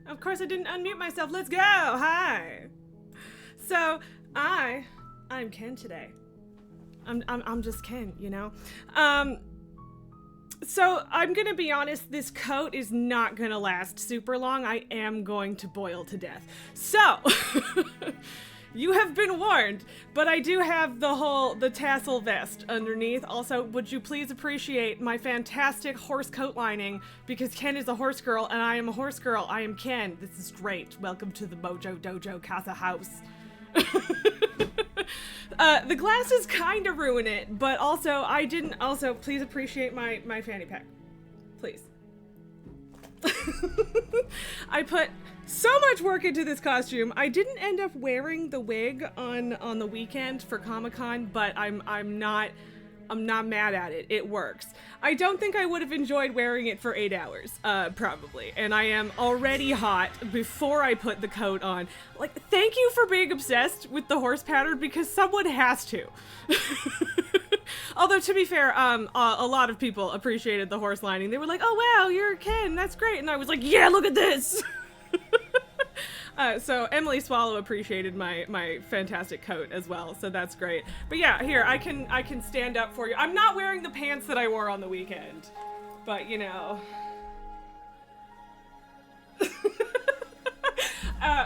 Of course I didn't unmute myself. Let's go. Hi. So I'm Ken today. I'm just Ken, you know? So I'm gonna be honest, this coat is not gonna last super long. I am going to boil to death. So, you have been warned, but I do have the tassel vest underneath. Also, would you please appreciate my fantastic horse coat lining, because Ken is a horse girl and I am a horse girl. I am Ken. This is great. Welcome to the Mojo Dojo Casa house. The glasses kind of ruin it, but also please appreciate my fanny pack. Please. I put so much work into this costume. I didn't end up wearing the wig on the weekend for Comic-Con, but I'm not mad at it. It works. I don't think I would have enjoyed wearing it for 8 hours, probably. And I am already hot before I put the coat on. Like, thank you for being obsessed with the horse pattern, because someone has to. Although, to be fair, a lot of people appreciated the horse lining. They were like, oh wow, you're Ken, that's great. And I was like, yeah, look at this! So Emily Swallow appreciated my fantastic coat as well, so that's great. But yeah, here, I can stand up for you. I'm not wearing the pants that I wore on the weekend, but you know.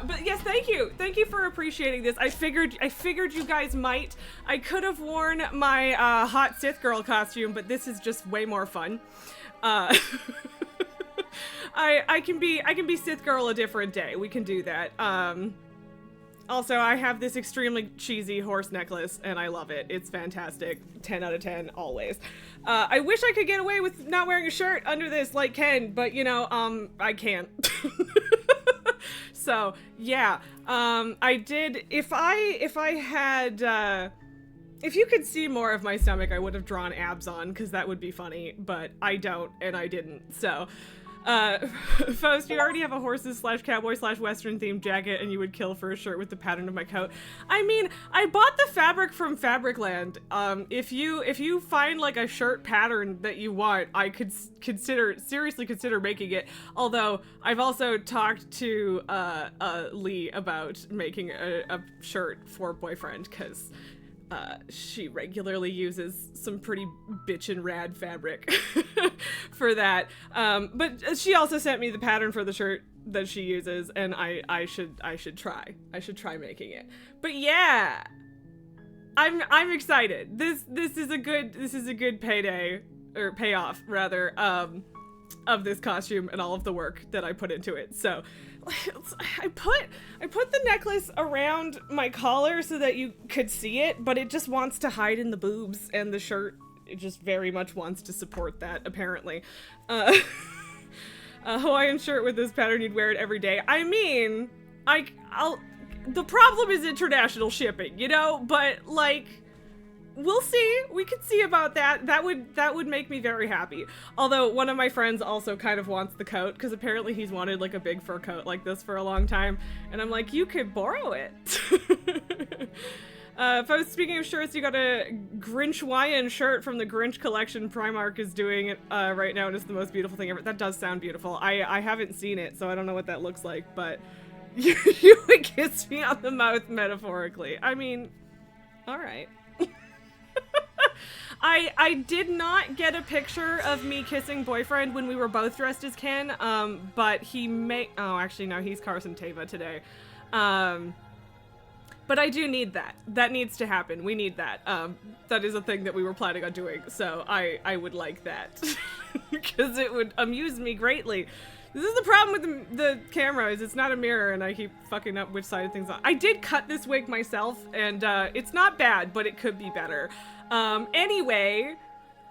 But yes, thank you for appreciating this. I figured you guys might. I could have worn my hot Sith girl costume, but this is just way more fun. I can be Sith girl a different day. We can do that. Also, I have this extremely cheesy horse necklace, and I love it. It's fantastic. 10 out of 10, always. I wish I could get away with not wearing a shirt under this like Ken, but you know, I can't. So, yeah. I did, if you could see more of my stomach, I would have drawn abs on, because that would be funny, but I don't, and I didn't, so. Faust, you already have a horses / cowboy / western themed jacket, and you would kill for a shirt with the pattern of my coat. I mean, I bought the fabric from Fabricland. If you find like a shirt pattern that you want, I could seriously consider making it. Although I've also talked to Lee about making a shirt for boyfriend, because she regularly uses some pretty bitchin' rad fabric for that. But she also sent me the pattern for the shirt that she uses, and I should try making it. But yeah, I'm excited. This is a good payday, or payoff rather, of this costume and all of the work that I put into it. So I put the necklace around my collar so that you could see it, but it just wants to hide in the boobs, and the shirt, it just very much wants to support that, apparently. A Hawaiian shirt with this pattern, you'd wear it every day. I mean, the problem is international shipping, you know, but like, we'll see. We could see about that. That would make me very happy. Although one of my friends also kind of wants the coat, because apparently he's wanted like a big fur coat like this for a long time, and I'm like, you could borrow it. If I was speaking of shirts, you got a Grinch-Hawaiian shirt from the Grinch collection Primark is doing it right now, and it's the most beautiful thing ever. That does sound beautiful. I haven't seen it, so I don't know what that looks like, but you would kiss me on the mouth metaphorically. I mean, all right. I did not get a picture of me kissing boyfriend when we were both dressed as Ken, but he may, oh, actually, no, he's Carson Teva today. But I do need that. That needs to happen. We need that. That is a thing that we were planning on doing, so I would like that. Because it would amuse me greatly. This is the problem with the camera, is it's not a mirror, and I keep fucking up which side of things on. I did cut this wig myself, and it's not bad, but it could be better. Anyway,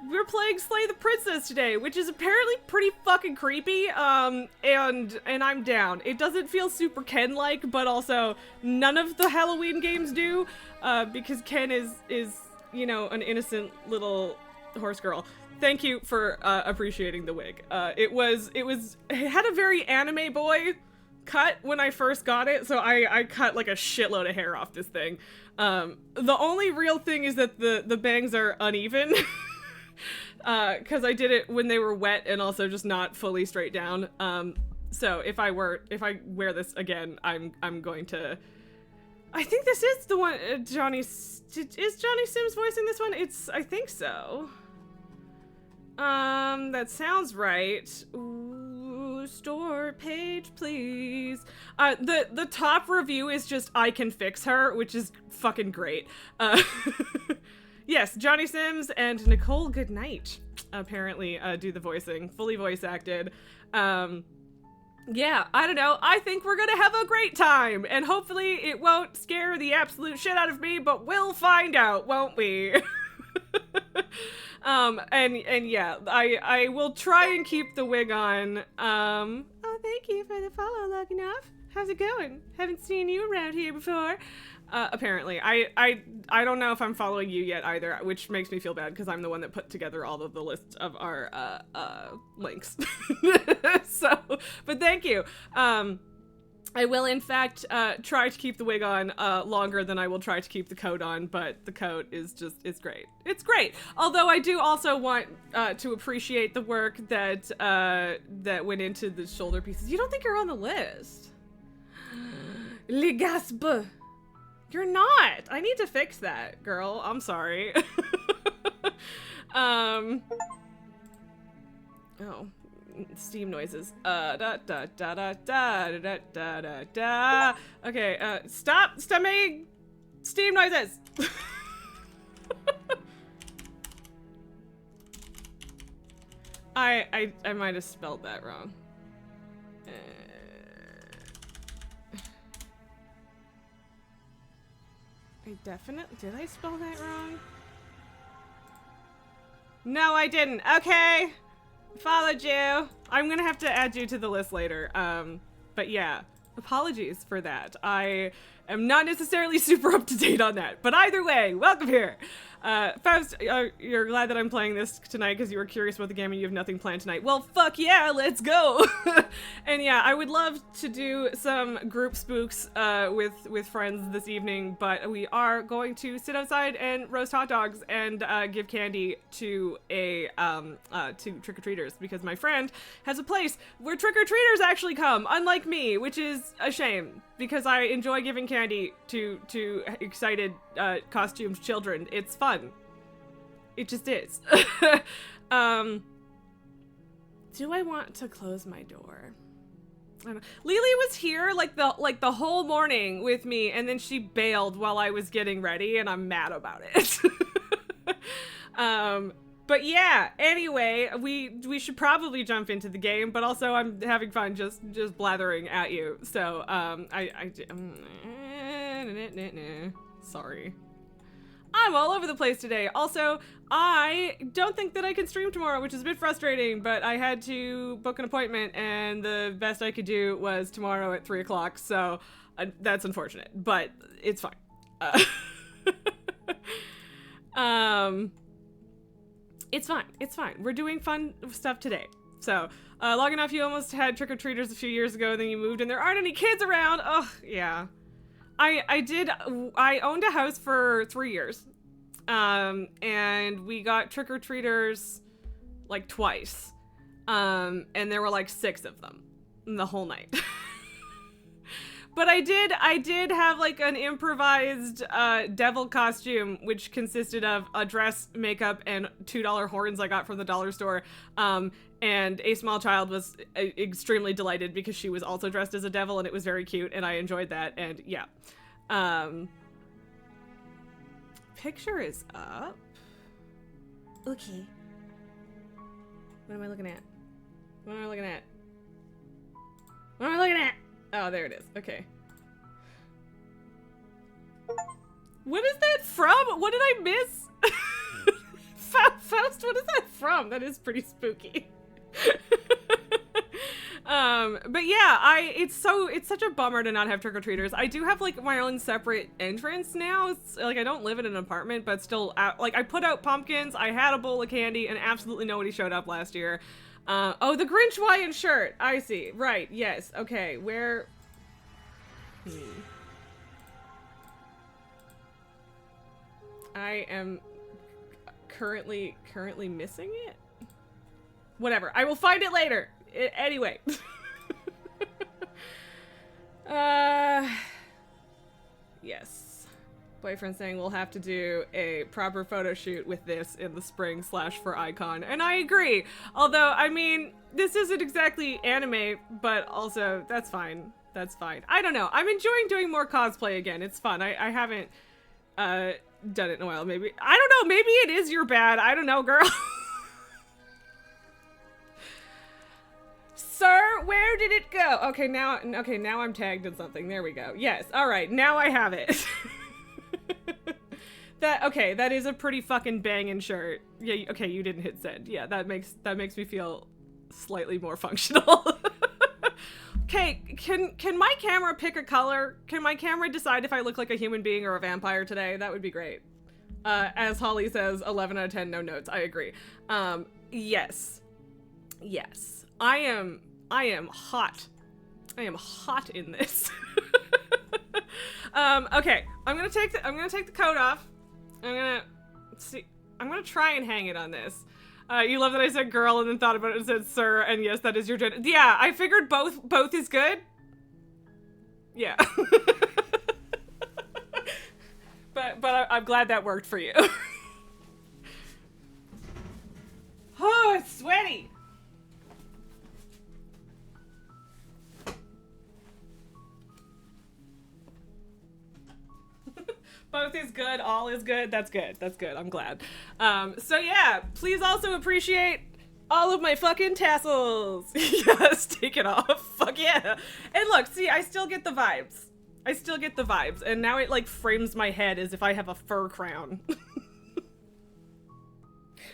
we're playing Slay the Princess today, which is apparently pretty fucking creepy, and I'm down. It doesn't feel super Ken-like, but also none of the Halloween games do, because Ken is, you know, an innocent little horse girl. Thank you for appreciating the wig. It had a very anime boy cut when I first got it, so I cut like a shitload of hair off this thing. The only real thing is that the bangs are uneven, because I did it when they were wet and also just not fully straight down. So if I wear this again, I'm going to. I think this is the one. Is Johnny Sims voicing this one? I think so. That sounds right. Ooh, store page, please. The top review is just I can fix her, which is fucking great. Yes, Johnny Sims and Nicole Goodnight apparently do the voicing, fully voice acted. Yeah, I don't know. I think we're gonna have a great time, and hopefully it won't scare the absolute shit out of me, but we'll find out, won't we? And yeah, I will try and keep the wig on. Oh, thank you for the follow, Lucky Enough. How's it going? Haven't seen you around here before. Apparently. I don't know if I'm following you yet either, which makes me feel bad because I'm the one that put together all of the lists of our, links. So, but thank you. I will, in fact, try to keep the wig on longer than I will try to keep the coat on, but the coat is it's great. It's great. Although I do also want to appreciate the work that that went into the shoulder pieces. You don't think you're on the list? Le gasp. You're not. I need to fix that, girl. I'm sorry. Oh. Steam noises. Da da da da da da da da da. Okay, stop making steam noises. I might have spelled that wrong. Did I spell that wrong? No, I didn't. Okay. Followed you. I'm gonna have to add you to the list later. But yeah, apologies for that. I am not necessarily super up to date on that, but either way, welcome here. Faust, you're glad that I'm playing this tonight because you were curious about the game and you have nothing planned tonight. Well, fuck yeah, let's go. And yeah, I would love to do some group spooks with friends this evening, but we are going to sit outside and roast hot dogs and give candy to to trick-or-treaters because my friend has a place where trick-or-treaters actually come, unlike me, which is a shame because I enjoy giving candy to excited costumed children. It's fun. It just is. Do I want to close my door? I don't know. Lily was here like the whole morning with me, and then she bailed while I was getting ready, and I'm mad about it. But yeah, anyway, we should probably jump into the game, but also I'm having fun just blathering at you. So, sorry. I'm all over the place today. Also, I don't think that I can stream tomorrow, which is a bit frustrating, but I had to book an appointment, and the best I could do was tomorrow at 3 o'clock, so that's unfortunate, but it's fine. It's fine. It's fine. We're doing fun stuff today. So, long enough, you almost had trick-or-treaters a few years ago, then you moved and there aren't any kids around. Ugh, yeah. I owned a house for 3 years. And we got trick-or-treaters like twice. And there were like 6 of them the whole night. But I did have like an improvised devil costume, which consisted of a dress, makeup, and $2 horns I got from the dollar store. And a small child was extremely delighted because she was also dressed as a devil, and it was very cute, and I enjoyed that. And yeah, picture is up. Okay. What am I looking at? What am I looking at? What am I looking at? Oh, there it is. Okay. What is that from? What did I miss? Faust, what is that from? That is pretty spooky. But yeah, it's such a bummer to not have trick-or-treaters. I do have like my own separate entrance now. It's like I don't live in an apartment, but still like I put out pumpkins, I had a bowl of candy, and absolutely nobody showed up last year. Oh, the Grinch Hawaiian shirt. I see. Right. Yes. Okay. Where? I am currently missing it. Whatever. I will find it later. Anyway. Yes. Boyfriend saying we'll have to do a proper photo shoot with this in the spring / for Icon. And I agree. Although, I mean, this isn't exactly anime, but also, that's fine. That's fine. I don't know. I'm enjoying doing more cosplay again. It's fun. I haven't, done it in a while. Maybe, I don't know. Maybe it is your bad. I don't know, girl. Sir, where did it go? Okay, now I'm tagged in something. There we go. Yes. All right. Now I have it. That is a pretty fucking banging shirt. Yeah, okay, you didn't hit send. Yeah, that makes me feel slightly more functional. Okay, can my camera pick a color? Can my camera decide if I look like a human being or a vampire today? That would be great. As Holly says, 11 out of 10, no notes. I agree. Yes. Yes. I am hot. I am hot in this. Okay, I'm gonna take the coat off. I'm gonna try and hang it on this. You love that I said girl and then thought about it and said sir, and yes, that is your gender. Yeah, I figured both is good. Yeah. but I'm glad that worked for you. Oh, it's sweaty. Both is good, all is good. That's good. That's good. I'm glad. So yeah, please also appreciate all of my fucking tassels. Yes, take it off. Fuck yeah. And look, see, I still get the vibes. I still get the vibes. And now it like frames my head as if I have a fur crown.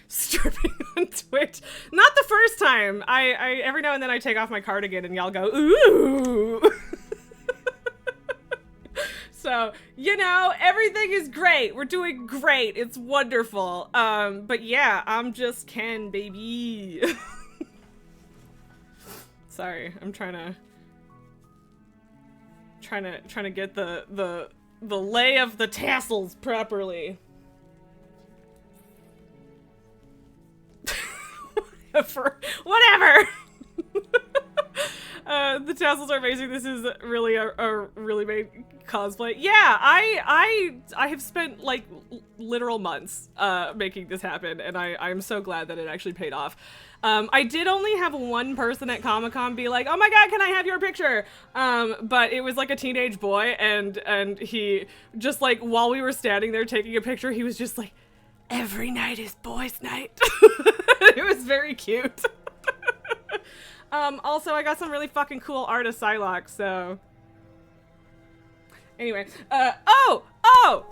Stripping on Twitch. Not the first time. I every now and then I take off my cardigan and y'all go, ooh. So, you know, everything is great. We're doing great. It's wonderful. But yeah, I'm just Ken, baby. Sorry, I'm trying to get the lay of the tassels properly. Whatever. The tassels are amazing. This is really a really made cosplay. Yeah, I have spent like literal months making this happen, and I'm so glad that it actually paid off. I did only have one person at Comic-Con be like, "Oh my god, can I have your picture?" But it was like a teenage boy, and he just like while we were standing there taking a picture, he was just like, "Every night is boys' night." It was very cute. Also, I got some really fucking cool art of Psylocke, so... Anyway, oh,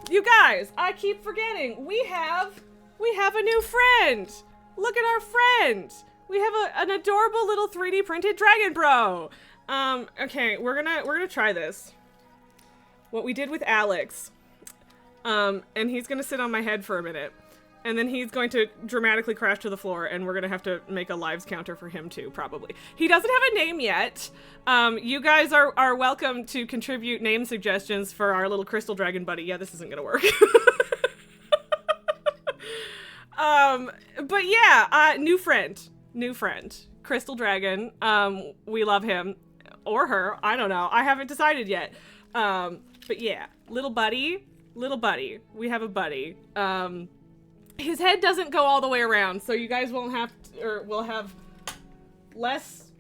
you guys, I keep forgetting, we have a new friend! Look at our friend! We have an adorable little 3D printed dragon bro! Okay, we're gonna try this. What we did with Alex. And he's gonna sit on my head for a minute. And then he's going to dramatically crash to the floor, and we're gonna have to make a lives counter for him too, probably. He doesn't have a name yet. You guys are welcome to contribute name suggestions for our little crystal dragon buddy. Yeah, this isn't gonna work. But yeah, new friend, crystal dragon. We love him or her. I don't know. I haven't decided yet. But yeah, little buddy. We have a buddy. His head doesn't go all the way around, so you guys won't have to, or will have less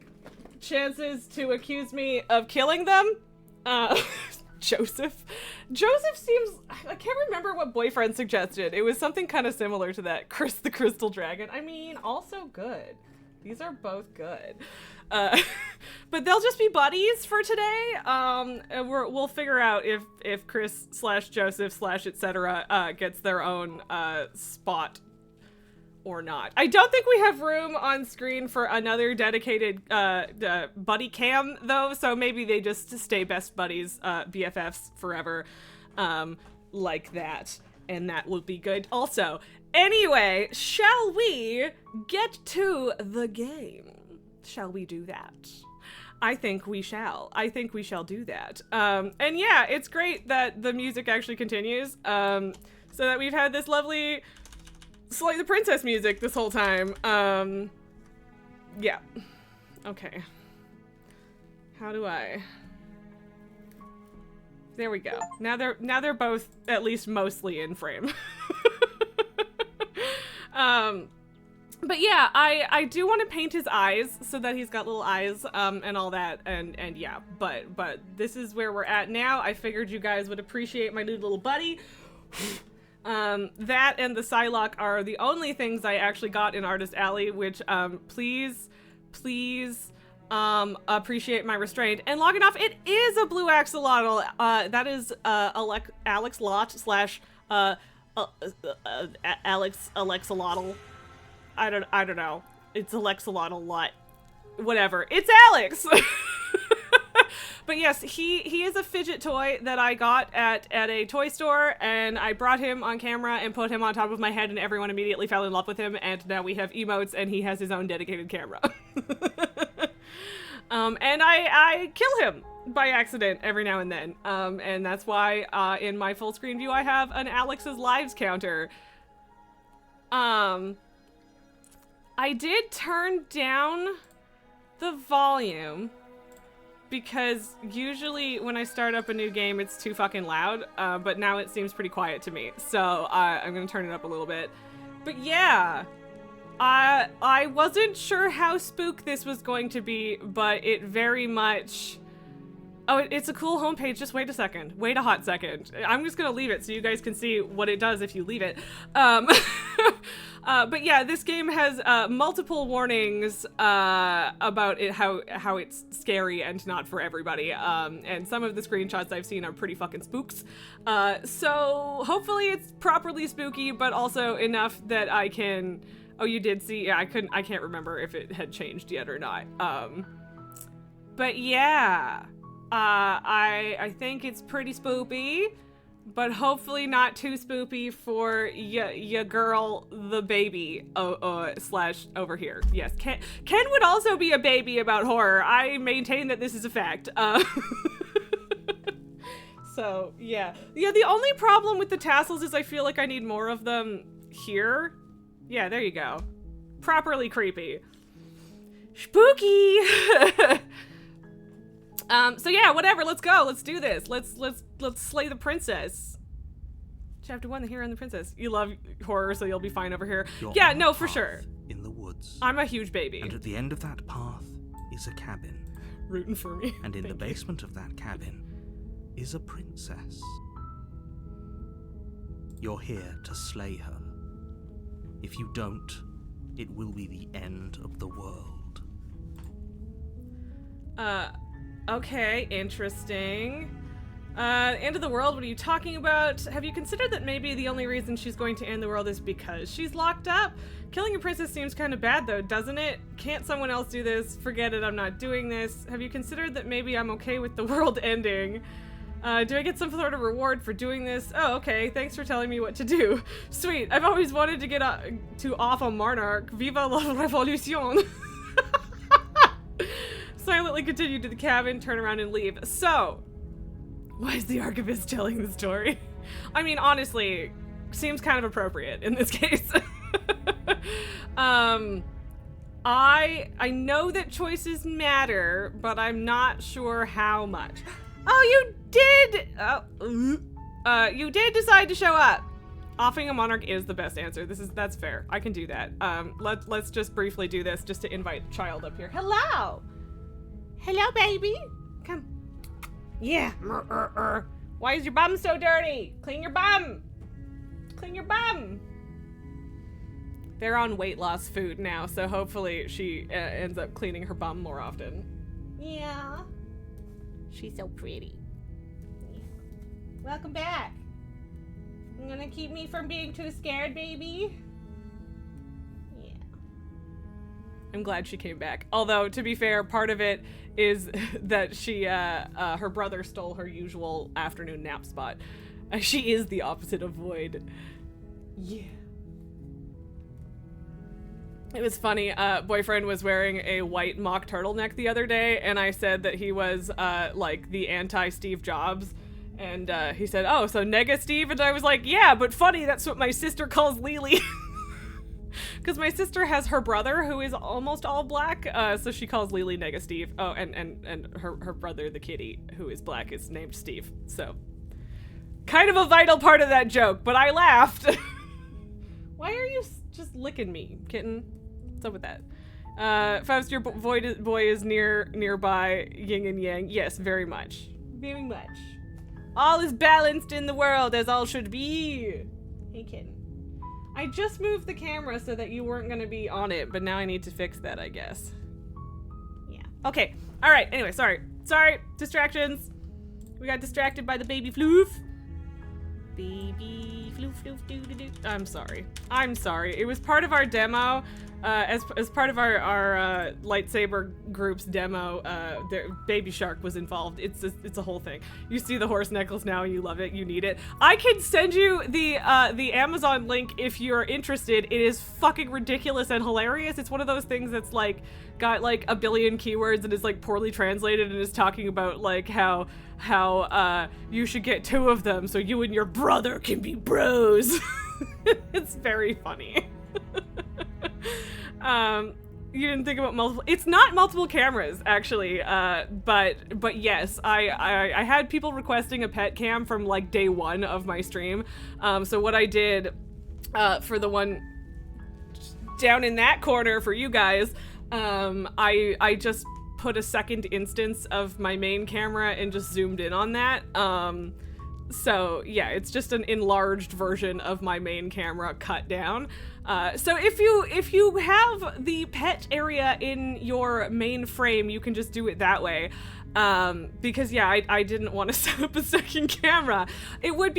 chances to accuse me of killing them. Joseph seems, I can't remember what boyfriend suggested. It was something kind of similar to that. The Crystal Dragon. I mean, also good. These are both good. But they'll just be buddies for today. And we'll figure out if Chris / Joseph / etc. Gets their own spot or not. I don't think we have room on screen for another dedicated buddy cam though, so maybe they just stay best buddies, BFFs forever, like that, and that will be good also. Anyway, shall we get to the game? Shall we do that? I think we shall. I think we shall do that. And yeah, it's great that the music actually continues, so that we've had this lovely Slay the Princess music this whole time. Yeah. Okay. How do I There we go. Now they're both at least mostly in frame. But yeah, I do want to paint his eyes so that he's got little eyes, and all that, and yeah, but this is where we're at now. I figured you guys would appreciate my new little buddy. That and the Psylocke are the only things I actually got in Artist Alley, which, please, appreciate my restraint. And logging off, it is a blue axolotl. That is, Alex Lot slash, Alex Alexolotl. I don't know. It's Alexolotl Lot. Whatever. It's Alex! But yes, he is a fidget toy that I got at a toy store, and I brought him on camera and put him on top of my head, and everyone immediately fell in love with him, and now we have emotes, and he has his own dedicated camera. And I kill him by accident every now and then. And that's why in my full screen view I have an Alex's lives counter. I did turn down the volume because usually when I start up a new game it's too fucking loud, but now it seems pretty quiet to me, so I'm gonna turn it up a little bit. But yeah, I wasn't sure how spook this was going to be, but it very much... Oh, it's a cool homepage. Just wait a second. Wait a hot second. I'm just gonna leave it so you guys can see what it does if you leave it. But yeah, this game has multiple warnings about it, how it's scary and not for everybody. And some of the screenshots I've seen are pretty fucking spooks. So hopefully it's properly spooky, but also enough that I can... Oh, you did see? Yeah, I can't remember if it had changed yet or not. But yeah. I think it's pretty spoopy, but hopefully not too spoopy for ya girl, the baby, slash over here. Yes, Ken would also be a baby about horror. I maintain that this is a fact. So, yeah. Yeah, the only problem with the tassels is I feel like I need more of them here. Yeah, there you go. Properly creepy. Spooky! So yeah, whatever, let's go. Let's do this. Let's slay the princess. Chapter 1, the hero and the princess. You love horror, so you'll be fine over here. Yeah, no, for sure. In the woods. I'm a huge baby. And at the end of that path is a cabin. Rooting for me. And in the basement of that cabin is a princess. You're here to slay her. If you don't, it will be the end of the world. Okay, interesting. End of the world, what are you talking about? Have you considered that maybe the only reason she's going to end the world is because she's locked up? Killing a princess seems kind of bad though, doesn't it? Can't someone else do this? Forget it, I'm not doing this. Have you considered that maybe I'm okay with the world ending? Do I get some sort of reward for doing this? Oh, okay, thanks for telling me what to do. Sweet, I've always wanted to get to off a monarch. Viva la revolution! Silently continue to the cabin, turn around and leave. So, why is the archivist telling the story? I mean, honestly, seems kind of appropriate in this case. I know that choices matter, but I'm not sure how much. Oh, you did! You did decide to show up. Offing a monarch is the best answer. That's fair. I can do that. Let's just briefly do this just to invite child up here. Hello! Hello, baby. Come. Yeah. Why is your bum so dirty? Clean your bum. Clean your bum. They're on weight loss food now, so hopefully she ends up cleaning her bum more often. Yeah. She's so pretty. Yeah. Welcome back. You gonna keep me from being too scared, baby? Yeah. I'm glad she came back. Although, to be fair, part of it is that she, her brother stole her usual afternoon nap spot. She is the opposite of Void. Yeah. It was funny, boyfriend was wearing a white mock turtleneck the other day, and I said that he was, like, the anti-Steve Jobs. And, he said, oh, so nega Steve? And I was like, yeah, but funny, that's what my sister calls Lily. Because my sister has her brother who is almost all black, so she calls Lily Nega Steve. Oh, and her brother, the kitty, who is black, is named Steve. So, kind of a vital part of that joke, but I laughed. Why are you just licking me, kitten? What's up with that? Faust, your boy is nearby, yin and yang. Yes, very much. Very much. All is balanced in the world, as all should be. Hey, kitten. I just moved the camera so that you weren't gonna be on it, but now I need to fix that, I guess. Yeah. Okay. All right. Anyway, sorry. Distractions. We got distracted by the baby floof. Baby floof floof doo doo doo. I'm sorry. It was part of our demo. As part of our lightsaber group's demo, Baby Shark was involved. It's a whole thing. You see the horse necklace now, and you love it. You need it. I can send you the Amazon link if you're interested. It is fucking ridiculous and hilarious. It's one of those things that's like got like a billion keywords and is like poorly translated and is talking about like how you should get 2 of them so you and your brother can be bros. It's very funny. You didn't think about multiple. It's not multiple cameras actually, but yes, I had people requesting a pet cam from like day 1 of my stream. So what I did for the one down in that corner for you guys, I just put a second instance of my main camera and just zoomed in on that. So yeah, it's just an enlarged version of my main camera cut down. So if you have the pet area in your main frame, you can just do it that way. Because yeah, I didn't want to set up a second camera. It would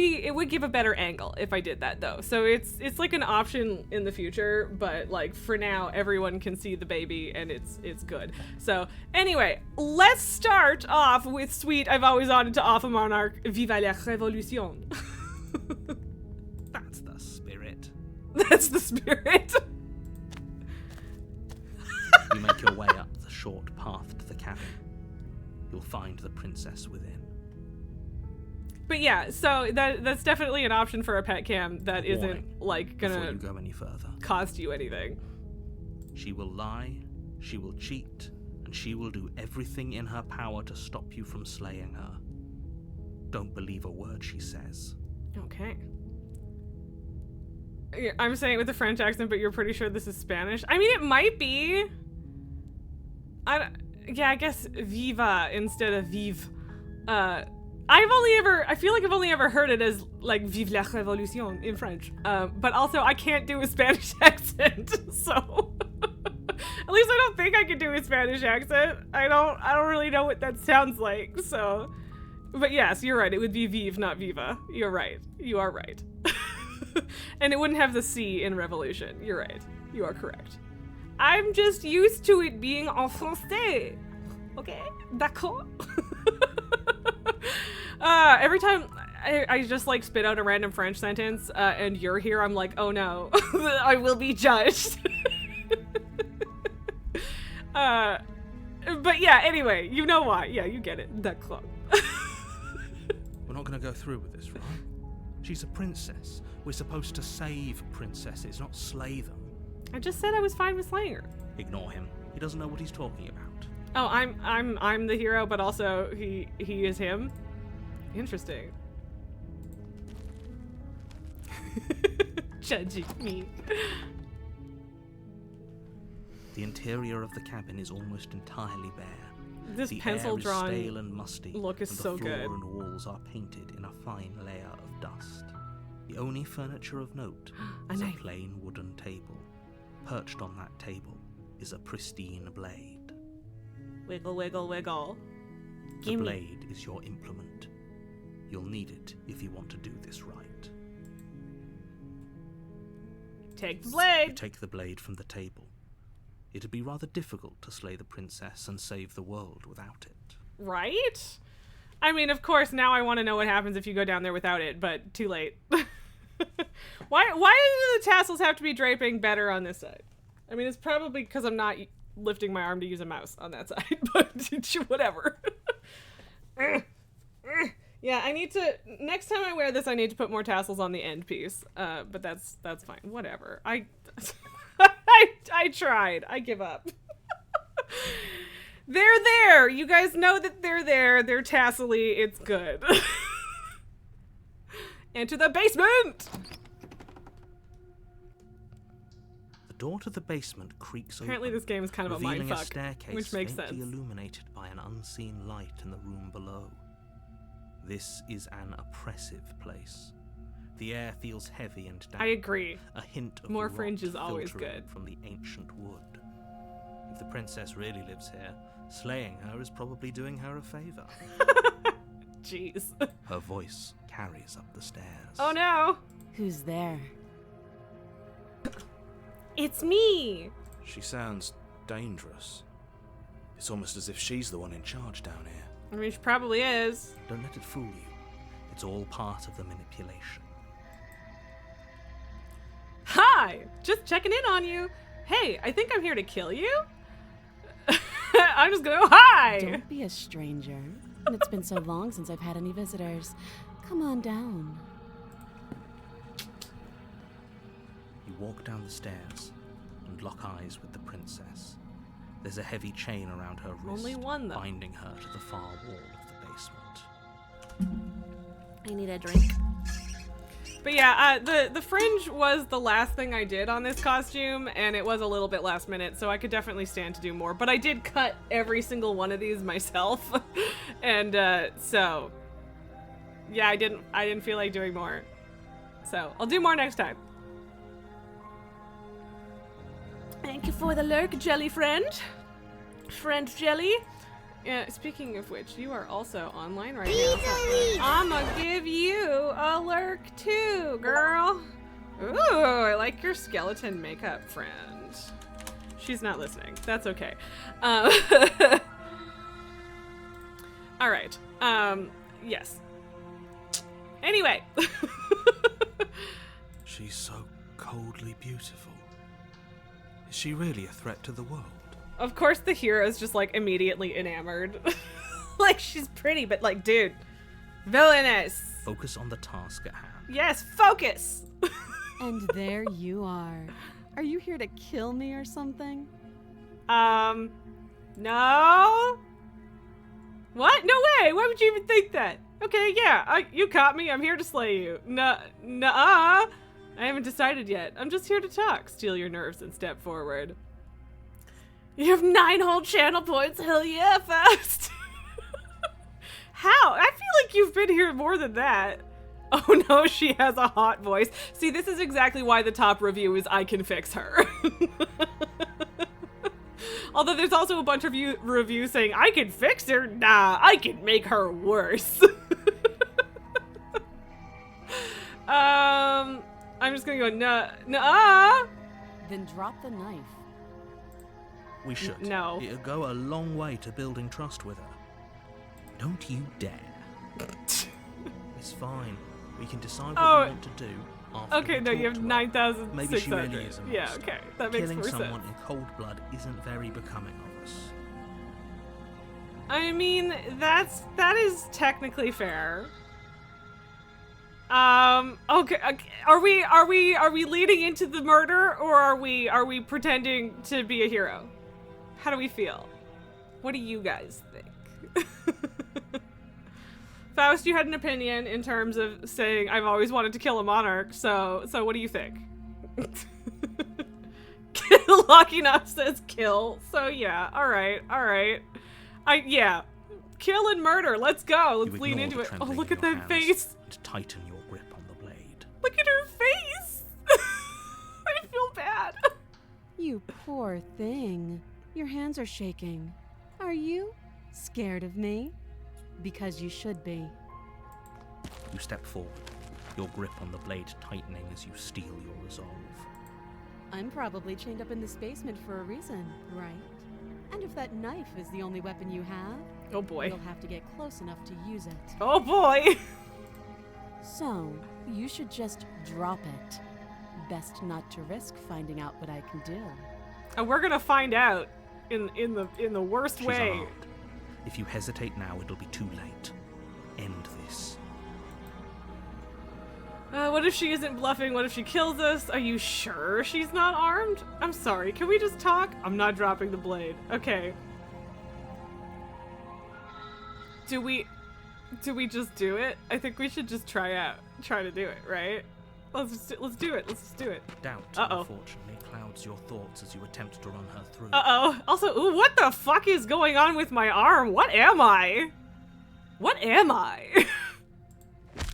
give a better angle if I did that though. So it's like an option in the future, but like for now, everyone can see the baby and it's good. So anyway, let's start off with sweet. I've always wanted to offer Monarch. Viva la Révolution. That's the spirit. That's the spirit. You make your way up the short path to the cabin. You'll find the princess within. But yeah, so that's definitely an option for a pet cam that isn't like Before gonna you go any further. cost you anything. She will lie, she will cheat, and she will do everything in her power to stop you from slaying her. Don't believe a word she says. Okay. I'm saying it with a French accent, but you're pretty sure this is Spanish. I mean, it might be. Yeah, I guess viva instead of vive. I feel like I've only ever heard it as like vive la révolution in French. But also I can't do a Spanish accent, so at least I don't think I can do a Spanish accent. I don't really know what that sounds like, so. But yes, you're right. It would be vive, not viva. You're right. You are right. And it wouldn't have the C in revolution. You're right. You are correct. I'm just used to it being en français. Okay? D'accord? Every time I just like spit out a random French sentence and you're here, I'm like, oh no, I will be judged. But yeah, anyway, you know why. Yeah, you get it. D'accord. We're not going to go through with this, right? She's a princess. We're supposed to save princesses, not slay them. I just said I was fine with slaying her. Ignore him. He doesn't know what he's talking about. Oh, I'm the hero, but also he is him. Interesting. Judging me. The interior of the cabin is almost entirely bare. This the pencil air is drawn stale and musty, look is and so the floor good. and walls are painted in a fine layer of dust. The only furniture of note is a knife. plain wooden table. Perched on that table is a pristine blade. Wiggle, wiggle, wiggle. The blade is your implement. You'll need it if you want to do this right. Take the You blade. take the blade from the table. It'd be rather difficult to slay the princess and save the world without it. Right? I mean, of course, now I want to know what happens if you go down there without it, but too late. Why do the tassels have to be draping better on this side? I mean, it's probably because I'm not lifting my arm to use a mouse on that side, but whatever. Yeah, I need to, next time I wear this, I need to put more tassels on the end piece, but that's fine. Whatever. I tried. I give up. They're there. You guys know that they're there. They're tassely. It's good. Enter the basement! The door to the basement creaks Apparently open, this game is kind of a revealing mindfuck, staircase which makes faintly sense. illuminated by an unseen light in the room below. This is an oppressive place. The air feels heavy and damp. I agree. A hint of More rot fringe is always filtering good. from the ancient wood. If the princess really lives here, slaying her is probably doing her a favor. Jeez. Her voice carries up the stairs. Oh no! Who's there? It's me! She sounds dangerous. It's almost as if she's the one in charge down here. I mean, she probably is. Don't let it fool you. It's all part of the manipulation. Hi! Just checking in on you. Hey, I think I'm here to kill you? I'm just gonna go, hi! Don't be a stranger. And it's been so long since I've had any visitors. Come on down. You walk down the stairs and lock eyes with the princess. There's a heavy chain around her wrist, Only one, though. binding her to the far wall of the basement. I need a drink. But yeah, the fringe was the last thing I did on this costume, and it was a little bit last minute, so I could definitely stand to do more. But I did cut every single one of these myself, and so yeah, I didn't feel like doing more. So I'll do more next time. Thank you for the lurk, jelly friend. Friend jelly. Speaking of which, you are also online right now. I'ma give you a lurk too, girl. Ooh, I like your skeleton makeup, friend. She's not listening. That's okay. All right. Yes. Anyway. She's so coldly beautiful. Is she really a threat to the world? Of course the hero is just like immediately enamored. Like she's pretty, but like, dude, villainous. Focus on the task at hand. Yes, focus. And there you are. Are you here to kill me or something? No. What? No way. Why would you even think that? Okay, yeah, you caught me. I'm here to slay you. Nuh-uh. I haven't decided yet. I'm just here to talk. Steal your nerves and step forward. You have 9 whole channel points. Hell yeah, fast. How? I feel like you've been here more than that. Oh no, she has a hot voice. See, this is exactly why the top review is I can fix her. Although there's also a bunch of reviews saying I can fix her. Nah, I can make her worse. I'm just gonna go nuh-uh. Then drop the knife. We should. No. It'll go a long way to building trust with her. Don't you dare. It's fine. We can decide what we want to do after Okay, we no, you talk have to her. 9,600. Maybe she really is a Yeah, monster. okay, that makes Killing more someone sense. in cold blood isn't very becoming of us. I mean, that is technically fair. Okay, are we leading into the murder, or are we pretending to be a hero? How do we feel? What do you guys think? Faust, you had an opinion in terms of saying I've always wanted to kill a monarch, so what do you think? Lucky Enough says kill, so yeah, alright. Yeah. Kill and murder, let's go, let's You lean ignore into the it. Oh, trembling look in at your that hands face. And tighten your grip on the blade. Look at her face! I feel bad. You poor thing. Your hands are shaking. Are you scared of me? Because you should be. You step forward, your grip on the blade tightening as you steel your resolve. I'm probably chained up in this basement for a reason, right? And if that knife is the only weapon you have, Oh boy. you'll have to get close enough to use it. Oh boy. So, you should just drop it. Best not to risk finding out what I can do. And we're gonna find out in the worst She's way. armed. If you hesitate now, it'll be too late. End this. What if she isn't bluffing? What if she kills us? Are you sure she's not armed? I'm sorry, can we just talk? I'm not dropping the blade. Okay. Do we... Do we just do it? I think we should just try to do it, right? Let's do it. Let's just do it. Doubt, Uh-oh. unfortunately, clouds your thoughts as you attempt to run her through. Uh-oh. Also, ooh, what the fuck is going on with my arm? What am I? What am I?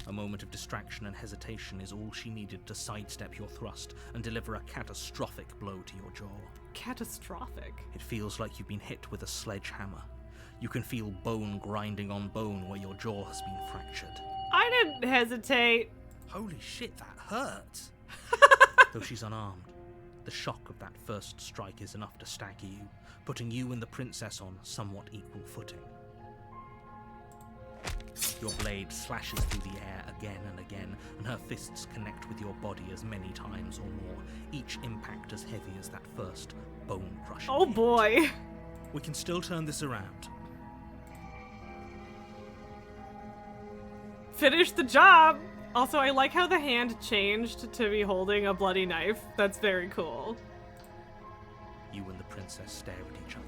A moment of distraction and hesitation is all she needed to sidestep your thrust and deliver a catastrophic blow to your jaw. Catastrophic. It feels like you've been hit with a sledgehammer. You can feel bone grinding on bone where your jaw has been fractured. I didn't hesitate. Holy shit, that hurts! Though she's unarmed, the shock of that first strike is enough to stagger you, putting you and the princess on somewhat equal footing. Your blade slashes through the air again and again, and her fists connect with your body as many times or more, each impact as heavy as that first bone-crushing Oh hit. boy. We can still turn this around. Finish the job. Also, I like how the hand changed to be holding a bloody knife. That's very cool. You and the princess stare at each other,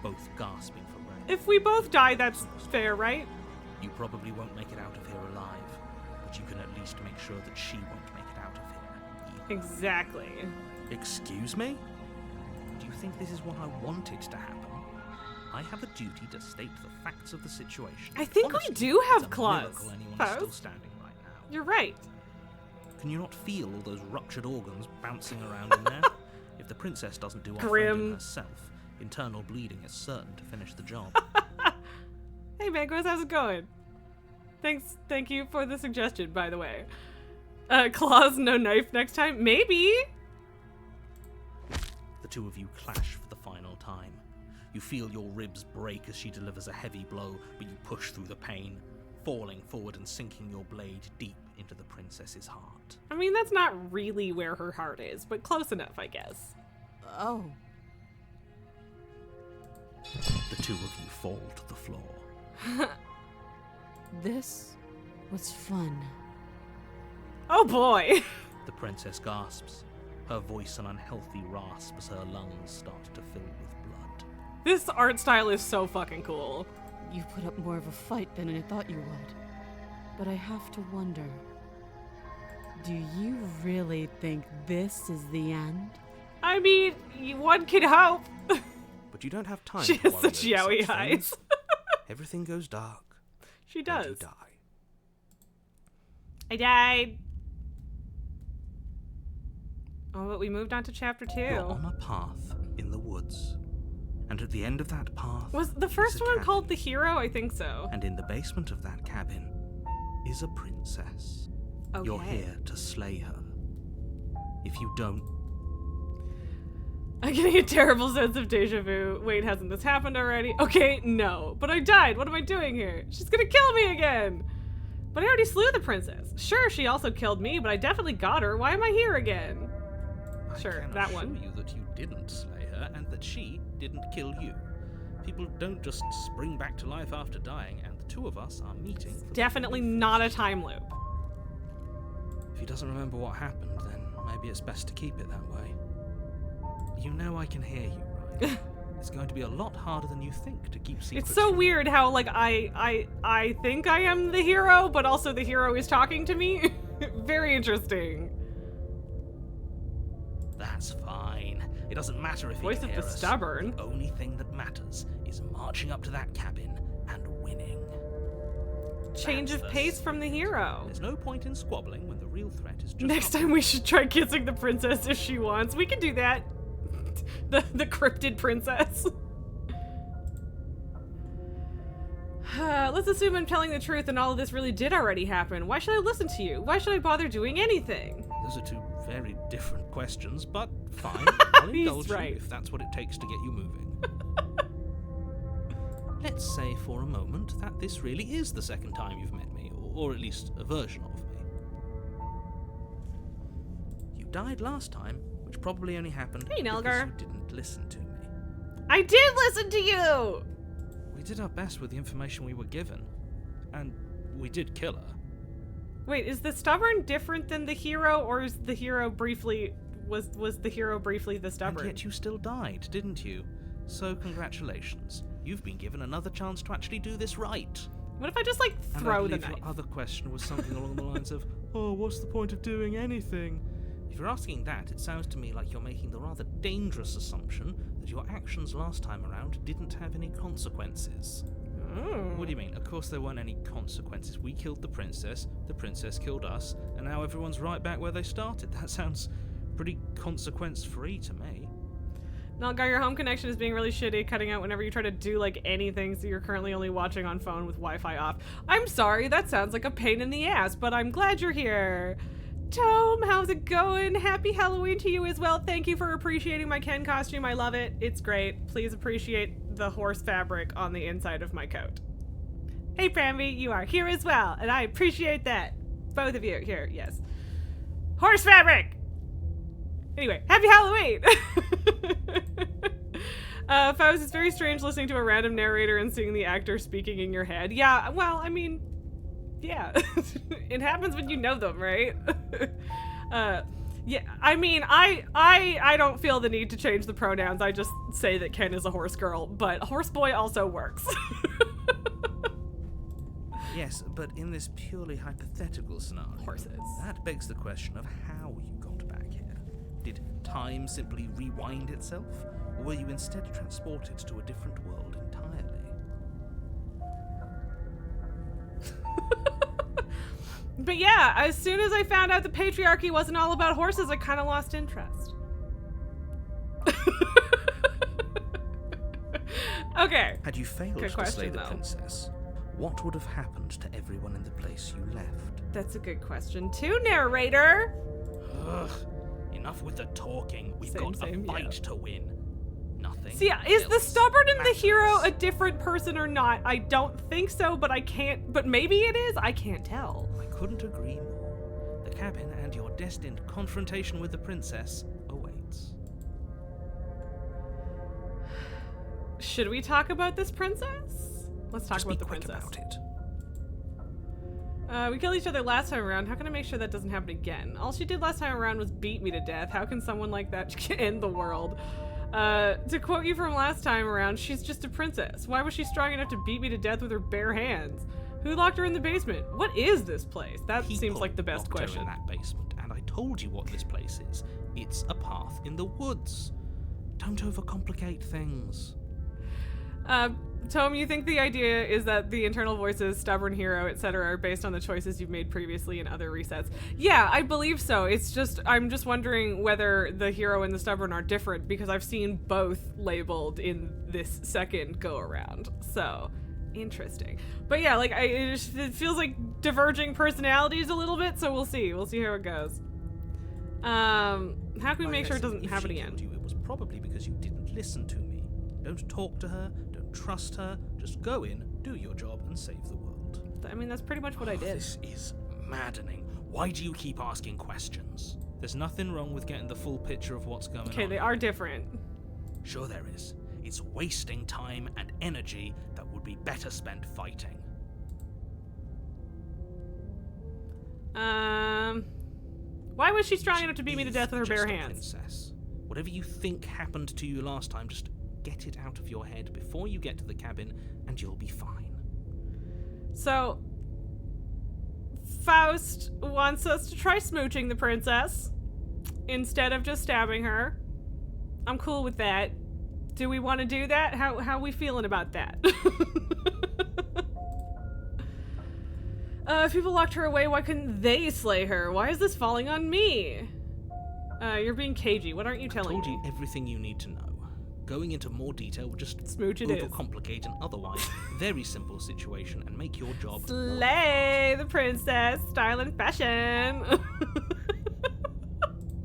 both gasping for breath. If we both die, that's fair, right? You probably won't make it out of here alive, but you can at least make sure that she won't make it out of here either. Exactly. Excuse me? Do you think this is what I wanted to happen? I have a duty to state the facts of the situation. I think we Honestly, do have it's a claws, miracle anyone is still Faust. standing right now. You're right. Can you not feel all those ruptured organs bouncing around in there? If the princess doesn't do our friend Grim. in herself, internal bleeding is certain to finish the job. Hey, Mangos, how's it going? Thank you for the suggestion, by the way. Claws, no knife next time? Maybe? The two of you clash for the final time. You feel your ribs break as she delivers a heavy blow, but you push through the pain, falling forward and sinking your blade deep into the princess's heart. I mean, that's not really where her heart is, but close enough, I guess. Oh. The two of you fall to the floor. This was fun. Oh boy! The princess gasps, her voice an unhealthy rasp as her lungs start to fill with blood. This art style is so fucking cool. You put up more of a fight than I thought you would. But I have to wonder, do you really think this is the end? I mean, one can hope. But you don't have time She to has worry such over yaoi such eyes. things. Everything goes dark. She And you does. die. I died. Oh, but we moved on to chapter 2. You're on a path in the woods. And at the end of that path Was the is first a one called cabin. The Hero? I think so. And in the basement of that cabin is a princess. You're Okay. here to slay her. If you don't, I'm getting a terrible sense of deja vu. Wait, hasn't this happened already? Okay, no. But I died. What am I doing here? She's gonna kill me again. But I already slew the princess. Sure, she also killed me, but I definitely got her. Why am I here again? Sure, I can that assure one. you that you didn't slay her and that she didn't kill you. People don't just spring back to life after dying, and the two of us are meeting. For the Definitely very not a first time loop. If he doesn't remember what happened, then maybe it's best to keep it that way. You know I can hear you, right? It's going to be a lot harder than you think to keep secrets. It's so from- weird how, like, I think I am the hero, but also the hero is talking to me. Very interesting. That's fine. It doesn't matter if Voice he of can the hear us. stubborn. The only thing that matters is marching up to that cabin and winning. Change That's of the pace from the hero. There's no point in squabbling when the real threat is just Next up time we should try kissing the princess if she wants. We can do that. The cryptid princess. Let's assume I'm telling the truth and all of this really did already happen. Why should I listen to you? Why should I bother doing anything? Those are two very different questions, but fine. I'll He's indulge right. you if that's what it takes to get you moving. Let's say for a moment that this really is the second time you've met me, or at least a version of me. You died last time, which probably only happened Hey, because Nelgar. you didn't listen to me. I did listen to you! We did our best with the information we were given, and we did kill her. Wait, is the stubborn different than the hero, or is the hero briefly was the hero briefly the And stubborn? yet you still died, didn't you? So congratulations. You've been given another chance to actually do this right. What if I just, like, And I throw the believe knife? your other question was something along the lines of, oh, what's the point of doing anything? If you're asking that, it sounds to me like you're making the rather dangerous assumption that your actions last time around didn't have any consequences. What do you mean? Of course there weren't any consequences. We killed the princess killed us, and now everyone's right back where they started. That sounds pretty consequence-free to me. Nalgar, your home connection is being really shitty, cutting out whenever you try to do, like, anything, so you're currently only watching on phone with Wi-Fi off. I'm sorry, that sounds like a pain in the ass, but I'm glad you're here. Tome, how's it going? Happy Halloween to you as well. Thank you for appreciating my Ken costume. I love it. It's great. Please appreciate the horse fabric on the inside of my coat. Hey, Pramby, you are here as well, and I appreciate that. Both of you here, yes. Horse fabric! Anyway, happy Halloween! Faust, it's very strange listening to a random narrator and seeing the actor speaking in your head. Yeah, well, I mean, yeah. It happens when you know them, right? Yeah, I mean, I don't feel the need to change the pronouns. I just say that Ken is a horse girl, but horse boy also works. Yes, but in this purely hypothetical scenario, Horses. that begs the question of how you got back here. Did time simply rewind itself, or were you instead transported to a different world entirely? But yeah, as soon as I found out the patriarchy wasn't all about horses, I kind of lost interest. Okay. Had you failed Good to question, slay the though. princess, what would have happened to everyone in the place you left? That's a good question too, narrator. Ugh, enough with the talking. We've Same, got a same, fight yeah. to win. Nothing. See, is the else stubborn and the hero a matters. different person or not? I don't think so, but I can't. But maybe it is. I can't tell. I couldn't agree more. The cabin and your destined confrontation with the princess awaits. Should we talk about this princess? Let's talk Just about be the quick princess. about it. We killed each other last time around. How can I make sure that doesn't happen again? All she did last time around was beat me to death. How can someone like that end the world? To quote you from last time around, she's just a princess. Why was she strong enough to beat me to death with her bare hands? Who locked her in the basement? What is this place? That seems People like the best locked her question. in that basement, and I told you what this place is. It's a path in the woods. Don't overcomplicate things. Tome, you think the idea is that the internal voices, stubborn hero, etc. are based on the choices you've made previously in other resets? Yeah, I believe so. It's just, I'm just wondering whether the hero and the stubborn are different because I've seen both labeled in this second go around. So, interesting. But yeah, like, it feels like diverging personalities a little bit, so we'll see. We'll see how it goes. How can we Oh, make sure yes, it doesn't if happen she again? killed you, it was probably because you didn't listen to me. Don't talk to her, don't trust her, just go in, do your job, and save the world. I mean, that's pretty much what I Oh, did. This is maddening. Why do you keep asking questions? There's nothing wrong with getting the full picture of what's going on. Okay, they are different. Sure there is. It's wasting time and energy that would be better spent fighting. Why was she strong enough to beat me to Is death with her just bare a hands? Princess. Whatever you think happened to you last time, just get it out of your head before you get to the cabin, and you'll be fine. So, Faust wants us to try smooching the princess instead of just stabbing her. I'm cool with that. Do we want to do that? How are we feeling about that? If people locked her away, why couldn't they slay her? Why is this falling on me? You're being cagey. What aren't you I telling told me? you everything you need to know. Going into more detail would just Smooch it is. overcomplicate an otherwise very simple situation and make your job Slay the princess, style and fashion.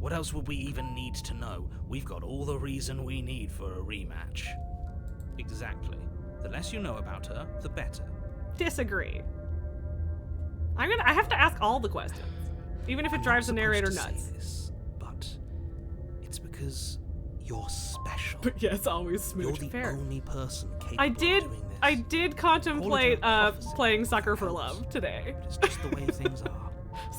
What else would we even need to know? We've got all the reason we need for a rematch. Exactly. The less you know about her, the better. Disagree. I have to ask all the questions, even if it I'm drives the not narrator supposed to nuts. say this, but it's because you're special. But yes, always You're smooch. the Fair. only person capable I did of doing this. I did contemplate prophecy. playing Sucker for Helps. Love today. It's just the way things are.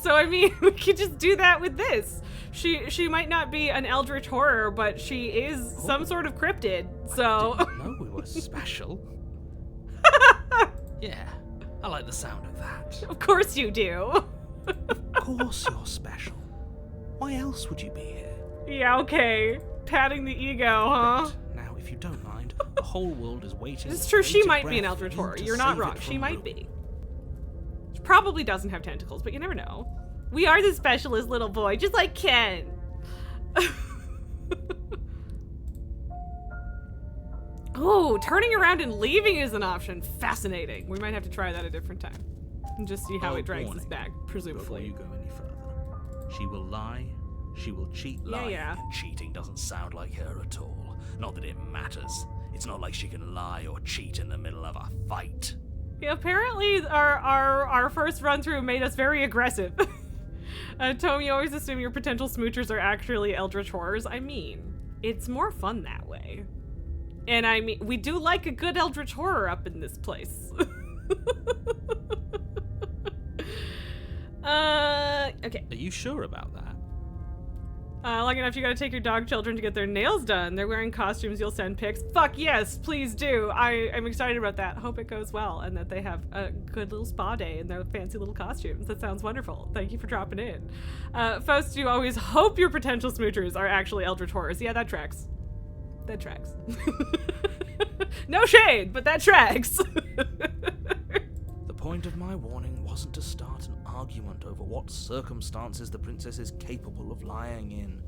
So I mean, we could just do that with this. She might not be an eldritch horror, but she is some sort of cryptid. So Didn't know we were special. Yeah, I like the sound of that. Of course you do. Of course you're special. Why else would you be here? Yeah, okay. Patting the ego, huh? But now, if you don't mind, the whole world is waiting. It's true, with she bated might be an breath eldritch for you horror. to You're not save wrong. it She from might ruin. be. She probably doesn't have tentacles, but you never know. We are the specialist little boy, just like Ken. Oh, turning around and leaving is an option. Fascinating. We might have to try that a different time. And just see how Oh, it drags us warning. back, Before presumably. you go any further, she will lie, she will cheat. Yeah, yeah. And cheating doesn't sound like her at all. Not that it matters. It's not like she can lie or cheat in the middle of a fight. Yeah, apparently our first run through made us very aggressive. Tom, you always assume your potential smoochers are actually eldritch horrors. I mean, it's more fun that way. And I mean, we do like a good eldritch horror up in this place. Okay. Are you sure about that? Long enough, you gotta take your dog children to get their nails done. They're wearing costumes, you'll send pics. Fuck yes, please do. I'm excited about that. Hope it goes well and that they have a good little spa day in their fancy little costumes. That sounds wonderful. Thank you for dropping in. Faust, you always hope your potential smoochers are actually eldritch horrors. Yeah, that tracks. That tracks. No shade, but that tracks. The point of my warning wasn't to start an argument over what circumstances the princess is capable of lying in.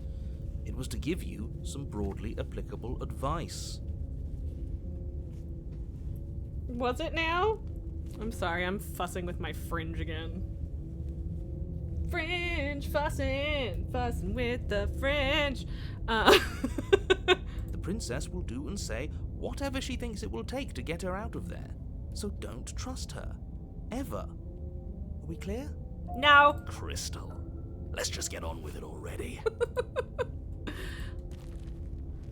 It was to give you some broadly applicable advice. Was it now? I'm sorry, I'm fussing with my fringe again. Fringe, fussing with the fringe. The princess will do and say whatever she thinks it will take to get her out of there. So don't trust her. Ever. Are we clear? No. Crystal, let's just get on with it already.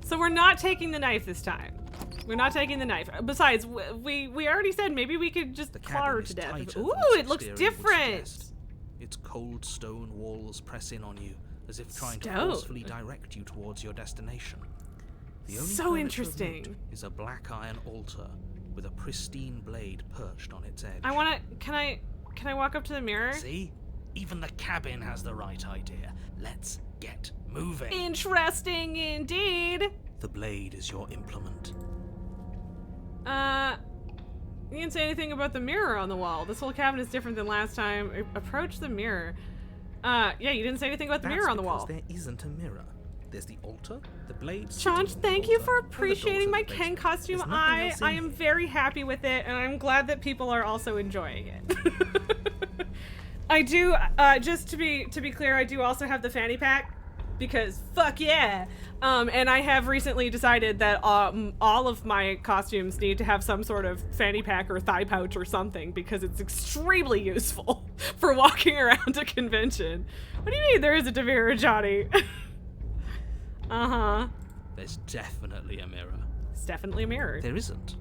So we're not taking the knife this time. We're not taking the knife. Besides, we already said maybe we could just The claw her cabin to is death. tighter Ooh, than its it looks exterior would different. suggest. Its cold stone walls press in on you, as if trying to Stone. forcefully direct you towards your destination. The only So furniture of interesting. note is a black iron altar with a pristine blade perched on its edge. I wanna, can I walk up to the mirror? See? Even the cabin has the right idea. Let's get moving. Interesting indeed. The blade is your implement. You didn't say anything about the mirror on the wall. This whole cabin is different than last time. Approach the mirror. Yeah, you didn't say anything about the mirror on the wall. There isn't a mirror. There's the altar, the blade. Sean, sitting on the thank you altar, for and the doors appreciating of my the Ken basement. costume. There's nothing else in I am here. very happy with it, and I'm glad that people are also enjoying it. I do, just to be clear, I do also have the fanny pack, because fuck yeah. And I have recently decided that all of my costumes need to have some sort of fanny pack or thigh pouch or something, because it's extremely useful for walking around a convention. What do you mean there is a Devira Johnny? Uh-huh. There's definitely a mirror. It's definitely a mirror. There isn't.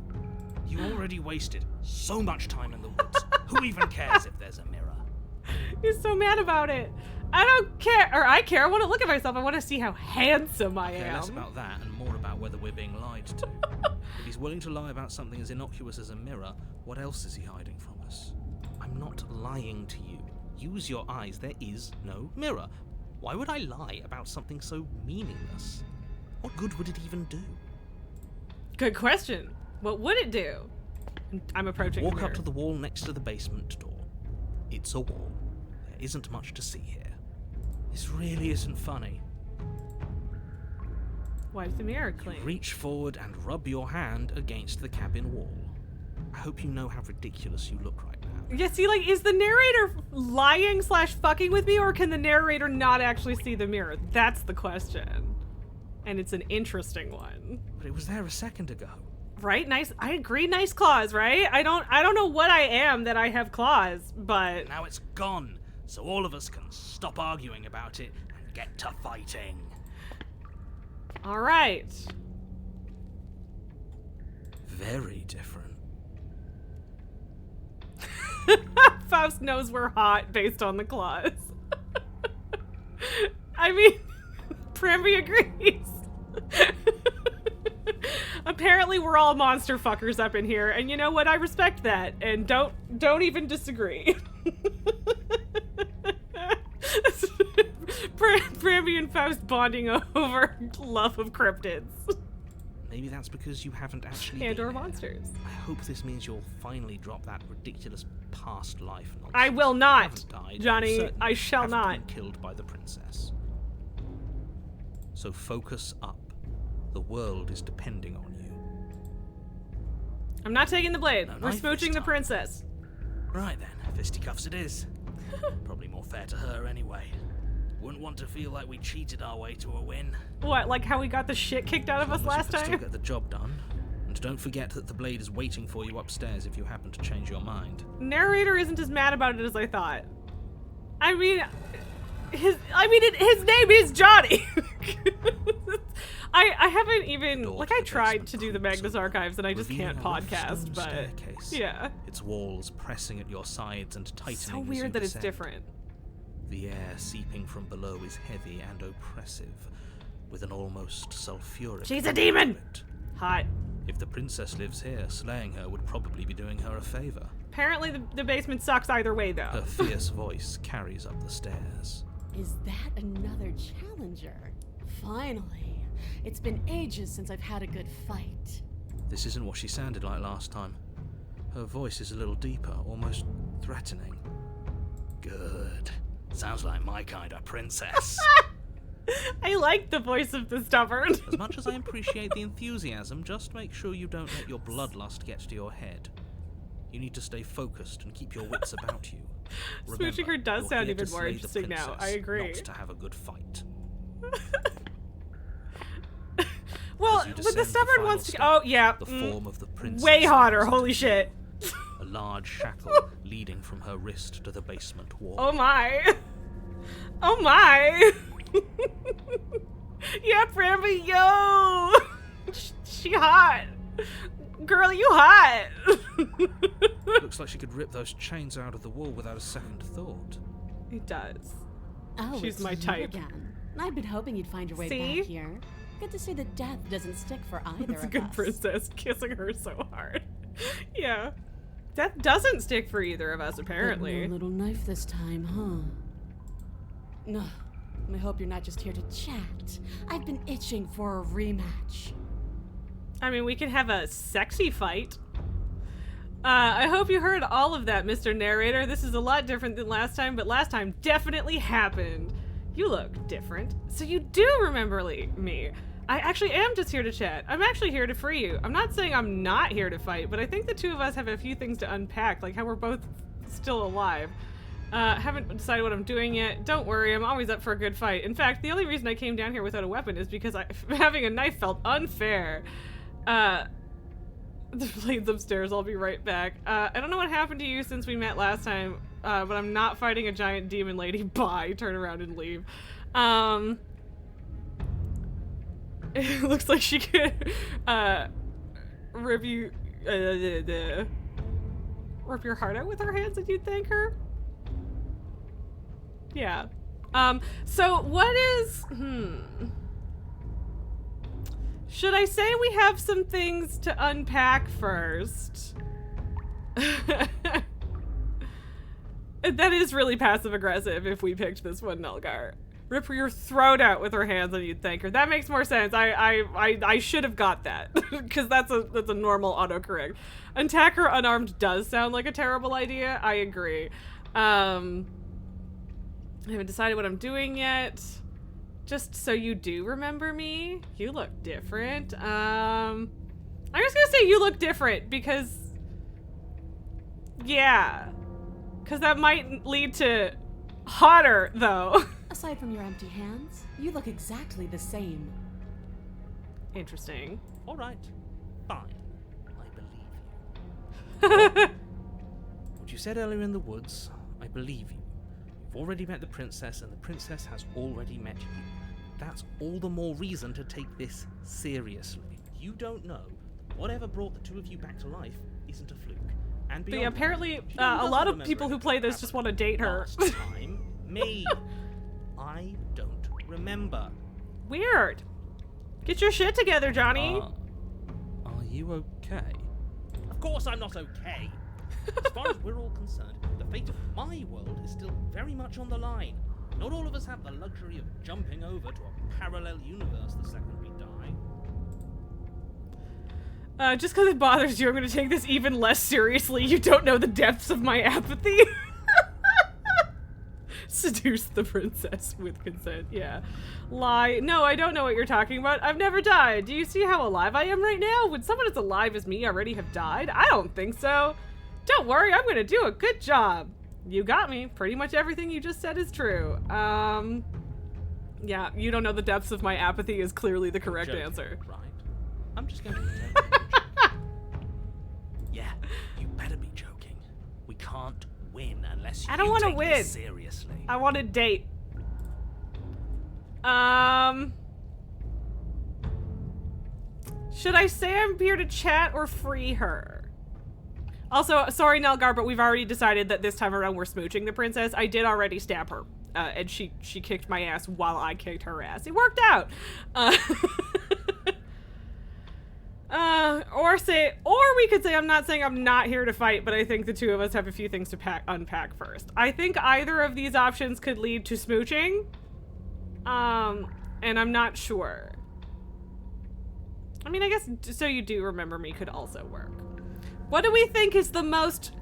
You already wasted so much time in the woods. Who even cares if there's a mirror? He's so mad about it. I don't care, or I care. I want to look at myself. I want to see how handsome I Okay, am. less about that and more about whether we're being lied to. If he's willing to lie about something as innocuous as a mirror, what else is he hiding from us? I'm not lying to you. Use your eyes. There is no mirror. Why would I lie about something so meaningless? What good would it even do? Good question. What would it do? I'm approaching the Walk mirror. up to the wall next to the basement door. It's a wall. There isn't much to see here. This really isn't funny. Wipe the mirror clean. Reach forward and rub your hand against the cabin wall. I hope you know how ridiculous you look right now. Yeah, see, like, is the narrator lying / fucking with me, or can the narrator not actually see the mirror? That's the question. And it's an interesting one. But it was there a second ago. Right? Nice. I agree. Nice claws, right? I don't know what I am that I have claws, but Now it's gone, so all of us can stop arguing about it and get to fighting. all right. Very different. Faust knows we're hot based on the claws. I mean, Pramby agrees. apparently we're all monster fuckers up in here, and you know what? I respect that, and don't even disagree. Bramby and Faust bonding over love of cryptids. Maybe that's because you haven't actually And been or here. monsters. I hope this means you'll finally drop that ridiculous past life nonsense. I will You not, haven't died, and Johnny. certainly I shall haven't not. been killed by the princess. So focus up. The world is depending on you. I'm not taking the blade. No We're knife smooching this the time. princess. Right then, fisticuffs it is. Probably more fair to her anyway. Wouldn't want to feel like we cheated our way to a win. What, like how we got the shit kicked out of us As long as last you can time? still get the job done. And don't forget that the blade is waiting for you upstairs if you happen to change your mind. Narrator isn't as mad about it as I thought. I mean, his name is Johnny. I haven't even, Door like, to I the tried basement to do the creaks Magnus open, Archives and I just revealing can't a rough podcast, stone but staircase. yeah. Its walls pressing at your sides and tightening So as weird you that it's descend. different. The air seeping from below is heavy and oppressive, with an almost sulfuric. She's a feel demon! to it. Hot. If the princess lives here, slaying her would probably be doing her a favor. Apparently the basement sucks either way, though. Her fierce voice carries up the stairs. Is that another challenger? Finally. It's been ages since I've had a good fight. This isn't what she sounded like last time. Her voice is a little deeper, almost threatening. Good. Sounds like my kind of princess. I like the voice of the stubborn. As much as I appreciate the enthusiasm, just make sure you don't let your bloodlust get to your head. You need to stay focused and keep your wits about you. Smooching her does you're sound here to even more slay the interesting now. I princess, agree. Not to have a good fight. Well, As you but descend the the stubborn final wants to. step, Oh yeah. The form of the princess. Way hotter. is Holy to shit. a large shackle leading from her wrist to the basement wall. Oh my. Oh my. Yeah, Bramby, yo. She hot. Girl, you hot. Looks like she could rip those chains out of the wall without a second thought. It does. Oh, She's it's my you type. again. I've been hoping you'd find your way See? back here. Good to see that death doesn't stick for either It's a of good us. princess kissing her so hard. Yeah. Death doesn't stick for either of us, But apparently. no little knife this time, huh? No. I hope you're not just here to chat. I've been itching for a rematch. I mean, we can have a sexy fight. I hope you heard all of that, Mr. Narrator. This is a lot different than last time, but last time definitely happened. You look different. So you do remember me. I actually am just here to chat. I'm actually here to free you. I'm not saying I'm not here to fight, but I think the two of us have a few things to unpack, like how we're both still alive. Haven't decided what I'm doing yet. Don't worry, I'm always up for a good fight. In fact, the only reason I came down here without a weapon is because having a knife felt unfair. The blade's upstairs, I'll be right back. I don't know what happened to you since we met last time, but I'm not fighting a giant demon lady. Bye, turn around and leave. It looks like she could, rip you, rip your heart out with her hands if you thank her. Yeah. So what is, should I say we have some things to unpack first? That is really passive aggressive if we picked this one, Nelgar. Rip your throat out with her hands and you'd thank her. That makes more sense. I should have got that because that's a normal autocorrect. Attack her unarmed does sound like a terrible idea. I agree. I haven't decided what I'm doing yet. Just so you do remember me, you look different. I'm just gonna say you look different because, yeah, because that might lead to hotter though. Aside from your empty hands, you look exactly the same. Interesting. All right, fine. I believe you. What you said earlier in the woods, I believe you. You've already met the princess, and the princess has already met you. That's all the more reason to take this seriously. You don't know. Whatever brought the two of you back to life isn't a fluke. And But yeah, beyond apparently that, she a doesn't lot of remember people who anything play that this just want to date her. happened last time, me. I don't remember. Weird. Get your shit together, Johnny. Are you okay? Of course I'm not okay. As far as we're all concerned, the fate of my world is still very much on the line. Not all of us have the luxury of jumping over to a parallel universe the second we die. Just because it bothers you, I'm going to take this even less seriously. You don't know the depths of my apathy. Seduce the princess with consent. Yeah. Lie. No, I don't know what you're talking about. I've never died. Do you see how alive I am right now? Would someone as alive as me already have died? I don't think so. Don't worry, I'm going to do a good job. You got me. Pretty much everything you just said is true. Yeah, you don't know the depths of my apathy is clearly the correct answer. Right. I'm just going to pretend I'm joking. Yeah, you better be joking. We can't win unless you I don't want to take win. this seriously. I want a date. Should I say I'm here to chat or free her? Also, sorry, Nelgar, but we've already decided that this time around we're smooching the princess. I did already stab her, and she kicked my ass while I kicked her ass. It worked out. Or we could say, I'm not saying I'm not here to fight, but I think the two of us have a few things to unpack first. I think either of these options could lead to smooching. And I'm not sure. I mean, I guess so you do remember me could also work. What do we think is the most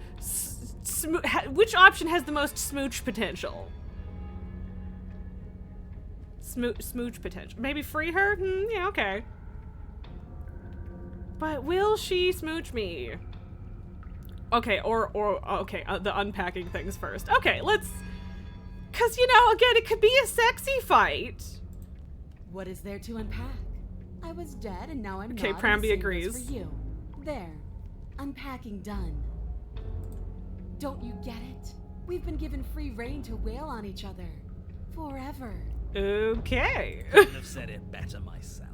which option has the most smooch potential? Smooch potential. Maybe free her? Yeah, okay. But will she smooch me? Okay, okay, the unpacking things first. Okay, let's... Because, you know, again, it could be a sexy fight. What is there to unpack? I was dead and now I'm Okay, not. Pramby and the same agrees. goes for you. There. Unpacking done. Don't you get it? We've been given free rein to wail on each other. Forever. Okay. Couldn't have said it better myself.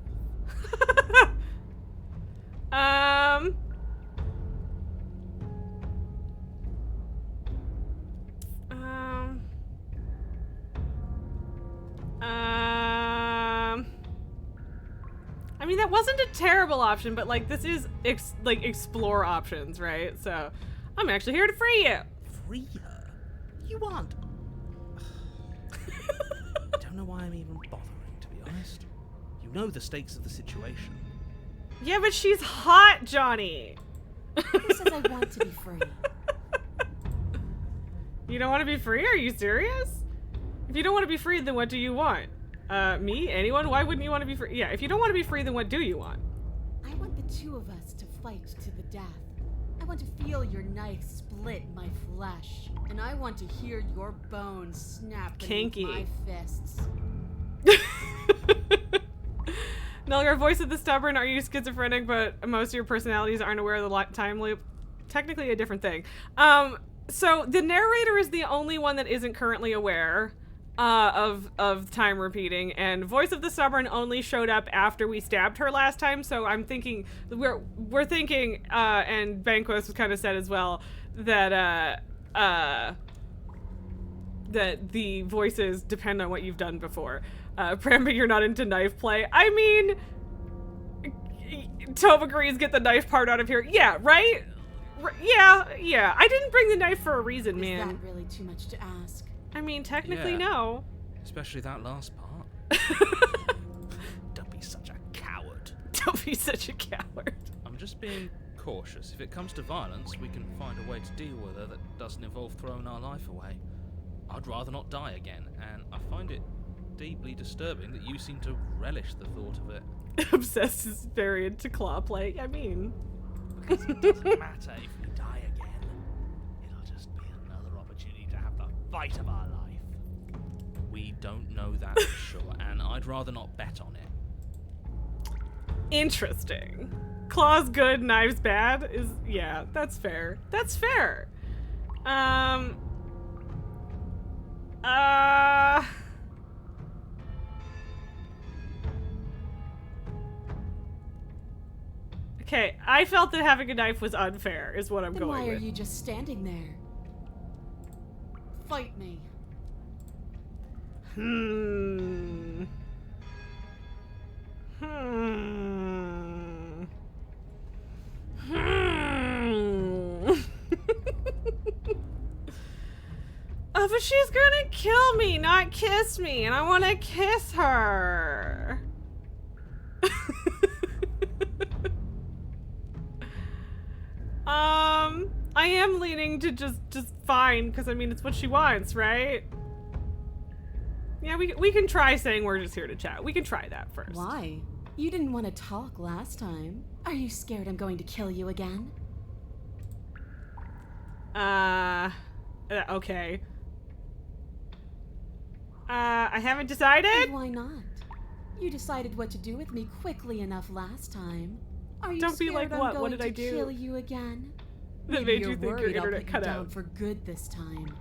I mean, that wasn't a terrible option, but like this is explore options, right? So I'm actually here to free you. Free her? You aren't. I don't know why I'm even bothering, to be honest. You know the stakes of the situation. Yeah, but she's hot, Johnny. Who says I want to be free? You don't want to be free? Are you serious? If you don't want to be free, then what do you want? Me? Anyone? Why wouldn't you want to be free? Yeah, if you don't want to be free, then what do you want? I want the two of us to fight to the death. I want to feel your knife split my flesh. And I want to hear your bones snap beneath Kinky. my fists. Nelgar, voice of the stubborn, are you schizophrenic, but most of your personalities aren't aware of the time loop? Technically a different thing. So the narrator is the only one that isn't currently aware of time repeating, and voice of the stubborn only showed up after we stabbed her last time, so I'm thinking, we're thinking, and Banquos kind of said as well, that, that the voices depend on what you've done before. Pramby, you're not into knife play. I mean, Tove agrees, get the knife part out of here. Yeah, right? Yeah. I didn't bring the knife for a reason, man. Is that really too much to ask? I mean, technically, Yeah. no. Especially that last part. Don't be such a coward. Don't be such a coward. I'm just being cautious. If it comes to violence, we can find a way to deal with her that doesn't involve throwing our life away. I'd rather not die again, and I find it deeply disturbing that you seem to relish the thought of it. Obsessed is very into claw play. I mean... Because it doesn't matter if we die again. It'll just be another opportunity to have the fight of our life. We don't know that for sure, and I'd rather not bet on it. Interesting. Claws good, knives bad is... Yeah, that's fair. That's fair. Okay, I felt that having a knife was unfair, is what I'm Then going why are with. you just standing there? Fight me. But she's gonna kill me, not kiss me, and I wanna kiss her. I am leaning to just fine, because I mean, it's what she wants, right? Yeah, we can try saying we're just here to chat. We can try that first. Why? You didn't want to talk last time. Are you scared I'm going to kill you again? Okay. I haven't decided? And why not? You decided what to do with me quickly enough last time. Are you Don't be scared like, I'm what? going What did to I do? kill you again? That Maybe made you you're think your worried I'll internet put you cut down out. for good this time.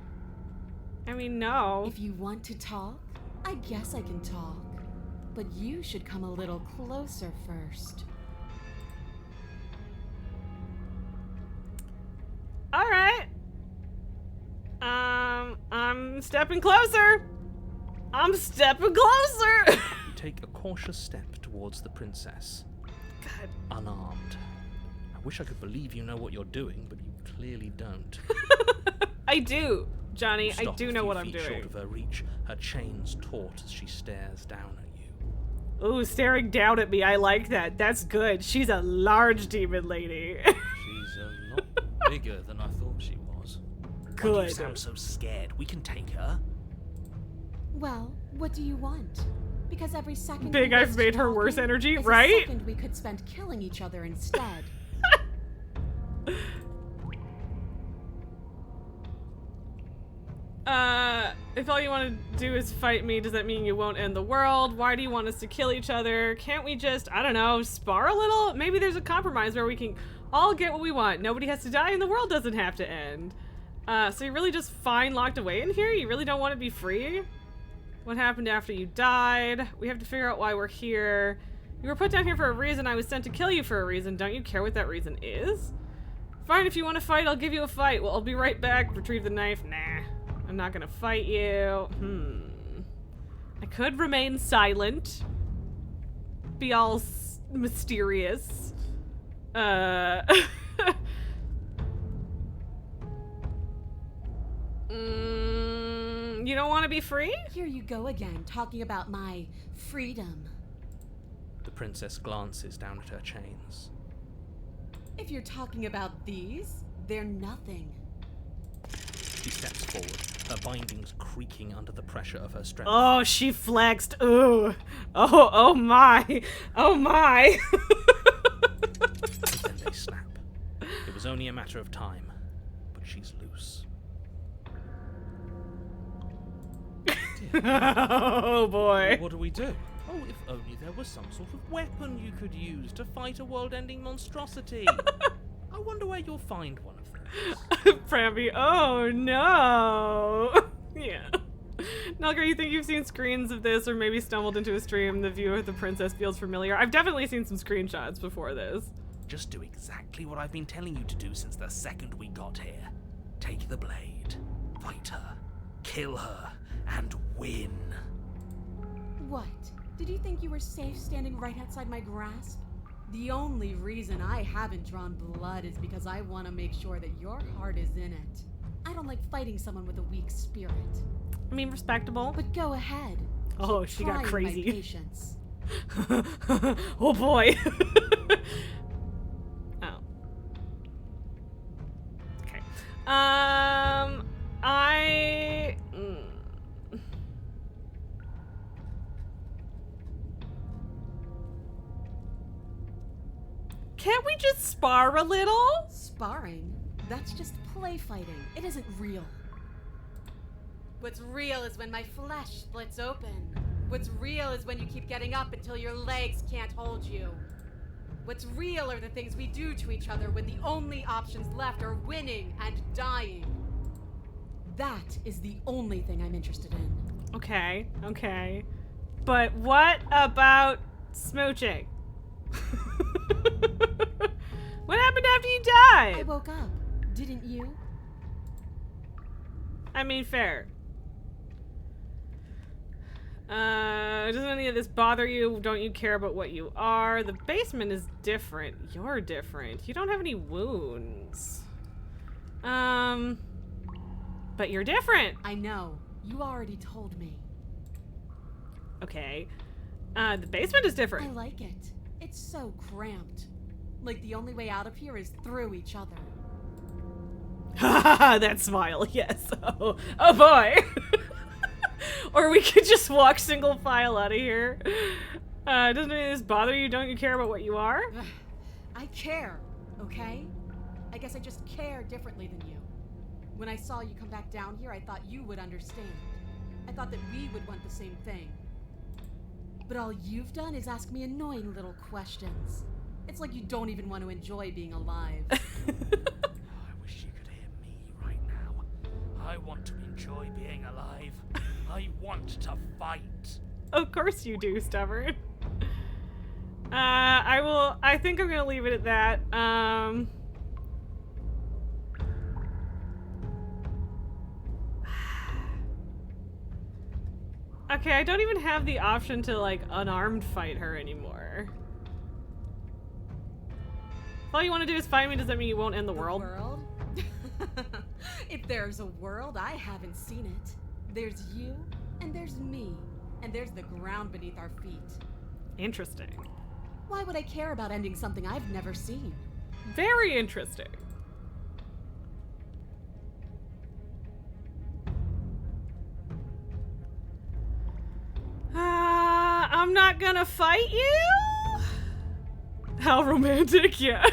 I mean, no. If you want to talk, I guess I can talk. But you should come a little closer first. Alright. I'm stepping closer. I'm stepping closer. You take a cautious step towards the princess, God. unarmed. I wish I could believe you know what you're doing, but you clearly don't. I do, Johnny. You I stop do a know few what I'm feet doing. short of her reach, her chains taut as she stares down at you. Ooh, staring down at me. I like that. That's good. She's a large demon lady. She's a lot bigger than I thought she was. Why do Good. you sound so scared? We can take her. Well, what do you want? Because every second Big, we I've waste made her talking worse energy, is right? A second we could spend killing each other instead. If all you want to do is fight me, does that mean you won't end the world? Why do you want us to kill each other? Can't we just, I don't know, spar a little? Maybe there's a compromise where we can all get what we want. Nobody has to die and the world doesn't have to end. So you're really just fine locked away in here? You really don't want to be free? What happened after you died? We have to figure out why we're here. You were put down here for a reason. I was sent to kill you for a reason. Don't you care what that reason is? Fine, if you want to fight, I'll give you a fight. Well, I'll be right back. Retrieve the knife. Nah, I'm not gonna fight you. I could remain silent. Be all mysterious. You don't want to be free? Here you go again, talking about my freedom. The princess glances down at her chains. If you're talking about these, they're nothing. She steps forward, her bindings creaking under the pressure of her strength. Oh, she flexed. Ooh. Oh my. Oh my. Then they snap. It was only a matter of time, but she's loose. Oh boy. What do we do? Oh, if only there was some sort of weapon you could use to fight a world-ending monstrosity. I wonder where you'll find one of those. Pramby, oh no. Yeah. Nulgar, you think you've seen screens of this or maybe stumbled into a stream, the view of the princess feels familiar? I've definitely seen some screenshots before this. Just do exactly what I've been telling you to do since the second we got here. Take the blade, fight her, kill her, and win. What? Did you think you were safe standing right outside my grasp? The only reason I haven't drawn blood is because I want to make sure that your heart is in it. I don't like fighting someone with a weak spirit. I mean, respectable. But go ahead. Oh, Keep she got trying crazy. My patience. Oh boy. Oh. Okay. Can't we just spar a little? Sparring? That's just play fighting. It isn't real. What's real is when my flesh splits open. What's real is when you keep getting up until your legs can't hold you. What's real are the things we do to each other when the only options left are winning and dying. That is the only thing I'm interested in. Okay, okay. But what about smooching? What happened after you I died? woke up. Didn't you? I mean, fair. Doesn't any of this bother you? Don't you care about what you are? The basement is different. You're different. You don't have any wounds. But you're different. I know. You already told me. Okay. The basement is I different. like it. It's so cramped. Like the only way out of here is through each other. That smile, yes. Oh boy. Or we could just walk single file out of here. Doesn't any of this bother you? Don't you care about what you are? I care, okay? I guess I just care differently than you. When I saw you come back down here, I thought you would understand. I thought that we would want the same thing. But all you've done is ask me annoying little questions. It's like you don't even want to enjoy being alive. I wish you could hear me right now. I want to enjoy being alive. I want to fight. Of course you do, stubborn. I think I'm gonna leave it at that. Okay, I don't even have the option to, like, unarmed fight her anymore. If all you want to do is fight me, does that mean you won't end the world? World? If there's a world, I haven't seen it. There's you, and there's me, and there's the ground beneath our feet. Interesting. Why would I care about ending something I've never seen? Very interesting. I'm not gonna fight you? How romantic, yeah.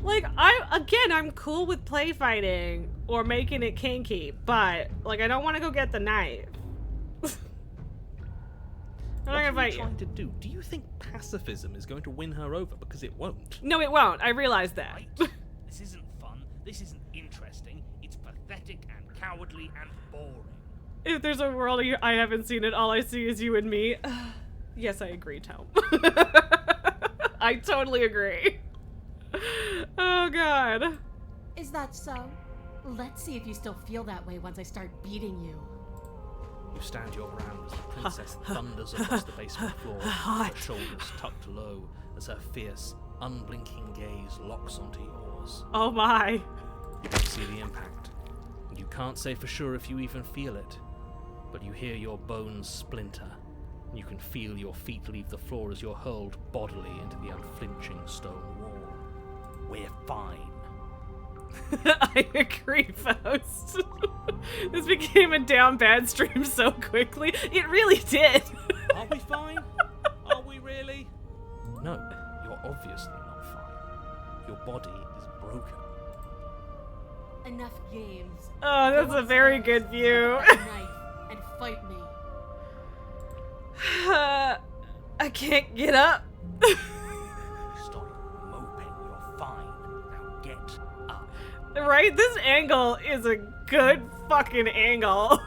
Like, I'm cool with play fighting or making it kinky, but, like, I don't want to go get the knife. I'm not gonna fight you. What are you trying to do? Do you think pacifism is going to win her over? Because it won't. No, it won't. I realize that. Right? This isn't fun. This isn't interesting. It's pathetic and cowardly and boring. If there's a world I haven't seen it, all I see is you and me. Yes, I agree, Tom. I totally agree. Oh, God. Is that so? Let's see if you still feel that way once I start beating you. You stand your ground as the princess thunders across the basement floor, her shoulders tucked low as her fierce, unblinking gaze locks onto yours. Oh, my. You don't see the impact. You can't say for sure if you even feel it, but you hear your bones splinter. You can feel your feet leave the floor as you're hurled bodily into the unflinching stone wall. We're fine. I agree, Faust. This became a down bad stream so quickly. It really did. Are we fine? Are we really? No, you're obviously not fine. Your body is broken. Enough games. Oh, that's a very good view. Pick up that knife and fight me. I can't get up. Stop moping. You're fine. Now get up. Right? This angle is a good fucking angle.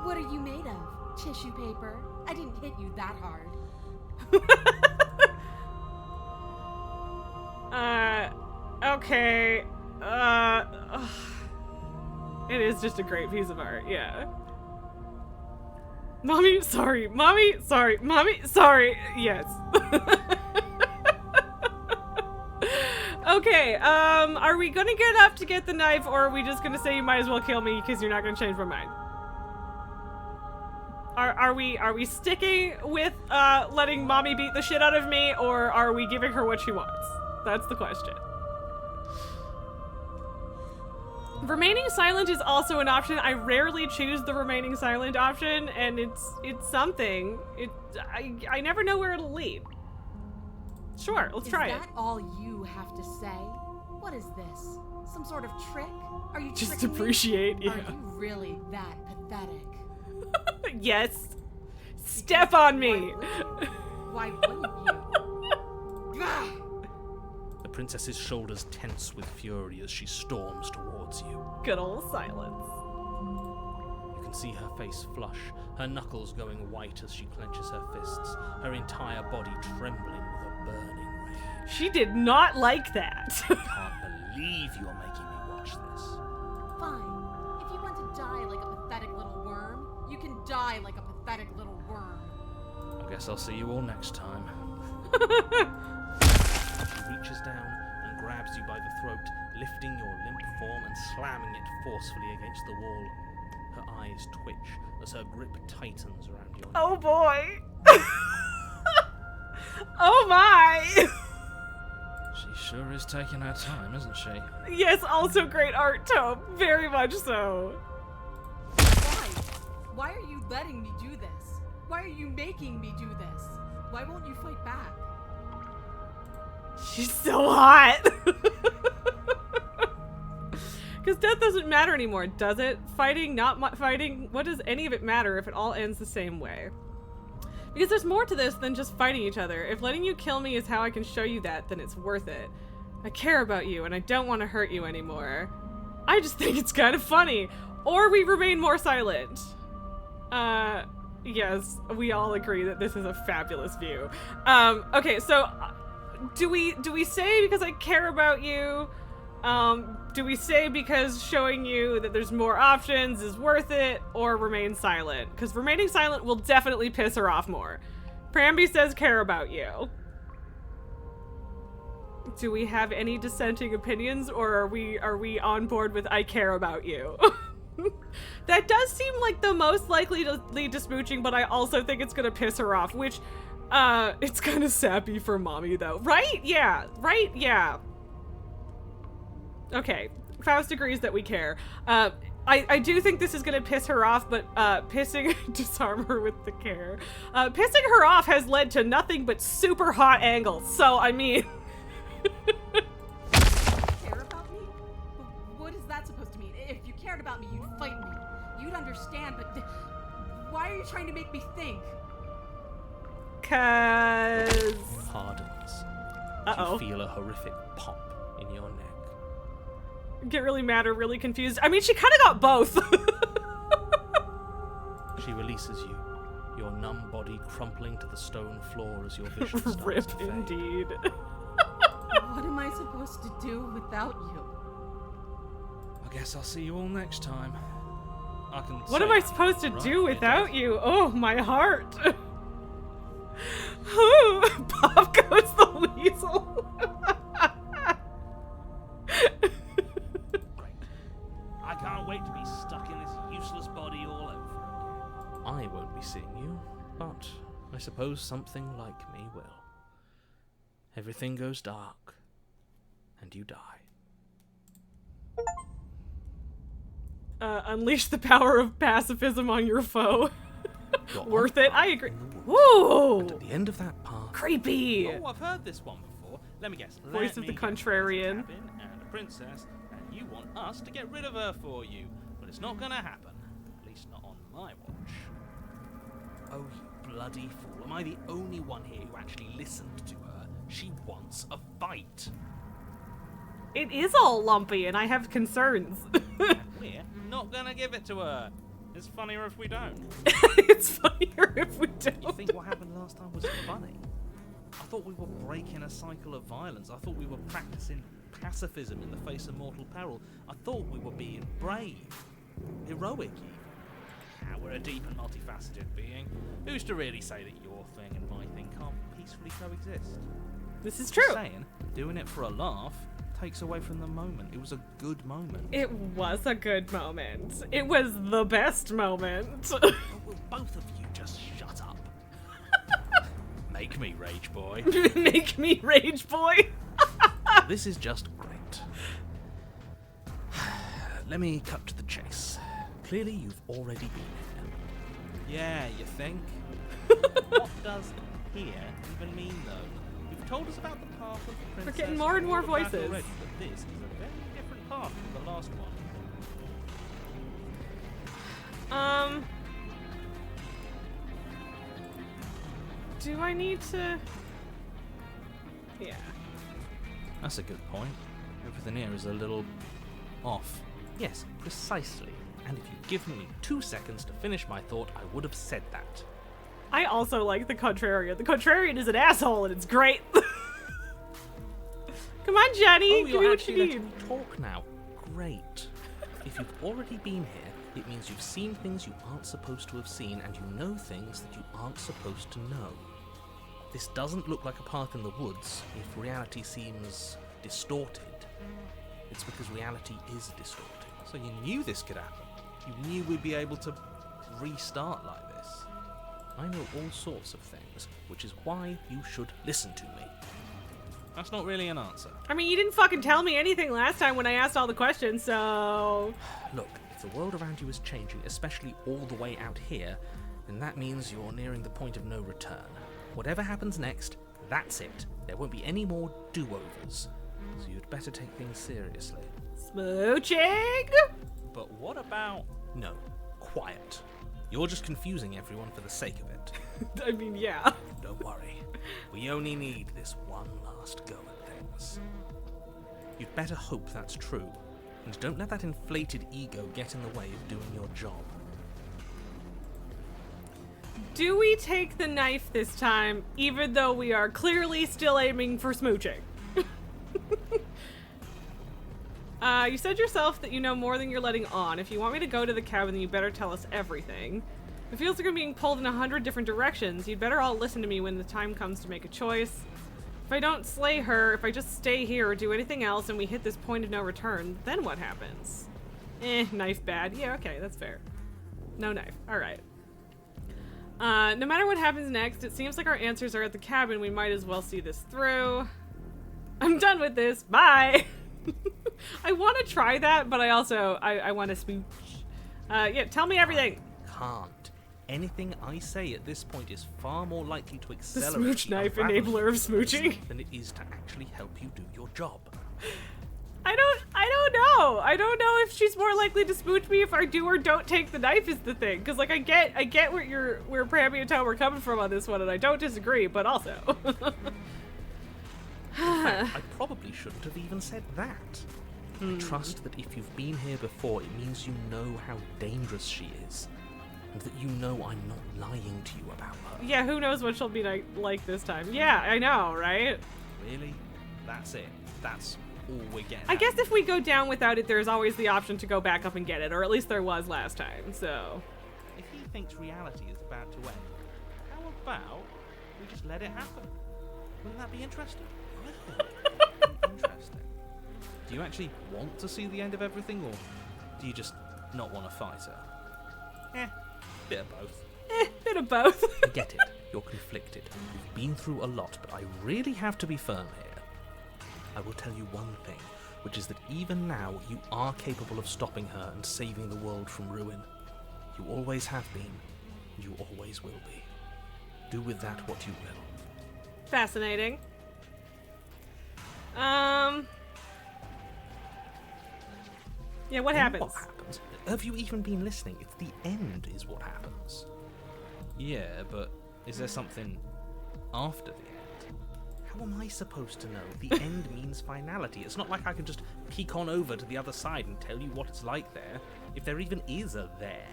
What are you made of? Tissue paper? I didn't hit you that hard. Okay. It is just a great piece of art, yeah. Mommy, sorry. Mommy, sorry. Mommy, sorry. Yes. Okay, are we gonna get up to get the knife, or are we just gonna say you might as well kill me because you're not gonna change my mind? Are we sticking with letting mommy beat the shit out of me, or are we giving her what she wants? That's the question. Remaining silent is also an option. I rarely choose the remaining silent option, and it's something. I never know where it'll lead. Sure, let's try it. Is that all you have to say? What is this? Some sort of trick? Are you Just tricking me? appreciate, yeah. Are you really that pathetic? Yes. Step on me. Why wouldn't you? Gah! The princess's shoulders tense with fury as she storms towards you. Good old silence. You can see her face flush, her knuckles going white as she clenches her fists, her entire body trembling with a burning rage. She did not like that. I can't believe you're making me watch this. Fine. If you want to die like a pathetic little worm, you can die like a pathetic little worm. I guess I'll see you all next time. She reaches down and grabs you by the throat, lifting your limp form and slamming it forcefully against the wall. Her eyes twitch as her grip tightens around your neck. Oh boy. Oh my. She sure is taking her time, isn't she? Yes, also great art, Tome. Very much so. Why? Why are you letting me do this? Why are you making me do this? Why won't you fight back? She's so hot. Because death doesn't matter anymore, does it? Fighting, not fighting, what does any of it matter if it all ends the same way? Because there's more to this than just fighting each other. If letting you kill me is how I can show you that, then it's worth it. I care about you, and I don't want to hurt you anymore. I just think it's kind of funny. Or we remain more silent. Yes, we all agree that this is a fabulous view. Okay, so do we say because I care about you? Do we say because showing you that there's more options is worth it, or remain silent? Because remaining silent will definitely piss her off more. Pramby says care about you. Do we have any dissenting opinions, or are we on board with I care about you? That does seem like the most likely to lead to smooching, but I also think it's gonna piss her off, which, it's kind of sappy for mommy though. Right? Yeah. Right? Yeah. Okay, Faust agrees that we care. I do think this is gonna piss her off, but disarm her with the care. Pissing her off has led to nothing but super hot angles, so I mean... Care about me? But what is that supposed to mean? If you cared about me, you'd fight me. You'd understand, but why are you trying to make me think? 'Cause... Hardens. Uh-oh. You feel a horrific pop in your neck. Get really mad or really confused. I mean, she kind of got both. She releases you, your numb body crumpling to the stone floor as your vision starts Rip, to fade. indeed. What am I supposed to do without you? I guess I'll see you all next time. I can What say am I that, supposed to right? do It without does. you? Oh, my heart. Pop goes the weasel. Great. I can't wait to be stuck in this useless body all over again. I won't be seeing you, but I suppose something like me will. Everything goes dark, and you die. Unleash the power of pacifism on your foe. You're Worth on it. I fire agree. in the woods, Woo! And at the end of that path, Creepy. oh, I've heard this one before. Let me guess. Voice Let of me the guess. contrarian. There's a cabin and a princess, and you want us to get rid of her for you, but it's not gonna happen. At least not on my watch. Oh, you bloody fool! Am I the only one here who actually listened to her? She wants a fight, It is all lumpy, and I have concerns. and we're not gonna give it to her. It's funnier if we don't. It's funnier if we don't. You think what happened last time was funny? I thought we were breaking a cycle of violence. I thought we were practicing pacifism in the face of mortal peril. I thought we were being brave, heroic even. Now we're a deep and multifaceted being. Who's to really say that your thing and my thing can't peacefully coexist? This is Just true. saying, doing it for a laugh takes away from the moment. It was a good moment. It was a good moment. It was the best moment. Oh, will both of you just shut up? Make me rage, boy. Make me rage, boy. This is just great. Let me cut to the chase. Clearly, you've already been here. Yeah, you think? What does here even mean, though? You've told us about the path of the princess. We're getting more and more all of that voices. already, but this is a very different path from the last one. Do I need to... Yeah. That's a good point. Everything here is a little off. Yes, precisely. And if you'd given me 2 seconds to finish my thought, I would have said that. I also like the contrarian. The contrarian is an asshole, and it's great. Come on, Jenny. Oh, Give me you're what you actually need. letting me talk now. Great. If you've already been here, it means you've seen things you aren't supposed to have seen, and you know things that you aren't supposed to know. This doesn't look like a path in the woods. If reality seems distorted, it's because reality is distorted. So you knew this could happen? You knew we'd be able to restart like this? I know all sorts of things, which is why you should listen to me. That's not really an answer. I mean, you didn't fucking tell me anything last time when I asked all the questions, so... Look, if the world around you is changing, especially all the way out here, then that means you're nearing the point of no return. Whatever happens next, that's it. There won't be any more do-overs. So you'd better take things seriously. Smooching? But what about... No, quiet. You're just confusing everyone for the sake of it. I mean, yeah. Don't worry. We only need this one last go at things. You'd better hope that's true, and don't let that inflated ego get in the way of doing your job. Do we take the knife this time, even though we are clearly still aiming for smooching? You said yourself that you know more than you're letting on. If you want me to go to the cabin, then you better tell us everything. It feels like I'm being pulled in 100 different directions. You'd better all listen to me when the time comes to make a choice. If I don't slay her, if I just stay here or do anything else and we hit this point of no return, then what happens? Knife bad. Yeah, okay, that's fair. No knife. Alright. No matter what happens next, it seems like our answers are at the cabin. We might as well see this through. I'm done with this. Bye! I want to try that, but I also, I want to smooch. Yeah, tell me everything. Can't. Anything I say at this point is far more likely to The accelerate smooch knife unraveling enabler of smooching. than it is to actually help you do your job. I don't know. I don't know if she's more likely to smooch me if I do or don't take the knife is the thing. Cause like I get where Prammy and Tom were coming from on this one, and I don't disagree, but also. I probably shouldn't have even said that. I trust that if you've been here before, it means you know how dangerous she is. And that you know I'm not lying to you about her. Yeah, who knows what she'll be like this time. Yeah, I know, right? Really? That's it? That's all we're getting I at? guess if we go down without it, there's always the option to go back up and get it, or at least there was last time, so. If he thinks reality is about to end, how about we just let it happen? Wouldn't that be interesting? Interesting. Do you actually want to see the end of everything, or do you just not want to fight her? Bit of both. Bit of both. I get it. You're conflicted. You've been through a lot, but I really have to be firm here. I will tell you one thing, which is that even now you are capable of stopping her and saving the world from ruin. You always have been, and you always will be. Do with that what you will. Fascinating. Yeah, what Then happens? What happens? Have you even been listening? It's the end is what happens. Yeah, but is there something after the end? How am I supposed to know? The end means finality. It's not like I can just peek on over to the other side and tell you what it's like there, if there even is a there.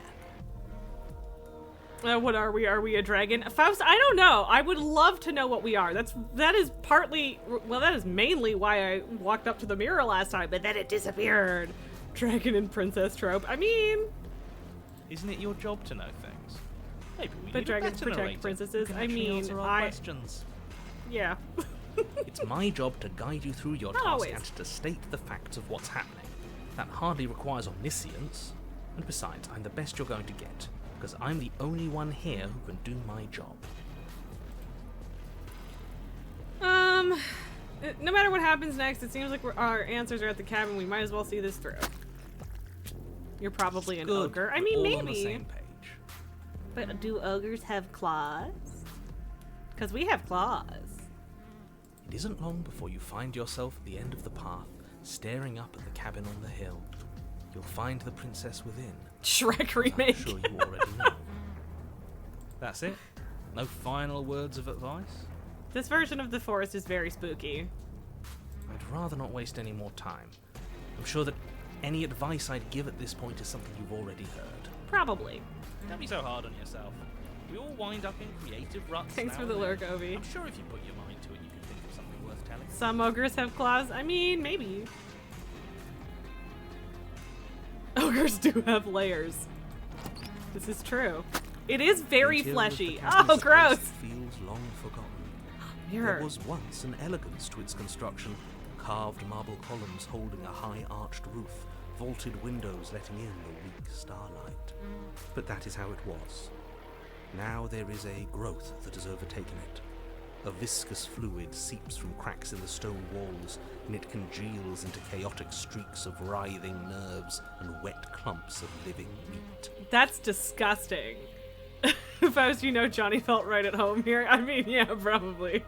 What are we? Are we a dragon? Faust, I don't know. I would love to know what we are. That is partly, well, that is mainly why I walked up to the mirror last time, but then it disappeared. Dragon and princess trope. I mean, Isn't it your job to know things? Maybe we but need dragons a better protect narrator princesses. who can I actually mean, answer our questions. yeah. It's my job to guide you through your Not task always. and to state the facts of what's happening. That hardly requires omniscience. And besides, I'm the best you're going to get, because I'm the only one here who can do my job. No matter what happens next, it seems like our answers are at the cabin. We might as well see this through. You're probably an Good. ogre. I We're mean, all maybe. on the same page. But do ogres have claws? Because we have claws. It isn't long before you find yourself at the end of the path, staring up at the cabin on the hill. You'll find the princess within. Shrek I'm remake. sure you already know. That's it? No final words of advice? This version of the forest is very spooky. I'd rather not waste any more time. I'm sure that any advice I'd give at this point is something you've already heard. Probably. Don't be so hard on yourself. We all wind up in creative ruts. Thanks now for the and lurk, then. Ovi. I'm sure if you put your mind to it, you can think of something worth telling. Some ogres have claws. I mean, maybe. Ogres do have layers. This is true. It is very Until fleshy. the cabin's Oh, gross. place feels long forgotten. Mirror. There was once an elegance to its construction, carved marble columns holding a high arched roof, vaulted windows letting in the weak starlight. But that is how it was. Now there is a growth that has overtaken it. A viscous fluid seeps from cracks in the stone walls, and it congeals into chaotic streaks of writhing nerves and wet clumps of living meat. That's disgusting. Faust, you know Johnny felt right at home here. I mean, yeah, probably.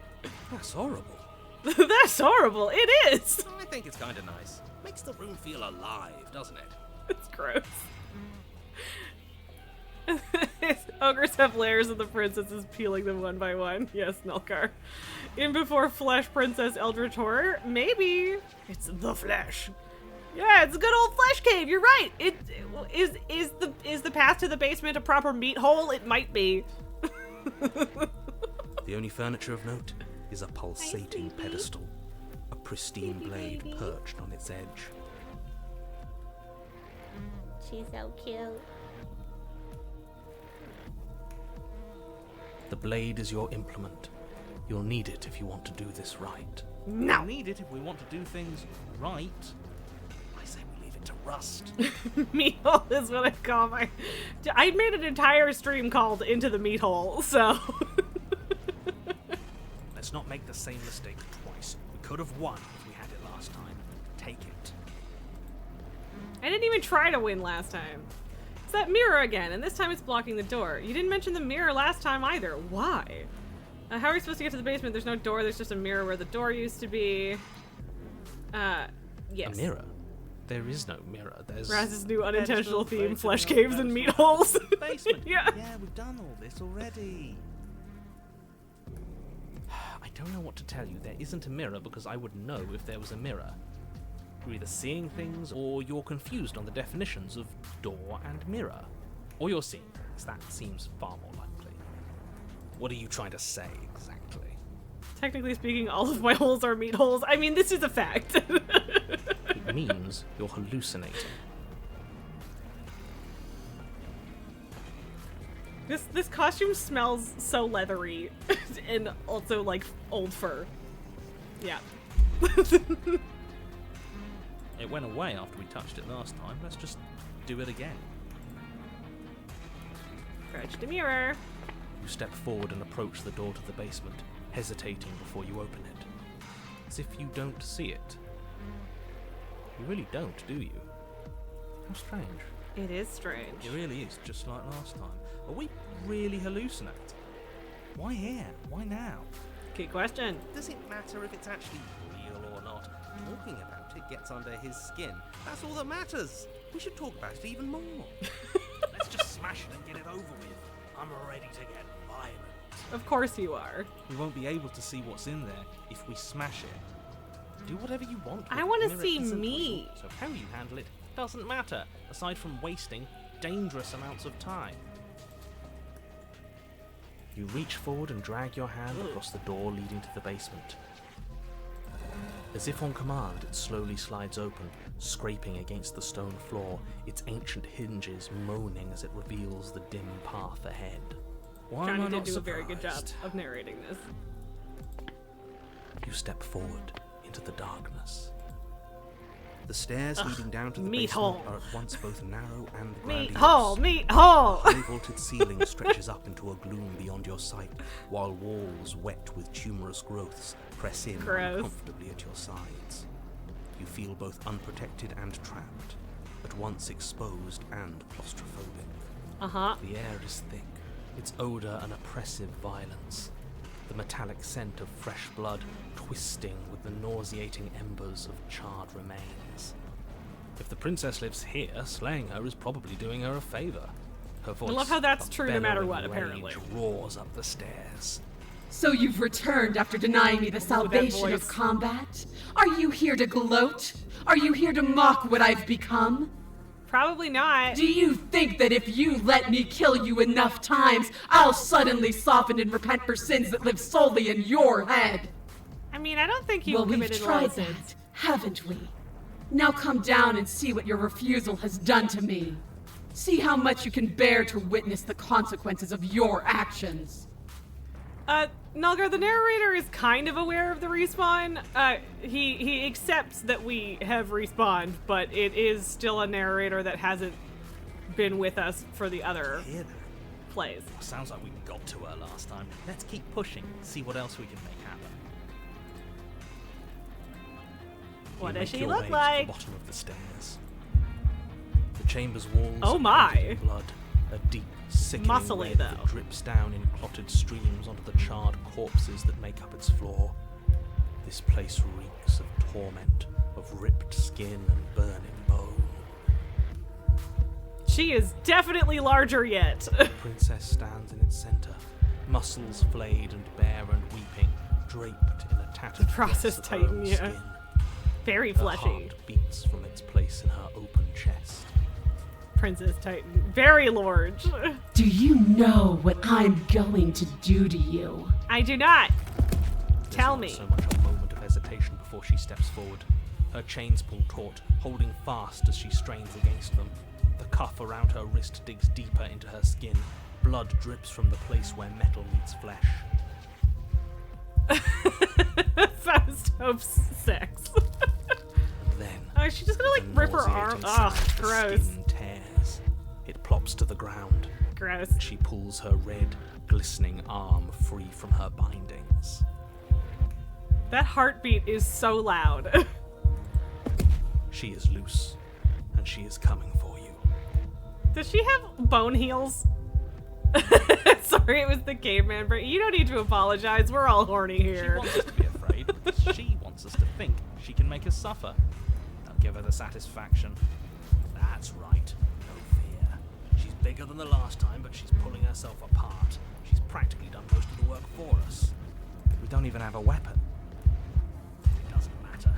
That's horrible. That's horrible. It is. I think it's kind of nice. Makes the room feel alive, doesn't it? It's gross. Ogres have layers and the princess is peeling them one by one. Yes, Nulkar. In before Flesh Princess Eldritch Horror? Maybe. It's the flesh. Yeah, it's a good old flesh cave. You're right. It is the path to the basement a proper meat hole? It might be. The only furniture of note is a pulsating pedestal, a pristine blade perched on its edge. She's so cute. The blade is your implement. You'll need it if you want to do this right. No. We need it if we want to do things right. I say we leave it to rust. Meat hole is what I call my... I made an entire stream called Into the Meat Hole, so... Let's not make the same mistake twice. We could have won if we had it last time. Take it. I didn't even try to win last time. It's that mirror again, and this time it's blocking the door. You didn't mention the mirror last time either. Why? How are we supposed to get to the basement? There's no door, there's just a mirror where the door used to be. Yes. A mirror? There is no mirror. There's... Raz's new unintentional Vegetable theme, plates flesh in the caves and meat holes. Basement. Yeah. Yeah, we've done all this already. I don't know what to tell you. There isn't a mirror because I would know if there was a mirror. You're either seeing things or you're confused on the definitions of door and mirror. Or you're seeing things. That seems far more likely. What are you trying to say exactly? Technically speaking, all of my holes are meat holes. I mean, this is a fact. It means you're hallucinating. This costume smells so leathery and also like old fur. Yeah. It went away after we touched it last time. Let's just do it again. Approach the mirror. You step forward and approach the door to the basement, hesitating before you open it. As if you don't see it. You really don't, do you? How strange. It is strange. It really is, just like last time. Are we really hallucinating? Why here? Why now? Good question. Does it matter if it's actually real or not? Talking about it gets under his skin. That's all that matters. We should talk about it even more. Let's just smash it and get it over with. I'm ready to get violent. Of course you are. We won't be able to see what's in there if we smash it. Do whatever you want. I want wanna see me. So how you handle it doesn't matter, aside from wasting dangerous amounts of time. You reach forward and drag your hand across the door leading to the basement. As if on command, it slowly slides open, scraping against the stone floor, its ancient hinges moaning as it reveals the dim path ahead. Why am I Johnny did not do a very good job surprised? of narrating this. You step forward into the darkness. The stairs leading down to the meat basement hole. are at once both narrow and Meat grandiose. hole, meat hole. The high-vaulted ceiling stretches up into a gloom beyond your sight, while walls wet with tumorous growths press in Gross. uncomfortably at your sides. You feel both unprotected and trapped, at once exposed and claustrophobic. Uh-huh. The air is thick, its odor an oppressive violence. The metallic scent of fresh blood twisting with the nauseating embers of charred remains. If the princess lives here, slaying her is probably doing her a favor. Her voice, love how that's a true no matter bellowing what, rage, apparently. roars up the stairs. So you've returned after denying me the salvation of voice. combat? Are you here to gloat? Are you here to mock what I've become? Probably not. Do you think that if you let me kill you enough times, I'll suddenly soften and repent for sins that live solely in your head? I mean, I don't think you Well, we've committed a lot tried of sins. that, haven't we? Now come down and see what your refusal has done to me. See how much you can bear to witness the consequences of your actions. Nulgar, the narrator is kind of aware of the respawn. He accepts that we have respawned, but it is still a narrator that hasn't been with us for the other Hear that? plays. Sounds like we got to her last time. Let's keep pushing, see what else we can make happen. What You does make she your look way to like? the bottom of the stairs. The chamber's walls Oh are my. coated in blood, a deep, sickening Muscly, red though. that drips down in clotted streams onto the charred corpses that make up its floor. This place reeks of torment, of ripped skin and burning bone. She is definitely larger yet. The princess stands in its center, muscles flayed and bare and weeping, draped in a tattered Process dress of her Titan, own yeah. skin. Very Her fleshy. heart beats from its place in her open chest. Princess Titan. Very large. Do you know what I'm going to do to you? I do not. There's Tell not me. so much a moment of hesitation before she steps forward. Her chains pull taut, holding fast as she strains against them. The cuff around her wrist digs deeper into her skin. Blood drips from the place where metal meets flesh. Faust hopes sex. And then, Oh, is she just gonna like the rip her arm? nauseating Ugh, sound, the gross. skin tears. It plops to the ground. Gross. She pulls her red, glistening arm free from her bindings. That heartbeat is so loud. She is loose, and she is coming for you. Does she have bone heels? Sorry, it was the caveman, but you don't need to apologize. We're all horny She here. wants us to be afraid because she wants us to think she can make us suffer. Don't give her the satisfaction. That's right. No fear. She's bigger than the last time, but she's pulling herself apart. She's practically done most of the work for us. We don't even have a weapon. It doesn't matter.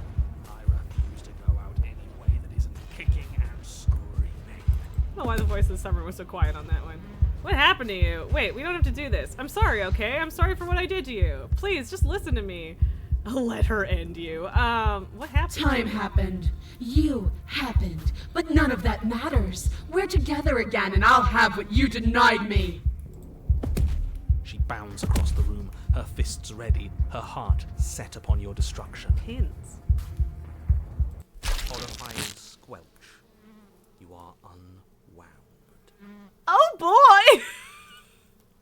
I refuse to go out any way that isn't kicking and screaming. I don't know why the voice of Summer was so quiet on that one. What happened to you? Wait, we don't have to do this. I'm sorry, okay? I'm sorry for what I did to you. Please, just listen to me. I'll let her end you. What happened? Time happened. You happened. But none of that matters. We're together again, and I'll have what you denied me. She bounds across the room, her fists ready, her heart set upon your destruction. Pins. Horrifying squelch. You are unwound. Oh boy!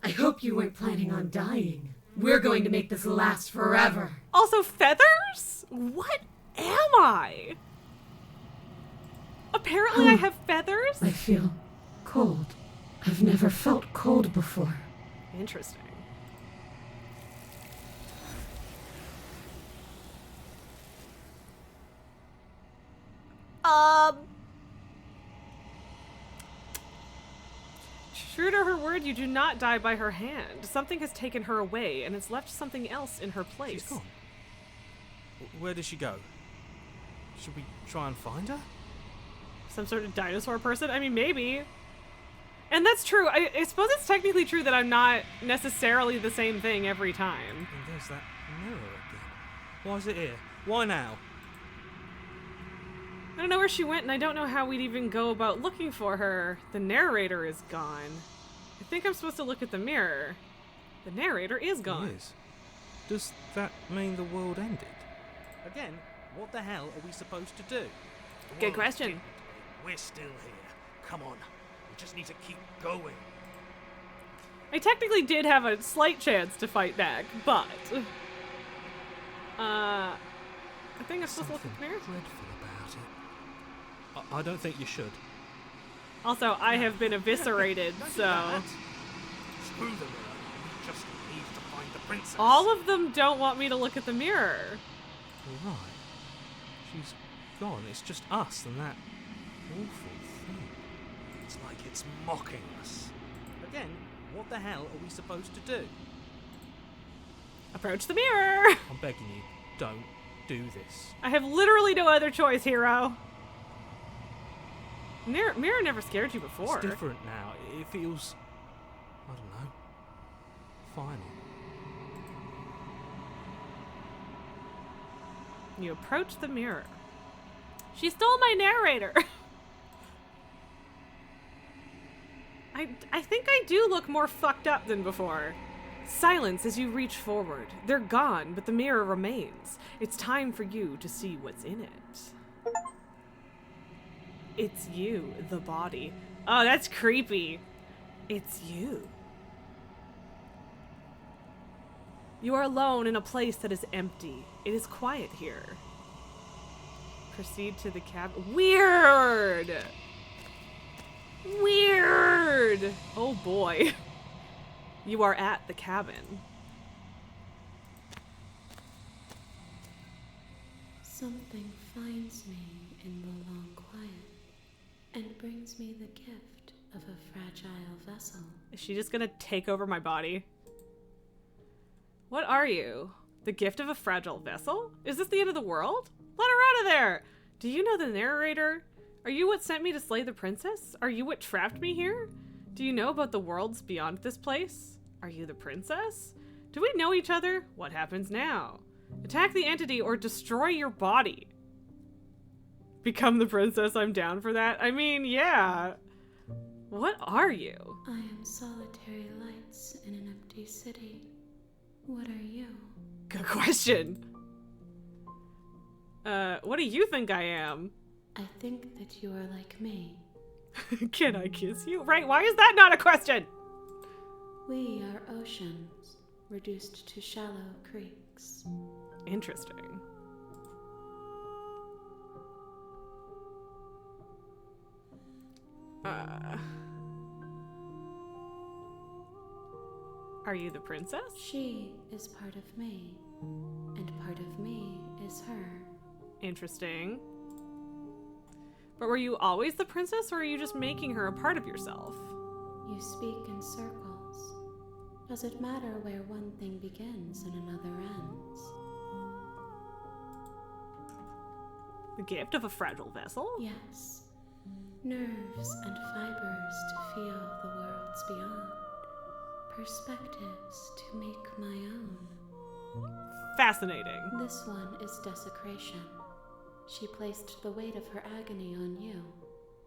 I hope you weren't planning on dying. We're going to make this last forever. Also, feathers? What am I? Apparently I have feathers? I feel cold. I've never felt cold before. Interesting. True to her word, you do not die by her hand. Something has taken her away, and it's left something else in her place. She's gone. Where did she go? Should we try and find her? Some sort of dinosaur person? I mean, maybe. And that's true. I suppose it's technically true that I'm not necessarily the same thing every time. And there's that mirror again. Why is it here? Why now? I don't know where she went, and I don't know how we'd even go about looking for her. The narrator is gone. I think I'm supposed to look at the mirror. The narrator is gone. It is. Does that mean the world ended? Again, what the hell are we supposed to do? Good question. We're still here. Come on. We just need to keep going. I technically did have a slight chance to fight back, but... I think I'm supposed to look at the mirror. Dreadful about it. I don't think you should. Also, I have been eviscerated, so... Screw the mirror. We just need to find the princess. All of them don't want me to look at the mirror. Right. She's gone. It's just us and that awful thing. It's like it's mocking us. Again, what the hell are we supposed to do? Approach the mirror! I'm begging you, don't do this. I have literally no other choice, hero. Mirror never scared you before. It's different now. It feels, I don't know, final. You approach the mirror. She stole my narrator. I think I do look more fucked up than before. Silence as you reach forward. They're gone, but the mirror remains. It's time for you to see what's in it. It's you, the body. Oh, that's creepy. It's you. You are alone in a place that is empty. It is quiet here. Proceed to the cabin. Weird! Weird! Oh boy. You are at the cabin. Something finds me in the long quiet and brings me the gift of a fragile vessel. Is she just gonna take over my body? What are you? The gift of a fragile vessel? Is this the end of the world? Let her out of there! Do you know the narrator? Are you what sent me to slay the princess? Are you what trapped me here? Do you know about the worlds beyond this place? Are you the princess? Do we know each other? What happens now? Attack the entity or destroy your body. Become the princess, I'm down for that. I mean, yeah. What are you? I am solitary lights in an empty city. What are you? Good question. What do you think I am? I think that you are like me. Can I kiss you? Right, why is that not a question? We are oceans, reduced to shallow creeks. Interesting. Are you the princess? She is part of me, and part of me is her. Interesting. But were you always the princess, or are you just making her a part of yourself? You speak in circles. Does it matter where one thing begins and another ends? The gift of a fragile vessel? Yes. Nerves and fibers to feel the worlds beyond. Perspectives to make my own. Fascinating. This one is desecration. She placed the weight of her agony on you,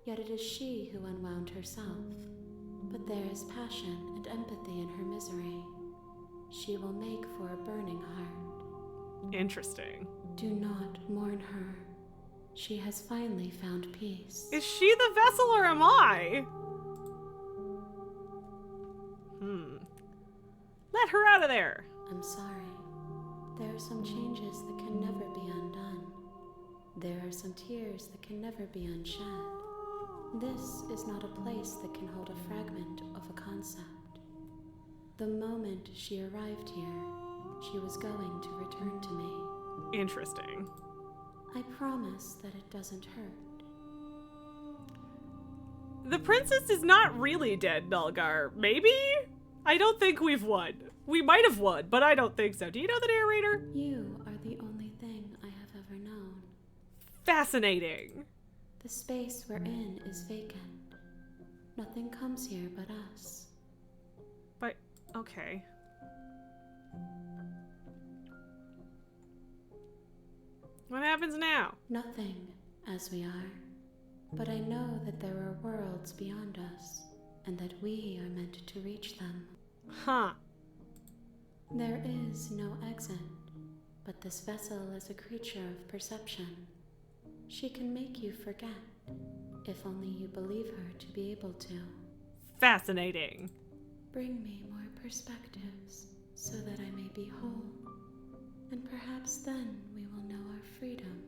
yet it is she who unwound herself. But there is passion and empathy in her misery. She will make for a burning heart. Interesting. Do not mourn her. She has finally found peace. Is she the vessel or am I? Let her out of there. I'm sorry. There are some changes that can never be undone. There are some tears that can never be unshed. This is not a place that can hold a fragment of a concept. The moment she arrived here, she was going to return to me. Interesting. I promise that it doesn't hurt. The princess is not really dead, Nulgar. Maybe? I don't think we've won. We might have won, but I don't think so. Do you know the narrator? You are the only thing I have ever known. Fascinating. The space we're in is vacant. Nothing comes here but us. But, okay. What happens now? Nothing, as we are. But I know that there are worlds beyond us, and that we are meant to reach them. Huh. There is no exit, but this vessel is a creature of perception. She can make you forget, if only you believe her to be able to. Fascinating. Bring me more perspectives, so that I may be whole, and perhaps then we will know our freedom.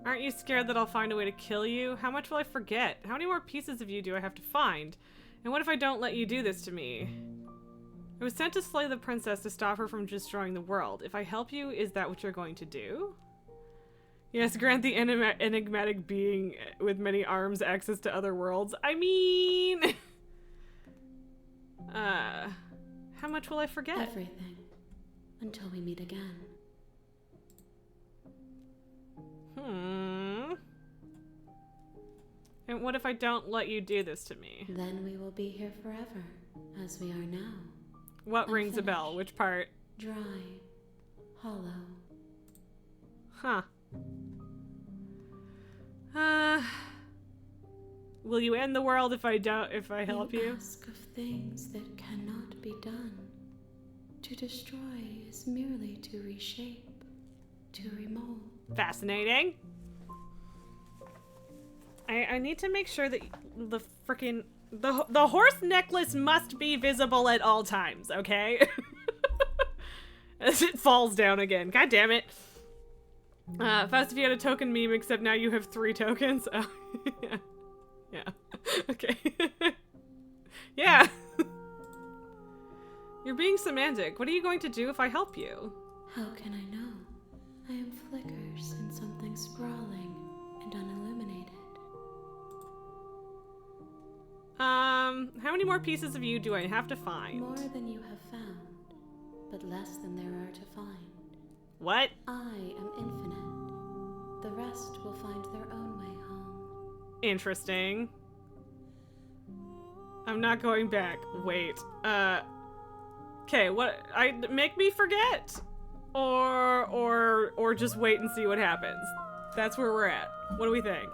Aren't you scared that I'll find a way to kill you? How much will I forget? How many more pieces of you do I have to find? And what if I don't let you do this to me? I was sent to slay the princess to stop her from destroying the world. If I help you, is that what you're going to do? Yes, grant the enigmatic being with many arms access to other worlds. I mean... how much will I forget? Everything. Until we meet again. And what if I don't let you do this to me? Then we will be here forever, as we are now. What rings a bell? Which part? Dry. Hollow. Huh. Will you end the world if I help you? Ask of things that cannot be done. To destroy is merely to reshape, to remold. Fascinating. I need to make sure that the freaking the horse necklace must be visible at all times, okay? As it falls down again. God damn it. Faust, if you had a token meme, except now you have 3 tokens. Oh, yeah. Yeah. Okay. Yeah. You're being semantic. What are you going to do if I help you? How can I know? I am flickers in something sprawling and unilluminated. How many more pieces of you do I have to find? More than you have found, but less than there are to find. What? I am infinite. The rest will find their own way home. Interesting. I'm not going back. Wait. Okay, what? Make me forget? Or just wait and see what happens. That's where we're at. What do we think?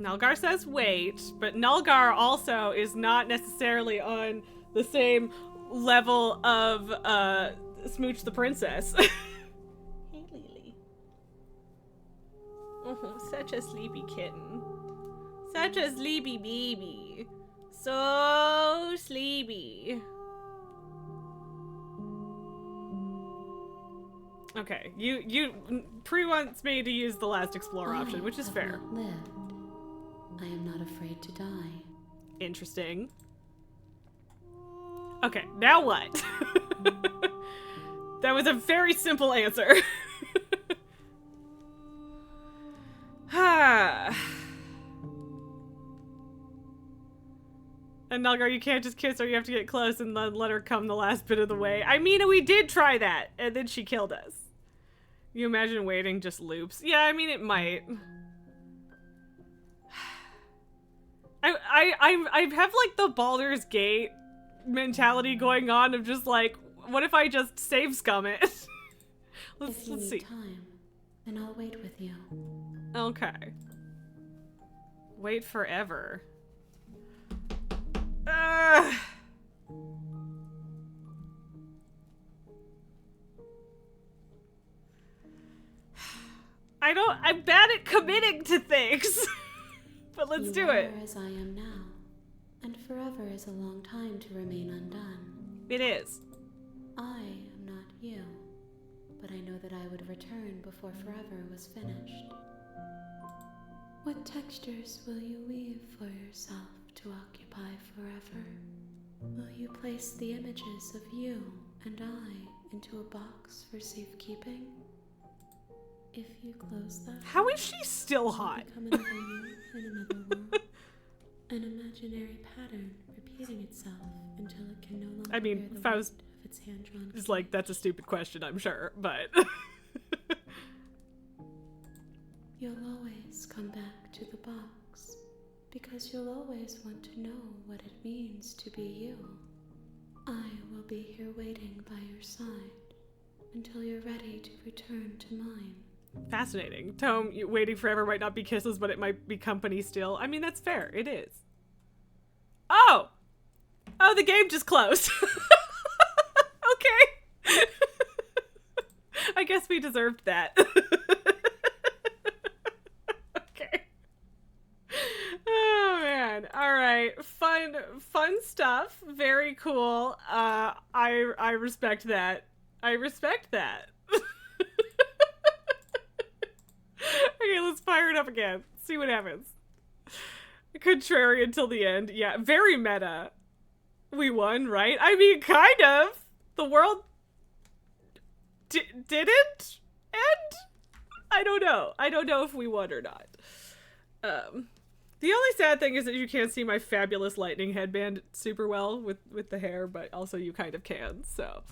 Nulgar says wait, but Nulgar also is not necessarily on the same level of Smooch the Princess. Hey, Lily. Oh, such a sleepy kitten. Such a sleepy baby. So sleepy. Okay, you Pre wants me to use the last explorer option, which is I have fair. not lived. I am not afraid to die. Interesting. Okay, now what? That was a very simple answer. And Nulgar, you can't just kiss her, you have to get close and then let her come the last bit of the way. I mean, we did try that, and then she killed us. You imagine waiting just loops? Yeah, I mean, it might. I have like the Baldur's Gate mentality going on of just like, what if I just save scum it? If you let's need see. time, then I'll wait with you. Okay. Wait forever. Ugh. I'm bad at committing to things. But let's You do it. are as I am now, and forever is a long time to remain undone. It is. I am not you, but I know that I would return before forever was finished. What textures will you weave for yourself to occupy forever? Will you place the images of you and I into a box for safekeeping? If you close that, How is she still hot? become another you in another world. An imaginary pattern repeating itself until it can no longer I mean, bear the Faust weight of its hand-drawn It's like, that's a stupid question, I'm sure, but... You'll always come back to the box, because you'll always want to know what it means to be you. I will be here waiting by your side until you're ready to return to mine. Fascinating. Tome, waiting forever might not be kisses, but it might be company still. I mean, that's fair. It is. Oh! Oh, the game just closed. Okay. I guess we deserved that. Okay. Oh, man. All right. Fun stuff. Very cool. I respect that. I respect that. Okay, let's fire it up again. See what happens. Contrarian till the end. Yeah, very meta. We won, right? I mean, kind of. The world didn't end? I don't know. I don't know if we won or not. The only sad thing is that you can't see my fabulous lightning headband super well with the hair, but also you kind of can, so...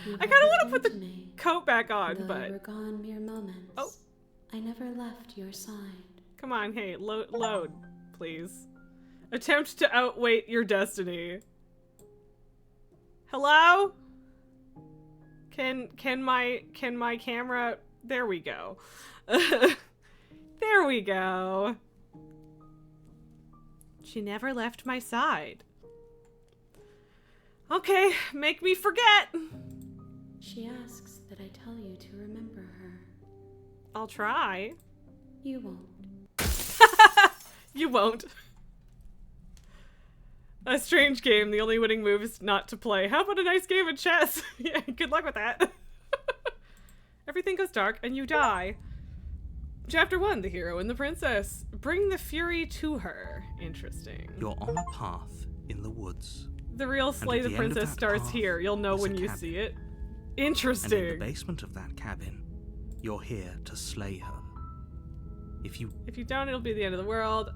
I kind of want to put the coat back on, Though but... you were gone mere moments, Oh. I never left your side. Come on, hey, load, please. Attempt to outweight your destiny. Hello? Can my camera... There we go. There we go. She never left my side. Okay, make me forget. She asks that I tell you to remember her. I'll try. You won't. You won't. A strange game. The only winning move is not to play. How about a nice game of chess? Yeah, good luck with that. Everything goes dark and you die. Chapter 1, The Hero and the Princess. Bring the fury to her. Interesting. You're on a path in the woods. The real Slay at the the end of Princess that starts path here. You'll know is a when you cabin. see it. And in Interesting. the basement of that cabin, you're here to slay her. If you don't, it'll be the end of the world.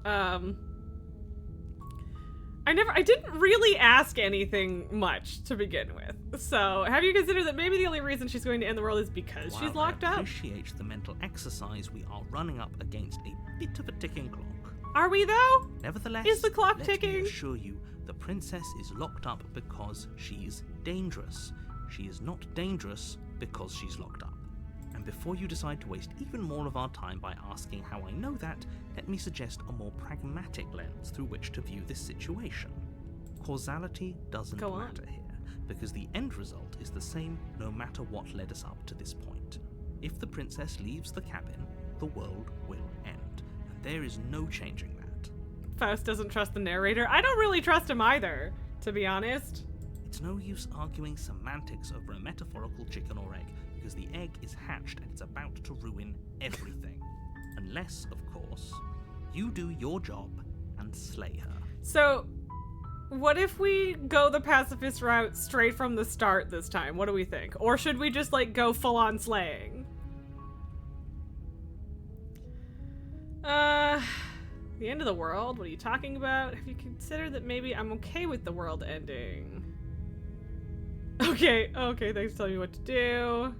I didn't really ask anything much to begin with. So, have you considered that maybe the only reason she's going to end the world is because she's While locked I up? appreciate the mental exercise, we are running up against a bit of a ticking clock. Are we though? Nevertheless, Is the clock let ticking? me assure you, the princess is locked up because she's dangerous. She is not dangerous because she's locked up. And before you decide to waste even more of our time by asking how I know that, let me suggest a more pragmatic lens through which to view this situation. Causality doesn't Go on. matter here, because the end result is the same no matter what led us up to this point. If the princess leaves the cabin, the world will end, and there is no changing that. Faust doesn't trust the narrator. I don't really trust him either, to be honest. It's no use arguing semantics over a metaphorical chicken or egg, because the egg is hatched and it's about to ruin everything. Unless, of course, you do your job and slay her. So, what if we go the pacifist route straight from the start this time? What do we think? Or should we just, like, go full-on slaying? The end of the world? What are you talking about? Have you considered that maybe I'm okay with the world ending? Okay, thanks for telling me what to do.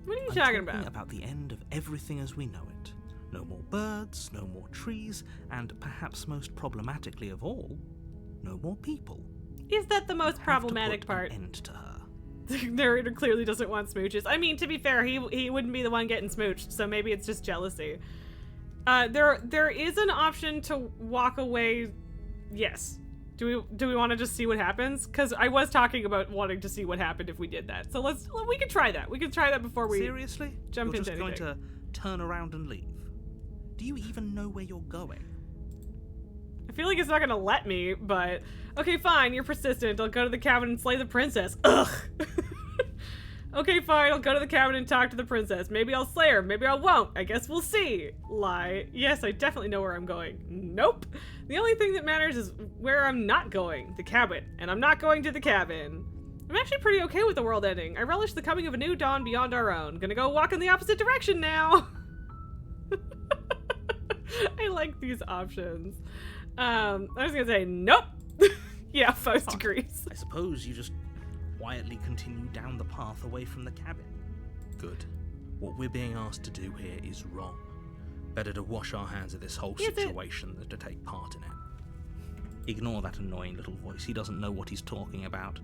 What are you talking about? About the end of everything as we know it. No more birds, no more trees, and perhaps most problematically of all, no more people. Is that the most Have to problematic put part? An end to her. The narrator clearly doesn't want smooches. I mean, to be fair, he wouldn't be the one getting smooched, so maybe it's just jealousy. There is an option to walk away. Yes. Do we want to just see what happens? Because I was talking about wanting to see what happened if we did that. So we can try that. We can try that before we Seriously? jump You're into just anything. going to turn around and leave? Do you even know where you're going? I feel like it's not gonna let me, but okay, fine. You're persistent. I'll go to the cabin and slay the princess. Ugh. Okay, fine. I'll go to the cabin and talk to the princess. Maybe I'll slay her. Maybe I won't. I guess we'll see. Lie. Yes, I definitely know where I'm going. Nope. The only thing that matters is where I'm not going. The cabin. And I'm not going to the cabin. I'm actually pretty okay with the world ending. I relish the coming of a new dawn beyond our own. Gonna go walk in the opposite direction now. I like these options. I was gonna say nope. Yeah, Faust agrees. I suppose you just quietly continue down the path away from the cabin. Good. What we're being asked to do here is wrong. Better to wash our hands of this whole Is it? situation than to take part in it. Ignore that annoying little voice. He doesn't know what he's talking about.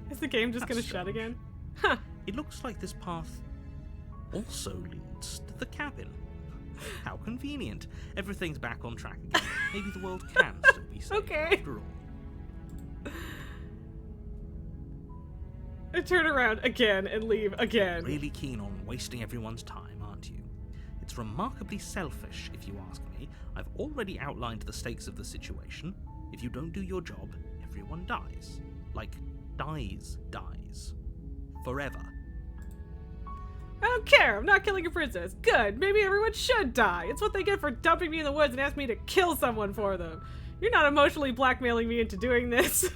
Is the game just That's gonna shut strange. again? Huh. It looks like this path also leads to the cabin. How convenient. Everything's back on track again. Maybe the world can still be saved Okay. after all. I turn around again and leave again. Really keen on wasting everyone's time, aren't you? It's remarkably selfish, if you ask me. I've already outlined the stakes of the situation. If you don't do your job, everyone dies. Like, dies. Forever. I don't care. I'm not killing a princess. Good. Maybe everyone should die. It's what they get for dumping me in the woods and asking me to kill someone for them. You're not emotionally blackmailing me into doing this.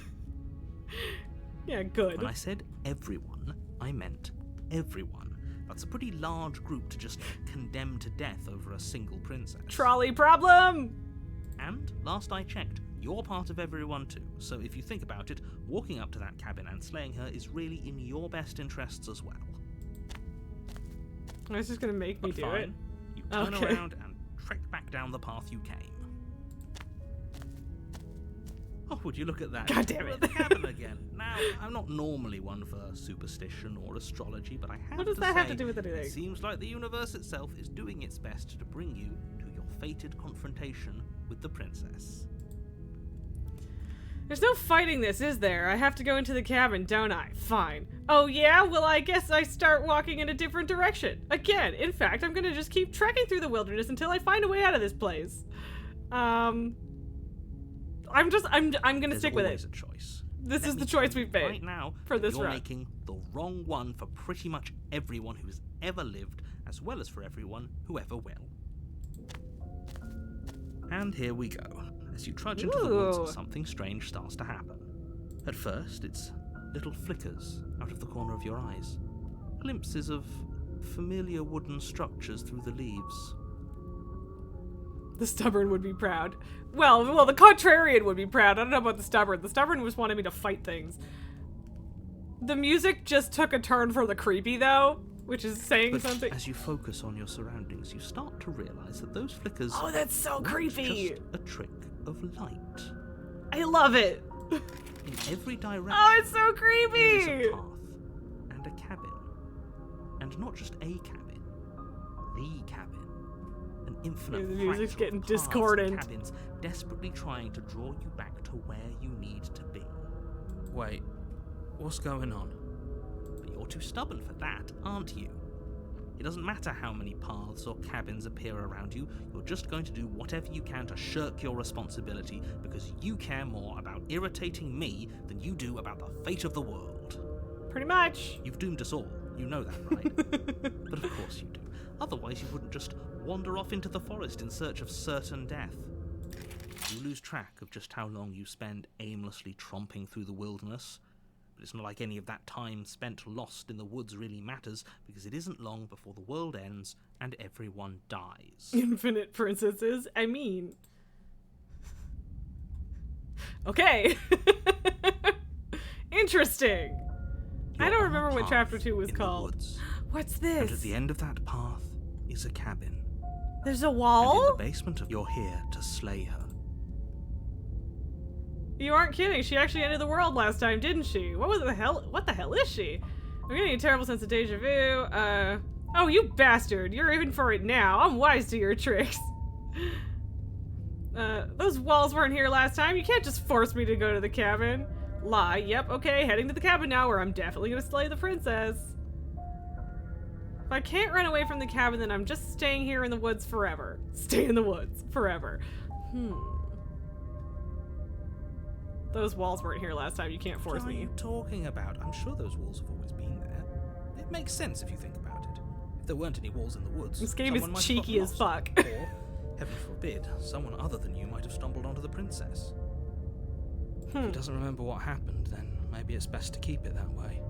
Yeah, good. When I said everyone, I meant everyone. That's a pretty large group to just condemn to death over a single princess. Trolley problem! And, last I checked, you're part of everyone too. So if you think about it, walking up to that cabin and slaying her is really in your best interests as well. It's just gonna make me But do fine, it. you turn Okay. around and trek back down the path you came. Oh, would you look at that? God damn We're it. at the cabin again. Now, I'm not normally one for superstition or astrology, but I have What does to that have say, to do with anything? It seems like the universe itself is doing its best to bring you to your fated confrontation with the princess. There's no fighting this, is there? I have to go into the cabin, don't I? Fine. Oh yeah? Well, I guess I start walking in a different direction. Again, in fact, I'm gonna just keep trekking through the wilderness until I find a way out of this place. I'm gonna There's stick with always it. a choice. This Let is me the tell choice you we've made right now for that this you're run. making the wrong one for pretty much everyone who's ever lived, as well as for everyone who ever will. And here we go. As you trudge into the Ooh. woods, something strange starts to happen. At first, it's little flickers out of the corner of your eyes. Glimpses of familiar wooden structures through the leaves. The stubborn would be proud. Well, the contrarian would be proud. I don't know about the stubborn. The stubborn just wanted me to fight things. The music just took a turn for the creepy, though, which is saying But something. as you focus on your surroundings, you start to realize that those flickers Oh, that's so weren't creepy. just a trick of light. I love it. In every direction, Oh, it's so there creepy. is a path and a cabin. And not just a cabin, the cabin. An infinite Yeah, the music's fractal getting of paths and discordant. cabins desperately trying to draw you back to where you need to be. Wait, what's going on? But you're too stubborn for that, aren't you? It doesn't matter how many paths or cabins appear around you, you're just going to do whatever you can to shirk your responsibility because you care more about irritating me than you do about the fate of the world. Pretty much. You've doomed us all, you know that, right? But of course you do. Otherwise you wouldn't just wander off into the forest in search of certain death. You lose track of just how long you spend aimlessly tromping through the wilderness. But it's not like any of that time spent lost in the woods really matters, because it isn't long before the world ends and everyone dies. Infinite princesses. I mean. Okay. Interesting. I You're don't on a remember what path chapter 2 was in the called. woods, What's and at this? the end of that path is a cabin. There's a And in wall? the basement of you're here to slay her. You aren't kidding. She actually ended the world last time, didn't she? What the hell is she? I'm getting a terrible sense of deja vu. Oh, you bastard. You're in for it now. I'm wise to your tricks. Those walls weren't here last time. You can't just force me to go to the cabin. Lie. Yep, okay. Heading to the cabin now where I'm definitely gonna slay the princess. If I can't run away from the cabin, then I'm just staying here in the woods forever. Stay in the woods forever. Those walls weren't here last time. You can't force What are me. you talking about? I'm sure those walls have always been there. It makes sense if you think about it. If there weren't any walls in the woods, This game is someone might have cheeky gotten as lost. fuck. Or, heaven forbid, someone other than you might have stumbled onto the princess. If he doesn't remember what happened, then maybe it's best to keep it that way.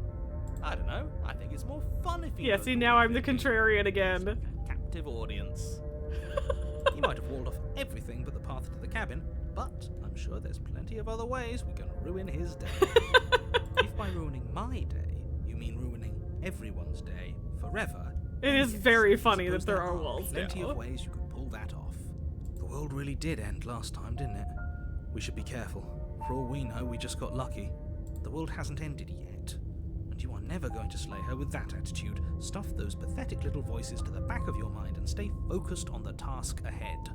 I don't know. I think it's more fun if you Yeah, know see, the now whole I'm the thing. contrarian again. A captive audience. He might have walled off everything but the path to the cabin, but I'm sure there's plenty of other ways we can ruin his day. If by ruining my day, you mean ruining everyone's day forever. It is yes, very I funny that suppose there are walls plenty now. of ways you could pull that off. The world really did end last time, didn't it? We should be careful. For all we know, we just got lucky. The world hasn't ended yet, and you are never going to slay her with that attitude. Stuff those pathetic little voices to the back of your mind and stay focused on the task ahead.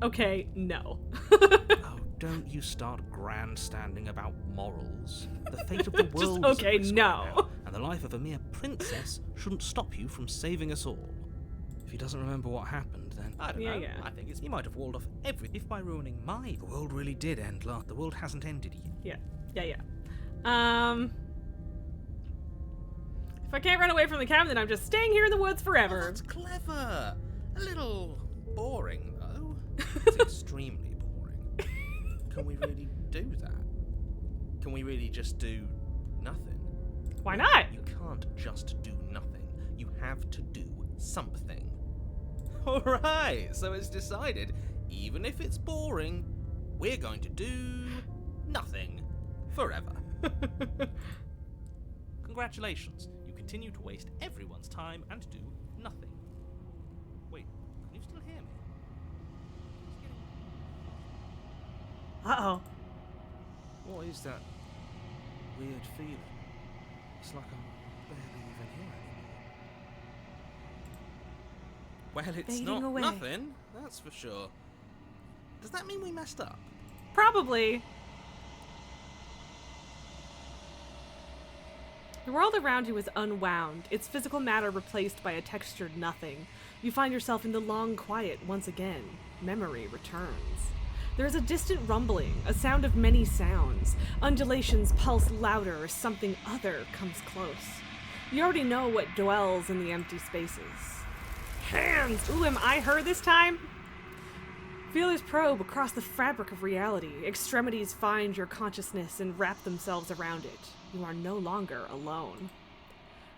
Okay, no. Oh, don't you start grandstanding about morals. The fate of the Just world okay, is at risk no. right now, and the life of a mere princess shouldn't stop you from saving us all. If he doesn't remember what happened, then I don't Yeah, know. yeah. I think he might have walled off everything. If by ruining my the world really did end last. the world hasn't ended yet. Yeah. If I can't run away from the cabin, then I'm just staying here in the woods Oh, forever. that's clever. A little boring though. It's extremely boring. Can we really do that? Can we really just do nothing? Why not? You can't just do nothing. You have to do something. Alright, so it's decided. Even if it's boring, we're going to do nothing forever. Congratulations, you continue to waste everyone's time and do nothing. Wait, can you still hear me? Uh-oh. What is that weird feeling? It's like I'm barely even here anymore. Well, it's Fading not away. nothing, that's for sure. Does that mean we messed up? Probably. The world around you is unwound, its physical matter replaced by a textured nothing. You find yourself in the long quiet once again. Memory returns. There is a distant rumbling, a sound of many sounds. Undulations pulse louder as something other comes close. You already know what dwells in the empty spaces. Hands! Ooh, am I her this time? Feelers probe across the fabric of reality. Extremities find your consciousness and wrap themselves around it. You are no longer alone.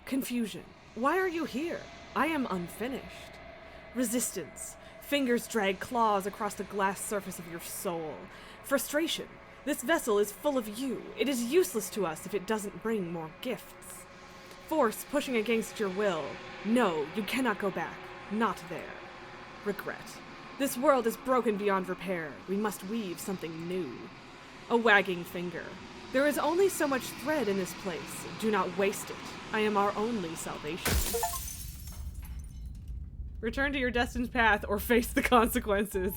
Confusion. Why are you here? I am unfinished. Resistance. Fingers drag claws across the glass surface of your soul. Frustration. This vessel is full of you. It is useless to us if it doesn't bring more gifts. Force pushing against your will. No, you cannot go back. Not there. Regret. This world is broken beyond repair. We must weave something new. A wagging finger. There is only so much thread in this place. Do not waste it. I am our only salvation. Return to your destined path or face the consequences.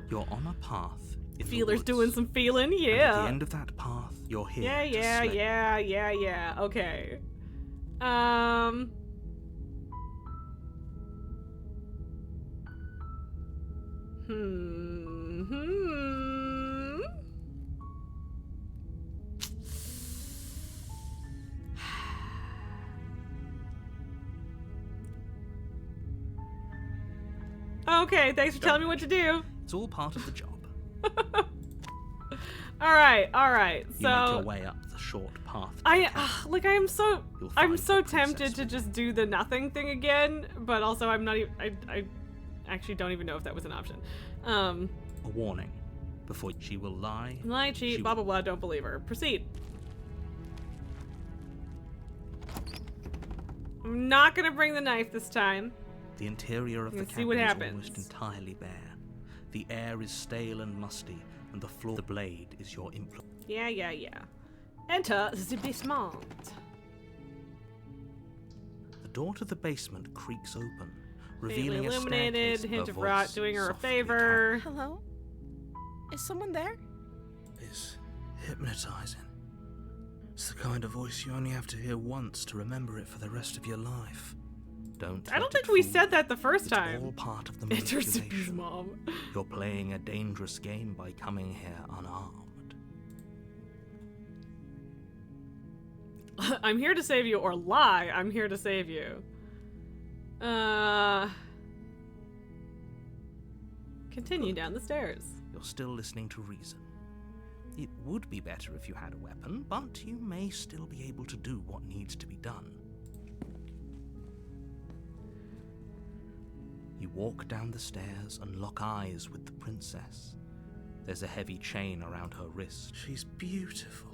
You're on a path in Feeler's the woods. doing some feeling, And at the yeah. end of that path, you're here. Yeah. Okay. Okay, thanks for telling me what to do. It's all part of the job. All right. You make your So way up the short path. to the I cabin. like I'm so You'll I'm find so the princess tempted to with just do the nothing thing again, but also I'm not even I actually don't even know if that was an option. A warning. Before she will lie. Lie, cheat, She blah blah blah, don't believe her. Proceed. I'm not gonna bring the knife this time. The interior of the Let's see cabin what is happens. almost entirely bare. The air is stale and musty, and the floor of the blade is your implement. Yeah. Enter the basement. The door to the basement creaks open, Faintly revealing a illuminated, staircase. hint A of rot voice doing her a softly favor. Hello? Is someone there? It's hypnotizing. It's the kind of voice you only have to hear once to remember it for the rest of your life. Don't I don't let think it we fool said you. that the first It's time. all part of the Enter Zippy's manipulation. mom. You're playing a dangerous game by coming here unarmed. I'm here to save you, or lie. I'm here to save you. Continue down the stairs. You're still listening to reason. It would be better if you had a weapon, but you may still be able to do what needs to be done. You walk down the stairs and lock eyes with the princess. There's a heavy chain around her wrist. She's beautiful.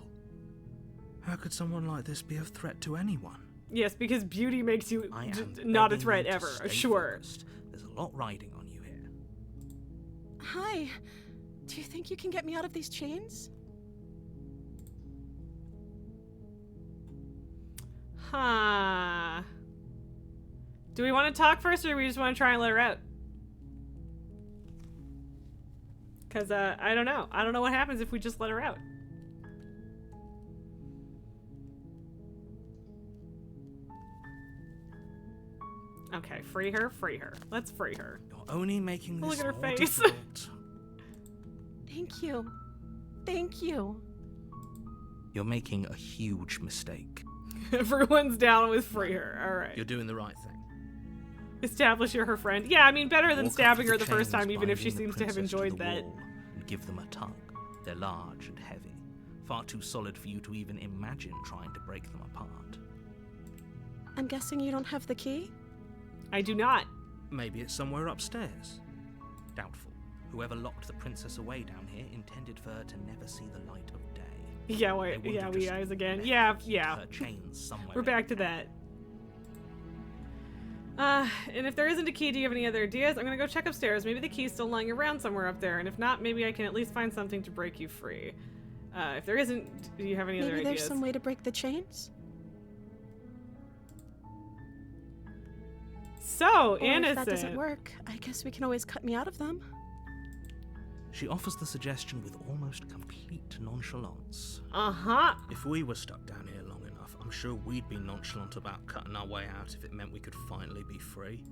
How could someone like this be a threat to anyone? Yes, because beauty makes you I am not a begging threat you to ever. stay Sure. focused. There's a lot riding on you here. Hi. Do you think you can get me out of these chains? Huh. Do we want to talk first, or do we just want to try and let her out? Because, I don't know. I don't know what happens if we just let her out. Okay, free her, free her. Let's free her. You're only making Look this at her more face. difficult. Thank you. Thank you. You're making a huge mistake. Everyone's down with free her. Alright. You're doing the right thing. Establish you're her friend. Yeah, I mean, better than Walk up stabbing to her the first chains time, even if she binding the seems to have princess enjoyed the that. wall and give them a tug. They're large and heavy, far too solid for you to even imagine trying to break them apart. I'm guessing you don't have the key? I do not. Maybe it's somewhere upstairs. Doubtful. Whoever locked the princess away down here intended for her to never see the light of day. Yeah, They wouldn't yeah, have we just eyes again. left Yeah, her to keep yeah. her chains somewhere We're in back the to that. And if there isn't a key, do you have any other ideas? I'm gonna go check upstairs. Maybe the key's still lying around somewhere up there, and if not, maybe I can at least find something to break you free. If there isn't, do you have any other Maybe ideas? there's some way to break the chains? So, Or innocent. if that doesn't work, I guess we can always cut me out of them. She offers the suggestion with almost complete nonchalance. Uh-huh. If we were stuck down here long enough, I'm sure we'd be nonchalant about cutting our way out if it meant we could finally be free.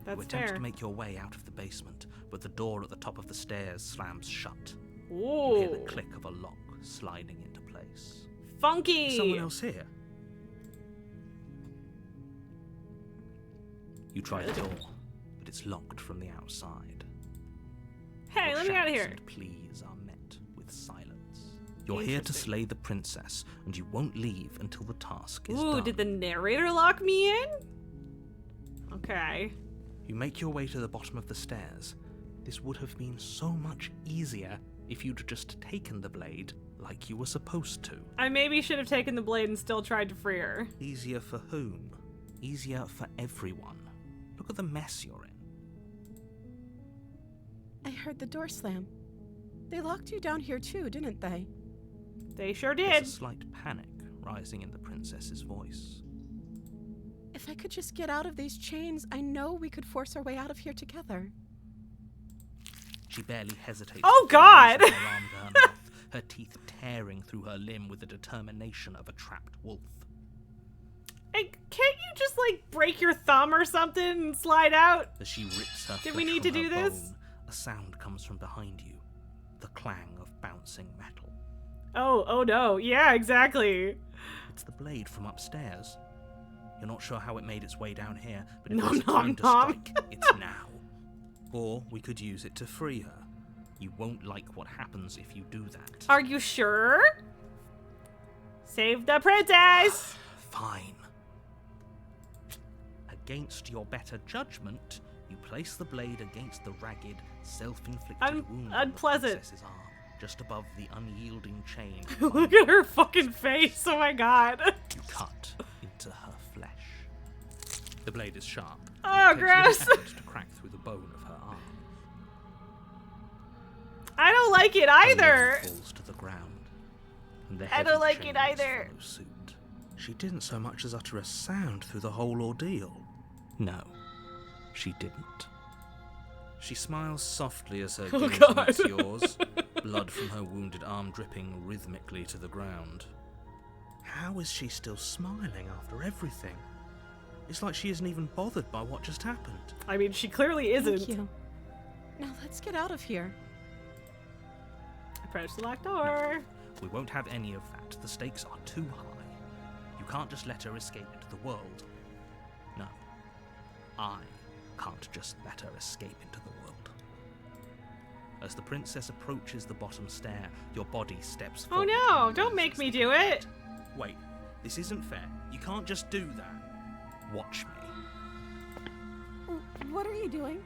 That's You attempt fair. to make your way out of the basement, but the door at the top of the stairs slams shut. You Ooh. hear the click of a lock sliding into place. Funky! Is someone else here? You try the door, but it's locked from the outside. Hey, Your let me out of shouts here. and pleas are met with silence. You're here to Interesting. slay the princess, and you won't leave until the task is Ooh, done. did the narrator lock me in? Okay. You make your way to the bottom of the stairs. This would have been so much easier if you'd just taken the blade like you were supposed to. I maybe should have taken the blade and still tried to free her. Easier for whom? Easier for everyone. Look at the mess you're in. I heard the door slam. They locked you down here too, didn't they? They sure There's did. a slight panic rising in the princess's voice. If I could just get out of these chains, I know we could force our way out of here together. She barely hesitates. Oh, before God! raising her arm to her mouth, her teeth tearing through her limb with the determination of a trapped wolf. Hey, can't you just, like, break your thumb or something and slide out? As she rips her Did we flesh need from to her do this? bone, a sound comes from behind you. The clang of bouncing metal. Oh no. Yeah, exactly. It's the blade from upstairs. You're not sure how it made its way down here, but if Nom, there's nom, time to nom. strike, it's now. Or we could use it to free her. You won't like what happens if you do that. Are you sure? Save the princess! Fine. Against your better judgment, you place the blade against the ragged, self-inflicted wound on unpleasant. the princess's arm, just above the unyielding chain. Look at her fucking face. Oh my god. You cut into her flesh. The blade is sharp. Oh, and it takes little gross. effort to crack through the bone of her arm. I don't like it Her limb either. falls to the ground, and the I don't heavy like it chains either. follow suit. She didn't so much as utter a sound through the whole ordeal. No, she didn't. She smiles softly as her gaze God. meets yours, blood from her wounded arm dripping rhythmically to the ground. How is she still smiling after everything? It's like she isn't even bothered by what just happened. I mean, she clearly isn't. Thank you. Now let's get out of here. Approach the locked door. We won't have any of that. The stakes are too high. You can't just let her escape into the world. No. I can't just let her escape into the world. As the princess approaches the bottom stair, your body steps Oh forward. no, and don't make raises me the do it. Wait, this isn't fair. You can't just do that. Watch me. What are you doing?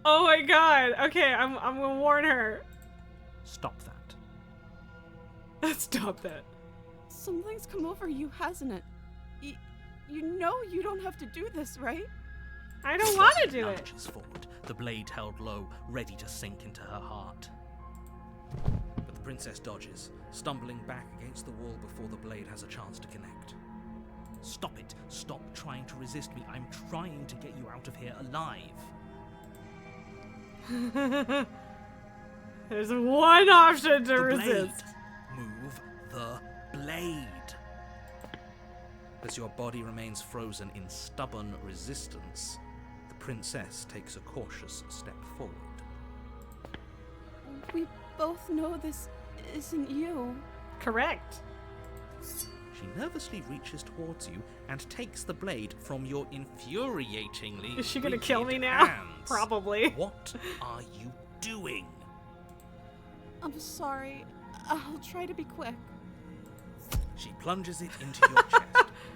Oh my god. Okay, I'm gonna warn her. Stop that. Stop that. Something's come over you, hasn't it? You know you don't have to do this, right? I don't want to do it. Lunges forward, the blade held low, ready to sink into her heart. But the princess dodges, stumbling back against the wall before the blade has a chance to connect. Stop it. Stop trying to resist me. I'm trying to get you out of here alive. There's one option to The resist. blade. Move the blade. As your body remains frozen in stubborn resistance, the princess takes a cautious step forward. We both know this isn't you. Correct. She nervously reaches towards you and takes the blade from your infuriatingly Is she gonna rigid kill me now? hands. Probably. What are you doing? I'm sorry. I'll try to be quick. She plunges it into your chest,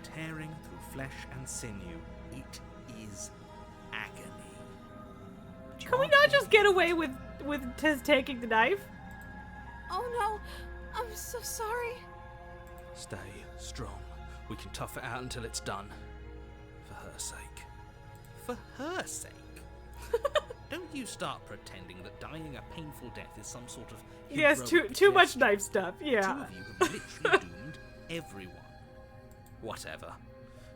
tearing through flesh and sinew. It is agony. You Can we aren't not just moving. get away with his taking the knife? Oh no, I'm so sorry. Stay strong. We can tough it out until it's done. For her sake. For her sake? Don't you start pretending that dying a painful death is some sort of Yes, heroic too much gesture. knife stuff. Two Yeah. of you have literally doomed everyone. Whatever.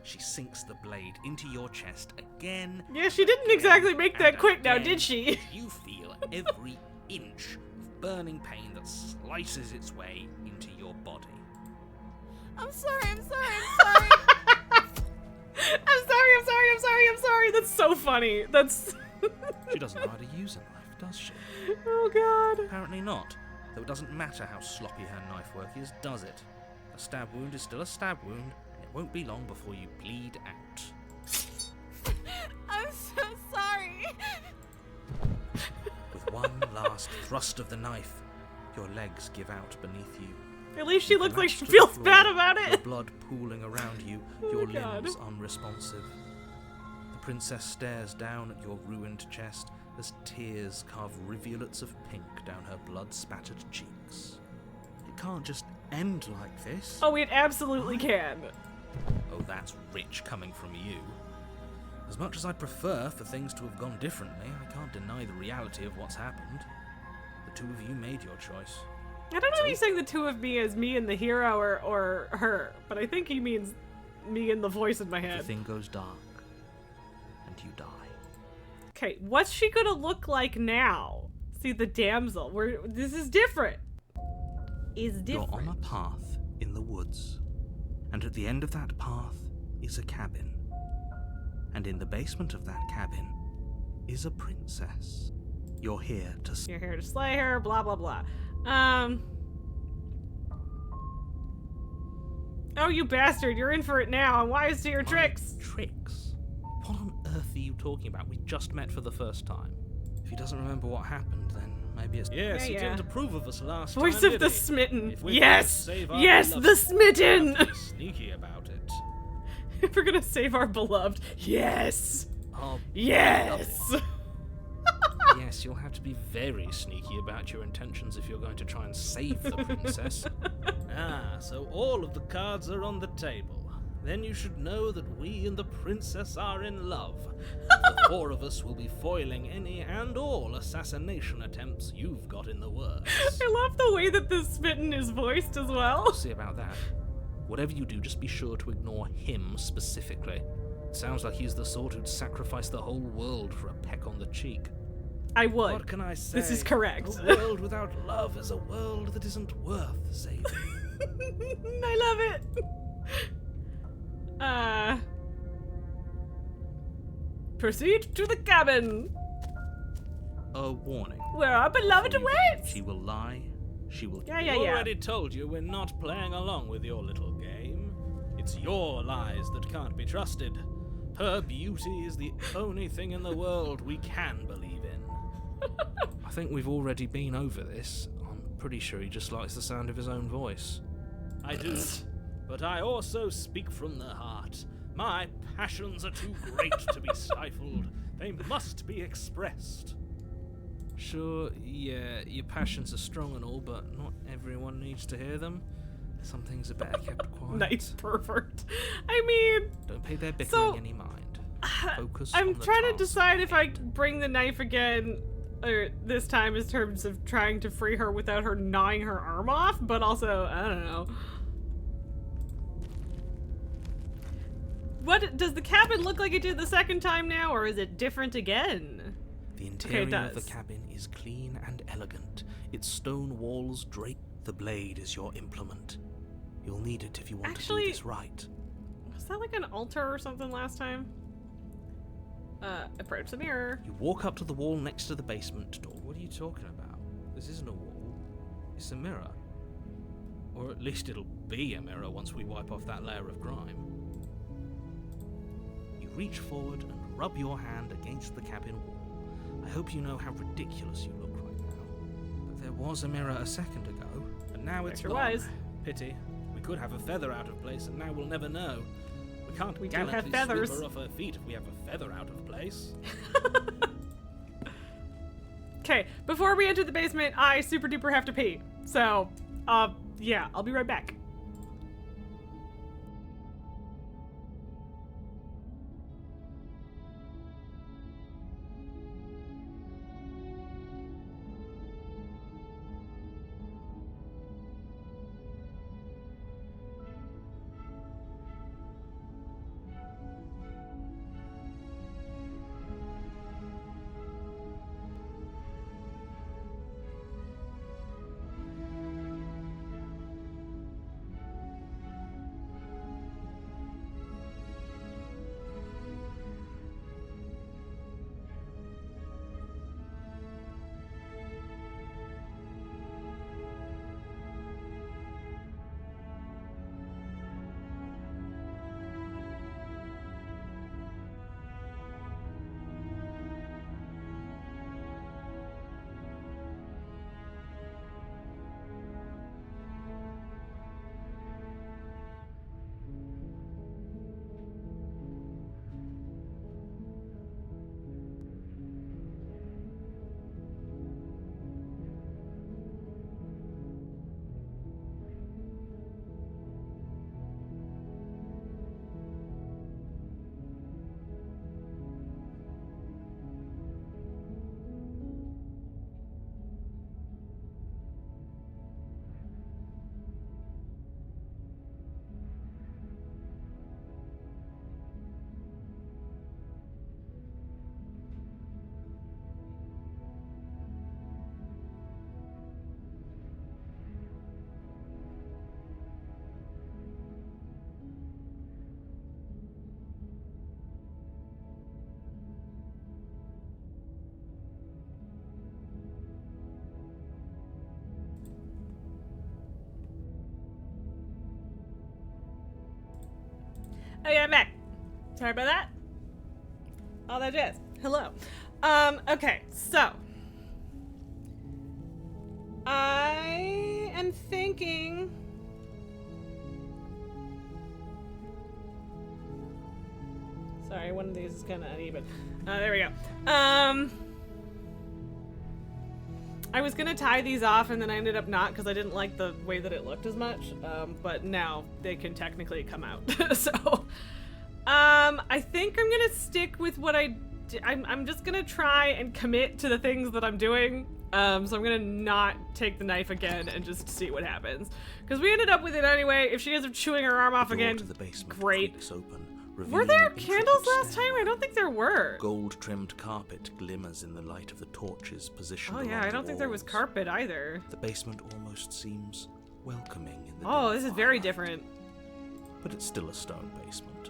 She sinks the blade into your chest again. Yeah, she didn't exactly make that and quick now, again. did she? You feel every inch of burning pain that slices its way into your body. I'm sorry. I'm sorry. That's so funny. That's. She doesn't know how to use a knife, does she? Oh god. Apparently not. Though it doesn't matter how sloppy her knife work is, does it? A stab wound is still a stab wound, and it won't be long before you bleed out. I'm so sorry. With one last thrust of the knife, your legs give out beneath you. At least she You looks like collapse she to the feels floor, bad about your it. blood pooling around you, Oh your my God. limbs unresponsive. The princess stares down at your ruined chest as tears carve rivulets of pink down her blood-spattered cheeks. It can't just end like this. Oh, it absolutely can. Oh, that's rich coming from you. As much as I'd prefer for things to have gone differently, I can't deny the reality of what's happened. The two of you made your choice. I don't know if he's saying the two of me as me and the hero or her, but I think he means me and the voice in my head. Everything goes dark, and you die. Okay, what's she gonna look like now? See, the damsel. This is different. Is different. You're on a path in the woods, and at the end of that path is a cabin. And in the basement of that cabin is a princess. You're here to You're here to slay her, blah, blah, blah. Oh, you bastard, you're in for it now. I'm wise to your tricks. Tricks? What on earth are you talking about? We just met for the first time. If he doesn't remember what happened, then maybe it's... Yes, Yeah, he yeah. didn't approve of us last Voice time, of did the he? smitten. If we're Yes! going to save our Yes, beloved, the smitten! we have to be sneaky about it. If we're gonna save our beloved. Yes! Our Yes! beloved. Yes, you'll have to be very sneaky about your intentions if you're going to try and save the princess. So all of the cards are on the table. Then you should know that we and the princess are in love. The four of us will be foiling any and all assassination attempts you've got in the works. I love the way that the smitten is voiced as well. We'll see about that. Whatever you do, just be sure to ignore him specifically. Sounds like he's the sort who'd sacrifice the whole world for a peck on the cheek. I would. What can I say? This is correct. A world without love is a world that isn't worth saving. I love it. Proceed to the cabin, A warning. where our beloved Before you begin, awaits. She will lie. She will... Yeah, I yeah, yeah. already told you we're not playing along with your little game. It's your lies that can't be trusted. Her beauty is the only thing in the world we can believe in. I think we've already been over this. I'm pretty sure he just likes the sound of his own voice. I do, but I also speak from the heart. My passions are too great to be stifled. They must be expressed. Sure, yeah, your passions are strong and all, but not everyone needs to hear them. Some things are better kept quiet. Nice pervert. I mean, Don't pay their bickering So, any mind. Focus I'm on the trying to task decide at if I hand. bring the knife again, or this time in terms of trying to free her without her gnawing her arm off, but also, I don't know. What, does the cabin look like it did the second time now, or is it different again? The interior of does. the cabin is clean and elegant. Its stone walls drape. The blade is your implement. You'll need it if you want to Actually- do this right. Was that like an altar or something last time? Approach the mirror. You walk up to the wall next to the basement door. What are you talking about? This isn't a wall. It's a mirror. Or at least it'll be a mirror once we wipe off that layer of grime. You reach forward and rub your hand against the cabin wall. I hope you know how ridiculous you look right now. But there was a mirror a second ago. And now it's Sure gone. was. Pity. We could have a feather out of place, and now we'll never know. We can't We do have gallantly feathers. sweep her off her feet if we have a feather out of place. Okay, before we enter the basement, I super duper have to pee. So, yeah, I'll be right back. Oh yeah, I'm back. Sorry about that. All that jazz. Hello. Okay, so I am thinking sorry, one of these is kinda uneven. There we go. I was gonna tie these off and then I ended up not because I didn't like the way that it looked as much. But now they can technically come out. So, I think I'm gonna stick with what I'm just gonna try and commit to the things that I'm doing. So I'm gonna not take the knife again and just see what happens. Because we ended up with it anyway. If she ends up chewing her arm off again, To the basement great. creaks open, Were there revealing candles intricate last time? I don't think there were. Gold-trimmed carpet glimmers in the light of the torches positioned Oh along yeah, I the don't think there was walls. carpet either. The basement almost seems welcoming in the Oh, dim this is very firelight. different. But it's still a stone basement.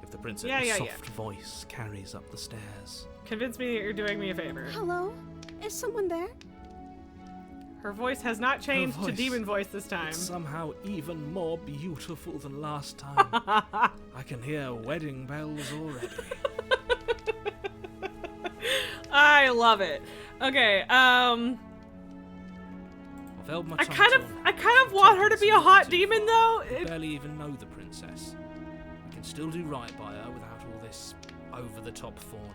If the princess' Yeah. soft voice carries up the stairs. Convince me that you're doing me a favor. Hello? Is someone there? Her voice has not changed to voice. demon voice this time. It's somehow even more beautiful than last time. I can hear wedding bells already. I love it. Okay, I've held my I tongue kind till of want her to be a hot demon though. We barely even know the princess. We can still do right by her without all this over-the-top fawning.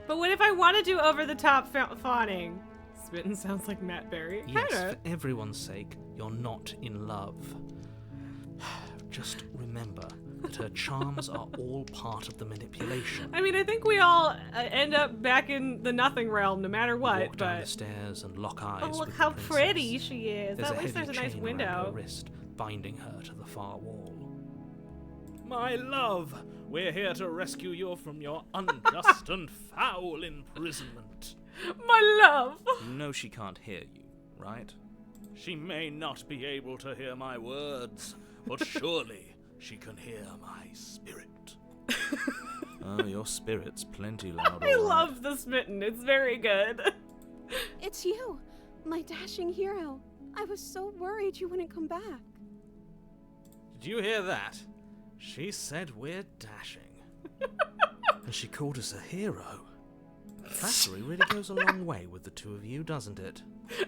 But what if I want to do over the top fawning? Smitten sounds like Matt Berry. Yes, Kinda. for everyone's sake, you're not in love. Just remember that her charms are all part of the manipulation. I mean, I think we all end up back in the nothing realm no matter what. Walk down the But stairs and lock eyes oh, look with how the princess. pretty she is. There's At a least heavy there's a nice chain around her window. wrist, binding her to the far wall. My love, we're here to rescue you from your unjust and foul imprisonment. My love. You know she can't hear you, right? She may not be able to hear my words, but surely she can hear my spirit. Oh, your spirit's plenty loud. I all right. love the Smitten. It's very good. It's you, my dashing hero. I was so worried you wouldn't come back. Did you hear that? She said we're dashing. And she called us a hero. Flattery really goes a long way with the two of you, doesn't it?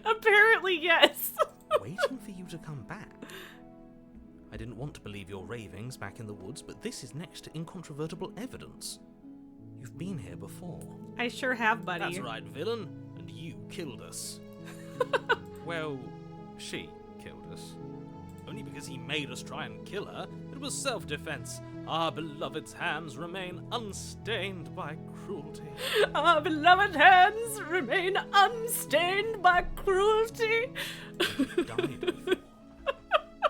Apparently, yes. Waiting for you to come back. I didn't want to believe your ravings back in the woods, but this is next to incontrovertible evidence. You've been here before. I sure have, buddy. That's right, villain. And and you killed us. Well, she killed us. Only because he made us try and kill her. It was self-defense. Our beloved's hands remain unstained by cruelty. Our beloved hands remain unstained by cruelty. He died before.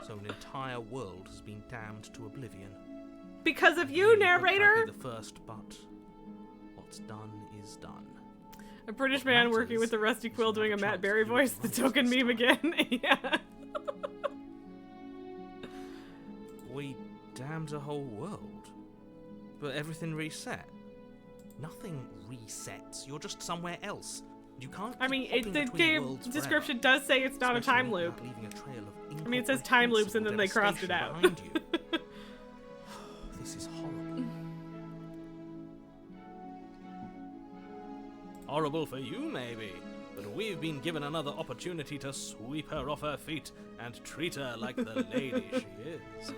So an entire world has been damned to oblivion. Because of you, narrator. Might be the first, but what's done is done. A British What man matters working with a rusty quill is doing a another Matt chance Berry to voice. live The life token this meme time. again. Yeah. We damned a whole world. But everything reset. Nothing resets. You're just somewhere else. You can't. I mean, keep hopping the between game worlds description forever, does say it's not a especially time loop. without leaving a trail of I mean, it says time loops and then they crossed it out. behind you. This is horrible. Horrible for you, maybe, but we've been given another opportunity to sweep her off her feet and treat her like the lady she is.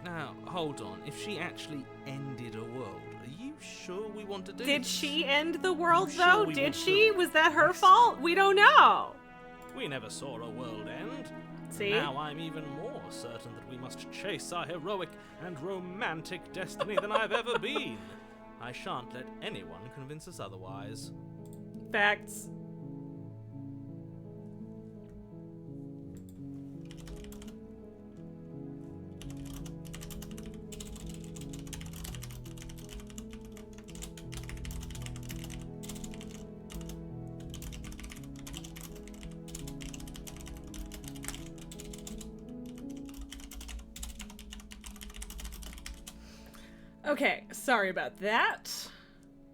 Now, hold on. If she actually ended a world, are you sure we want to do Did this? she end the world, sure though? we Did want she? to Was that her rest? fault? We don't know. We never saw a world end. See? Now I'm even more certain that we must chase our heroic and romantic destiny than I've ever been. I shan't let anyone convince us otherwise. Facts. Okay, sorry about that.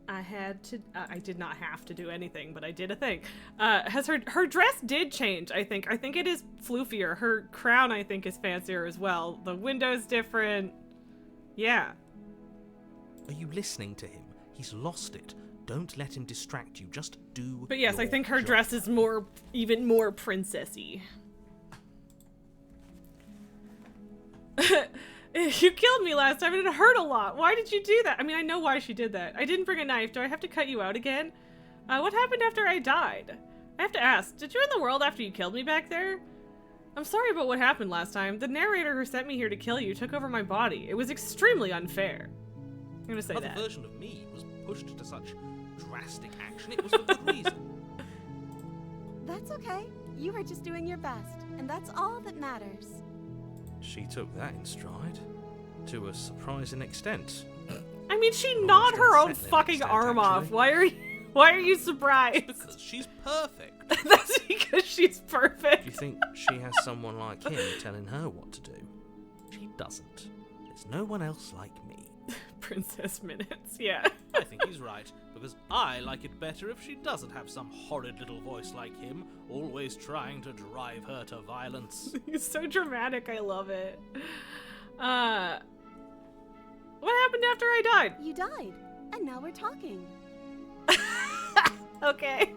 I did not have to do anything, but I did a thing. Has her dress did change, I think. I think it is floofier. Her crown, I think, is fancier as well. The window's different. Yeah. Are you listening to him? He's lost it. Don't let him distract you. Just do. But yes, I your think her job. dress is even more princessy. You killed me last time and it hurt a lot. Why did you do that? I mean, I know why she did that. I didn't bring a knife. Do I have to cut you out again? What happened after I died? I have to ask, did you end the world after you killed me back there? I'm sorry about what happened last time. The narrator who sent me here to kill you took over my body. It was extremely unfair. I'm gonna say Another that. version of me was pushed to such drastic action. It was for good reason. That's okay. You were just doing your best, and that's all that matters. She took that in stride. To a surprising extent. I mean, she gnawed her own unsettling fucking extent, arm off. actually. Why are you surprised? Because she's perfect. That's because she's Do perfect. you think she has someone like him telling her what to do? She doesn't. There's no one else like me. Princess minutes, yeah. I think he's right, because I like it better if she doesn't have some horrid little voice like him, always trying to drive her to violence. He's so dramatic, I love it. What happened after I died? You died, and now we're talking. Okay.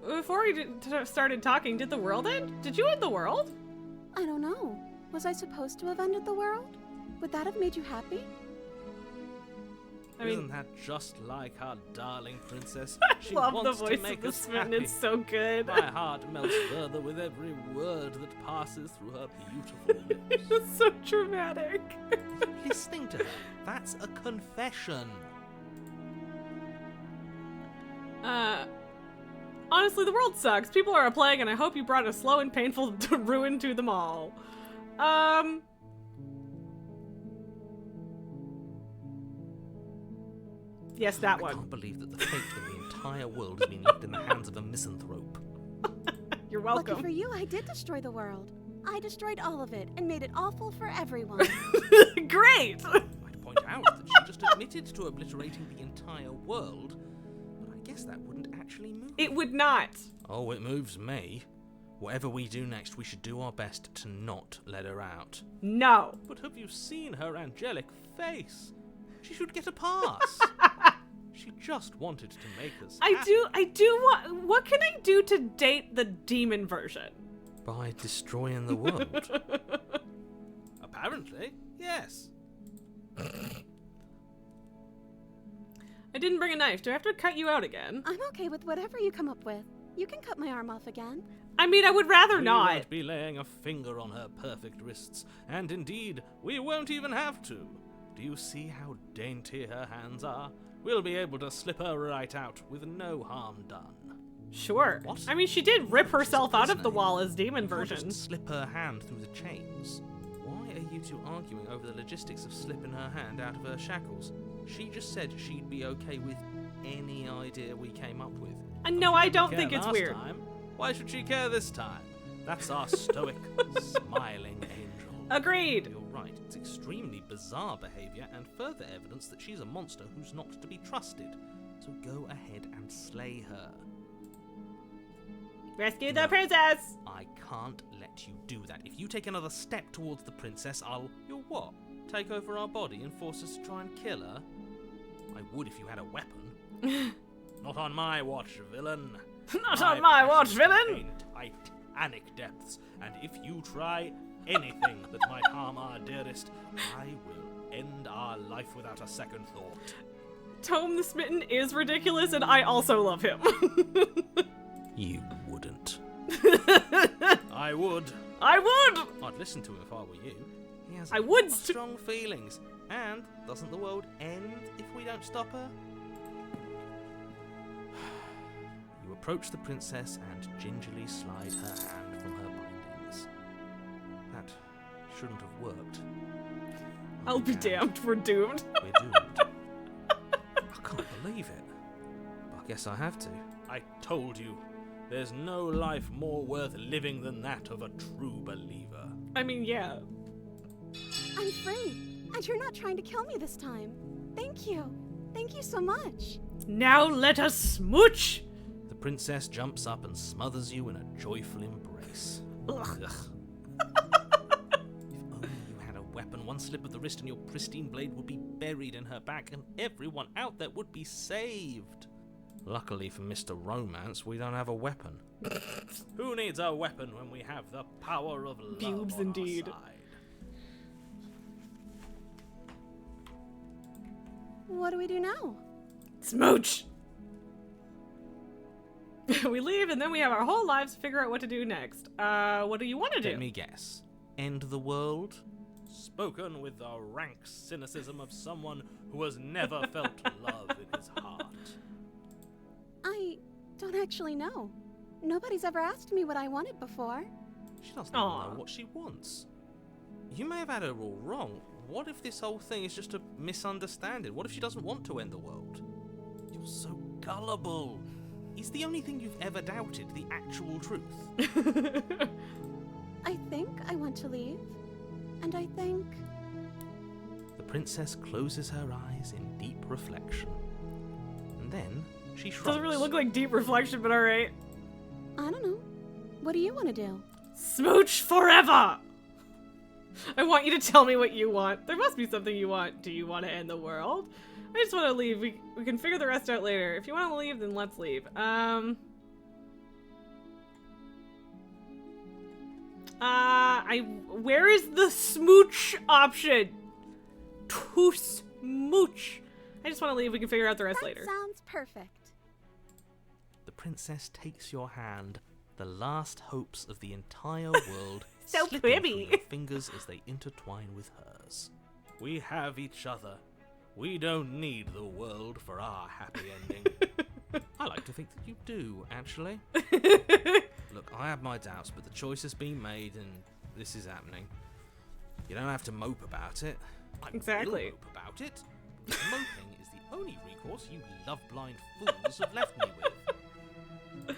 Before we started talking, did the world end? Did you end the world? I don't know. Was I supposed to have ended the world? Would that have made you happy? I mean, Isn't that just like our darling princess? She love the wants to voice make of the us Smitten. happy. It's so good. My heart melts further with every word that passes through her beautiful lips. It's so dramatic. Listening to her, that's a confession. Honestly, the world sucks. People are a plague, and I hope you brought a slow and painful ruin to them all. Yes, that I one. can't believe that the fate of the entire world has been left in the hands of a misanthrope. You're Lucky welcome. for you, I did destroy the world. I destroyed all of it and made it awful for everyone. Great! I'd point out that she just admitted to obliterating the entire world, but I guess that wouldn't actually move. It would not. Oh, it moves me. Whatever we do next, we should do our best to not let her out. No. But have you seen her angelic face? She should get a pass. She just wanted to make us I happy. do want. What can I do to date the demon version? By destroying the world. Apparently, yes. I I didn't bring a knife. Do I have to cut you out again? I'm okay with whatever you come up with. You can cut my arm off again. I mean, I would rather We not. won't be laying a finger on her perfect wrists, and indeed, we won't even have to. Do you see how dainty her hands are? We'll be able to slip her right out with no harm done. Sure. What? I mean, she did rip herself out of the Isn't it? wall as demon You can't version. just slip her hand through the chains. Why are you two arguing over the logistics of slipping her hand out of her shackles? She just said she'd be okay with any idea we came up with. No, I don't Care think it's last weird. time. Why should she care this time? That's our stoic, smiling angel. Agreed. You're right, it's extremely bizarre behavior and further evidence that she's a monster who's not to be trusted. So go ahead and slay her. Rescue the No. princess! I can't let you do that. If you take another step towards the princess, You'll what? Take over our body and force us to try and kill her? I would if you had a weapon. Not on my watch, villain. Not on my watch, villain! Titanic depths, and if you try anything that might harm our dearest, I will end our life without a second thought. Tome the Smitten is ridiculous, and I also love him. You wouldn't. I would. I would! I'd listen to him if I were you. He has I would strong feelings. And doesn't the world end if we don't stop her? You approach the princess and gingerly slide her hand from her bindings. That shouldn't have worked. I'll be damned, we're doomed. We're doomed. I can't believe it. But I guess I have to. I told you. There's no life more worth living than that of a true believer. I mean, yeah. I'm free, and you're not trying to kill me this time. Thank you. Thank you so much. Now let us smooch! The princess jumps up and smothers you in a joyful embrace. Ugh. If only you had a weapon, one slip of the wrist and your pristine blade would be buried in her back, and everyone out there would be saved. Luckily for Mr. Romance, we don't have a weapon. Who needs a weapon when we have the power of love Pubes on indeed. our side? What do we do now? Smooch! We leave, and then we have our whole lives to figure out what to do next. What do you want to do? Let me guess. End the world? Spoken with the rank cynicism of someone who has never felt love in his heart. I don't actually know. Nobody's ever asked me what I wanted before. She doesn't even Aw. know what she wants. You may have had her all wrong. What if this whole thing is just a misunderstanding? What if she doesn't want to end the world? You're so gullible. Is the only thing you've ever doubted the actual truth? I think I want to leave. And I think... The princess closes her eyes in deep reflection. And then she shrugs. Doesn't really look like deep reflection, but alright. I don't know. What do you want to do? Smooch forever! I want you to tell me what you want. There must be something you want. Do you want to end the world? I just want to leave. We can figure the rest out later. If you want to leave, then let's leave. Where is the smooch option? To smooch. I just want to leave. We can figure out the rest That later. sounds perfect. The princess takes your hand, the last hopes of the entire world So slipping pretty. from your fingers as they intertwine with hers. We have each other. We don't need the world for our happy ending. I like to think that you do, actually. Look, I have my doubts, but the choice has been made and this is happening. You don't have to mope about it. I Exactly. will mope about it. Because moping is the only recourse you love-blind fools have left me with.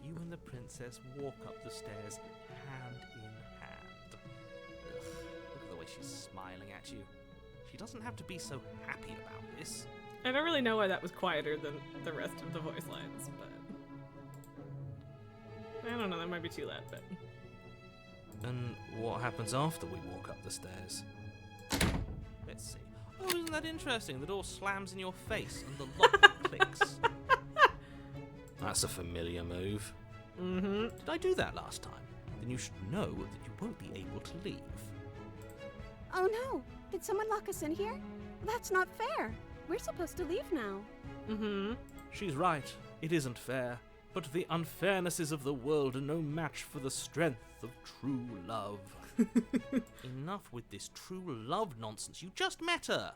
You and the princess walk up the stairs hand in hand. Ugh, look at the way she's smiling at you. She doesn't have to be so happy about this. I don't really know why that was quieter than the rest of the voice lines, but... I don't know, that might be too loud, but... And what happens after we walk up the stairs? Let's see. Oh, isn't that interesting? The door slams in your face and the lock clicks. That's a familiar move. Mm-hmm. Did I do that last time? Then you should know that you won't be able to leave. Oh no! Did someone lock us in here? That's not fair. We're supposed to leave now. Mm-hmm. She's right. It isn't fair. But the unfairnesses of the world are no match for the strength of true love. Enough with this true love nonsense. You just met her.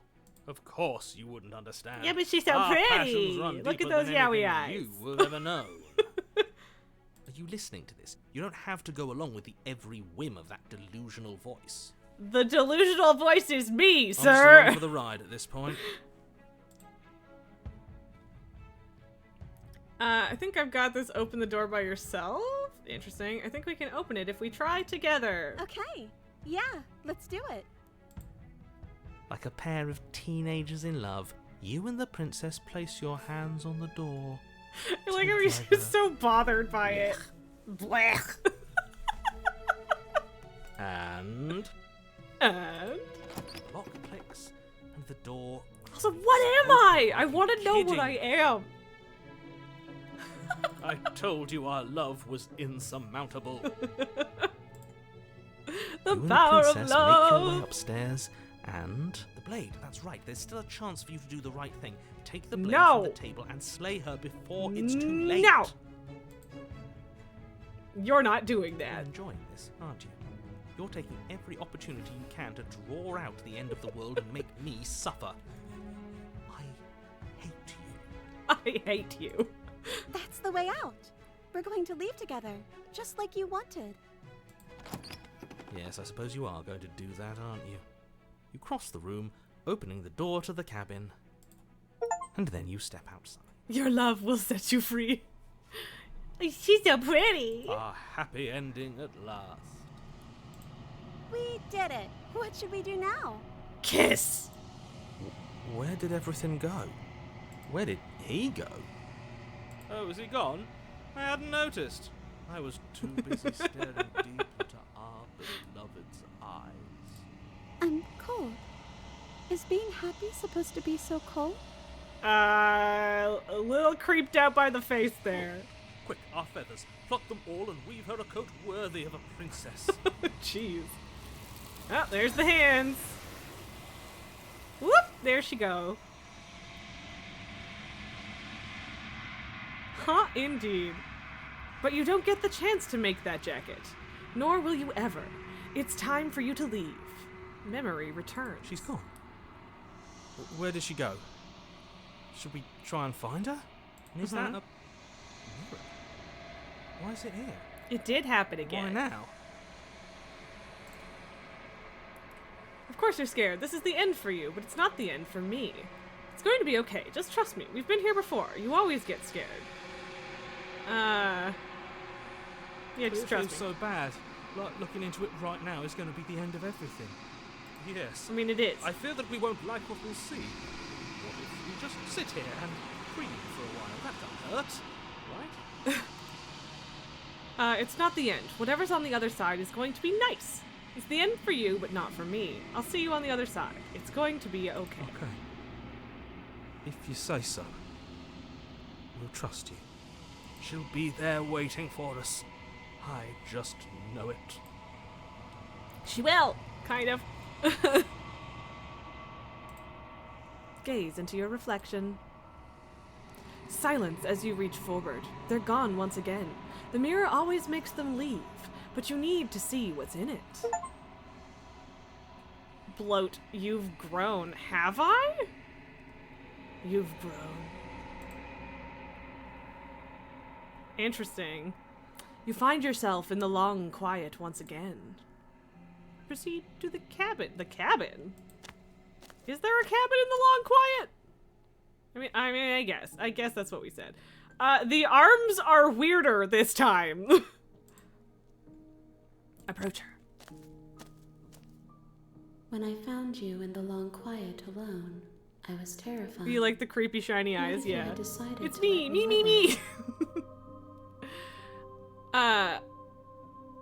Of course you wouldn't understand. Yeah, but she's so Our pretty. passions run Look at deeper those than yowie anything eyes. You will ever know. Are you listening to this? You don't have to go along with the every whim of that delusional voice. The delusional voice is me, I'm just sir. along for the ride at this point. I think I've got this. Open the door by yourself? Interesting. I think we can open it if we try together. Okay. Yeah, let's do it. Like a pair of teenagers in love, you and the princess place your hands on the door. I like how he's just so bothered by it. Blech. And And? the lock clicks, and the door. Also, what am I? I want to know what kidding. I am. I told you our love was insurmountable. The You and power the of princess make your way love. upstairs, and the blade. That's right. There's still a chance for you to do the right thing. Take the blade No. from the table and slay her before it's too late. No. You're not doing You're that. enjoying this, aren't you? You're taking every opportunity you can to draw out the end of the world and make me suffer. I hate you. I hate you. That's the way out. We're going to leave together, just like you wanted. Yes, I suppose you are going to do that, aren't you? You cross the room, opening the door to the cabin, and then you step outside. Your love will set you free. She's so pretty. A happy ending at last. We did it. What should we do now? Kiss. Where did everything go? Where did he go? Oh, is he gone? I hadn't noticed. I was too busy staring deep into our beloved's eyes. I'm cold. Is being happy supposed to be so cold? A little creeped out by the face there. Quick, our feathers. Pluck them all and weave her a coat worthy of a princess. Jeez. Oh, there's the hands. Whoop! There she go. Huh, indeed. But you don't get the chance to make that jacket. Nor will you ever. It's time for you to leave. Memory returns. She's gone. Where did she go? Should we try and find her? And is that a mirror? Why is it here? It did happen Why again. now? Of course you're scared. This is the end for you, but it's not the end for me. It's going to be okay. Just trust me. We've been here before. You always get scared. Yeah, just It trust feels me. so bad. Like looking into it right now is going to be the end of everything. Yes. I mean, it is. I fear that we won't like what we'll see. What if we just sit here and breathe for a while? That can't hurt, right? It's not the end. Whatever's on the other side is going to be nice. It's the end for you, but not for me. I'll see you on the other side. It's going to be okay. Okay. If you say so, we'll trust you. She'll be there waiting for us. I just know it. She will. Kind of. Gaze into your reflection. Silence as you reach forward. They're gone once again. The mirror always makes them leave, but you need to see what's in it. Bloat, you've grown. Have I? You've grown. Interesting. You find yourself in the long quiet once again. Proceed to the cabin. The cabin? Is there a cabin in the long quiet? I mean, I guess that's what we said. The arms are weirder this time. Approach her. When I found you in the long quiet alone, I was terrified. You like the creepy shiny What eyes, if you yeah. had decided It's to me, let me, live?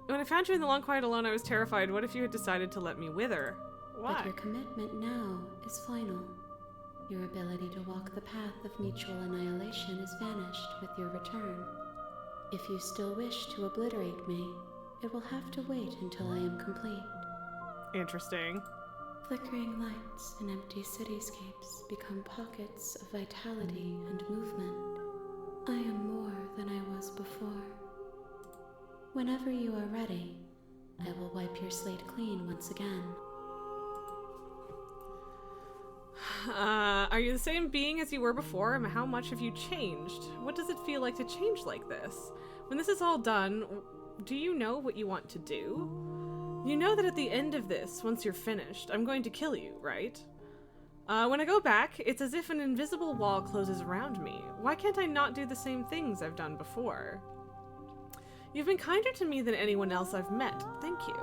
When I found you in the long quiet alone, I was terrified. What if you had decided to let me wither? Why? But your commitment now is final. Your ability to walk the path of mutual annihilation is vanished with your return. If you still wish to obliterate me, it will have to wait until I am complete. Interesting. Flickering lights in empty cityscapes become pockets of vitality and movement. I am more than I was before. Whenever you are ready, I will wipe your slate clean once again. Are you the same being as you were before, and how much have you changed? What does it feel like to change like this? When this is all done, do you know what you want to do? You know that at the end of this, once you're finished, I'm going to kill you, right? When I go back, it's as if an invisible wall closes around me. Why can't I not do the same things I've done before? You've been kinder to me than anyone else I've met. Thank you.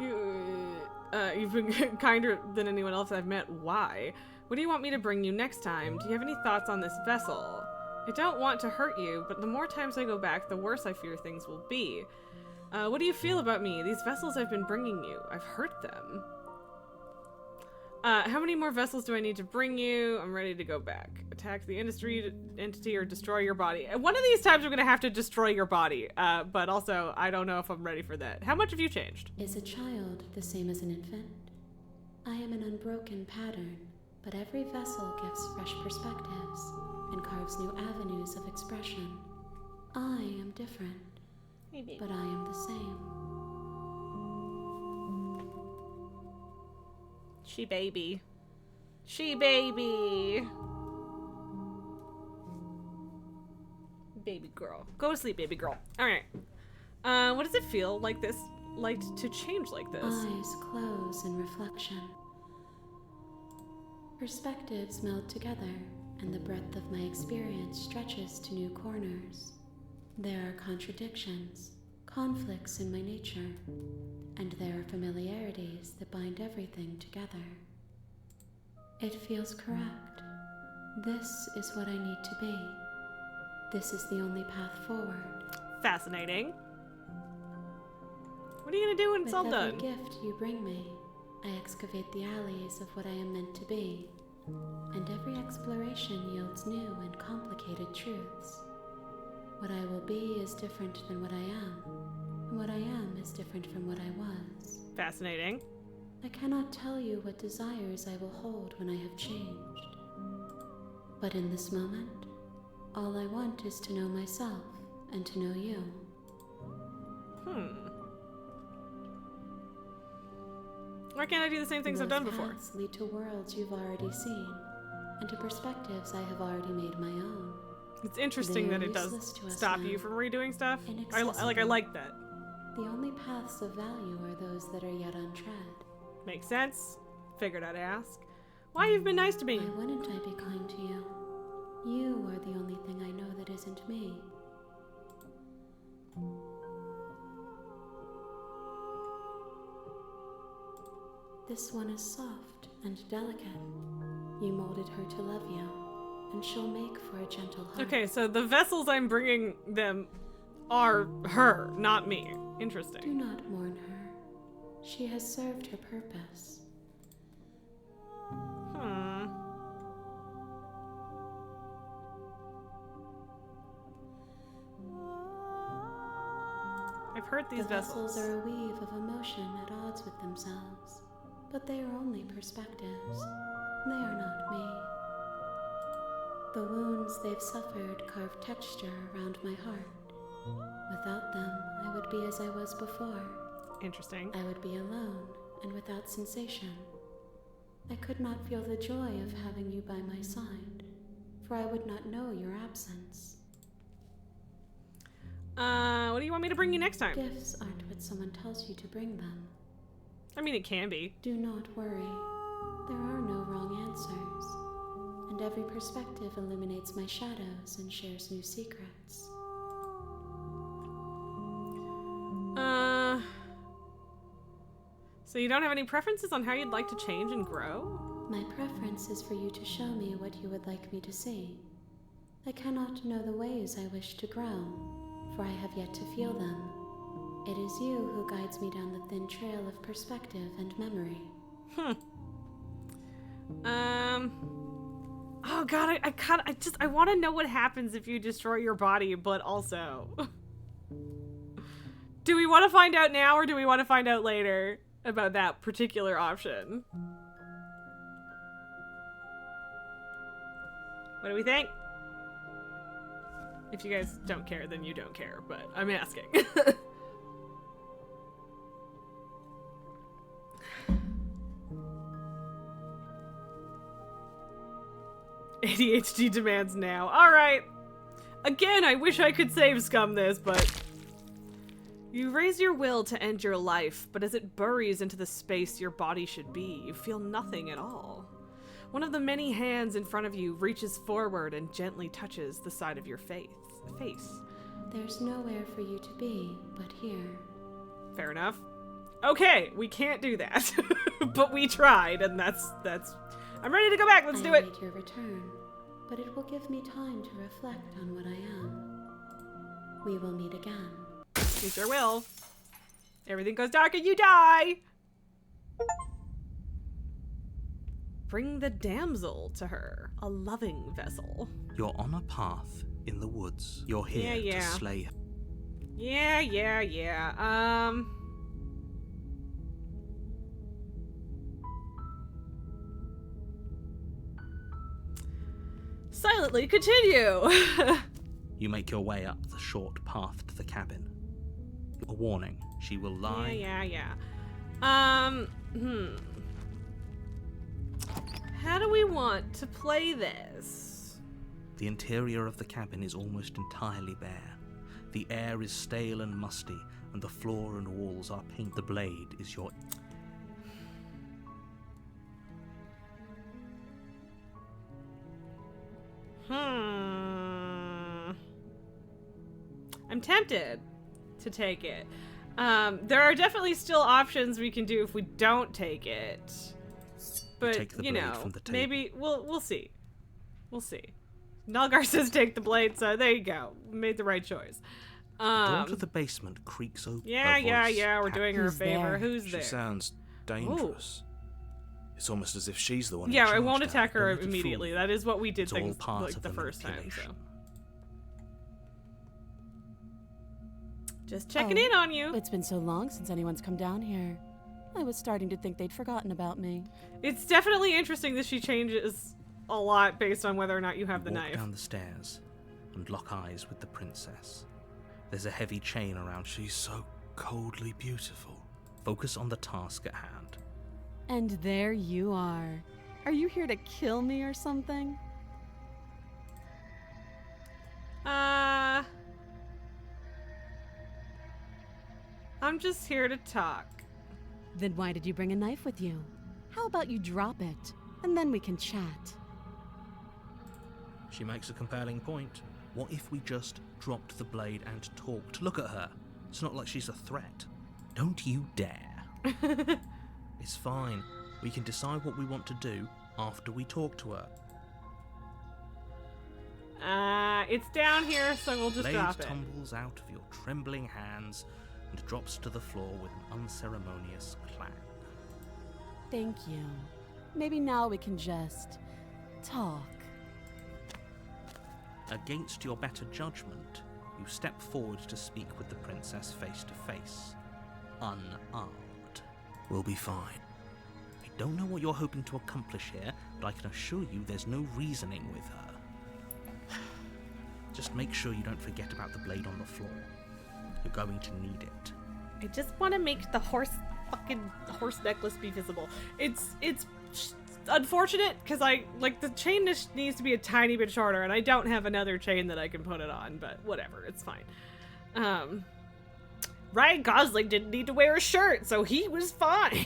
You've been kinder than anyone else I've met. Why? What do you want me to bring you next time? Do you have any thoughts on this vessel? I don't want to hurt you, but the more times I go back, the worse I fear things will be. What do you feel about me? These vessels I've been bringing you. I've hurt them. How many more vessels do I need to bring you? I'm ready to go back. Attack the entity or destroy your body. One of these times I'm gonna have to destroy your body. But also, I don't know if I'm ready for that. How much have you changed? Is a child the same as an infant? I am an unbroken pattern, but every vessel gives fresh perspectives and carves new avenues of expression. I am different, but I am the same. She baby. She baby. Baby girl. Go to sleep, baby girl. Alright. What does it feel like this? Like to change like this? Eyes close in reflection. Perspectives meld together, and the breadth of my experience stretches to new corners. There are contradictions, conflicts in my nature, and there are familiarities that bind everything together. It feels correct. This is what I need to be. This is the only path forward. Fascinating. What are you gonna do when it's all done? With every gift you bring me, I excavate the alleys of what I am meant to be, and every exploration yields new and complicated truths. What I will be is different than what I am, and what I am is different from what I was. Fascinating. I cannot tell you what desires I will hold when I have changed. But in this moment, all I want is to know myself and to know you. Why can't I do the same things I've done before? Paths lead to worlds you've already seen, and to perspectives I have already made my own. It's interesting They are that it does useless to us stop now. you from redoing stuff. I Inaccessible. like that. The only paths of value are those that are yet untread. Makes sense. Figured I'd ask. Why you've been nice to me? Why wouldn't I be kind to you? You are the only thing I know that isn't me. This one is soft and delicate. You molded her to love you, and she'll make for a gentle heart. Okay, so the vessels I'm bringing them are her, not me. Do Interesting. not mourn her. She has served her purpose. I've heard these The vessels. vessels are a weave of emotion at odds with themselves, but they are only perspectives. They are not me. The wounds they've suffered carve texture around my heart. Without them, I would be as I was before. Interesting. I would be alone and without sensation. I could not feel the joy of having you by my side, for I would not know your absence. What do you want me to bring you next time? Gifts aren't what someone tells you to bring them. I mean, it can be. Do not worry. There are no wrong answers, and every perspective illuminates my shadows and shares new secrets. So you don't have any preferences on how you'd like to change and grow? My preference is for you to show me what you would like me to see. I cannot know the ways I wish to grow, for I have yet to feel them. It is you who guides me down the thin trail of perspective and memory. Oh god, I want to know what happens if you destroy your body, but also... Do we want to find out now, or do we want to find out later about that particular option? What do we think? If you guys don't care, then you don't care, but I'm asking. ADHD demands now. Alright. Again, I wish I could save Scum this, but... You raise your will to end your life, but as it buries into the space your body should be, you feel nothing at all. One of the many hands in front of you reaches forward and gently touches the side of your face. There's nowhere for you to be but here. Fair enough. Okay, we can't do that. But we tried, and that's... I'm ready to go back, let's do it! I await your return, but it will give me time to reflect on what I am. We will meet again. We sure will. Everything goes dark and you die! Bring the damsel to her, a loving vessel. You're on a path in the woods. You're here to slay her. Yeah. Silently continue! You make your way up the short path to the cabin. A warning, she will lie. Yeah. How do we want to play this? The interior of the cabin is almost entirely bare. The air is stale and musty, and the floor and walls are painted. The blade is your... I'm tempted to take it. There are definitely still options we can do if we don't take it. But, take the blade from the table. Maybe we'll see. We'll see. Nalgar says take the blade, so there you go. Made the right choice. The door to the basement creaks open. Yeah, we're doing her a favor. there? Who's She there? sounds dangerous. It's almost as if she's the one. Yeah, in I won't charge attack now. her Don't let it immediately. fool That is what we did It's all things part like of the the first time, so. manipulation. Just checking in on you. It's been so long since anyone's come down here. I was starting to think they'd forgotten about me. It's definitely interesting that she changes a lot based on whether or not you have the Walk knife. down the stairs and lock eyes with the princess. There's a heavy chain around. She's so coldly beautiful. Focus on the task at hand. And there you are. Are you here to kill me or something? I'm just here to talk. Then why did you bring a knife with you? How about you drop it, and then we can chat. She makes a compelling point. What if we just dropped the blade and talked? Look at her. It's not like she's a threat. Don't you dare. It's fine. We can decide what we want to do after we talk to her. It's down here, so we'll just Blade drop it. tumbles out of your trembling hands and drops to the floor with an unceremonious clang. Thank you. Maybe now we can just talk. Against your better judgment, you step forward to speak with the princess face to face, unarmed. We'll be fine. I don't know what you're hoping to accomplish here, but I can assure you there's no reasoning with her. Just make sure you don't forget about the blade on the floor. You're going to need it. I just want to make the horse necklace be visible. It's unfortunate because the chain needs to be a tiny bit shorter, and I don't have another chain that I can put it on. But whatever, it's fine. Ryan Gosling didn't need to wear a shirt, so he was fine.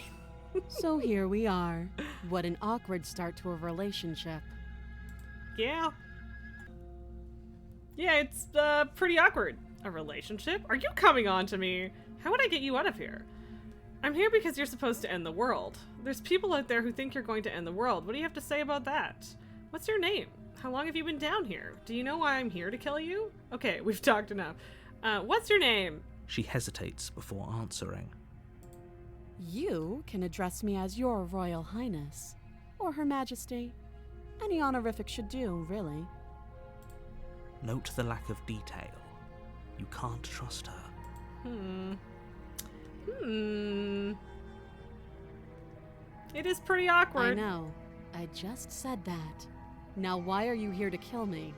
So here we are. What an awkward start to a relationship. Yeah, it's pretty awkward. A relationship? Are you coming on to me? How would I get you out of here? I'm here because you're supposed to end the world. There's people out there who think you're going to end the world. What do you have to say about that? What's your name? How long have you been down here? Do you know why I'm here to kill you? Okay, we've talked enough. What's your name? She hesitates before answering. You can address me as your Royal Highness, or Her Majesty. Any honorific should do, really. Note the lack of detail. You can't trust her. It is pretty awkward. I know. I just said that. Now why are you here to kill me?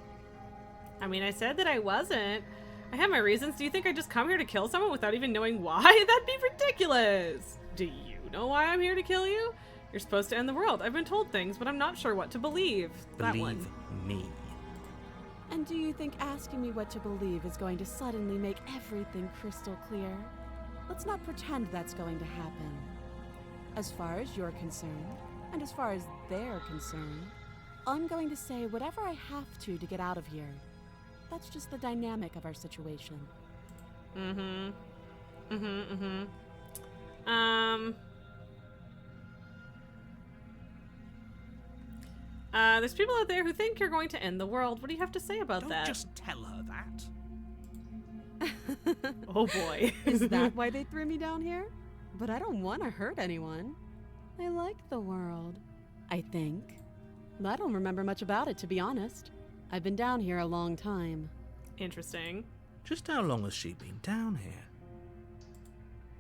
I mean, I said that I wasn't. I have my reasons. Do you think I just come here to kill someone without even knowing why? That'd be ridiculous. Do you know why I'm here to kill you? You're supposed to end the world. I've been told things, but I'm not sure what to believe. That one. Believe me. And do you think asking me what to believe is going to suddenly make everything crystal clear? Let's not pretend that's going to happen. As far as you're concerned, and as far as they're concerned, I'm going to say whatever I have to get out of here. That's just the dynamic of our situation. There's people out there who think you're going to end the world. What do you have to say about Don't that? just tell her that. Oh boy. Is that why they threw me down here? But I don't want to hurt anyone. I like the world, I think. I don't remember much about it, to be honest. I've been down here a long time. Interesting. Just how long has she been down here?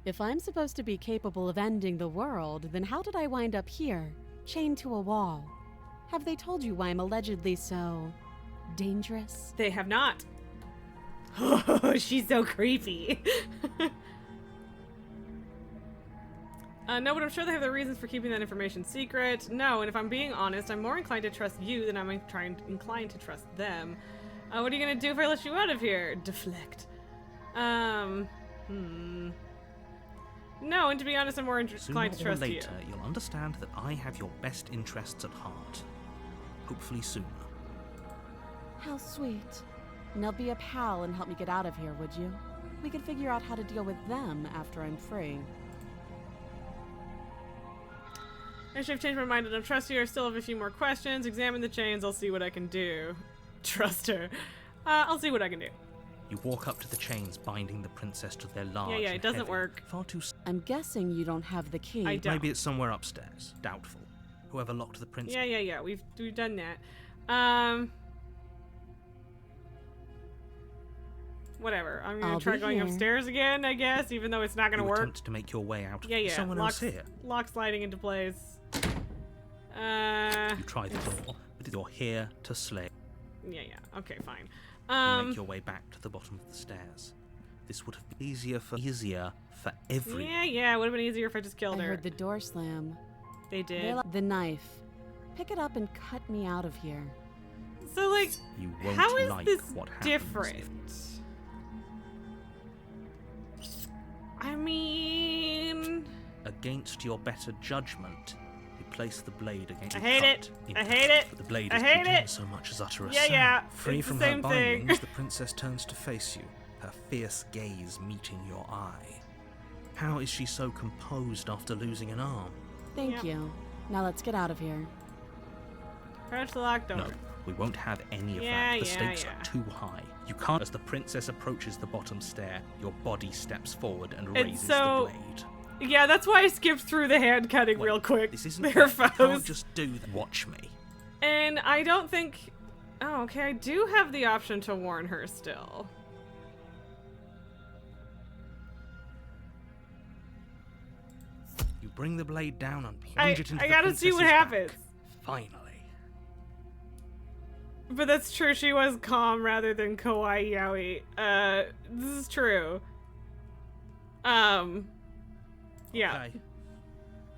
If I'm supposed to be capable of ending the world, then how did I wind up here, chained to a wall? Have they told you why I'm allegedly so dangerous? They have not. Oh, she's so creepy. No, but I'm sure they have their reasons for keeping that information secret. No, and if I'm being honest, I'm more inclined to trust you than I'm inclined to trust them. What are you gonna do if I let you out of here? Deflect. No, and to be honest, I'm more inclined to trust Sooner or you. later, you'll understand that I have your best interests at heart. Hopefully sooner. How sweet. Now be a pal and help me get out of here, would you? We could figure out how to deal with them after I'm free. Actually, I've changed my mind. I don't trust you. I still have a few more questions. Examine the chains. I'll see what I can do. Trust her. I'll see what I can do. You walk up to the chains binding the princess to their large Yeah, it and doesn't heavy, work. Far too I'm guessing you don't have the key. I don't. Maybe it's somewhere upstairs. Doubtful. Whoever locked the princess. Yeah. We've done that. Whatever. I'm gonna I'll try be going here. upstairs again, I guess, even though it's not gonna You work. attempt to make your way out. Yeah. Someone Lock, else here. lock sliding into place. You try the door, but you're here to slay. Yeah. Okay, fine. You make your way back to the bottom of the stairs. This would have been easier for everyone. Yeah. It would have been easier if I just I killed her. heard the door slam. They did. The knife. Pick it up and cut me out of here. So, like, You won't how is like this what happens different? if- I mean, Against your better judgment, you place the blade against. I hate it. I hate it. But the blade I is hate beginning it. so much as utter a Yeah, sound. yeah, Free it's the from same her thing. bindings, the princess turns to face you, her fierce gaze meeting your eye. How is she so composed after losing an arm? Thank Yep. you. Now let's get out of here. crouch the locked door. No, we won't have any of Yeah, that. The yeah, stakes yeah. are too high. You can't. As the princess approaches the bottom stair, your body steps forward and And raises so- the blade. Yeah, that's why I skipped through the hand cutting Wait, real quick. This isn't They're fair. You foes. can't just do that. Watch me. And I don't think... Oh, okay, I do have the option to warn her still. You bring the blade down and plunge it into I the gotta see what princess's happens. back. Finally. But that's true, she was calm rather than kawaii yaoi. This is true. Yeah. Okay.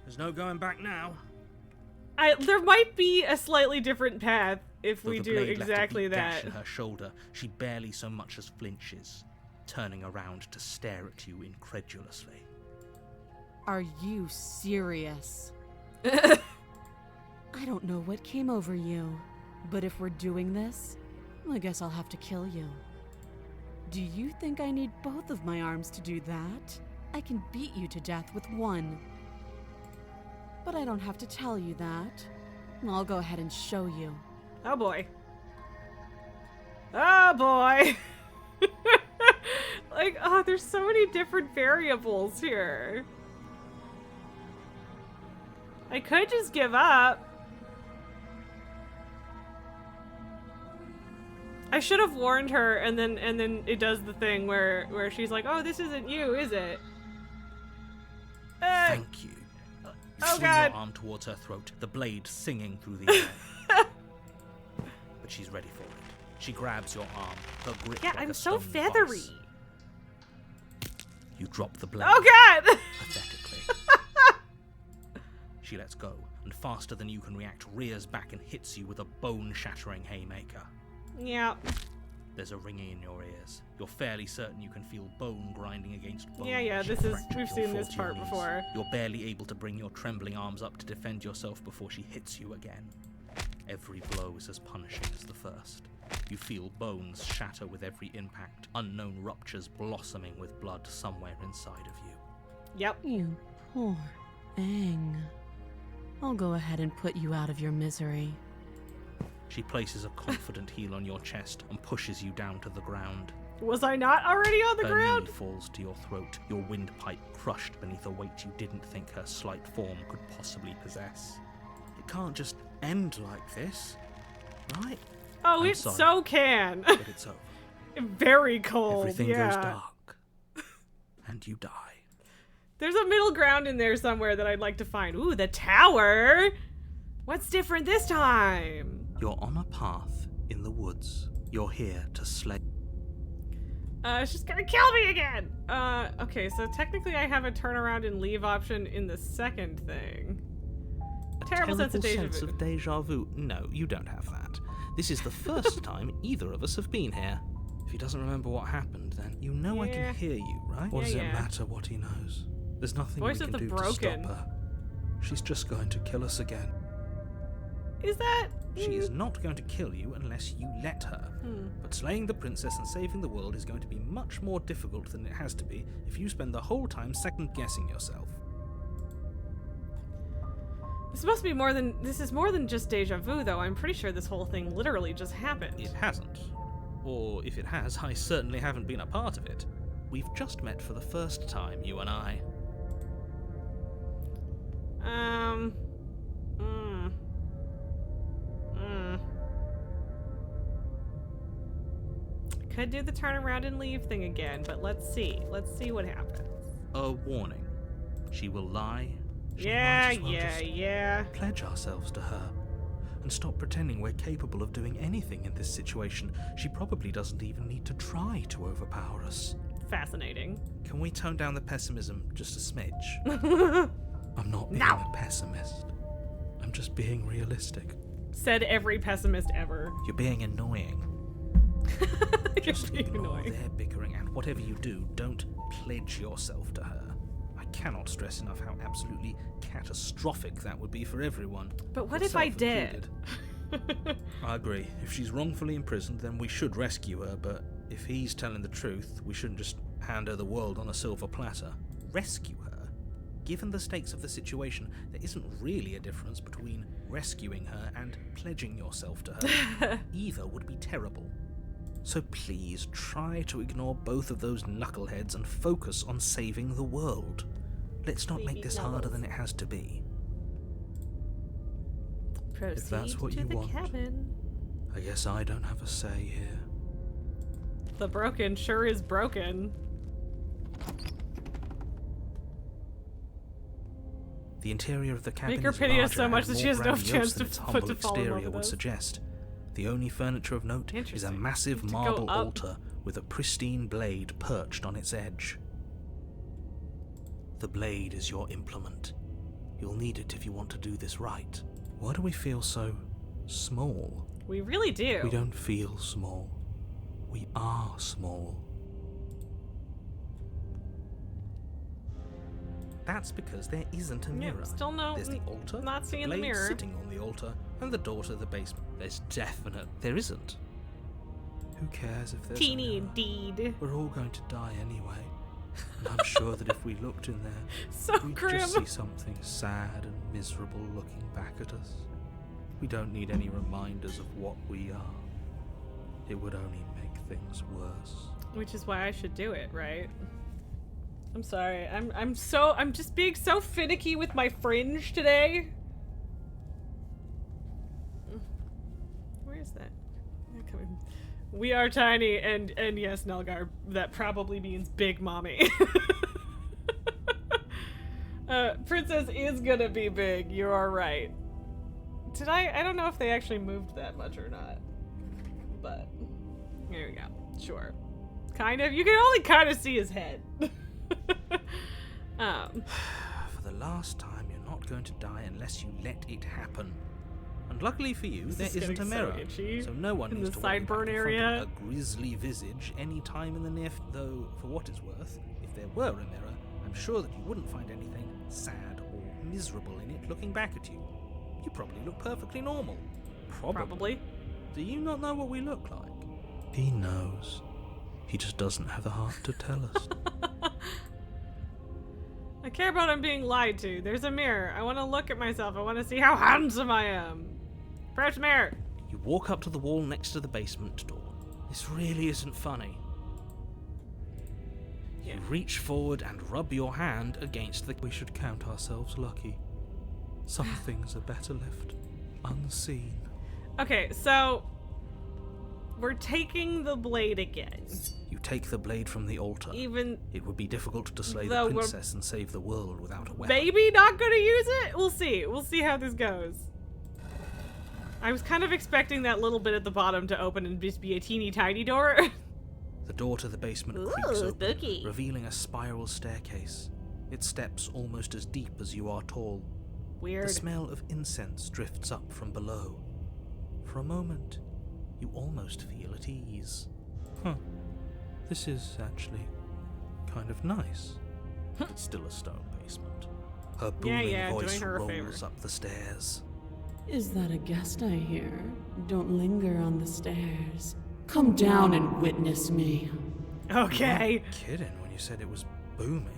There's no going back now. There might be a slightly different path if Though we the do blade left a exactly deep gash that. in her shoulder, she barely so much as flinches, turning around to stare at you incredulously. Are you serious? I don't know what came over you, but if we're doing this, I guess I'll have to kill you. Do you think I need both of my arms to do that? I can beat you to death with one. But I don't have to tell you that. I'll go ahead and show you. Oh boy. Oh boy. Like, oh, there's so many different variables here. I could just give up. I should have warned her, and then it does the thing where she's like, "Oh, this isn't you, is it?" Thank you. You Oh, swing God. your arm towards her throat, the blade singing through the air. She grabs your arm, her grip Yeah, like I'm a so stone feathery. vice. You drop the blade. Oh god! Pathetically. She lets go, and faster than you can react, rears back and hits you with a bone-shattering haymaker. Yeah. There's a ringing in your ears. You're fairly certain you can feel bone grinding against bone. Yeah, as she this is- fractures we've your seen this foot to part your knees. before. You're barely able to bring your trembling arms up to defend yourself before she hits you again. Every blow is as punishing as the first. You feel bones shatter with every impact, unknown ruptures blossoming with blood somewhere inside of you. Yep. You poor thing. I'll go ahead and put you out of your misery. She places a confident heel on your chest and pushes you down to the ground. Was I not already on the Her ground? knee falls to your throat, your windpipe crushed beneath a weight you didn't think her slight form could possibly possess. It can't just end like this, right? Oh, I'm it sorry. so can. But it's over. Very cold. Everything yeah. goes dark. And you die. There's a middle ground in there somewhere that I'd like to find. Ooh, the tower. What's different this time? You're on a path in the woods. You're here to slay. She's gonna kill me again. Okay, so technically I have a turnaround and leave option in the second thing. Terrible sense of deja vu. of deja vu. No, you don't have that. This is the first time either of us have been here. If he doesn't remember what happened, then you know I Yeah. can hear you, right? What Yeah, does it yeah. matter what he knows? There's nothing Voice we of can the do broken. to stop her. She's just going to kill us again. Is that? She is not going to kill you unless you let her. But slaying the princess and saving the world is going to be much more difficult than it has to be if you spend the whole time second-guessing yourself. This must be more than. This is more than just deja vu, though. I'm pretty sure this whole thing literally just happened. It hasn't. Or if it has, I certainly haven't been a part of it. We've just met for the first time, you and I. Could do the turn around and leave thing again, but let's see. Let's see what happens. A warning. She will lie. She Yeah, might as well just yeah. pledge ourselves to her. And stop pretending we're capable of doing anything in this situation. She probably doesn't even need to try to overpower us. Fascinating. Can we tone down the pessimism just a smidge? I'm not being a pessimist. I'm just being realistic. Said every pessimist ever. You're being annoying. Just You're being ignore annoying. their bickering, and whatever you do, don't pledge yourself to her. I cannot stress enough how absolutely catastrophic that would be for everyone. But what if I yourself did? included. I agree. If she's wrongfully imprisoned, then we should rescue her, but if he's telling the truth, we shouldn't just hand her the world on a silver platter. Rescue her? Given the stakes of the situation, there isn't really a difference between rescuing her and pledging yourself to her. Either would be terrible. So please try to ignore both of those knuckleheads and focus on saving the world. Let's not make this harder than it has to be. Proceed that's what to you the want. cabin. I guess I don't have a say here. The broken sure is broken. The interior of the cabin Make her is pity us larger so much and that she more has no grandiose chance than to its put humble to fall in love exterior with would us. suggest. The only furniture of note is a Interesting. massive To go marble up. altar with a pristine blade perched on its edge. The blade is your implement. You'll need it if you want to do this right. Why do we feel so small? We really do. We don't feel small. We are small. That's because there isn't a mirror. still no- There's the altar, not the seeing the blade mirror. sitting on the altar, and the door to the basement. There isn't. Who cares if there's Teeny a mirror? indeed. We're all going to die anyway. And I'm sure that if we looked in there, So we'd grim. just see something sad and miserable looking back at us. We don't need any reminders of what we are. It would only make things worse. Which is why I should do it, right? I'm sorry. I'm just being so finicky with my fringe today. Where is that? They're coming. We are tiny, and yes, Nelgar, that probably means big mommy. Princess is gonna be big, you are right. I don't know if they actually moved that much or not, but There we go. Sure. Kind of. You can only kind of see his head. For the last time, you're not going to die unless you let it happen. And luckily for you, there isn't a mirror, so no one in needs the to worry sideburn about area. confronting a grisly visage any time in the near. Though, for what it's worth, if there were a mirror, I'm sure that you wouldn't find anything sad or miserable in it looking back at you. You probably look perfectly normal. Probably. Do you not know what we look like? He knows. He just doesn't have the heart to tell us. I care about him being lied to. There's a mirror. I want to look at myself. I want to see how handsome I am. Fresh mirror. You walk up to the wall next to the basement door. This really isn't funny. You reach forward and rub your hand against the... We should count ourselves lucky. Some things are better left unseen. Okay, so we're taking the blade again. You take the blade from the altar. Even it would be difficult to slay the though princess and save the world without a weapon. maybe not gonna use it? We'll see. We'll see how this goes. I was kind of expecting that little bit at the bottom to open and just be a teeny tiny door. The door to the basement Ooh, creaks open, spooky. revealing a spiral staircase. Its steps almost as deep as you are tall. Weird. The smell of incense drifts up from below. For a moment, you almost feel at ease. This is actually kind of nice. It's still a stone basement. Her booming voice doing her a favor. rolls up the stairs. Is that a guest I hear? Don't linger on the stairs. Come down and witness me. Okay. You weren't kidding when you said it was booming.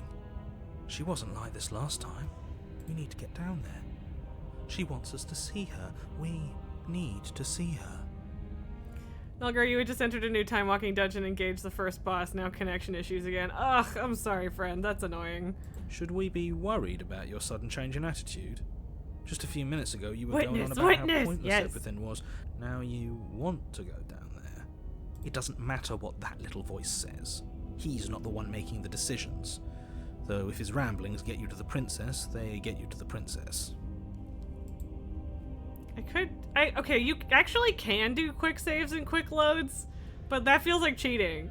She wasn't like this last time. We need to get down there. She wants us to see her. We need to see her. Nulgar, you had just entered a new time-walking dungeon and engaged the first boss. Now connection issues again. Ugh, I'm sorry, friend. That's annoying. Should we be worried about your sudden change in attitude? Just a few minutes ago, you were going on Witness, about how witness, pointless yes. everything was. Now you want to go down there. It doesn't matter what that little voice says. He's not the one making the decisions. Though if his ramblings get you to the princess, they get you to the princess. Okay, you actually can do quick saves and quick loads, but that feels like cheating.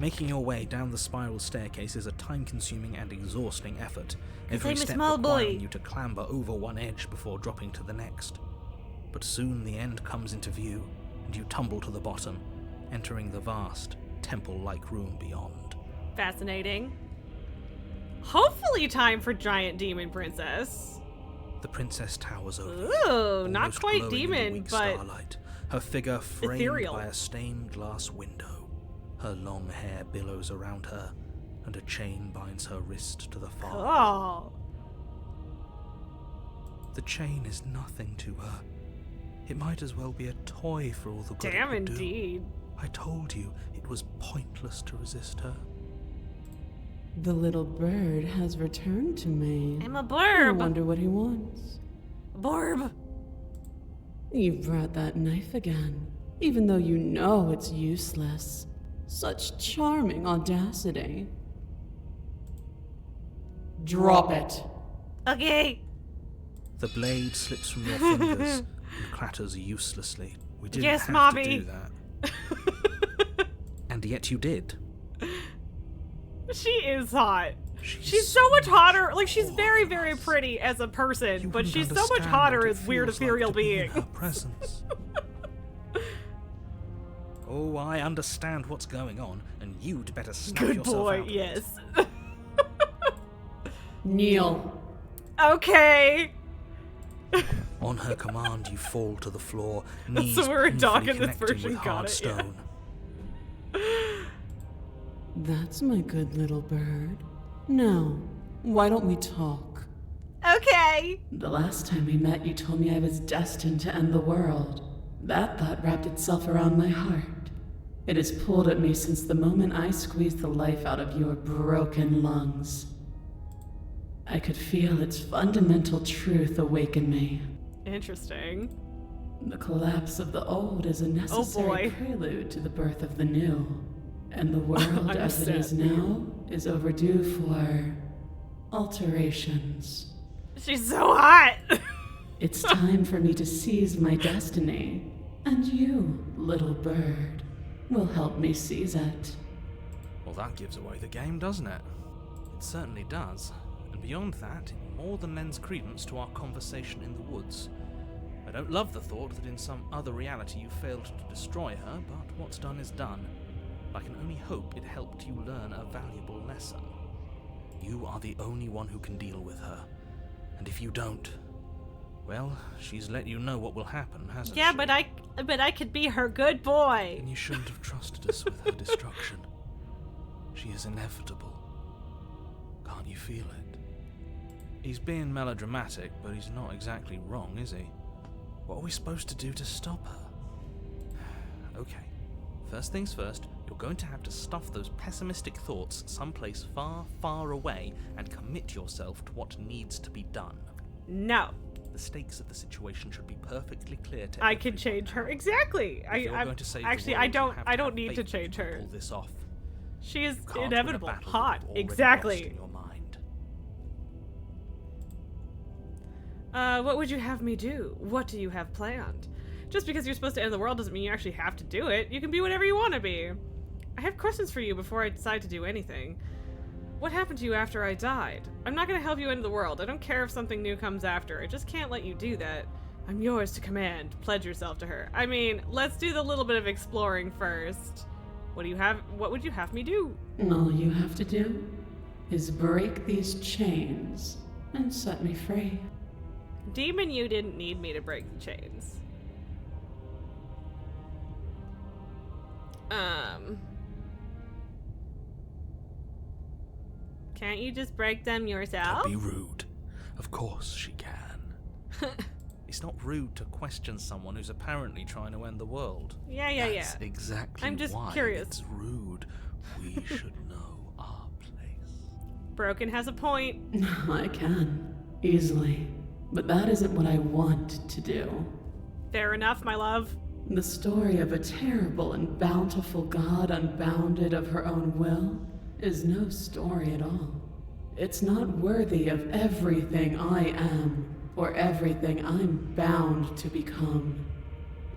Making your way down the spiral staircase is a time-consuming and exhausting effort. Every I'm a step small requiring boy. you to clamber over one edge before dropping to the next. But soon the end comes into view, and you tumble to the bottom, entering the vast, temple-like room beyond. Fascinating. Hopefully time for giant demon princess. The princess towers over you, Ooh, not almost quite glowing in the demon, weak but starlight, her figure framed ethereal. by a stained glass window. Her long hair billows around her, and a chain binds her wrist to the far wall. Oh. The chain is nothing to her. It might as well be a toy for all the good Damn, it would indeed. do. I told you it was pointless to resist her. The little bird has returned to me. I'm a I blurb. wonder what he wants. Blurb. You've brought that knife again, even though you know it's useless. Such charming audacity. Drop it. Okay. The blade slips from your fingers and clatters uselessly. We didn't Yes, have Mommy. to do that. And yet you did. She is hot. She's She's so much hotter. Like, she's so very, very nice. pretty as a person, You but wouldn't she's so much understand hotter what it as weird feels like ethereal to be in being. her presence. Oh, I understand what's going on, and you'd better snap Good yourself boy, out of it. yes. Kneel. Okay. On her command, you fall to the floor, knees So we're a dog painfully in this connecting version with got hard it, yeah. stone. That's my good little bird. Now, why don't we talk? Okay. The last time we met, you told me I was destined to end the world. That thought wrapped itself around my heart. It has pulled at me since the moment I squeezed the life out of your broken lungs. I could feel its fundamental truth awaken me. Interesting. The collapse of the old is a necessary boy. prelude to the birth of the new. And the world I'm as it is sad. now is overdue for alterations. She's so hot. It's time for me to seize my destiny. And you, little bird, will help me seize it. Well, that gives away the game, doesn't it? It certainly does. And beyond that, it more than lends credence to our conversation in the woods. I don't love the thought that in some other reality you failed to destroy her, but what's done is done. I can only hope it helped you learn a valuable lesson. You are the only one who can deal with her. And if you don't, well, she's let you know what will happen, hasn't she? Yeah, but I could be her good boy. And you shouldn't have trusted us with her destruction. She is inevitable. Can't you feel it? He's being melodramatic, but he's not exactly wrong, is he? What are we supposed to do to stop her? Okay. First things first, you're going to have to stuff those pessimistic thoughts someplace far, far away and commit yourself to what needs to be done. No. The stakes of the situation should be perfectly clear to I can change her. Exactly. If you're going to save the actually, world, I you don't. have I to don't have need to faith change you can her. pull this off. She is You can't win a inevitable. battle Hot. that you've already lost Exactly. in your mind. What would you have me do? What do you have planned? Just because you're supposed to end the world doesn't mean you actually have to do it. You can be whatever you want to be. I have questions for you before I decide to do anything. What happened to you after I died? I'm not going to help you end the world. I don't care if something new comes after. I just can't let you do that. I'm yours to command. Pledge yourself to her. I mean, let's do the little bit of exploring first. What would you have me do? All you have to do is break these chains and set me free. Demon, you didn't need me to break the chains. Can't you just break them yourself? Don't be rude. Of course she can. It's not rude to question someone who's apparently trying to end the world. Yeah. That's exactly I'm just why curious. it's rude. We should know our place. Broken has a point. I can, easily. But that isn't what I want to do. Fair enough, my love. The story of a terrible and bountiful god unbounded of her own will is no story at all. It's not worthy of everything I am, or everything I'm bound to become.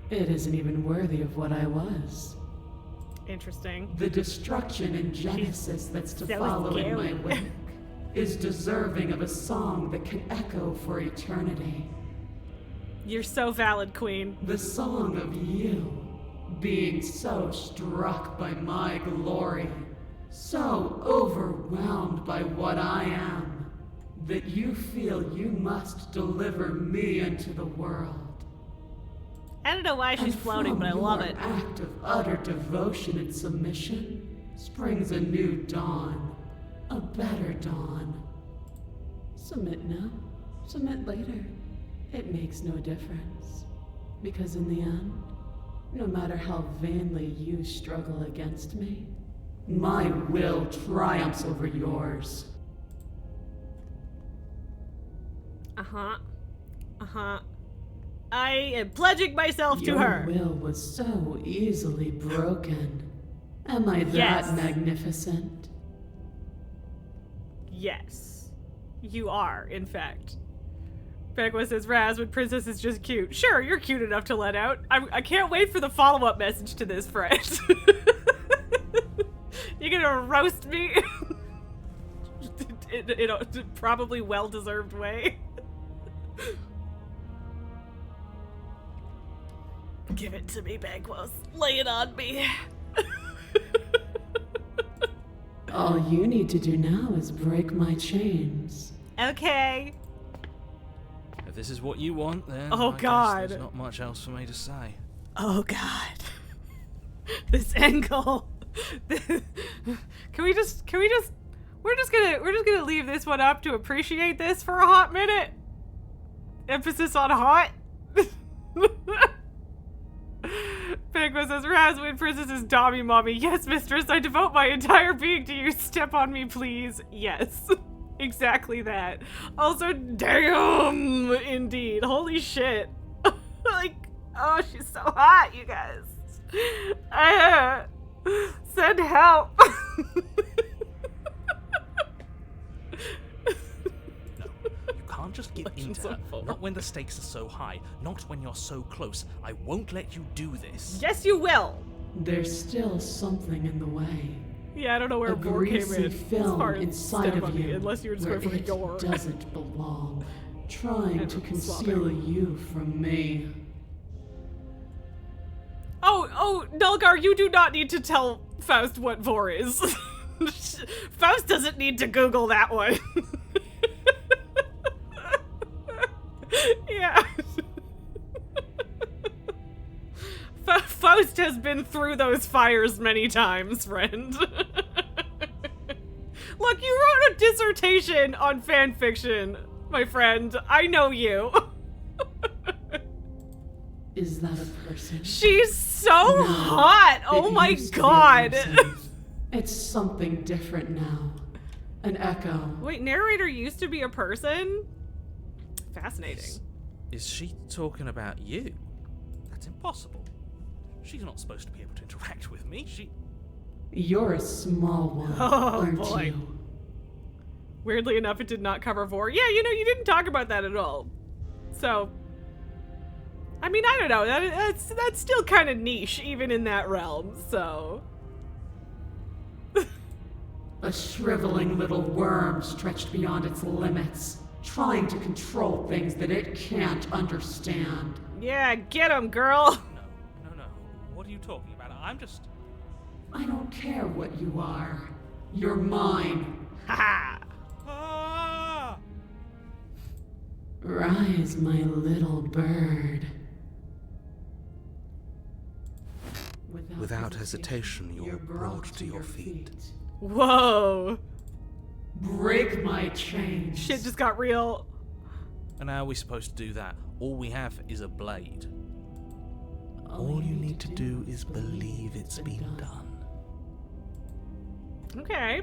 It isn't even worthy of what I was. Interesting. The destruction and genesis that's to follow in my wake is deserving of a song that can echo for eternity. You're so valid, Queen. The song of you, being so struck by my glory, so overwhelmed by what I am, that you feel you must deliver me into the world. I don't know why she's And floating, but I from love your it. act of utter devotion and submission springs a new dawn, a better dawn. Submit now, submit later. It makes no difference. Because in the end, no matter how vainly you struggle against me, my will triumphs over yours. I am pledging myself to her. Your will was so easily broken. Am I that Yes. magnificent? Yes. You are, in fact. Begwa says, Razwick, princess is just cute. Sure, you're cute enough to let out. I can't wait for the follow-up message to this, friend. You're gonna roast me in a probably well-deserved way. Give it to me, Begwas. Lay it on me. All you need to do now is break my chains. Okay. If this is what you want, then Oh, I guess God. there's not much else for me to say. Oh God. This angle. Can we just we're just gonna leave this one up to appreciate this for a hot minute. Emphasis on hot. Penguin says, Razwick, princess is Dommy mommy. Yes, mistress, I devote my entire being to you. Step on me, please. Yes. Exactly that. Also, damn, indeed. Holy shit. Like, oh, she's so hot, you guys. Send help. No, you can't just give give in to her. Not when the stakes are so high. Not when you're so close. I won't let you do this. Yes, you will. There's still something in the way. Yeah, I don't know where A Vor came greasy in. As film far as inside step of on me, you, unless you were just where going for the it door. doesn't belong, trying And to swap conceal it. you from me. Oh, Nulgar, you do not need to tell Faust what Vor is. Faust doesn't need to Google that one. Yeah. Faust has been through those fires many times, friend. Look, you wrote a dissertation on fan fiction, my friend. I know you. Is that a person? She's so No, hot. Oh it my used to be a god. person. It's something different now. An echo. Wait, narrator used to be a person? Fascinating. Is she talking about you? That's impossible. She's not supposed to be able to interact with me. You're a small one, Oh, aren't boy. you? Weirdly enough, it did not cover Vor. Yeah, you didn't talk about that at all. So, I mean, I don't know. That's still kind of niche, even in that realm. So, A shriveling little worm stretched beyond its limits, trying to control things that it can't understand. yeah, get him, girl. No. What are you talking about? I'm just... I don't care what you are. You're mine. Haha. Ah! Rise, my little bird. Without hesitation, you're brought to your feet. Whoa. Break my chains. Shit just got real. And how are we supposed to do that? All we have is a blade. All you need to do is believe it's been done. Okay.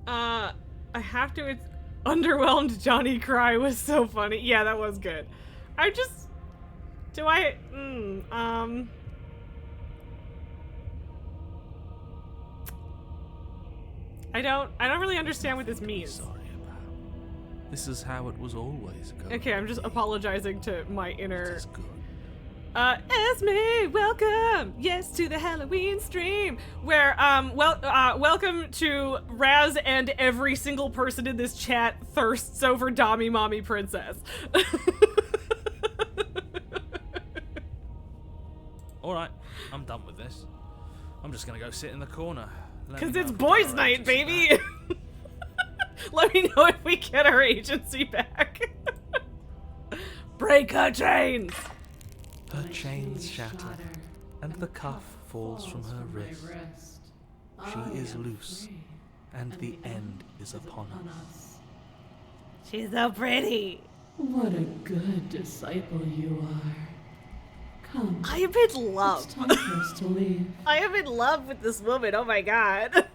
I have to. It's underwhelmed. Johnny Cry was so funny. Yeah, that was good. I just. Do I? I don't really understand what this means. Sorry about. This is how it was always going. Okay, I'm just to be. apologizing to my It inner. is good. Esme, welcome! Yes, to the Halloween stream, where, welcome to Raz and every single person in this chat thirsts over Dami Mommy Princess. Alright, I'm done with this. I'm just gonna go sit in the corner. Let me Because know it's if we boys' get our night, agency baby! back. Let me know if we get our agency back. Break her chains! Her chains shatter, and the cuff falls from her wrist. She is loose, and the end is upon us. She's so pretty. What a good disciple you are. Come, I am in love. it's time for us to leave. I am in love with this woman. Oh my god.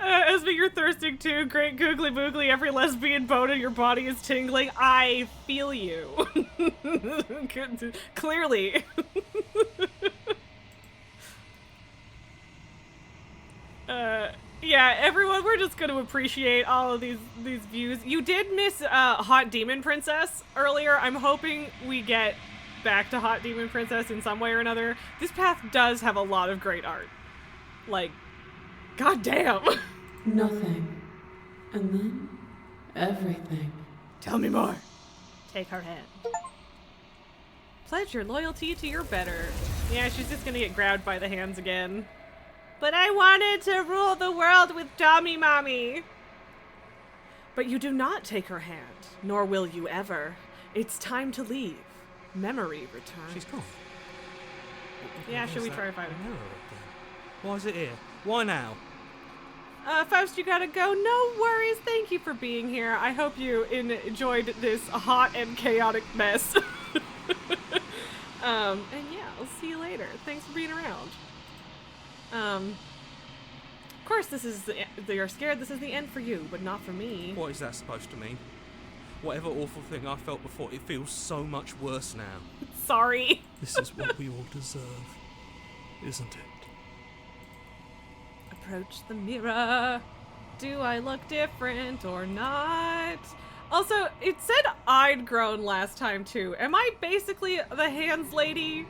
Esme, you're thirsting too. Great googly boogly. Every lesbian bone in your body is tingling. I feel you. Clearly. Yeah, everyone, we're just going to appreciate all of these views. You did miss Hot Demon Princess earlier. I'm hoping we get back to Hot Demon Princess in some way or another. This path does have a lot of great art. Like, goddamn. Nothing. And then, everything. Tell me more. Take her hand. Pledge your loyalty to your better. Yeah, she's just gonna get grabbed by the hands again. But I wanted to rule the world with Dami Mommy. But you do not take her hand, nor will you ever. It's time to leave. Memory returns. She's gone. Yeah, should we try to find her? Mirror again. Why is it here? Why now? Faust, you gotta go. No worries. Thank you for being here. I hope you enjoyed this hot and chaotic mess. And yeah, I'll see you later. Thanks for being around. Of course, this is you're scared. This is the end for you, but not for me. What is that supposed to mean? Whatever awful thing I felt before, it feels so much worse now. Sorry. This is what we all deserve, isn't it? Approach the mirror. Do I look different or not? Also, it said I'd grown last time too. Am I basically the hands lady?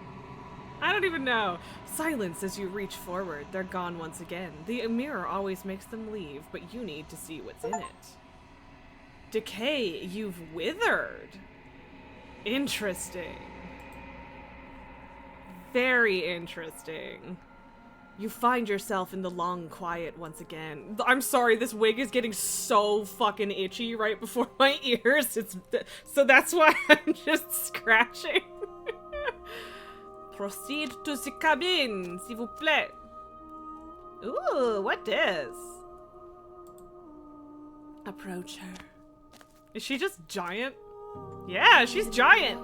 I don't even know. Silence as you reach forward. They're gone once again. The mirror always makes them leave, but you need to see what's in it. Decay, you've withered. Interesting. Very interesting. You find yourself in the long quiet once again. I'm sorry, this wig is getting so fucking itchy right before my ears. So that's why I'm just scratching. Proceed to the cabin, s'il vous plaît. Ooh, what is? Approach her. Is she just giant? Yeah, she's giant.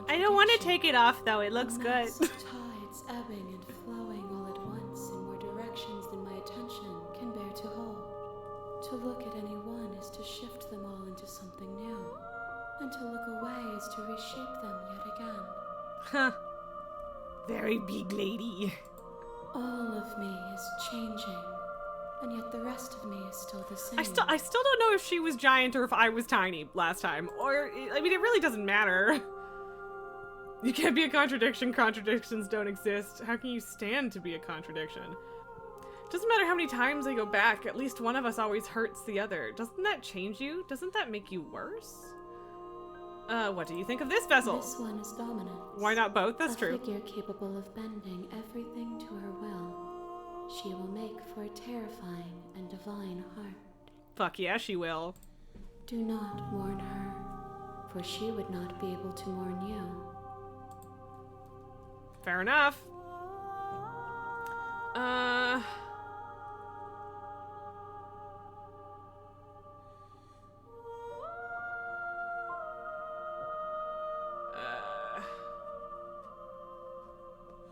I don't want to take it off though, it looks good. Tides ebbing and flowing all at once in more directions than my attention can bear to hold. To look at any one is to shift them all into something new, and to look away is to reshape them yet again. Huh. Very big lady. All of me is changing, and yet the rest of me is still the same. I still don't know if she was giant or if I was tiny last time. Or, I mean, it really doesn't matter. You can't be a contradiction. Contradictions don't exist. How can you stand to be a contradiction? Doesn't matter how many times I go back, at least one of us always hurts the other. Doesn't that change you? Doesn't that make you worse? What do you think of this vessel? This one is dominant. Why not both? That's true. A figure capable of bending everything to her will. She will make for a terrifying and divine heart. Fuck yeah, she will. Do not mourn her, for she would not be able to mourn you. Fair enough.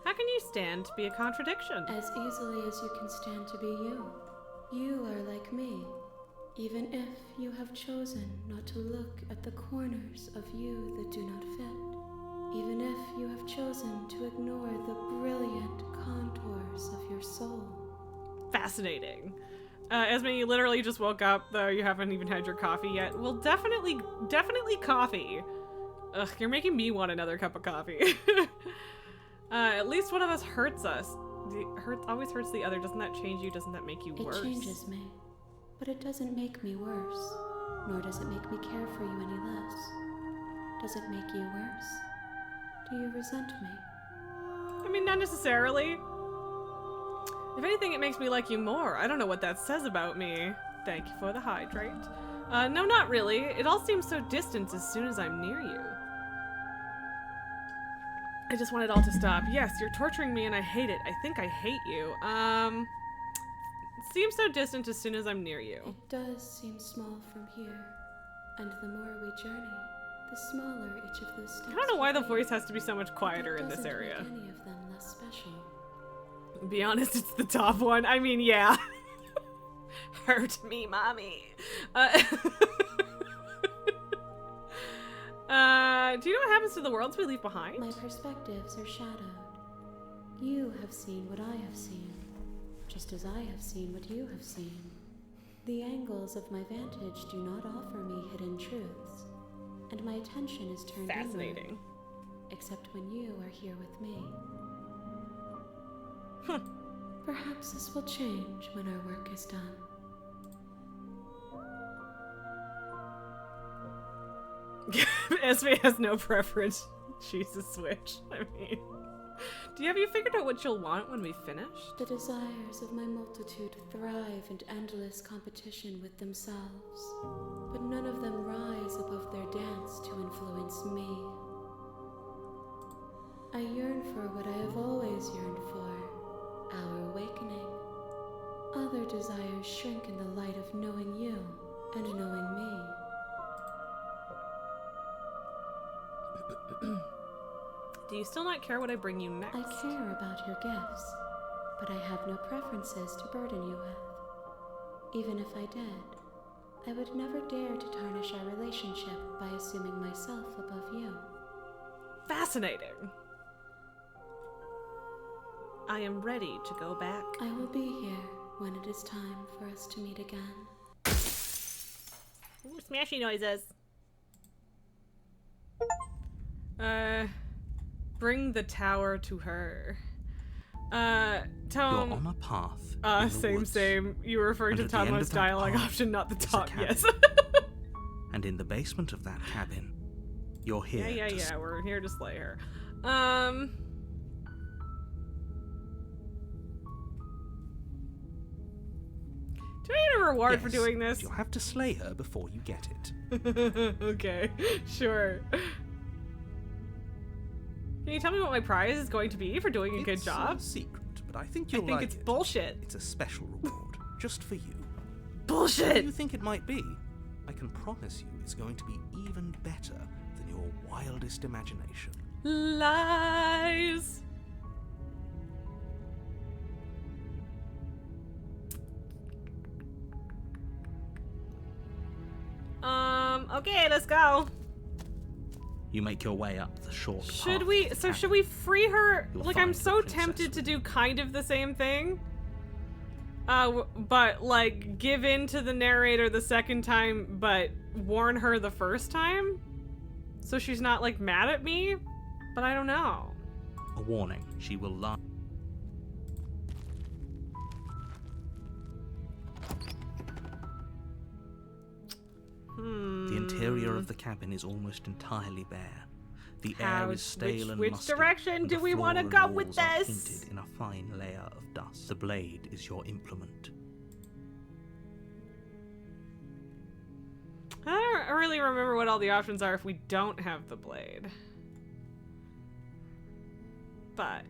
How can you stand to be a contradiction? As easily as you can stand to be you. You are like me, even if you have chosen not to look at the corners of you that do not fit. Even if you have chosen to ignore the brilliant contours of your soul. Fascinating. Esme, you literally just woke up, though you haven't even had your coffee yet. Well, definitely coffee. Ugh, you're making me want another cup of coffee. At least one of us hurts us. Always hurts the other. Doesn't that change you? Doesn't that make you worse? It changes me, but it doesn't make me worse. Nor does it make me care for you any less. Does it make you worse? Do you resent me? I mean, not necessarily. If anything, it makes me like you more. I don't know what that says about me. Thank you for the hydrate. No, not really. It all seems so distant as soon as I'm near you. I just want it all to stop. Yes, you're torturing me and I hate it. I think I hate you. It seems so distant as soon as I'm near you. It does seem small from here. And the more we journey, the smaller each of those steps. I don't know why the voice has to be so much quieter in this area. Make any of them less special. To be honest, it's the top one. I mean, yeah. Hurt me, mommy. Do you know what happens to the worlds we leave behind? My perspectives are shadowed. You have seen what I have seen, just as I have seen what you have seen. The angles of my vantage do not offer me hidden truths, and my attention is turned Fascinating. inward, except when you are here with me. Perhaps this will change when our work is done. Esme has no preference. She's a switch. I mean, have you figured out what you'll want when we finish? The desires of my multitude thrive in endless competition with themselves, but none of them rise above their dance to influence me. I yearn for what I have always yearned for, our awakening. Other desires shrink in the light of knowing you and knowing me. Do you still not care what I bring you next? I care about your gifts, but I have no preferences to burden you with. Even if I did, I would never dare to tarnish our relationship by assuming myself above you. Fascinating. I am ready to go back. I will be here when it is time for us to meet again. Ooh, smashy noises. Bring the tower to her. Tone. You're on a path. in the Same, woods, same. You were referring and to at the end Tomo's of that dialogue path option, not the is a talk, cabin. yes. And in the basement of that cabin, you're here. Yeah, we're here to slay her. Do I get a reward for Yes, doing this? but you'll have to slay her before you get it. Okay, sure. Can you tell me what my prize is going to be for doing a good It's job? a secret, but I think I you'll think like it's it. bullshit. It's a special reward, just for you. What do Bullshit! you think it might be? I can promise you it's going to be even better than your wildest imagination. Lies! Okay, let's go. You make your way up the short path Should to we, the so cabin. should we free her? You'll Like, I'm find the so princess tempted to with do kind of the same thing. But, like, give in to the narrator the second time, but warn her the first time? So she's not, like, mad at me? But I don't know. A warning, she will lie. The interior of the cabin is almost entirely bare. The air is stale and which musty, direction and do the we floor wanna and go with walls are this? painted in a fine layer of dust. The blade is your implement. I don't really remember what all the options are if we don't have the blade. But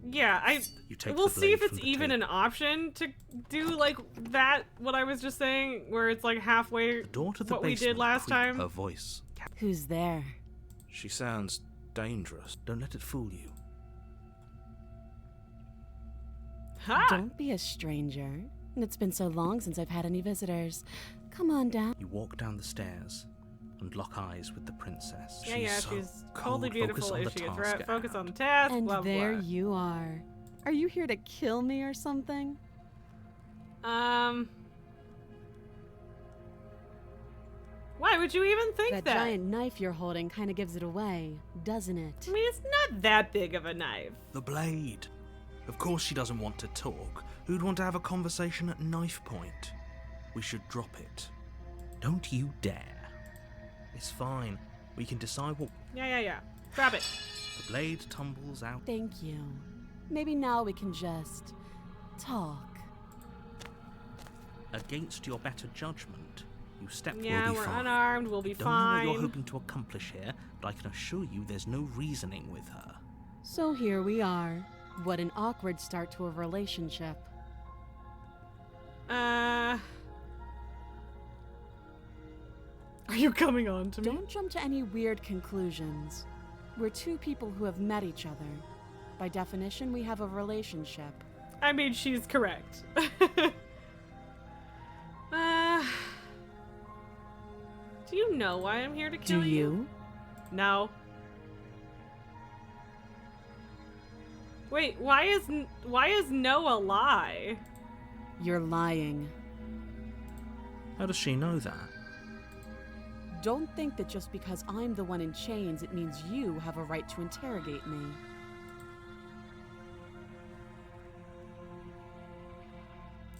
yeah, You take we'll the see if blade it's from the even an table. option to do like that. What I was just saying, where it's like halfway The door to the what we basement did last creaked, time. Her voice. Who's there? She sounds dangerous. Don't let it fool you. Ha! Don't be a stranger. It's been so long since I've had any visitors. Come on down. You walk down the stairs and lock eyes with the princess. Yeah, so she's cold. totally beautiful. Focus on Is the she a task threat? at Focus on hand. the task. And blah, there blah. you are. Are you here to kill me or something? Why would you even think That that? giant knife you're holding kind of gives it away, doesn't it? I mean, it's not that big of a knife. The blade. Of course she doesn't want to talk. Who'd want to have a conversation at knife point? We should drop it. Don't you dare. It's fine. We can decide what... Yeah. Grab it. The blade tumbles out. Thank you. Maybe now we can just talk. Against your better judgment, you step Yeah, will be we're fine. unarmed. We'll be Don't know what fine. you're hoping to accomplish here, but I can assure you there's no reasoning with her. So here we are. What an awkward start to a relationship. Are you coming on to me? Don't jump to any weird conclusions. We're two people who have met each other. By definition, we have a relationship. I mean, she's correct. Do you know why I'm here to kill Do you? No. Wait, why is no a lie? You're lying. How does she know that? Don't think that just because I'm the one in chains, it means you have a right to interrogate me.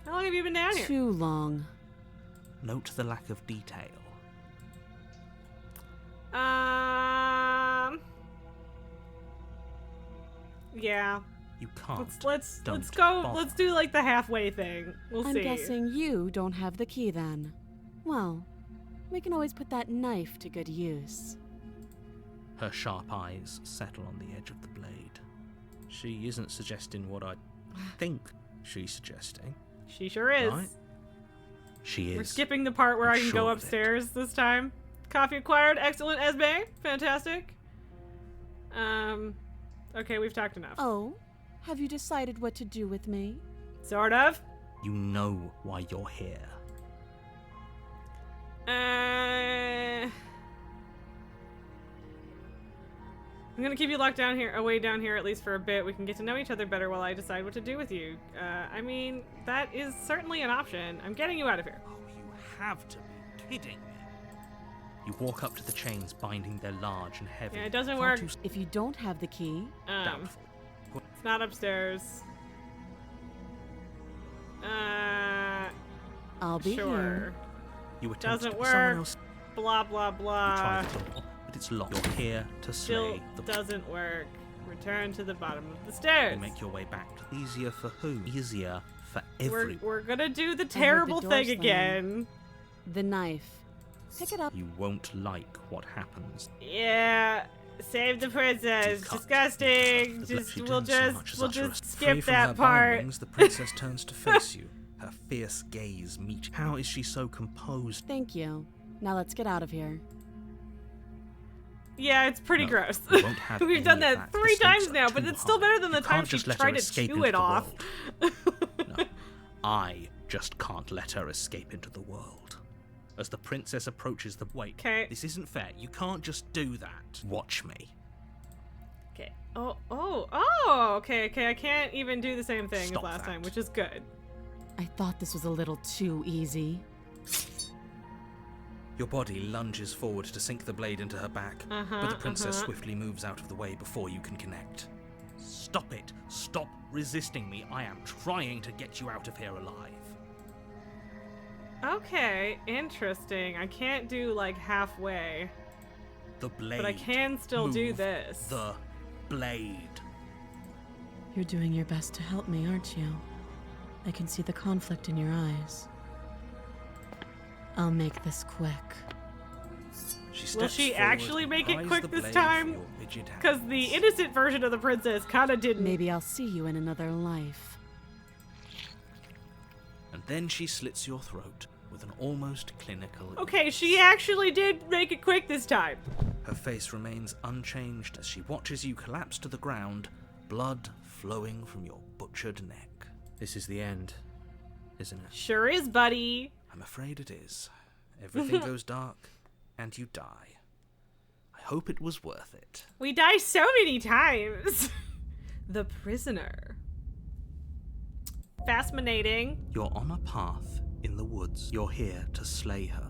How long have you been down here? Too long. Note the lack of detail. Yeah. You can't. Let's Don't go. bother. Let's do like the halfway thing. We'll I'm see. guessing you don't have the key then. Well, we can always put that knife to good use. Her sharp eyes settle on the edge of the blade. She isn't suggesting what I think she's suggesting. She sure is. Right? She is. We're skipping the part where I'm I can sure go of it. upstairs this time. Coffee acquired. Excellent, Esme. Fantastic. Okay, we've talked enough. Oh, have you decided what to do with me? Sort of. You know why you're here. I'm gonna keep you locked down here, away down here at least for a bit. We can get to know each other better while I decide what to do with you. I mean, that is certainly an option. I'm getting you out of here. Oh, you have to be kidding me. You walk up to the chains binding their large and heavy. Yeah, it doesn't Can't work. you If you don't have the key, Doubtful. It's not upstairs. I'll be Sure. here. You attempt Doesn't to work. someone else. Blah, blah, You blah. try the door, but it's locked. You're here to Still slay the doesn't work. Return to the bottom of the stairs. You make your way back. Easier for who? Easier for everyone. We're gonna do the terrible door thing slam. again. The knife. Pick it up. You won't like what happens. Yeah. Save the princess. Cut. Disgusting. She Just didn't we'll so much as we'll utter a just free skip from her that part. bindings, the princess turns to face you. Her fierce gaze meets. How is she so composed? Thank you. Now let's get out of here. Yeah, it's pretty No, gross. we won't have We've any done of that that. 3 The stakes times are now, but too it's still high. better than the You time can't she just let her tried to escape chew into it the off. No, I just can't let her escape into the world. As the princess approaches the wait, 'Kay. this isn't fair. You can't just do that. Watch me. Okay. Oh, okay, I can't even do the same thing Stop as last that. time, which is good. I thought this was a little too easy. Your body lunges forward to sink the blade into her back, but the princess swiftly moves out of the way before you can connect. Stop it! Stop resisting me! I am trying to get you out of here alive. Okay, interesting. I can't do like halfway, The blade. but I can still do Move this. The blade. You're doing your best to help me, aren't you? I can see the conflict in your eyes. I'll make this quick. Will she actually make it quick this time? Because Because the innocent version of the princess kind of didn't. Maybe I'll see you in another life. And then she slits your throat with an almost clinical. Okay, she actually did make it quick this time. Her face remains unchanged as she watches you collapse to the ground, blood flowing from your butchered neck. This is the end, isn't it? Sure is, buddy. I'm afraid it is. Everything goes dark, and you die. I hope it was worth it. We die so many times. The prisoner. Fascinating. You're on a path in the woods. You're here to slay her.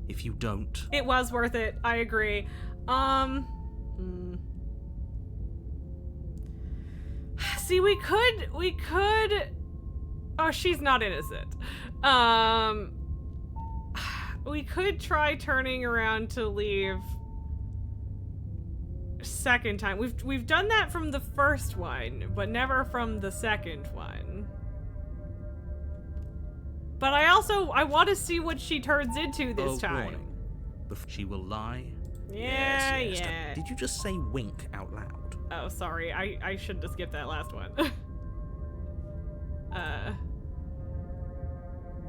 If you don't, It was worth it. I agree. See, we could. Oh, she's not innocent. We could try turning around to leave. Second time. We've done that from the first one, but never from the second one. But I want to see what she turns into this time. warning. She will lie. Yeah, Yes. yeah. Did you just say wink out loud? Oh, sorry. I shouldn't have skipped that last one.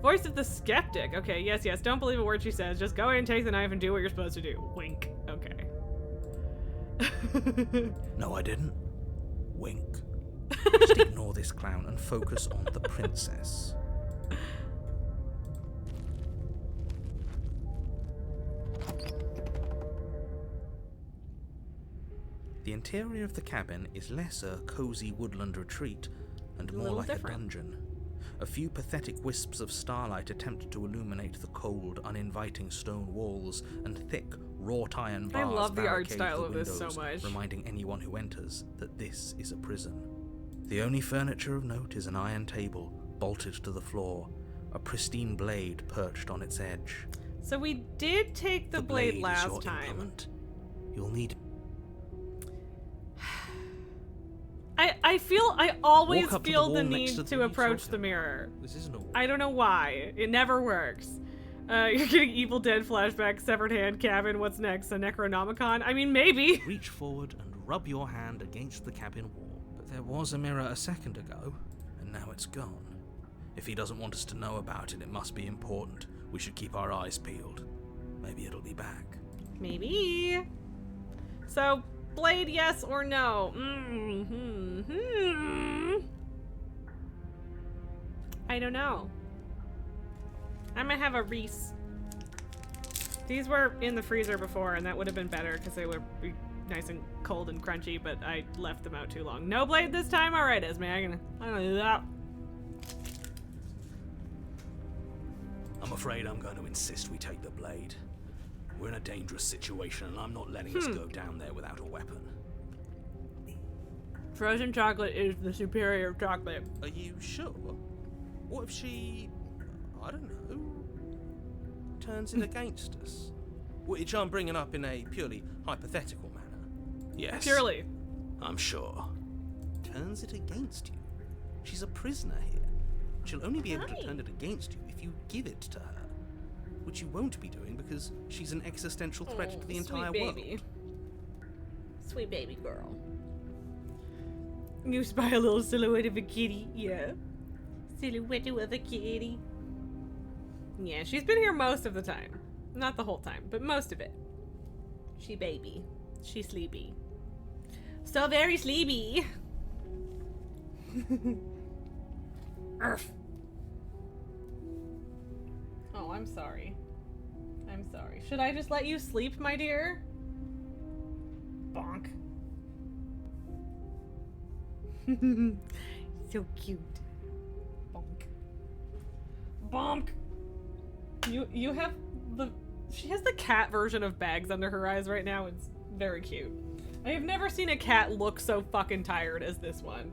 Voice of the skeptic. Okay, yes. Don't believe a word she says. Just go in, take the knife, and do what you're supposed to do. Wink. Okay. No, I didn't. Wink. Just ignore this clown and focus on the princess. The interior of the cabin is less a cozy woodland retreat and more Little like different. a dungeon. A few pathetic wisps of starlight attempt to illuminate the cold, uninviting stone walls and thick, wrought iron I bars love the art barricade style the of this so windows, much. reminding anyone who enters that this is a prison. The only furniture of note is an iron table, bolted to the floor, a pristine blade perched on its edge. So we did take the blade is last your time. implement. You'll need I always Walk up to the feel the wall next need to to the approach sofa. the mirror. This isn't a I don't know why. It never works. You're getting Evil Dead flashback, severed hand, cabin, what's next, a Necronomicon? I mean, maybe. Reach forward and rub your hand against the cabin wall. But there was a mirror a second ago, and now it's gone. If he doesn't want us to know about it, it must be important. We should keep our eyes peeled. Maybe it'll be back. Maybe. So, blade, yes or no? I don't know. I might have a Reese. These were in the freezer before, and that would have been better because they would be nice and cold and crunchy, but I left them out too long. No blade this time? Alright, Esme, I'm gonna do that. I'm afraid I'm going to insist we take the blade. We're in a dangerous situation, and I'm not letting us go down there without a weapon. Frozen chocolate is the superior chocolate. Are you sure? What if she, I don't know, turns it against us? Which I'm bringing up in a purely hypothetical manner. Yes. Purely. I'm sure. Turns it against you? She's a prisoner here. She'll only be able to turn it against you if you give it to her. Which you won't be doing because she's an existential threat to the entire world. Sweet baby girl. You spy a little silhouette of a kitty, yeah. Silhouette of a kitty. Yeah, she's been here most of the time. Not the whole time, but most of it. She baby. She sleepy. So very sleepy. Arf. Oh, I'm sorry. I'm sorry. Should I just let you sleep, my dear? Bonk. So cute. Bonk. Bonk. You have the... She has the cat version of bags under her eyes right now. It's very cute. I have never seen a cat look so fucking tired as this one.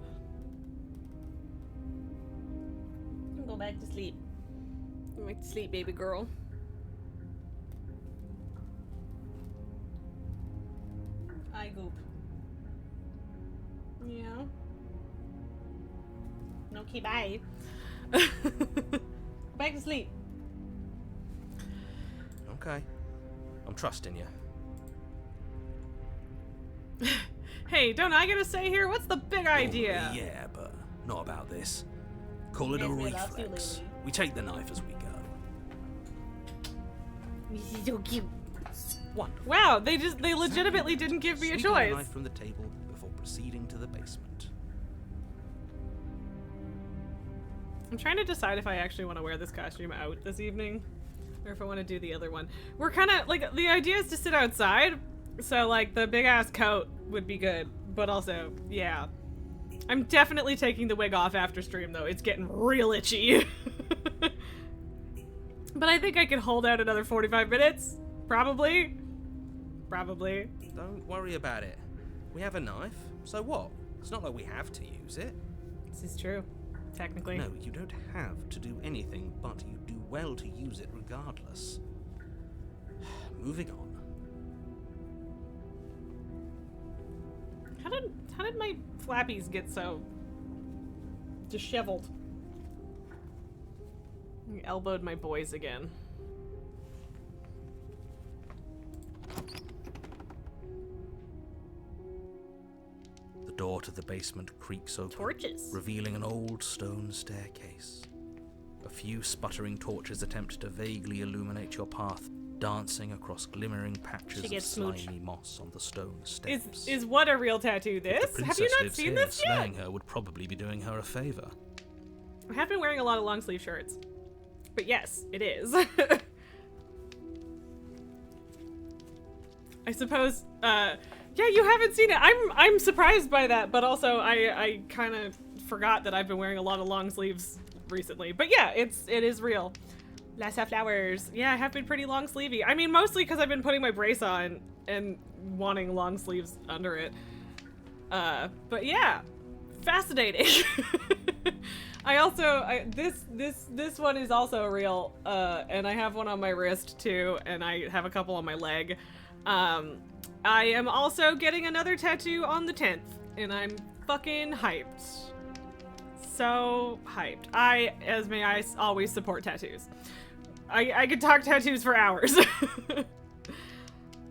Go back to sleep. Go back to sleep, baby girl. I goop. Yeah. Okay, bye. Back to sleep. Okay. I'm trusting you. Hey, don't I get a say here? What's the big idea? Yeah, but not about this. Call it a reflex. We take the knife as we go. This is so cute. Wow, they legitimately didn't give me a Sweep the choice. knife from the table before proceeding to the basement. I'm trying to decide if I actually want to wear this costume out this evening, or if I want to do the other one. We're kind of like, the idea is to sit outside, so like the big ass coat would be good, but also, yeah. I'm definitely taking the wig off after stream though. It's getting real itchy. But I think I could hold out another 45 minutes. Probably. Probably. Don't worry about it. We have a knife, so what? It's not like we have to use it. This is true. Technically. No, you don't have to do anything, but you do well to use it regardless. Moving on. How did my flappies get so disheveled? I elbowed my boys again. The door to the basement creaks open, Torches. revealing an old stone staircase. A few sputtering torches attempt to vaguely illuminate your path, dancing across glimmering patches of slimy moss on the stone steps. Is what a real tattoo this? If the Have you princess not lives seen here, this yet? slaying her would probably be doing her a favor. I have been wearing a lot of long sleeve shirts. But yes, it is. I suppose, yeah, you haven't seen it. I'm surprised by that, but also I kind of forgot that I've been wearing a lot of long sleeves recently. But yeah, it is real. Lassa flowers. Yeah, I have been pretty long sleevey. I mean, mostly because I've been putting my brace on and wanting long sleeves under it. But yeah, fascinating. I also, this one is also real, and I have one on my wrist too, and I have a couple on my leg. I am also getting another tattoo on the 10th, and I'm fucking hyped. So hyped. I always support tattoos. I could talk tattoos for hours.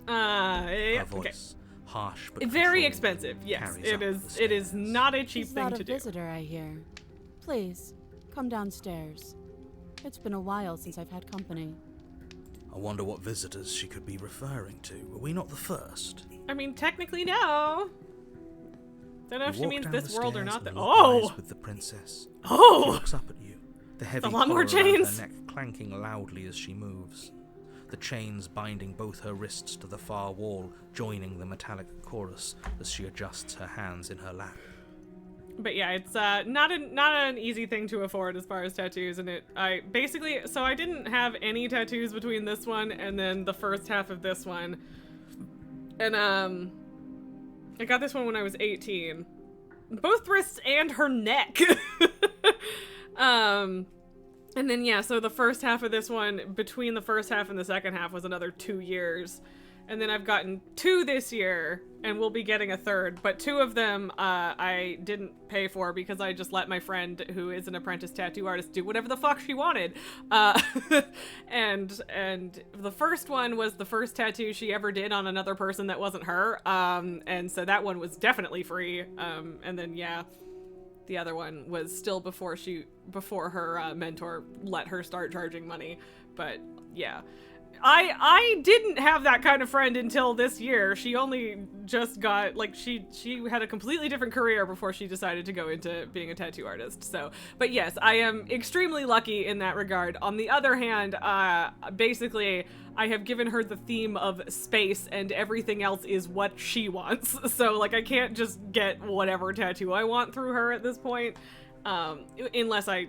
Her voice, harsh but very controlled, expensive. Yes, carries it up is. the It is stairs. not a cheap Is thing that to a do. visitor I hear? Please, come downstairs. It's been a while since I've had company. I wonder what visitors she could be referring to. Were we not the first? I mean, technically, no. Don't know if she You walk means down this the world or stairs not. and That lock eyes oh, with the princess. She oh, looks up at you, the heavy a lot more collar around chains. her neck clanking loudly as she moves. the chains binding both her wrists to the far wall, joining the metallic chorus as she adjusts her hands in her lap. But yeah, it's not an easy thing to afford as far as tattoos, and I didn't have any tattoos between this one and then the first half of this one. And I got this one when I was 18. Both wrists and her neck. And then, yeah, so the first half of this one, between the first half and the second half, was another 2 years. And then I've gotten 2 this year, and we'll be getting a third. But 2 of them I didn't pay for because I just let my friend, who is an apprentice tattoo artist, do whatever the fuck she wanted. And the first one was the first tattoo she ever did on another person that wasn't her. And so that one was definitely free. And then, yeah. The other one was still before her mentor let her start charging money. But yeah, I didn't have that kind of friend until this year. She only just got, like, she had a completely different career before she decided to go into being a tattoo artist. So, but yes, I am extremely lucky in that regard. On the other hand, basically, I have given her the theme of space, and everything else is what she wants. So, like, I can't just get whatever tattoo I want through her at this point, unless I,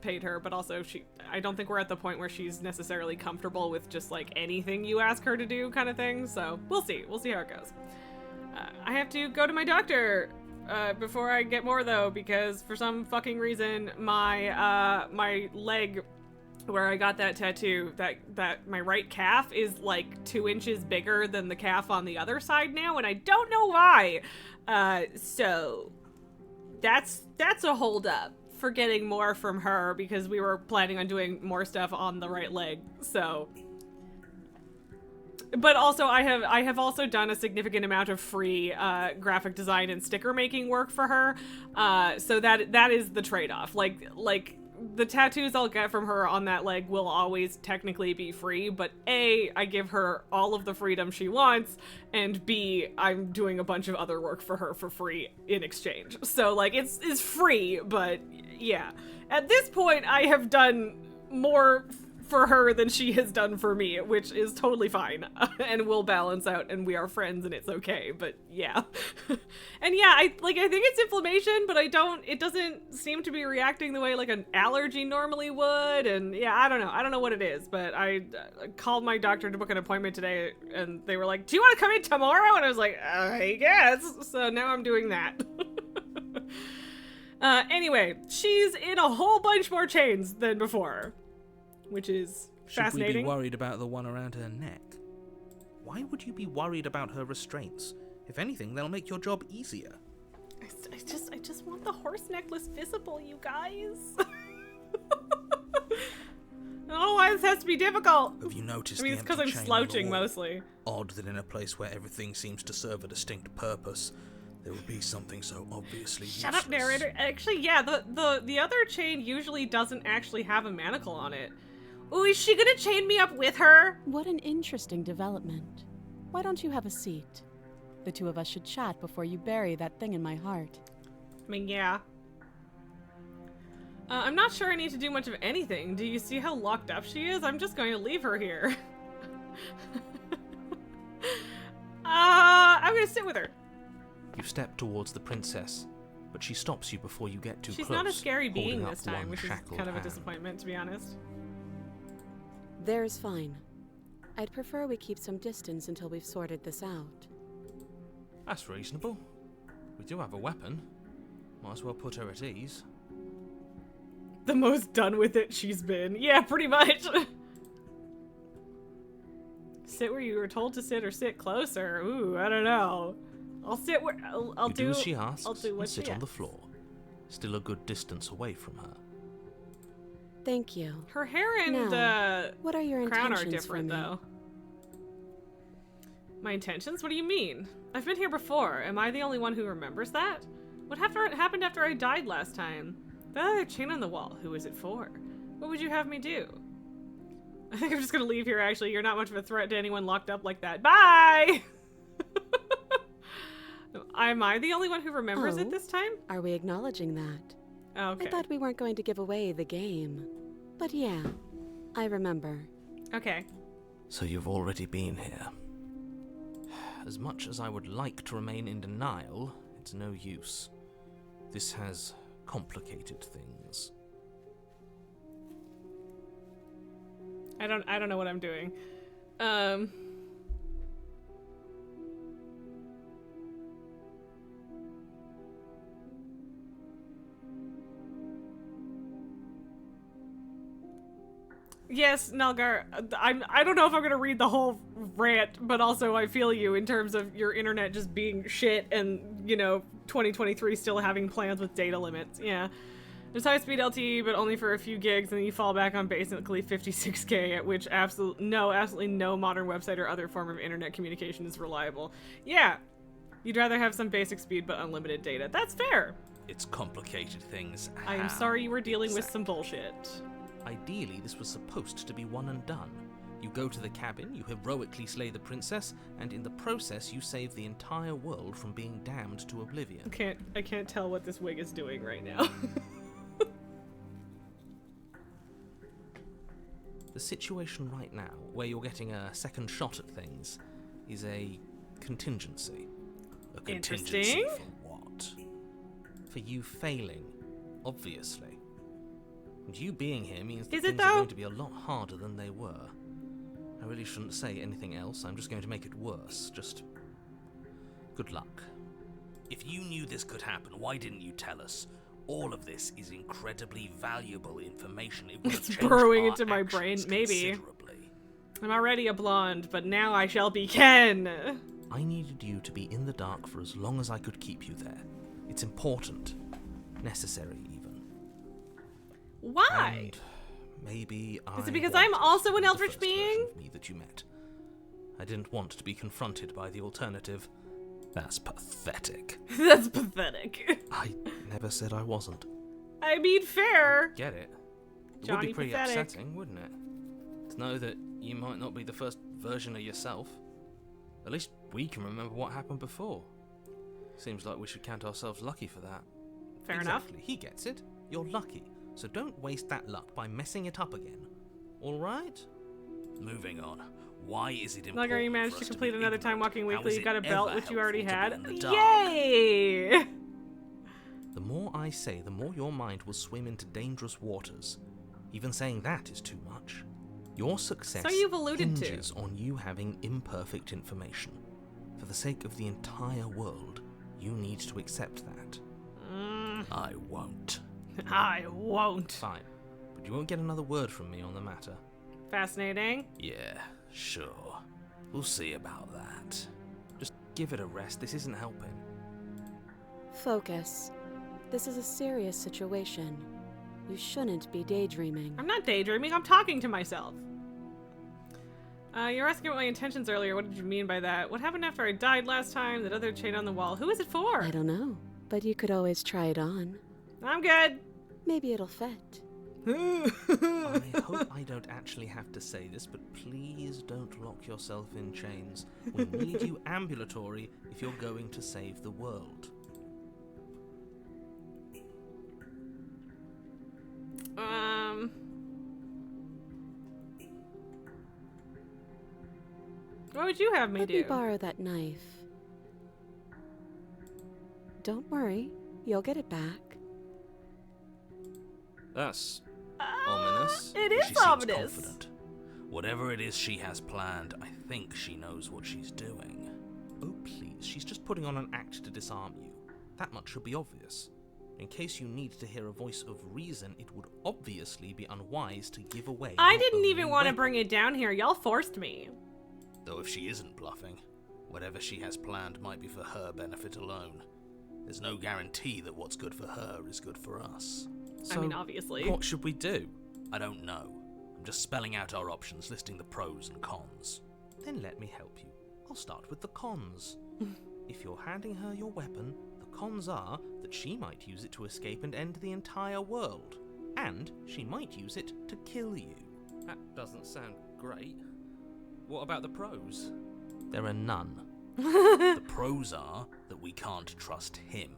paid her. But also, I don't think we're at the point where she's necessarily comfortable with just, like, anything you ask her to do kind of thing. So, we'll see. We'll see how it goes. I have to go to my doctor before I get more, though, because for some fucking reason, my leg where I got that tattoo, that my right calf is like 2 inches bigger than the calf on the other side now, and I don't know why. So that's a hold up for getting more from her, because we were planning on doing more stuff on the right leg. So, but also I have also done a significant amount of free graphic design and sticker making work for her. So that is the trade-off. Like the tattoos I'll get from her on that leg will always technically be free, but A, I give her all of the freedom she wants, and B, I'm doing a bunch of other work for her for free in exchange. So, like, it's free, but yeah. At this point, I have done more for her than she has done for me, which is totally fine, and will balance out, and we are friends, and it's okay. But yeah. And yeah, I think it's inflammation, but it doesn't seem to be reacting the way like an allergy normally would. And yeah, I don't know what it is, but I called my doctor to book an appointment today, and they were like, do you want to come in tomorrow? And I was like, I guess. So now I'm doing that. Anyway, she's in a whole bunch more chains than before, which is fascinating. Should we be worried about the one around her neck? Why would you be worried about her restraints? If anything, they'll make your job easier. I just want the horse necklace visible, you guys. I don't know why this has to be difficult. Have you noticed? I mean, it's because I'm slouching mostly. Odd that in a place where everything seems to serve a distinct purpose, there would be something so obviously useless. Shut up, narrator. Actually, yeah, the other chain usually doesn't actually have a manacle on it. Ooh, is she gonna chain me up with her? What an interesting development. Why don't you have a seat? The two of us should chat before you bury that thing in my heart. I mean, yeah. I'm not sure I need to do much of anything. Do you see how locked up she is? I'm just going to leave her here. I'm gonna sit with her. You step towards the princess, but she stops you before you get too close. She's not a scary being this time, one which is shackled kind of a hand. disappointment, to be honest. There's fine. I'd prefer we keep some distance until we've sorted this out. That's reasonable. We do have a weapon. Might as well put her at ease. The most done with it she's been. Yeah, pretty much. Sit where you were told to sit, or sit closer. Ooh, I don't know. I'll sit where I'll do as she asks. I'll do what and sit she on the asks. floor, still a good distance away from her. Thank you. Her hair and Now, what are your crown are intentions different, for me? though. My intentions? What do you mean? I've been here before. Am I the only one who remembers that? What happened after I died last time? The other chain on the wall. Who is it for? What would you have me do? I think I'm just gonna leave here, actually. You're not much of a threat to anyone locked up like that. Bye! Am I the only one who remembers it this time? Are we acknowledging that? Okay. I thought we weren't going to give away the game. But yeah, I remember. Okay. So you've already been here. As much as I would like to remain in denial, it's no use. This has complicated things. I don't know what I'm doing. Yes, Nalgar, I don't know if I'm gonna read the whole rant, but also I feel you in terms of your internet just being shit and, you know, 2023 still having plans with data limits. Yeah. There's high-speed LTE, but only for a few gigs, and then you fall back on basically 56K, at which absolutely no modern website or other form of internet communication is reliable. Yeah, you'd rather have some basic speed but unlimited data. That's fair. It's complicated things. I am sorry you were dealing with some bullshit. Ideally, this was supposed to be one and done. You go to the cabin, you heroically slay the princess, and in the process you save the entire world from being damned to oblivion. I can't tell what this wig is doing right now. The situation right now, where you're getting a second shot at things, is a contingency. A contingency Interesting. for what? For you failing, obviously. And you being here means that things are going to be a lot harder than they were. I really shouldn't say anything else, I'm just going to make it worse. Just good luck. If you knew this could happen, why didn't you tell us? All of this is incredibly valuable information. It would have changed burrowing our into my brain, actions maybe. considerably. I'm already a blonde, but now I shall be Ken. I needed you to be in the dark for as long as I could keep you there. It's important. Necessary, even. Why? And maybe Is it because I'm also an eldritch being? Of me that you met. I didn't want to be confronted by the alternative. That's pathetic. That's pathetic. I never said I wasn't. I mean, fair. Get it? It Johnny would be pretty pathetic. upsetting, wouldn't it? To know that you might not be the first version of yourself. At least we can remember what happened before. Seems like we should count ourselves lucky for that. Fair enough. Exactly. He gets it. You're lucky. So don't waste that luck by messing it up again. All right? Moving on. Why is it important? Nalgar, you managed for to us complete be another ignorant? time walking How weekly. is You got a it belt, ever which you already helpful had. to be in the dark? Yay! The more I say, the more your mind will swim into dangerous waters. Even saying that is too much. Your success So you've alluded to. hinges on you having imperfect information. For the sake of the entire world, you need to accept that. I won't. I won't. Fine, but you won't get another word from me on the matter. Fascinating. Yeah, sure. We'll see about that. Just give it a rest, this isn't helping. Focus. This is a serious situation. You shouldn't be daydreaming. I'm not daydreaming, I'm talking to myself. You were asking about my intentions earlier. What did you mean by that? What happened after I died last time? That other chain on the wall. Who is it for? I don't know, but you could always try it on. I'm good. Maybe it'll fit. I hope I don't actually have to say this, but please don't lock yourself in chains. We need you ambulatory if you're going to save the world. What would you have me Let do? me borrow that knife. Don't worry, you'll get it back. That's ominous. It is She seems ominous. confident. Whatever it is she has planned, I think she knows what she's doing. Oh, please, she's just putting on an act to disarm you. That much should be obvious. In case you need to hear a voice of reason, it would obviously be unwise to give away. I your didn't only even want to weapon. bring it down here. Y'all forced me. Though if she isn't bluffing, whatever she has planned might be for her benefit alone. There's no guarantee that what's good for her is good for us. I mean, obviously. What should we do? I don't know. I'm just spelling out our options, listing the pros and cons. Then let me help you. I'll start with the cons. If you're handing her your weapon, the cons are that she might use it to escape and end the entire world. And she might use it to kill you. That doesn't sound great. What about the pros? There are none. The pros are that we can't trust him,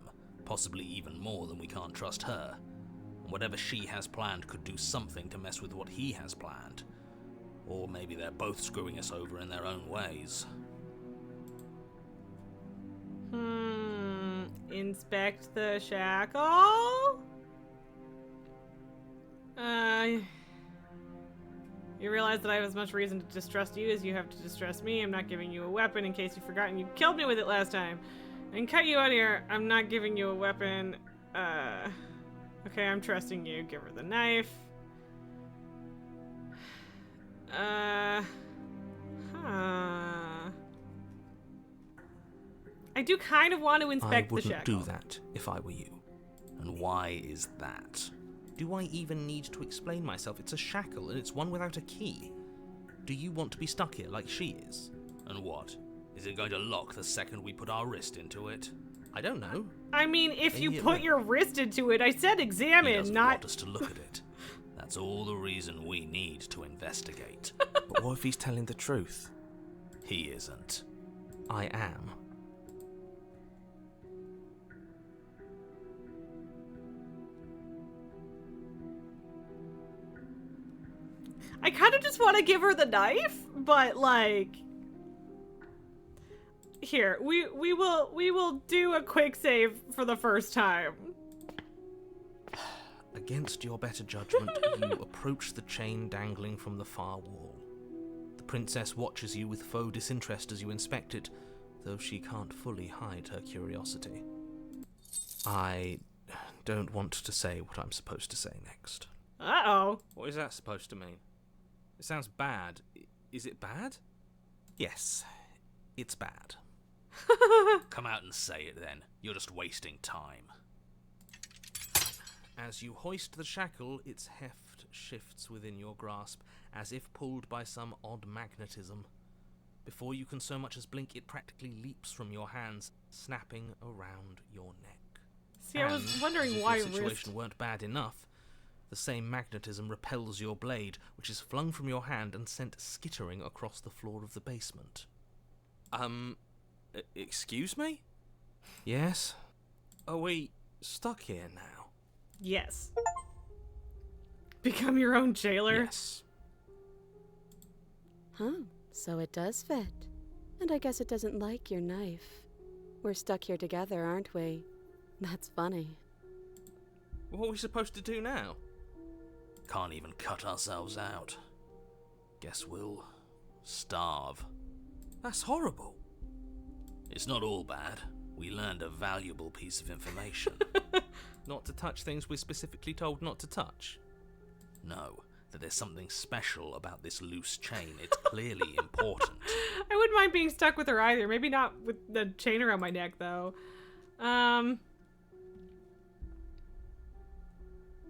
possibly even more than we can't trust her. And whatever she has planned could do something to mess with what he has planned. Or maybe they're both screwing us over in their own ways. Inspect the shackle? You realize that I have as much reason to distrust you as you have to distrust me. I'm not giving you a weapon in case you've forgotten you killed me with it last time. And cut you out here. I'm not giving you a weapon. Okay, I'm trusting you. Give her the knife. I do kind of want to inspect the shackle. I wouldn't do that if I were you. And why is that? Do I even need to explain myself? It's a shackle, and it's one without a key. Do you want to be stuck here like she is? And what? Is it going to lock the second we put our wrist into it? I don't know. I mean, if Maybe you it put will. your wrist into it, I said He examine, doesn't not... want us to look at it. That's all the reason we need to investigate. But what if he's telling the truth? He isn't. I am. I kind of just want to give her the knife, but like... Here, we will do a quick save for the first time. Against your better judgment, you approach the chain dangling from the far wall. The princess watches you with faux disinterest as you inspect it, though she can't fully hide her curiosity. I don't want to say what I'm supposed to say next. Uh-oh. What is that supposed to mean? It sounds bad. Is it bad? Yes, it's bad. Come out and say it then. You're just wasting time. As you hoist the shackle, its heft shifts within your grasp, as if pulled by some odd magnetism. Before you can so much as blink, it practically leaps from your hands, snapping around your neck. See, I was And, wondering as if why your wrist... situation weren't bad enough, the same magnetism repels your blade, which is flung from your hand and sent skittering across the floor of the basement. Excuse me? Yes? Are we stuck here now? Yes. Become your own jailer? Yes. Huh, so it does fit. And I guess it doesn't like your knife. We're stuck here together, aren't we? That's funny. What are we supposed to do now? Can't even cut ourselves out. Guess we'll starve. That's horrible. It's not all bad. We learned a valuable piece of information. Not to touch things we're specifically told not to touch. No, that there's something special about this loose chain. It's clearly important. I wouldn't mind being stuck with her either. Maybe not with the chain around my neck, though.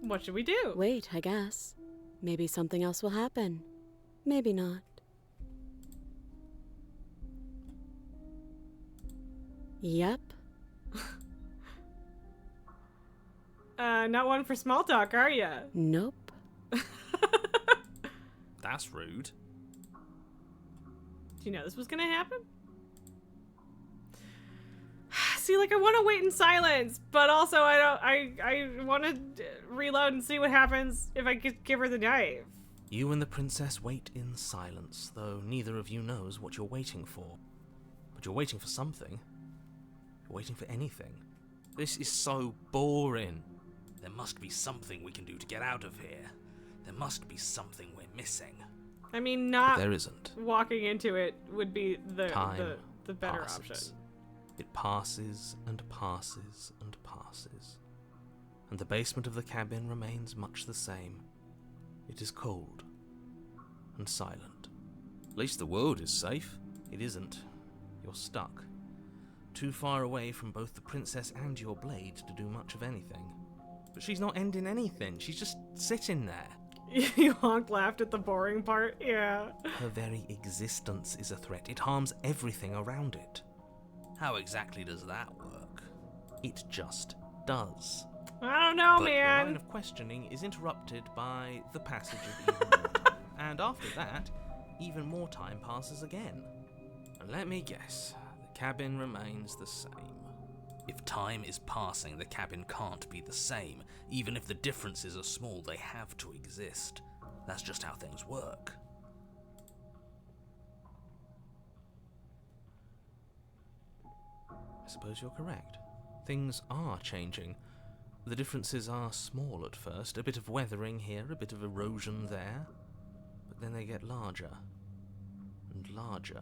What should we do? Wait, I guess. Maybe something else will happen. Maybe not. Yep. Not one for small talk, are ya? Nope. That's rude. Do you know this was gonna happen? See, like, I want to wait in silence, but also I want to reload and see what happens if I could give her the knife. You and the princess wait in silence, though neither of you knows what you're waiting for. But you're waiting for something. You're waiting for anything. This is so boring. There must be something we can do to get out of here. There must be something we're missing. I mean, But not there isn't. walking into it would be the Time better passes. option. It passes and passes and passes. And the basement of the cabin remains much the same. It is cold and silent. At least the world is safe. It isn't. You're stuck. Too far away from both the princess and your blade to do much of anything. But she's not ending anything. She's just sitting there. You laughed at the boring part? Yeah. Her very existence is a threat. It harms everything around it. How exactly does that work? It just does. I don't know, But the man. line of questioning is interrupted by the passage of even more time. And after that, even more time passes again. And let me guess, the cabin remains the same. If time is passing, the cabin can't be the same. Even if the differences are small, they have to exist. That's just how things work. suppose you're correct. Things are changing. The differences are small at first, a bit of weathering here, a bit of erosion there, but then they get larger and larger.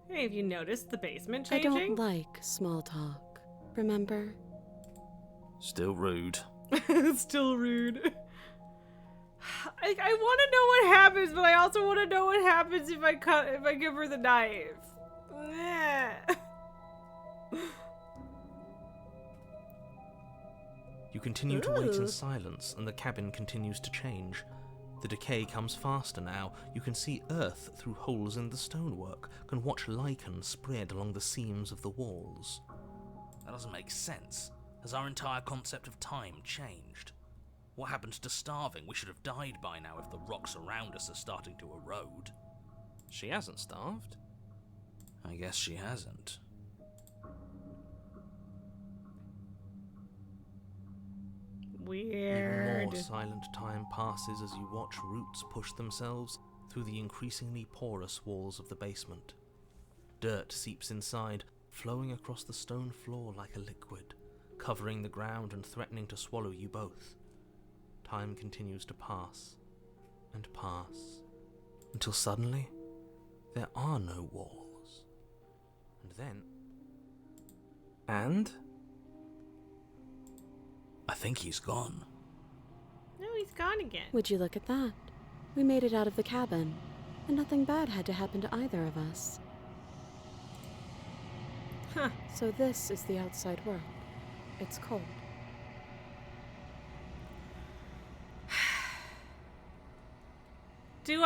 Hey, have you noticed the basement I changing? don't like small talk, remember? Still rude. Still rude. I want to know what happens, but I also want to know what happens if I give her the knife. You continue to wait Ooh. in silence, and the cabin continues to change. The decay comes faster now. You can see earth through holes in the stonework, can watch lichen spread along the seams of the walls. That doesn't make sense. Has our entire concept of time changed? What happened to starving? We should have died by now if the rocks around us are starting to erode. She hasn't starved. I guess she hasn't. Weird. Even more silent time passes as you watch roots push themselves through the increasingly porous walls of the basement. Dirt seeps inside, flowing across the stone floor like a liquid, covering the ground and threatening to swallow you both. Time continues to pass and pass, until suddenly there are no walls. And then... And... I think he's gone. No, he's gone again. Would you look at that? We made it out of the cabin, and nothing bad had to happen to either of us. Huh. So this is the outside world. It's cold. Do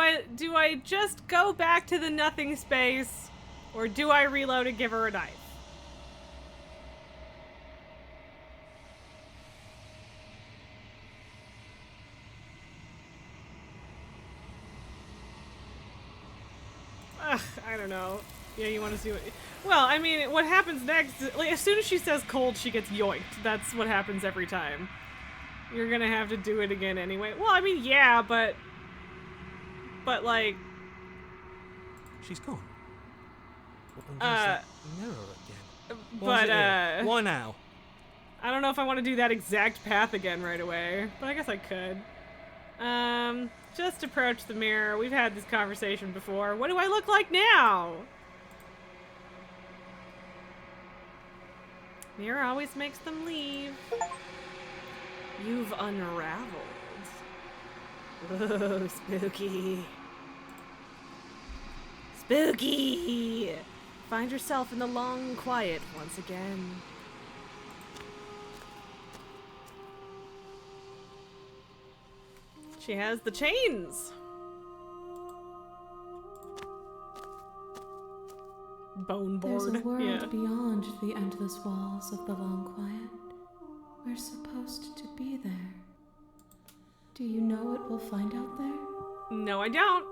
I just go back to the nothing space, or do I reload and give her a knife? Ugh, I don't know. Yeah, you want to see what... Well, I mean, what happens next... Like, as soon as she says cold, she gets yoinked. That's what happens every time. You're gonna have to do it again anyway. Well, I mean, yeah, but... But, like... she's gone. Well, then there's that mirror again. But, Why now? I don't know if I want to do that exact path again right away, but I guess I could. Just approach the mirror. We've had this conversation before. What do I look like now? Mirror always makes them leave. You've unraveled. Oh, spooky. Spooky! Find yourself in the long quiet once again. She has the chains. Bone board. There's a world Yeah. beyond the endless walls of the long quiet. We're supposed to be there. Do you know what we'll find out there? No, I don't.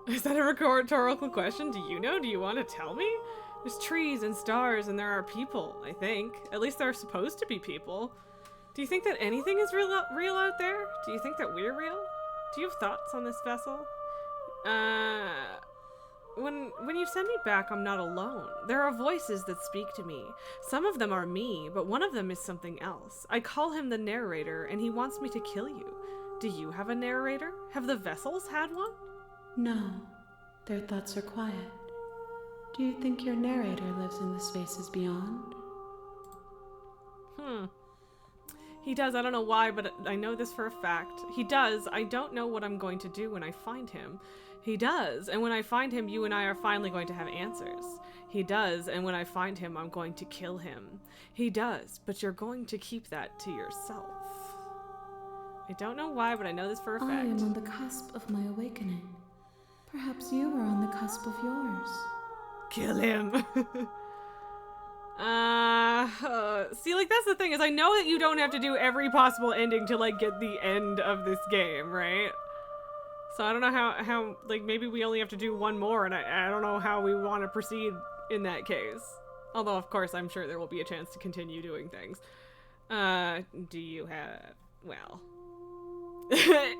Is that a rhetorical question? Do you know? Do you want to tell me? There's trees and stars and there are people, I think. At least there are supposed to be people. Do you think that anything is real out there? Do you think that we're real? Do you have thoughts on this vessel? When you send me back, I'm not alone. There are voices that speak to me. Some of them are me, but one of them is something else. I call him the narrator, and he wants me to kill you. Do you have a narrator? Have the vessels had one? No. Their thoughts are quiet. Do you think your narrator lives in the spaces beyond? He does. I don't know why, but I know this for a fact. He does. I don't know what I'm going to do when I find him. He does. And when I find him, you and I are finally going to have answers. He does. And when I find him, I'm going to kill him. He does. But you're going to keep that to yourself. I don't know why, but I know this for a fact. I am on the cusp of my awakening. Perhaps you are on the cusp of yours. Kill him. See, like, that's the thing, is I know that you don't have to do every possible ending to, like, get the end of this game, right? So I don't know how like, maybe we only have to do one more, and I don't know how we want to proceed in that case. Although, of course, I'm sure there will be a chance to continue doing things. Do you have... well...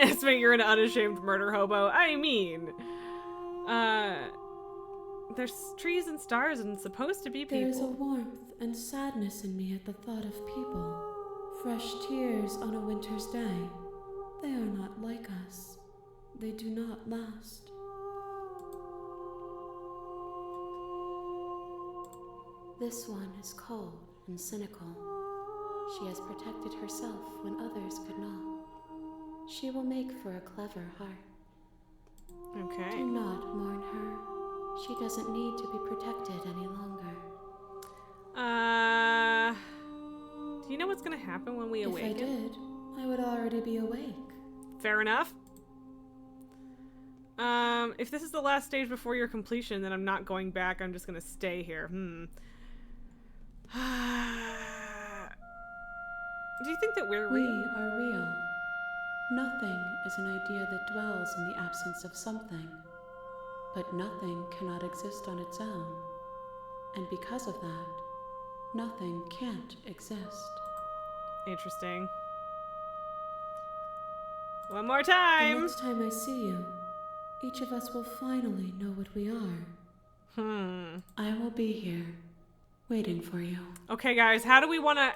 Esme, you're an unashamed murder hobo. I mean, there's trees and stars and supposed to be people. There is a warmth and sadness in me at the thought of people. Fresh tears on a winter's day. They are not like us. They do not last. This one is cold and cynical. She has protected herself when others could not. She will make for a clever heart. Okay. Do not mourn her. She doesn't need to be protected any longer. Do you know what's gonna happen when we awaken? If I did, I would already be awake. Fair enough. If this is the last stage before your completion, then I'm not going back. I'm just gonna stay here. Do you think that we're We real? are real. Nothing is an idea that dwells in the absence of something. But nothing cannot exist on its own. And because of that, nothing can't exist. Interesting. One more The time. next time I see you, each of us will finally know what we are. I will be here, waiting for you. Okay, guys, how do we wanna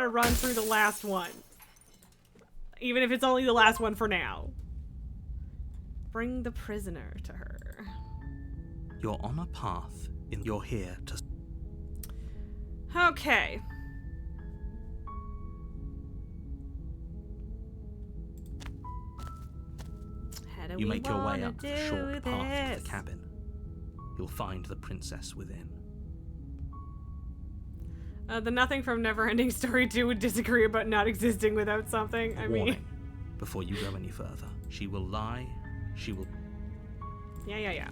run through the last one? Even if it's only the last one for now. Bring the prisoner to her. You're on a path, and you're here to... Okay. How do You we make your way wanna up the do short path to this? the cabin. You'll find the princess within. The nothing from Neverending Story 2 would disagree about not existing without something. I mean... Warning, before you go any further. She will lie, she will... Yeah.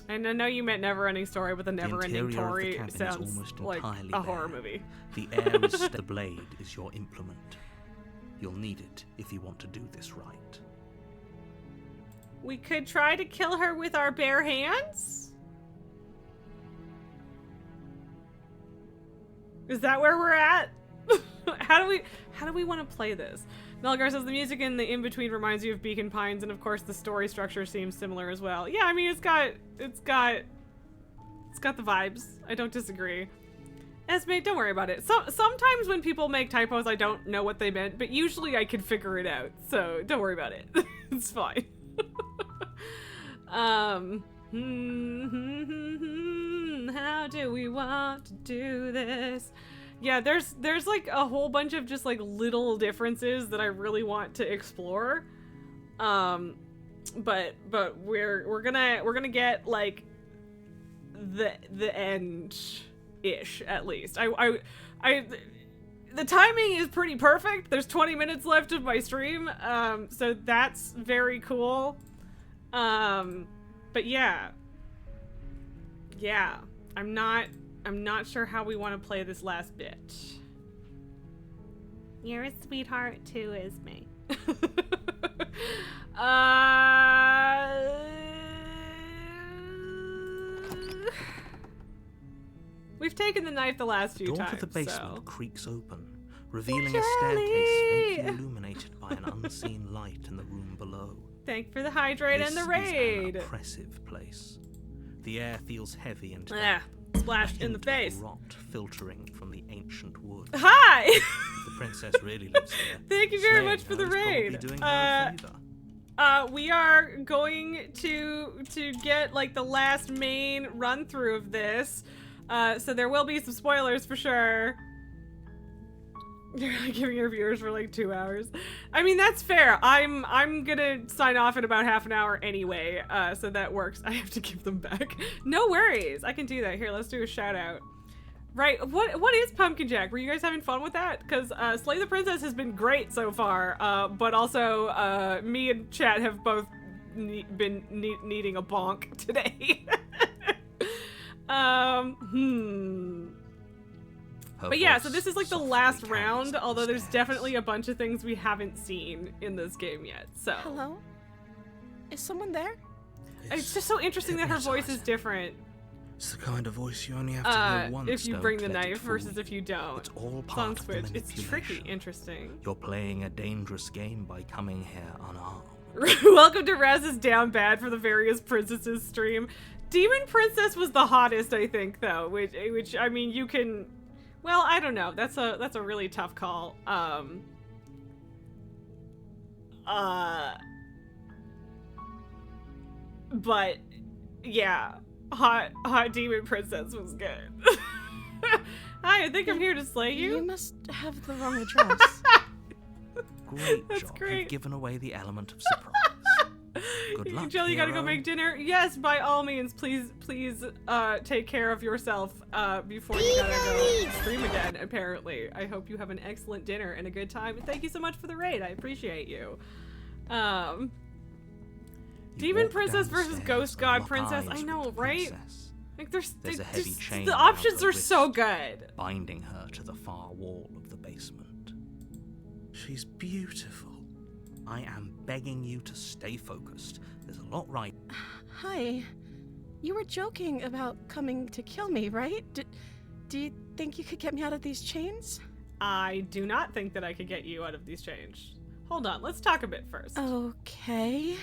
And I know you meant Neverending Story, but the Neverending interior of the Story cabin is sounds almost like entirely a horror bare. movie. The air is... The blade is your implement. You'll need it if you want to do this right. We could try to kill her with our bare hands? Is that where we're at? How do we want to play this? Melgar says the music in the in-between reminds you of Beacon Pines, and of course the story structure seems similar as well. Yeah, I mean it's got the vibes. I don't disagree. Esme, don't worry about it. Sometimes when people make typos, I don't know what they meant, but usually I can figure it out. So don't worry about it. It's fine. How do we want to do this? Yeah, there's like a whole bunch of just like little differences that I really want to explore. But we're gonna get like the end ish at least. The timing is pretty perfect. There's 20 minutes left of my stream. So that's very cool. But yeah, I'm not sure how we want to play this last bit. You're a sweetheart too, Esme. We've taken the knife the last few The door times. to the basement so. creaks open, revealing a Charlie! staircase faintly illuminated by an unseen light in the room below. Thank you for the hydrate This and the is raid. an oppressive place. The air feels heavy and Ah, damp. splashed in the Hint of face. Rot filtering from the ancient wood. Hi! The princess really lives here. Thank you very Slaying much for her the is probably raid. doing her a favor. We are going to get like the last main run through of this. So there will be some spoilers for sure. You're not giving your viewers for like 2 hours. I mean, that's fair. I'm gonna sign off in about half an hour anyway. So that works. I have to give them back. No worries. I can do that. Here, let's do a shout out. Right, what is Pumpkin Jack? Were you guys having fun with that? Because Slay the Princess has been great so far, but also me and chat have both been needing a bonk today. But yeah, so this is like the last round, although there's definitely a bunch of things we haven't seen in this game yet, so. Hello? Is someone there? It's just so interesting that her voice is different. It's the kind of voice you only have to hear once. If you Don't bring the let it knife fool versus you. if you don't. It's all It's part on of the Switch. It's tricky. manipulation. Interesting. You're playing a dangerous game by coming here unarmed. Welcome to Raz's Down Bad for the Various Princesses stream. Demon Princess was the hottest, I think, though. Which I mean, you can. Well, I don't know. That's a really tough call. But yeah, hot Demon Princess was good. Hi, I think I'm here to slay you. You must have the wrong address. Great That's job. great. You've given away the element of surprise. Good luck, Jill, you gotta go hero. make dinner. Yes, by all means, please, take care of yourself before you gotta go stream again. Apparently, I hope you have an excellent dinner and a good time. Thank you so much for the raid. I appreciate you. You Demon walk Princess down the versus stairs Ghost and God lock Princess. eyes I with know, the right? princess, Like There's a heavy chain the around options her are so wrist. good. binding her to the far wall of the basement. She's beautiful. I am begging you to stay focused. There's a lot right. Hi. You were joking about coming to kill me, right? Do you think you could get me out of these chains? I do not think that I could get you out of these chains. Hold on, let's talk a bit first. Okay.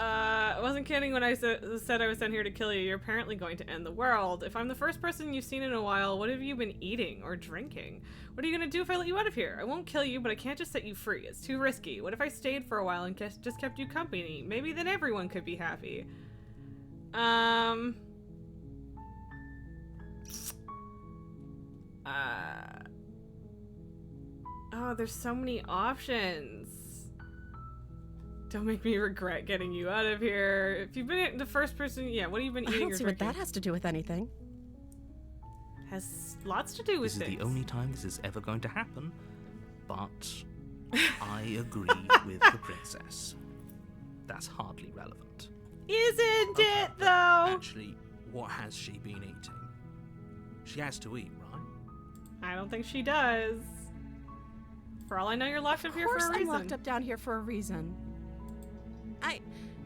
I wasn't kidding when I said I was sent here to kill you. You're apparently going to end the world. If I'm the first person you've seen in a while, what have you been eating or drinking? What are you gonna do if I let you out of here? I won't kill you, but I can't just set you free. It's too risky. What if I stayed for a while and just kept you company? Maybe then everyone could be happy. Oh, there's so many options. Don't make me regret getting you out of here. If you've been the first person, yeah, what have you been I eating don't or see what drinking? that has to do with anything. Has lots to do with This is things. the only time this is ever going to happen, but I agree with the princess. That's hardly relevant. Isn't Okay, it, but though? Actually, what has she been eating? She has to eat, right? I don't think she does. For all I know, you're locked up Of here for course a I'm reason. locked up down here for a reason. I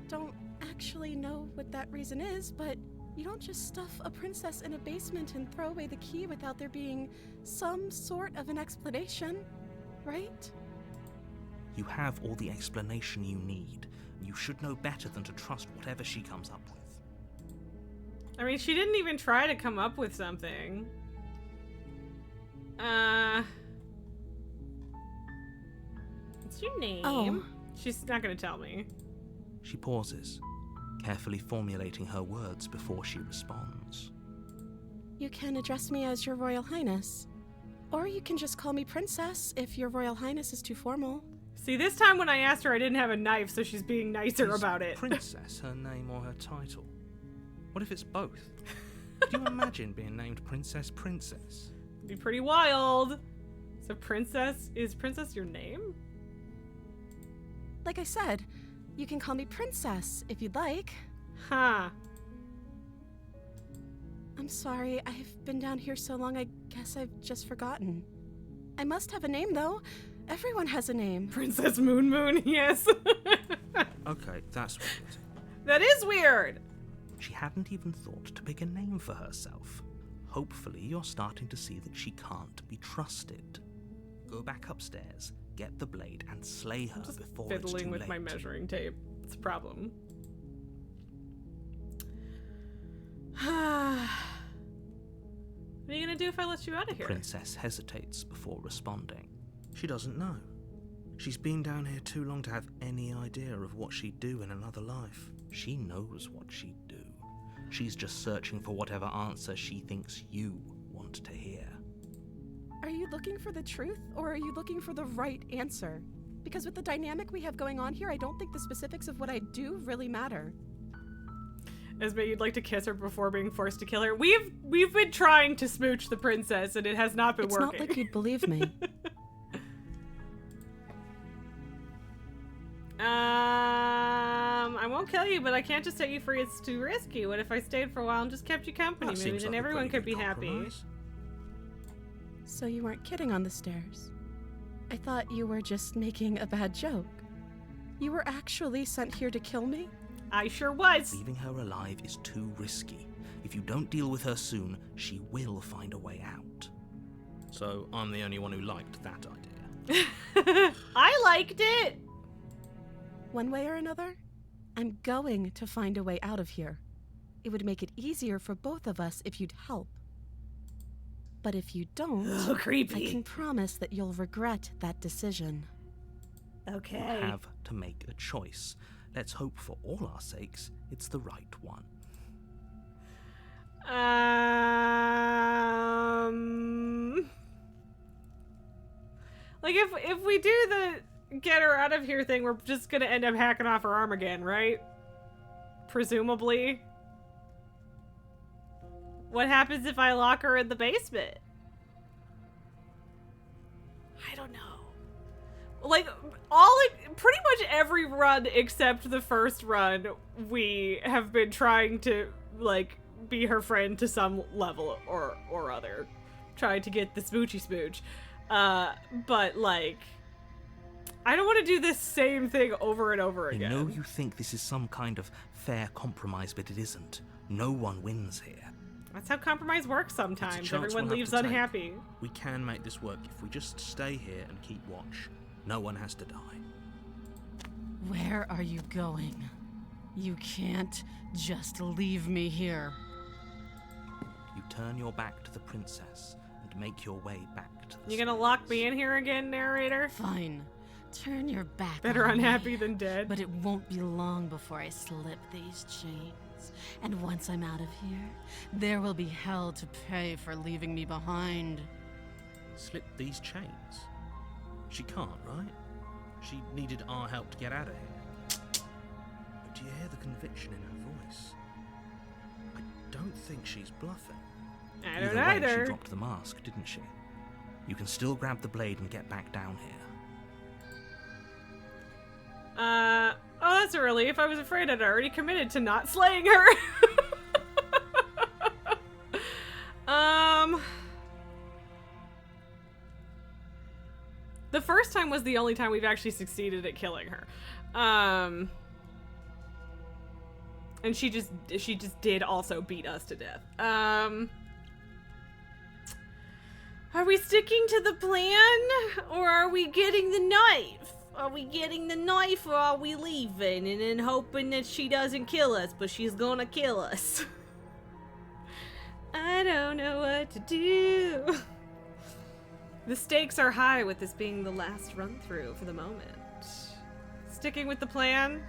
don't actually know what that reason is, but you don't just stuff a princess in a basement and throw away the key without there being some sort of an explanation, right? You have all the explanation you need, and you should know better than to trust whatever she comes up with. I mean, she didn't even try to come up with something. What's your name? Oh. She's not gonna tell me. She pauses, carefully formulating her words before she responds. You can address me as Your Royal Highness. Or you can just call me Princess if Your Royal Highness is too formal. See, this time when I asked her, I didn't have a knife, so she's being nicer Is about it. Princess her name or her title? What if it's both? Could you imagine being named Princess Princess? It'd be pretty wild. So is Princess your name? Like I said, you can call me Princess if you'd like. Huh. I'm sorry, I've been down here so long I guess I've just forgotten. I must have a name though. Everyone has a name. Princess Moon, yes. Okay, that's weird. That is weird. She hadn't even thought to pick a name for herself. Hopefully, you're starting to see that she can't be trusted. Go back upstairs, get the blade, and slay her Just before it's fiddling too with late. my measuring tape. It's a problem. What are you gonna do if I let you out of here? Princess hesitates before responding. She doesn't know. She's been down here too long to have any idea of what she'd do in another life. She knows what she'd do. She's just searching for whatever answer she thinks you want to hear. Are you looking for the truth, or are you looking for the right answer? Because with the dynamic we have going on here, I don't think the specifics of what I do really matter. Esme, you'd like to kiss her before being forced to kill her. We've been trying to smooch the princess, and it has not been It's working. not like you'd believe me. I won't kill you, but I can't just set you free. It's too risky. What if I stayed for a while and just kept you company? That Maybe seems then like a everyone pretty could be good happy. compromise. So you weren't kidding on the stairs. I thought you were just making a bad joke. You were actually sent here to kill me? I sure was. Leaving her alive is too risky. If you don't deal with her soon, she will find a way out. So I'm the only one who liked that idea. I liked it. One way or another, I'm going to find a way out of here. It would make it easier for both of us if you'd help. But if you don't, Oh, creepy. I can promise that you'll regret that decision. Okay. You have to make a choice. Let's hope for all our sakes it's the right one. Like if we do the get her out of here thing, we're just gonna end up hacking off her arm again, right? Presumably. What happens if I lock her in the basement? I don't know. Like, pretty much every run except the first run, we have been trying to, like, be her friend to some level or other. Trying to get the smoochy smooch. But, like, I don't want to do this same thing over and over again. I know you think this is some kind of fair compromise, but it isn't. No one wins here. That's how compromise works sometimes. It's a chance Everyone we'll have leaves to take. unhappy. We can make this work if we just stay here and keep watch. No one has to die. Where are you going? You can't just leave me here. You turn your back to the princess and make your way back to the You gonna lock me in here again, narrator? Fine. Turn your back Better on me. unhappy than dead. But it won't be long before I slip these chains. And once I'm out of here, there will be hell to pay for leaving me behind. Slip these chains? She can't, right? She needed our help to get out of here. But do you hear the conviction in her voice? I don't think she's bluffing. I don't Either way, either. she dropped the mask, didn't she? You can still grab the blade and get back down here. Oh, that's a relief. I was afraid I'd already committed to not slaying her. The first time was the only time we've actually succeeded at killing her. And she just did also beat us to death. Are we sticking to the plan? Or are we getting the knife? Are we getting the knife or are we leaving and then hoping that she doesn't kill us, but she's gonna kill us? I don't know what to do. The stakes are high with this being the last run through for the moment. Sticking with the plan?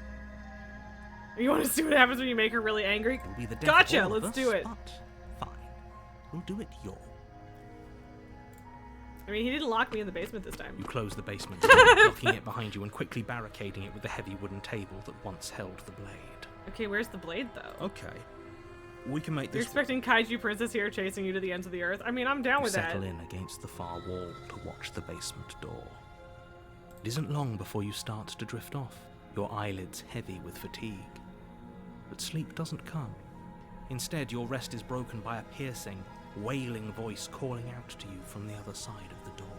You want to see what happens when you make her really angry? It'll be the death Gotcha, of all of let's us, do it. But fine. We'll do it your way. I mean, he didn't lock me in the basement this time. You close the basement door, locking it behind you and quickly barricading it with the heavy wooden table that once held the blade. Okay, where's the blade though? Okay. We can make You're this expecting Kaiju Princess here chasing you to the ends of the earth? I mean, I'm down You with that. settle in against the far wall to watch the basement door. It isn't long before you start to drift off, your eyelids heavy with fatigue. But sleep doesn't come. Instead, your rest is broken by a piercing, wailing voice calling out to you from the other side of the door.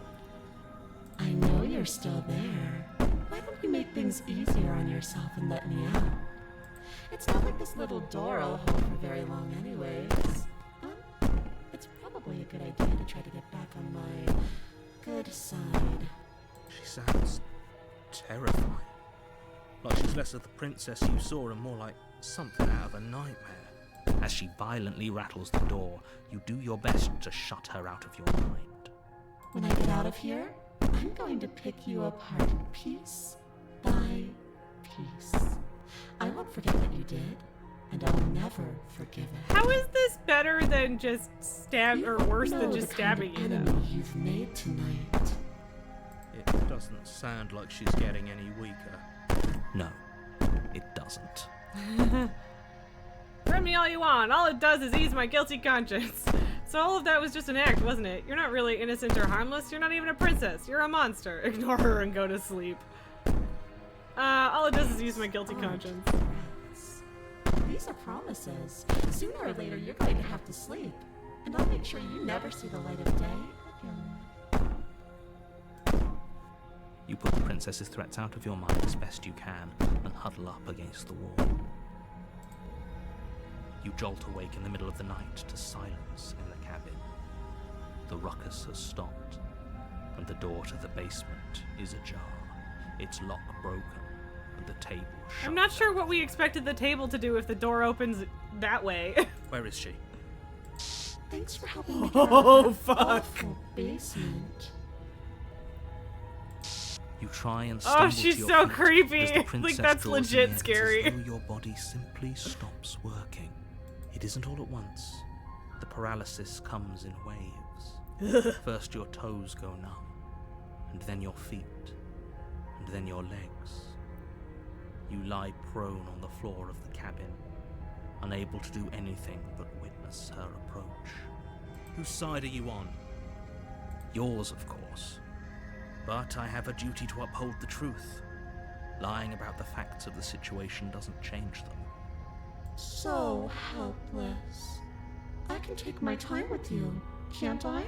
I know you're still there. Why don't you make things easier on yourself and let me out? It's not like this little door will hold for very long anyways. It's probably a good idea to try to get back on my good side. She sounds terrifying. Like she's less of the princess you saw and more like something out of a nightmare. As she violently rattles the door, you do your best to shut her out of your mind. When I get out of here, I'm going to pick you apart piece by piece. I won't forget what you did, and I'll never forgive it. How is this better than just or worse than just stabbing you enemy though? you've made tonight. It doesn't sound like she's getting any weaker. No, it doesn't. Run me all you want. All it does is ease my guilty conscience. So all of that was just an act, wasn't it? You're not really innocent or harmless. You're not even a princess. You're a monster. Ignore her and go to sleep. All it does is ease my guilty conscience. Threats. These are promises. Sooner or later, you're going to have to sleep. And I'll make sure you never see the light of day again. You put the princess's threats out of your mind as best you can and huddle up against the wall. You jolt awake in the middle of the night to silence in the cabin. The ruckus has stopped, and the door to the basement is ajar, its lock broken, and the table shut. I'm not sure down. what we expected the table to do if the door opens that way. Where is she? Thanks for helping me get out Oh, of that fuck. awful basement. You try and Oh, stumble she's to your so feet creepy. as the Like, princess that's draws legit near. scary. It's as though your body simply stops working. It isn't all at once. The paralysis comes in waves. First your toes go numb, and then your feet, and then your legs. You lie prone on the floor of the cabin, unable to do anything but witness her approach. Whose side are you on? Yours, of course. But I have a duty to uphold the truth. Lying about the facts of the situation doesn't change them. So helpless. I can take my time with you, can't I?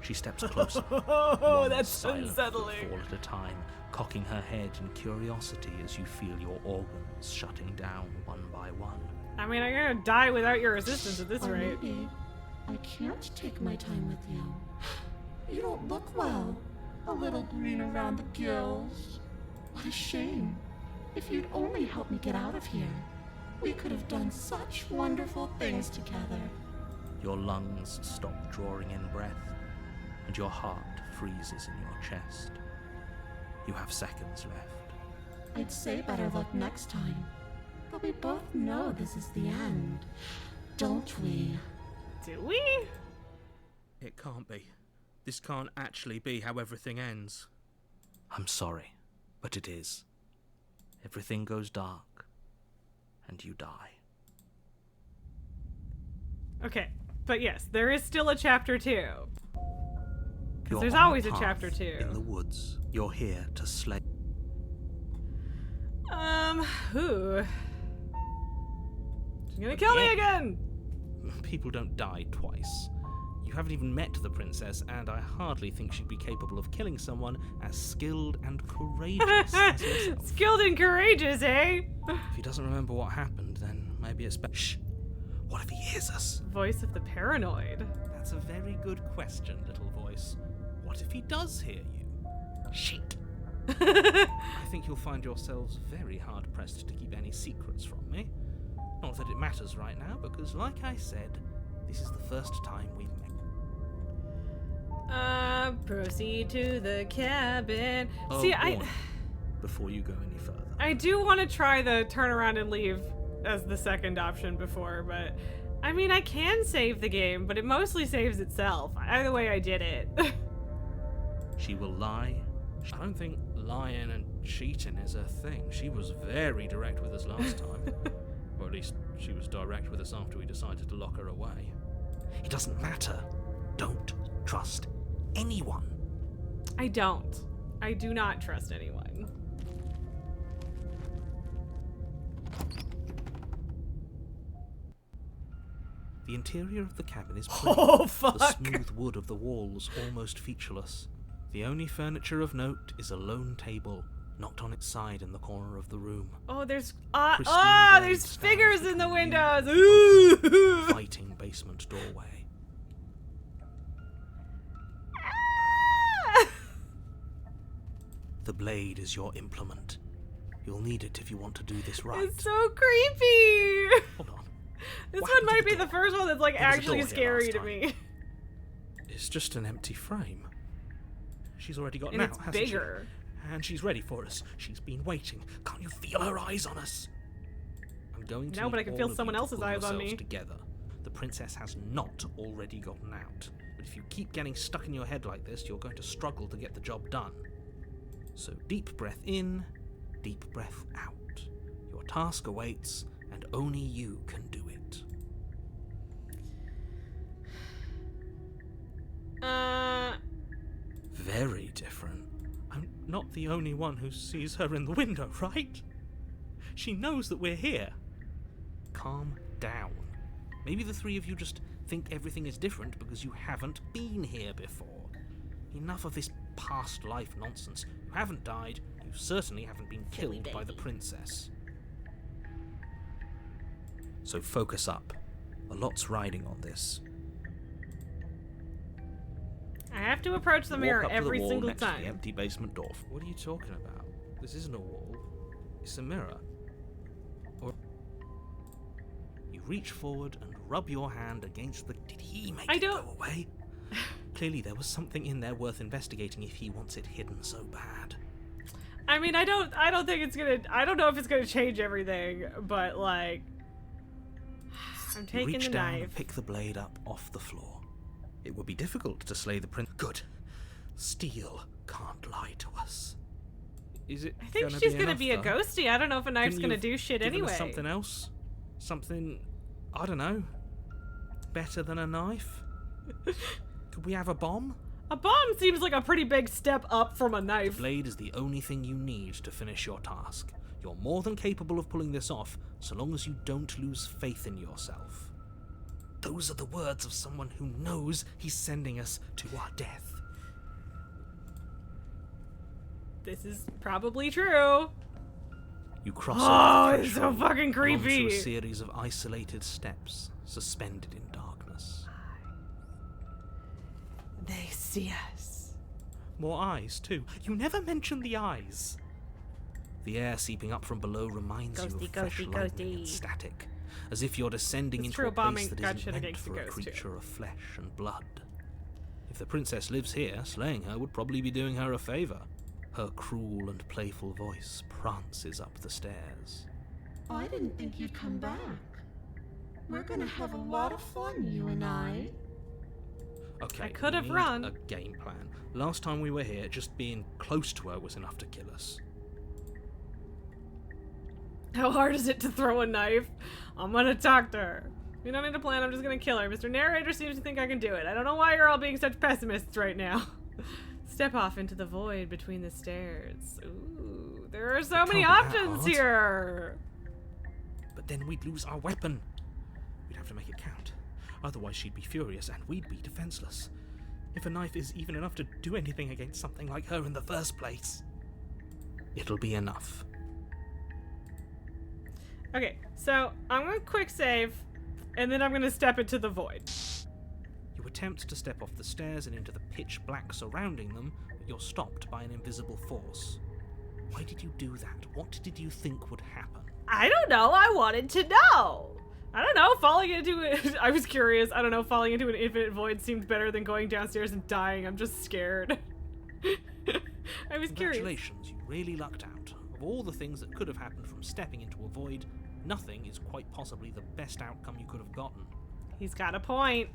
She steps closer. Oh, one that's silent unsettling. footfall at a time, cocking her head in curiosity as you feel your organs shutting down one by one. I mean, I'm gonna die without your assistance at this Or rate. maybe I can't take my time with you. You don't look well. A little green around the gills. What a shame. If you'd only helped me get out of here, we could have done such wonderful things together. Your lungs stop drawing in breath, and your heart freezes in your chest. You have seconds left. I'd say better luck next time. But we both know this is the end, don't we? Do we? It can't be. This can't actually be how everything ends. I'm sorry, but it is. Everything goes dark, and you die. Okay, but yes, there is still a chapter 2. You're there's on a always a path chapter 2. In the woods, you're here to slay. Who? She's gonna kill me again! People don't die twice. You haven't even met the princess, and I hardly think she'd be capable of killing someone as skilled and courageous as yourself. Skilled and courageous, eh? If he doesn't remember what happened, then maybe it's better. Shh! What if he hears us? Voice of the paranoid. That's a very good question, little voice. What if he does hear you? Shit! I think you'll find yourselves very hard-pressed to keep any secrets from me. Not that it matters right now, because like I said, this is the first time we've met. Proceed to the cabin. Oh, See, warning, before you go any further. I do want to try the turn around and leave as the second option before, but I mean, I can save the game, but it mostly saves itself. Either way, I did it. She will lie. I don't think lying and cheating is a thing. She was very direct with us last time. Or at least she was direct with us after we decided to lock her away. It doesn't matter. Don't trust anyone. I don't. I do not trust anyone. The interior of the cabin is plain. Oh, fuck. The smooth wood of the walls almost featureless. The only furniture of note is a lone table, knocked on its side in the corner of the room. Oh, there's Pristine there's blades figures stand in the between windows. you and the open, Ooh. inviting basement doorway. The blade is your implement. You'll need it if you want to do this right. It's so creepy. Hold on. This What one happened to might the be the door? first one that's like There was a actually door here scary last to time. me. It's just an empty frame. She's already got And out, it's hasn't bigger. she? And she's ready for us. She's been waiting. Can't you feel her eyes on us? I'm going to No, but I need can all feel of you someone to else's pull eyes on yourselves me. Together. The princess has not already gotten out. But if you keep getting stuck in your head like this, you're going to struggle to get the job done. So deep breath in, deep breath out. Your task awaits, and only you can do it. Very different. I'm not the only one who sees her in the window, right? She knows that we're here. Calm down. Maybe the three of you just think everything is different because you haven't been here before. Enough of this past life nonsense. You haven't died. You certainly haven't been killed by the princess. So focus up. A lot's riding on this. I have to approach the mirror every single next to the time. empty basement door. What are you talking about? This isn't a wall. It's a mirror. Or you reach forward and rub your hand against the... Did he make it go away? Clearly there was something in there worth investigating if he wants it hidden so bad. I mean, I don't think it's gonna... I don't know if it's gonna change everything, but, like... I'm taking you reach the down knife. and pick the blade up off the floor. It would be difficult to slay the prince. Good. Steel can't lie to us. Is it? I think she's gonna be a ghosty. I don't know if a knife's gonna do shit anyway. Something else? Something, I don't know, better than a knife? Could we have a bomb? A bomb seems like a pretty big step up from a knife. The blade is the only thing you need to finish your task. You're more than capable of pulling this off, so long as you don't lose faith in yourself. Those are the words of someone who knows he's sending us to our death. This is probably true. You cross Oh, over the it's so threshold fucking and creepy. onto a series of isolated steps, suspended in darkness. They see us. More eyes, too. You never mention the eyes. The air seeping up from below reminds you of fresh lightning and static, as if you're descending into a place that isn't meant for a creature of flesh and blood. If the princess lives here, slaying her would probably be doing her a favor. Her cruel and playful voice prances up the stairs. I didn't think you'd come back. We're gonna have a lot of fun, you and I. Okay, I could we have need run. a game plan. Last time we were here, just being close to her was enough to kill us. How hard is it to throw a knife? I'm gonna talk to her. We don't need a plan, I'm just gonna kill her. Mr. Narrator seems to think I can do it. I don't know why you're all being such pessimists right now. Step off into the void between the stairs. Ooh, there are so many can't be that options hard. here. But then we'd lose our weapon. We'd have to make it count. Otherwise she'd be furious and we'd be defenseless. If a knife is even enough to do anything against something like her in the first place, it'll be enough. Okay, so I'm gonna quick save, and then I'm gonna step into the void. You attempt to step off the stairs and into the pitch black surrounding them, but you're stopped by an invisible force. Why did you do that? What did you think would happen? I don't know, I wanted to know. I don't know, falling into it. I was curious. I don't know, falling into an infinite void seemed better than going downstairs and dying. I'm just scared. I was curious. Congratulations, you really lucked out. Of all the things that could have happened from stepping into a void, nothing is quite possibly the best outcome you could have gotten. He's got a point.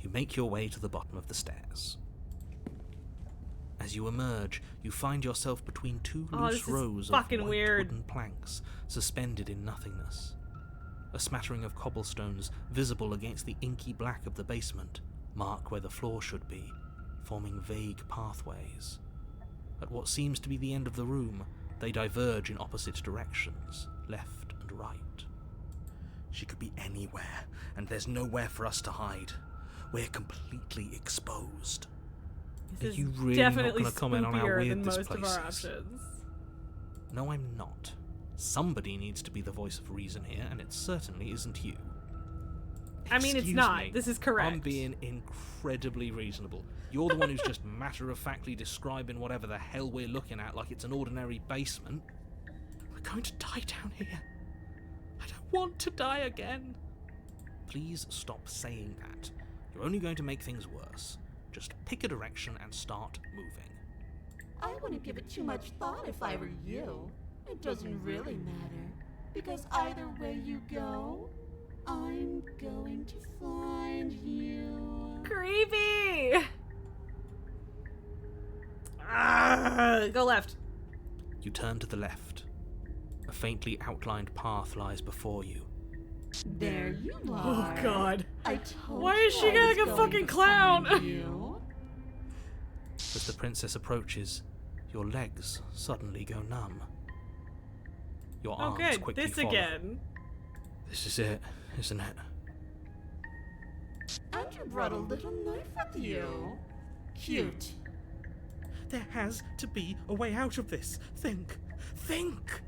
You make your way to the bottom of the stairs. As you emerge, you find yourself between two loose rows of fucking white weird. wooden planks suspended in nothingness. A smattering of cobblestones visible against the inky black of the basement mark where the floor should be, forming vague pathways. At what seems to be the end of the room, they diverge in opposite directions, left and right. She could be anywhere, and there's nowhere for us to hide. We're completely exposed. This Are you is really definitely not going to comment on how spookier weird than this most place of our is? options. No, I'm not. Somebody needs to be the voice of reason here, and it certainly isn't you. I mean, it's Excuse not. me, This is correct. I'm being incredibly reasonable. You're the one who's just matter-of-factly describing whatever the hell we're looking at like it's an ordinary basement. We're going to die down here. I don't want to die again. Please stop saying that. You're only going to make things worse. Just pick a direction and start moving. I wouldn't give it too much thought if I were you. It doesn't really matter, because either way you go, I'm going to find you. Creepy! Go left. You turn to the left. A faintly outlined path lies before you. There you Oh are. god. I told Why is you she I like was a going fucking to clown? find you. As the princess approaches, your legs suddenly go numb. Your Oh arms good, quickly this follow. again. This is it, isn't it? And you brought a little knife with you. cute. There has to be a way out of this. Think. Think!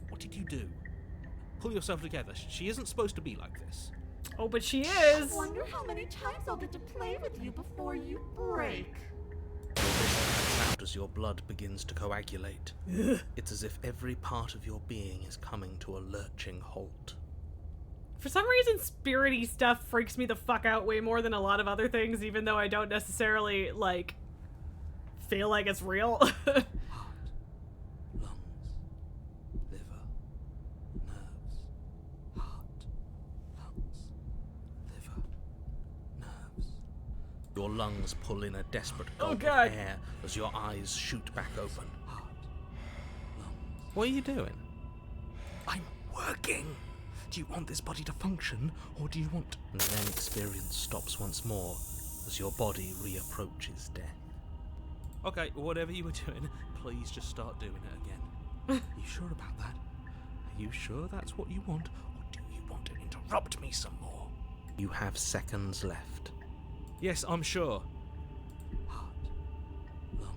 What did you do? Pull yourself together. She isn't supposed to be like this. Oh, but she I is. wonder how many times I'll get to play with you before you break. Out as your blood begins to coagulate. It's as if every part of your being is coming to a lurching halt. For some reason, spirity stuff freaks me the fuck out way more than a lot of other things, even though I don't necessarily, like, feel like it's real. Heart, lungs, liver, nerves. Heart, lungs, liver, nerves. Your lungs pull in a desperate gulp God. of air as your eyes shoot back open. Heart, lungs. What are you doing? I'm working! Do you want this body to function, or do you want... And then experience stops once more as your body reapproaches death. Okay, whatever you were doing, please just start doing it again. Are you sure about that? Are you sure that's what you want, or Do you want to interrupt me some more? you have seconds left? Yes, I'm sure. Heart, lungs,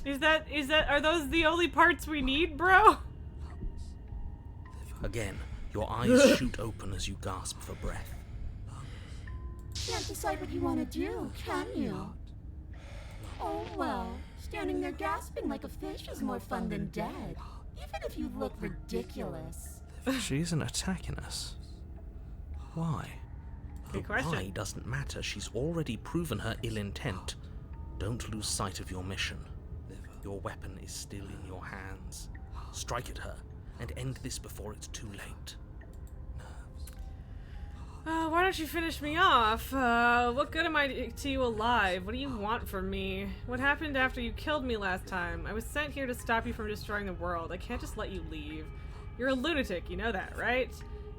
liver, Are those the only parts we need, bro? lungs, liver. Again, your eyes shoot open as you gasp for breath. Can't decide what you want to do, can you? Oh well, standing there gasping like a fish is more fun than dead. Even if you look ridiculous. She isn't attacking us. Why? Good The question. why doesn't matter. She's already proven her ill intent. Don't lose sight of your mission. Your weapon is still in your hands. Strike at her and end this before it's too late. Why don't you finish me off? What good am I to you alive? What do you want from me? What happened after you killed me last time? I was sent here to stop you from destroying the world. I can't just let you leave. You're a lunatic, you know that, right?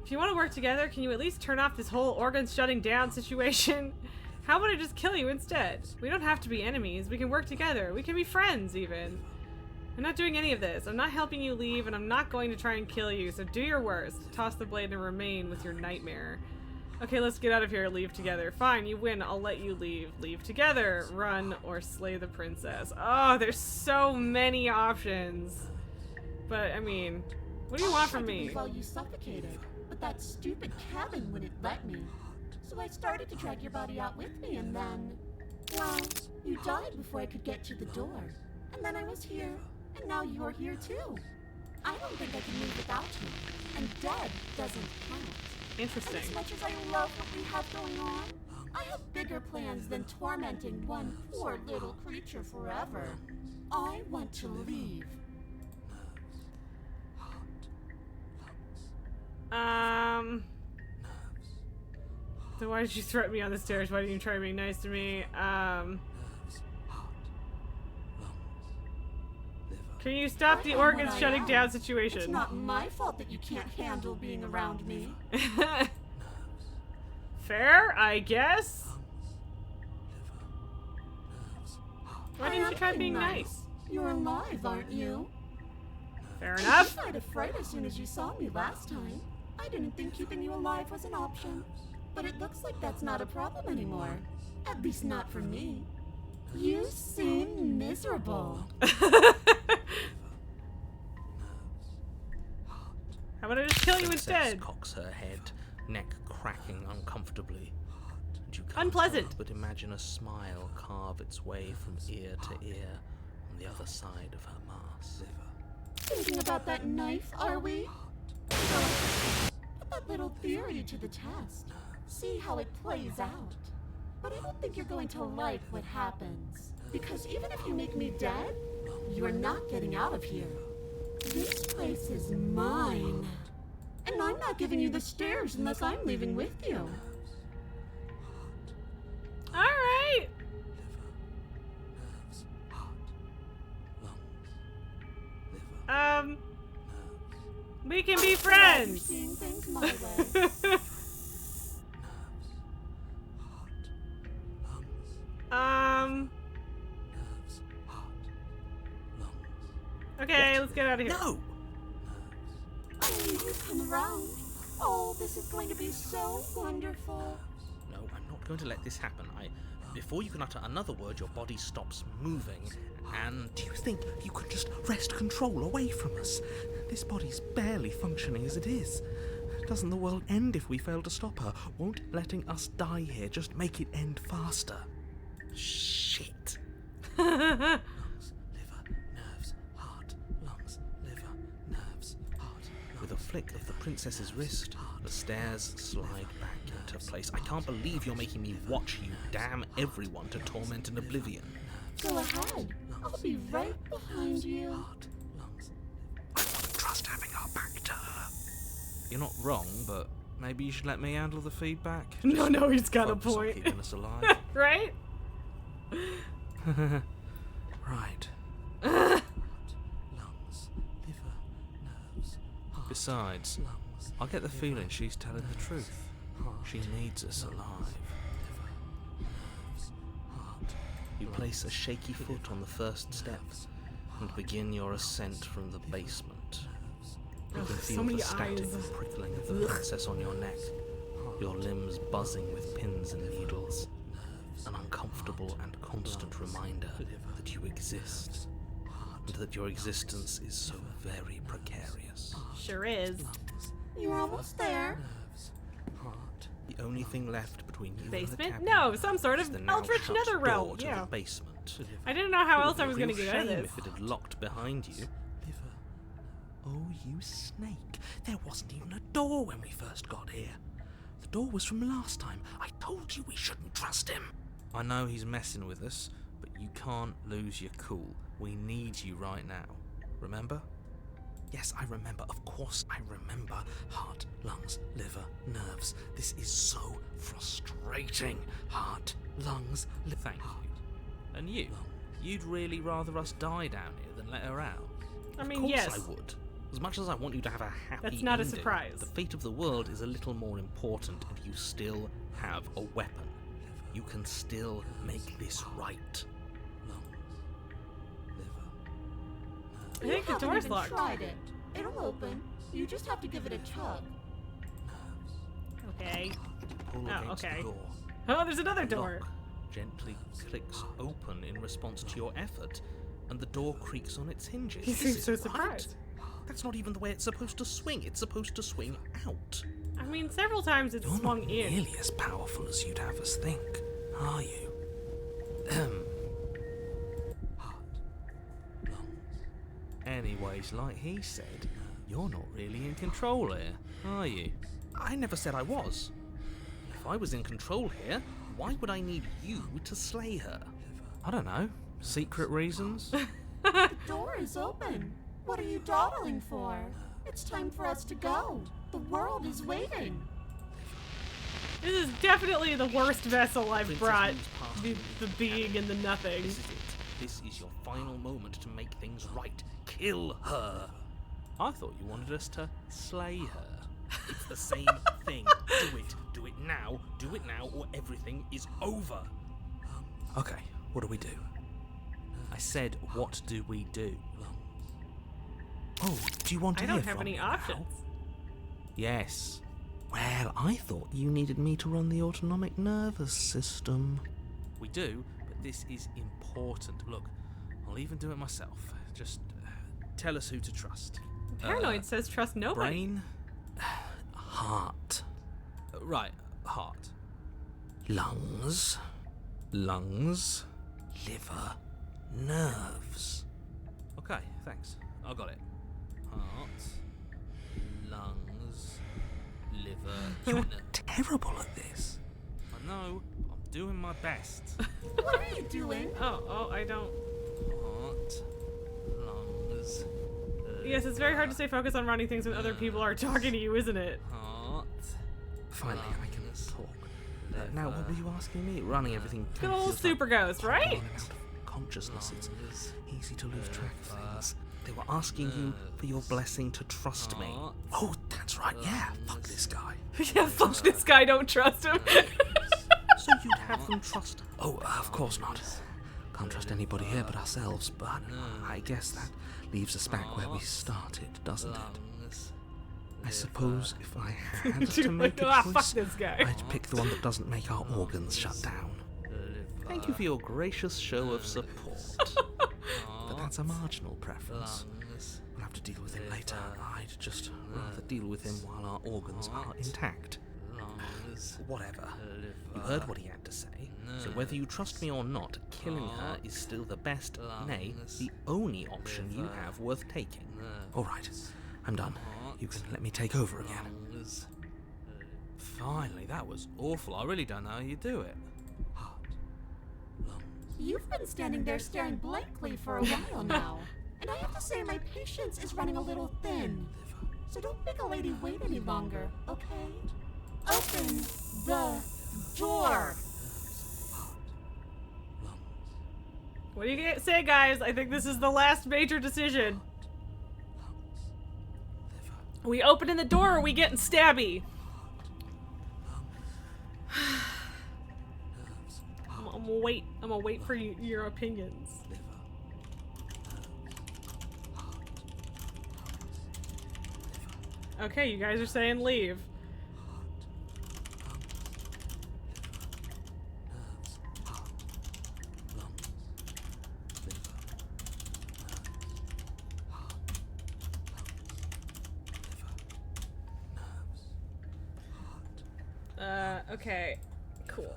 If you want to work together, can you at least turn off this whole organs shutting down situation? How about I just kill you instead? We don't have to be enemies. We can work together. We can be friends, even. I'm not doing any of this. I'm not helping you leave, and I'm not going to try and kill you, so do your worst. Toss the blade and remain with your nightmare. Okay, let's get out of here. Leave together. Fine, you win. I'll let you leave. Leave together. Run or slay the princess. Oh, there's so many options. But, I mean, what do you want from me? While you suffocated, but that stupid cabin wouldn't let me. So I started to drag your body out with me, and then... well, you died before I could get to the door. And then I was here, and now you're here too. I don't think I can move without you, and dead doesn't count. Interesting. And as much as I love what we have going on, I have bigger plans than tormenting one poor little creature forever. I want to leave. So why did you threaten me on the stairs? Why didn't you try to be nice to me? Can you stop the organs shutting down situation? It's not my fault that you can't handle being around me. Fair, I guess. Why didn't you try being nice? You're alive, aren't you? Fair enough. You died of fright as soon as you saw me last time. I didn't think keeping you alive was an option. But it looks like that's not a problem anymore. At least not for me. You seem miserable. How about I just kill you Princess instead? cocks her head, neck cracking uncomfortably. And you can't Unpleasant. help but imagine a smile carve its way from ear to ear on the other side of her mask. Thinking about that knife, are we? So, put that little theory to the test. See how it plays out. But I don't think you're going to like what happens. Because even if you make me dead, you're not getting out of here. This place is mine. And I'm not giving you the stairs unless I'm leaving with you. Alright. We can be You're friends. seeing things my way. Okay, let's get out of here. No! I knew you'd come around. Oh, this is going to be so wonderful. No, I'm not going to let this happen. Before you can utter another word, your body stops moving, and Do you think you could just wrest control away from us? This body's barely functioning as it is. Doesn't the world end if we fail to stop her? Won't letting us die here just make it end faster? shit. Lungs, liver, nerves, heart, lungs, liver, nerves, heart. With a flick of the princess's wrist, the stairs slide back into place. I can't believe you're making me watch you damn everyone to torment and oblivion. Go ahead. I'll be right behind you. Heart, lungs. I wouldn't trust having our back to her. You're not wrong, but maybe you should let me handle the feedback. No, no, he's got a Focus on point. keeping us alive. Right? Right. Heart, lungs, liver, nerves, heart, Besides, lungs. I get the feeling she's telling the truth. She needs us alive. You place a shaky foot on the first step and begin your ascent from the basement. You Ugh, can so feel many the static eyes. prickling of the princess on your neck, your limbs buzzing with pins and needles, an uncomfortable and constant reminder that you exist, and that your existence is so very precarious. Sure is. You're almost there. The only thing left between you and the Basement? cabin No, some sort is of the now eldritch shut netherrealm. door to Yeah. the basement. I didn't know how It else would I be was a going to real get out of shame this. if it had locked behind you. Oh, you snake. There wasn't even a door when we first got here. The door was from last time. I told you we shouldn't trust him. I know he's messing with us, but you can't lose your cool. We need you right now. Remember? Yes, I remember. Of course I remember. Heart, lungs, liver, nerves. This is so frustrating. Heart, lungs, liver. Thank you. And you? You'd really rather us die down here than let her out? I mean, Of course yes. I would. As much as I want you to have a happy That's not a ending, surprise. the fate of the world is a little more important, and you still have a weapon. You can still make this right. I think the You haven't door's even locked. tried it. It'll open. You just have to give it a tug. Okay. Pull Oh, against okay. the door. Oh, there's another The door. lock gently clicks open in response to your effort, and the door creaks on its hinges. He This seems is so right. surprised. That's not even the way it's supposed to swing. It's supposed to swing out. I mean, several times it's You're swung not in. nearly as powerful as you'd have us think, are you? Heart, lungs. Anyways, like he said, you're not really in control here, are you? I never said I was. If I was in control here, why would I need you to slay her? I don't know. Secret reasons? The door is open. What are you dawdling for? It's time for us to go. The world is waiting. This is definitely the worst vessel I've Princess brought. moves past The, you. the being and the nothing. This is it. This is your final moment to make things right. Kill her. I thought you wanted us to slay her. It's the same thing. Do it. Do it now. Do it now, or everything is over. Okay, what do we do? I said, what do we do? Oh, do you want to I hear don't have from any me now? options. Yes. Well, I thought you needed me to run the autonomic nervous system. We do, but this is important. Look, I'll even do it myself. Just tell us who to trust. Paranoid says trust nobody. Brain? Heart, Right, heart. lungs, Lungs? liver, nerves. Okay, thanks. I got it. Heart, lungs, liver. You're terrible at this. I know, I'm doing my best. What are you doing? Oh, I don't. Heart, lungs, Yes, it's very hard to stay focused on running things when other people are talking to you, isn't it? heart. Finally, I can talk. Now, what were you asking me? Running everything. Good old feels like super ghost, right? Running out of consciousness, it's easy to lose track of things. They were asking you for your blessing to trust me. Oh, that's right, yeah, fuck this guy. Yeah, fuck this guy, don't trust him. So you'd have them trust. Oh, of course not. Can't trust anybody here but ourselves, but I guess that leaves us back where we started, doesn't it? I suppose if I had to make a fuck choice, this guy. I'd pick the one that doesn't make our organs shut down. Thank you for your gracious show of support. But that's a marginal preference. We'll have to deal with him later. I'd just rather deal with him while our organs are intact. Whatever. You heard what he had to say. So whether you trust me or not, killing her is still the best, nay, the only option you have worth taking. All right, I'm done. You can let me take over again. Finally, that was awful. I really don't know how you do it. You've been standing there staring blankly for a while now. And I have to say my patience is running a little thin. So don't make a lady wait any longer, okay? Open the door! What do you say, guys? I think this is the last major decision. We opening the door or are we getting stabby? I'm gonna wait for your opinions. Okay, you guys are saying leave. Okay, cool.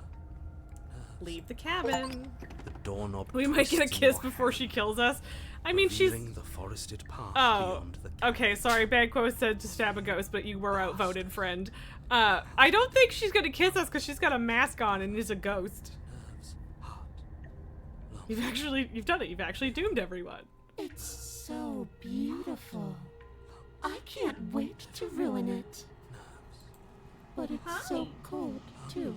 Leave the cabin. The doorknob. We might get a kiss before she kills us. I mean, she's... the forested path beyond the... Okay, sorry, bad quote said to stab a ghost, but you were outvoted, friend. I don't think she's gonna kiss us because she's got a mask on and is a ghost. You've done it. You've actually doomed everyone. It's so beautiful. I can't wait to ruin it. But it's so cold, too.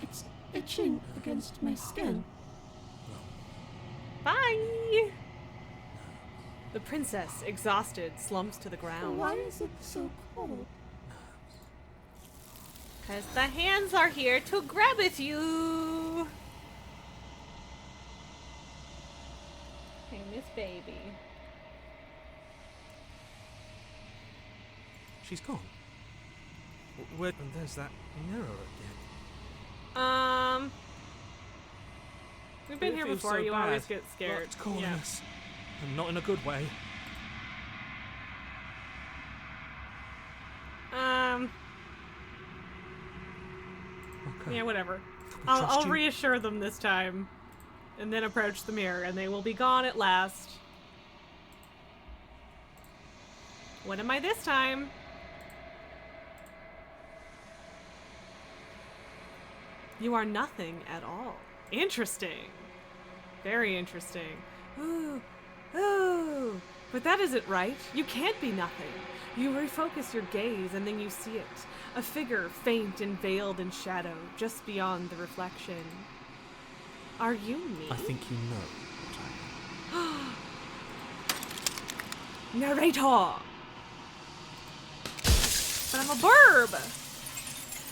It's itching against my skin. Bye! The princess, exhausted, slumps to the ground. Why is it so cold? Because the hands are here to grab at you! Hey, Miss Baby. She's gone. Where? And there's that mirror again. We've been here feels before. so You bad. always get scared. It's calling Yeah. us. And not in a good way. Okay. Yeah, whatever. Can we trust I'll you? reassure them this time, and then approach the mirror, and they will be gone at last. What am I this time? You are nothing at all. Interesting. Very interesting. Ooh, ooh. But that isn't right. You can't be nothing. You refocus your gaze and then you see it. A figure faint and veiled in shadow, just beyond the reflection. Are you me? I think you know what I am. Narrator! But I'm a burb!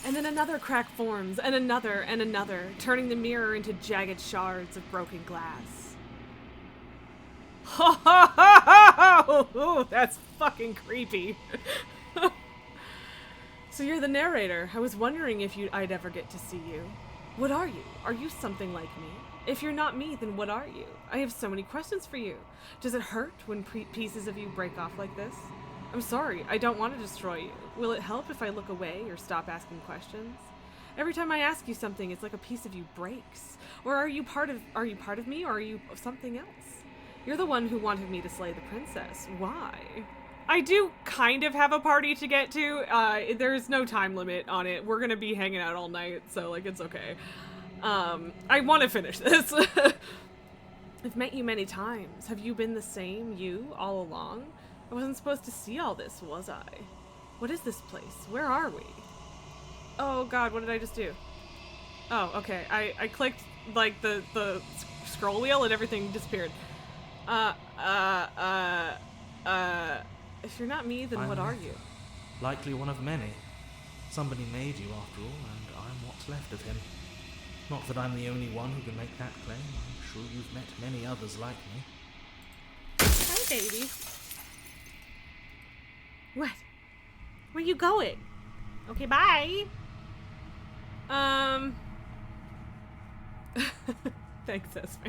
And then another crack forms, and another, turning the mirror into jagged shards of broken glass. Ha ha ha ha! Oh, that's fucking creepy. So you're the narrator. I was wondering if I'd ever get to see you. What are you? Are you something like me? If you're not me, then what are you? I have so many questions for you. Does it hurt when pieces of you break off like this? I'm sorry, I don't want to destroy you. Will it help if I look away or stop asking questions? Every time I ask you something, it's like a piece of you breaks. Or are you part of me, or are you something else? You're the one who wanted me to slay the princess. Why? I do kind of have a party to get to. There's no time limit on it. We're gonna be hanging out all night, so like it's okay. I want to finish this. I've met you many times. Have you been the same you all along? I wasn't supposed to see all this, was I? What is this place? Where are we? Oh god, what did I just do? Oh, okay. I clicked like the scroll wheel and everything disappeared. If you're not me, then what are you? Likely one of many. Somebody made you after all, and I'm what's left of him. Not that I'm the only one who can make that claim. I'm sure you've met many others like me. Hi, baby. What? Where you going? Okay, bye. Thanks, Esme.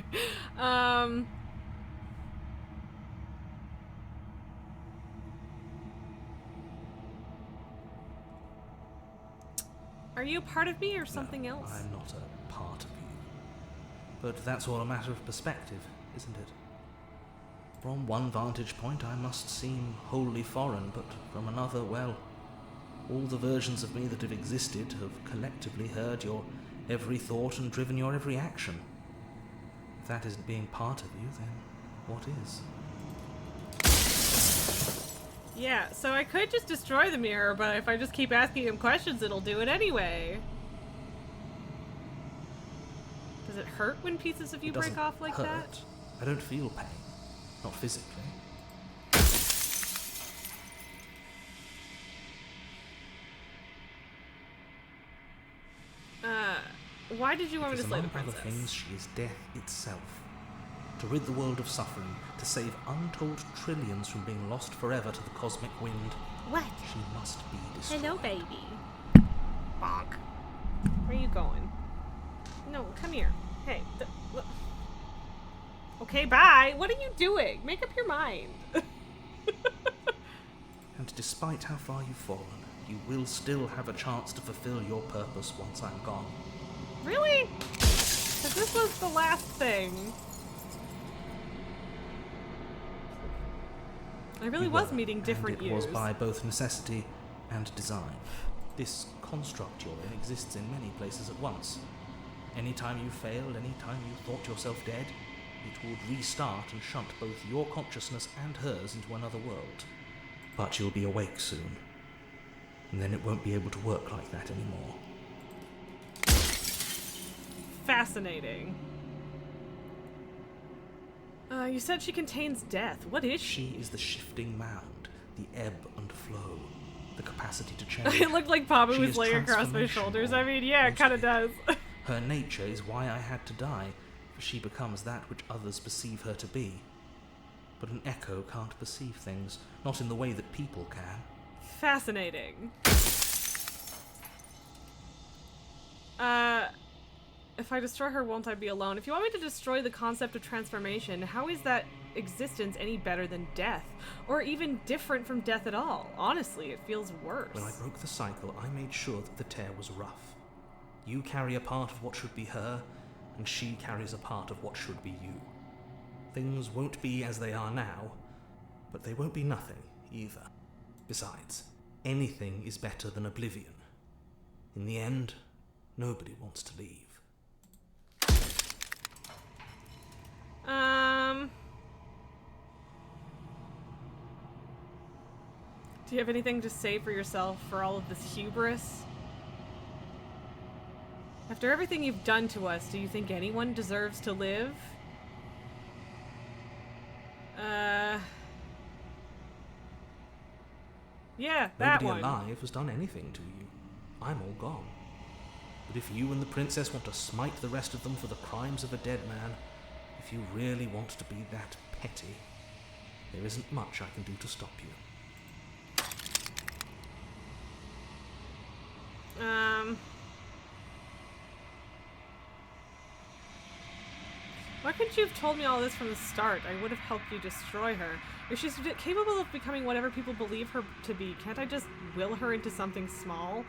Are you a part of me or something No, else? I'm not a part of you. But that's all a matter of perspective, isn't it? From one vantage point I must seem wholly foreign, but from another, well, all the versions of me that have existed have collectively heard your every thought and driven your every action. If that isn't being part of you, then what is? Yeah, so I could just destroy the mirror, but if I just keep asking him questions, it'll do it anyway. Does it hurt when pieces of you It break doesn't off like hurt. that? I don't feel pain. Not physically. Why did you want me to Because slay the among other princess? things, she is death itself. To rid the world of suffering, to save untold trillions from being lost forever to the cosmic wind, What? she must be destroyed. Hello, baby. Bonk. Where are you going? No, come here. Hey. Okay, bye. What are you doing? Make up your mind. And despite how far you've fallen, you will still have a chance to fulfill your purpose once I'm gone. Really? Because this was the last thing. I really You was were, meeting different and it years. was by both necessity and design. This construct you're in exists in many places at once. Anytime you failed, anytime you thought yourself dead, it would restart and shunt both your consciousness and hers into another world. But you'll be awake soon, and then it won't be able to work like that anymore. Fascinating. You said she contains death. What is she? She is the shifting mound, the ebb and flow, the capacity to change. It looked like Papa She was is laying across my transformation, shoulders. or I mean, yeah, it kind of does. mostly. Her nature is why I had to die, for she becomes that which others perceive her to be. But an echo can't perceive things, not in the way that people can. Fascinating. If I destroy her, won't I be alone? If you want me to destroy the concept of transformation, how is that existence any better than death? Or even different from death at all? Honestly, it feels worse. When I broke the cycle, I made sure that the tear was rough. You carry a part of what should be her, and she carries a part of what should be you. Things won't be as they are now, but they won't be nothing either. Besides, anything is better than oblivion. In the end, nobody wants to leave. Do you have anything to say for yourself for all of this hubris? After everything you've done to us, do you think anyone deserves to live? Yeah, that Nobody one. alive has done anything to you. I'm all gone. But if you and the princess want to smite the rest of them for the crimes of a dead man, if you really want to be that petty, there isn't much I can do to stop you. Why couldn't you have told me all this from the start? I would have helped you destroy her. If she's capable of becoming whatever people believe her to be, can't I just will her into something small?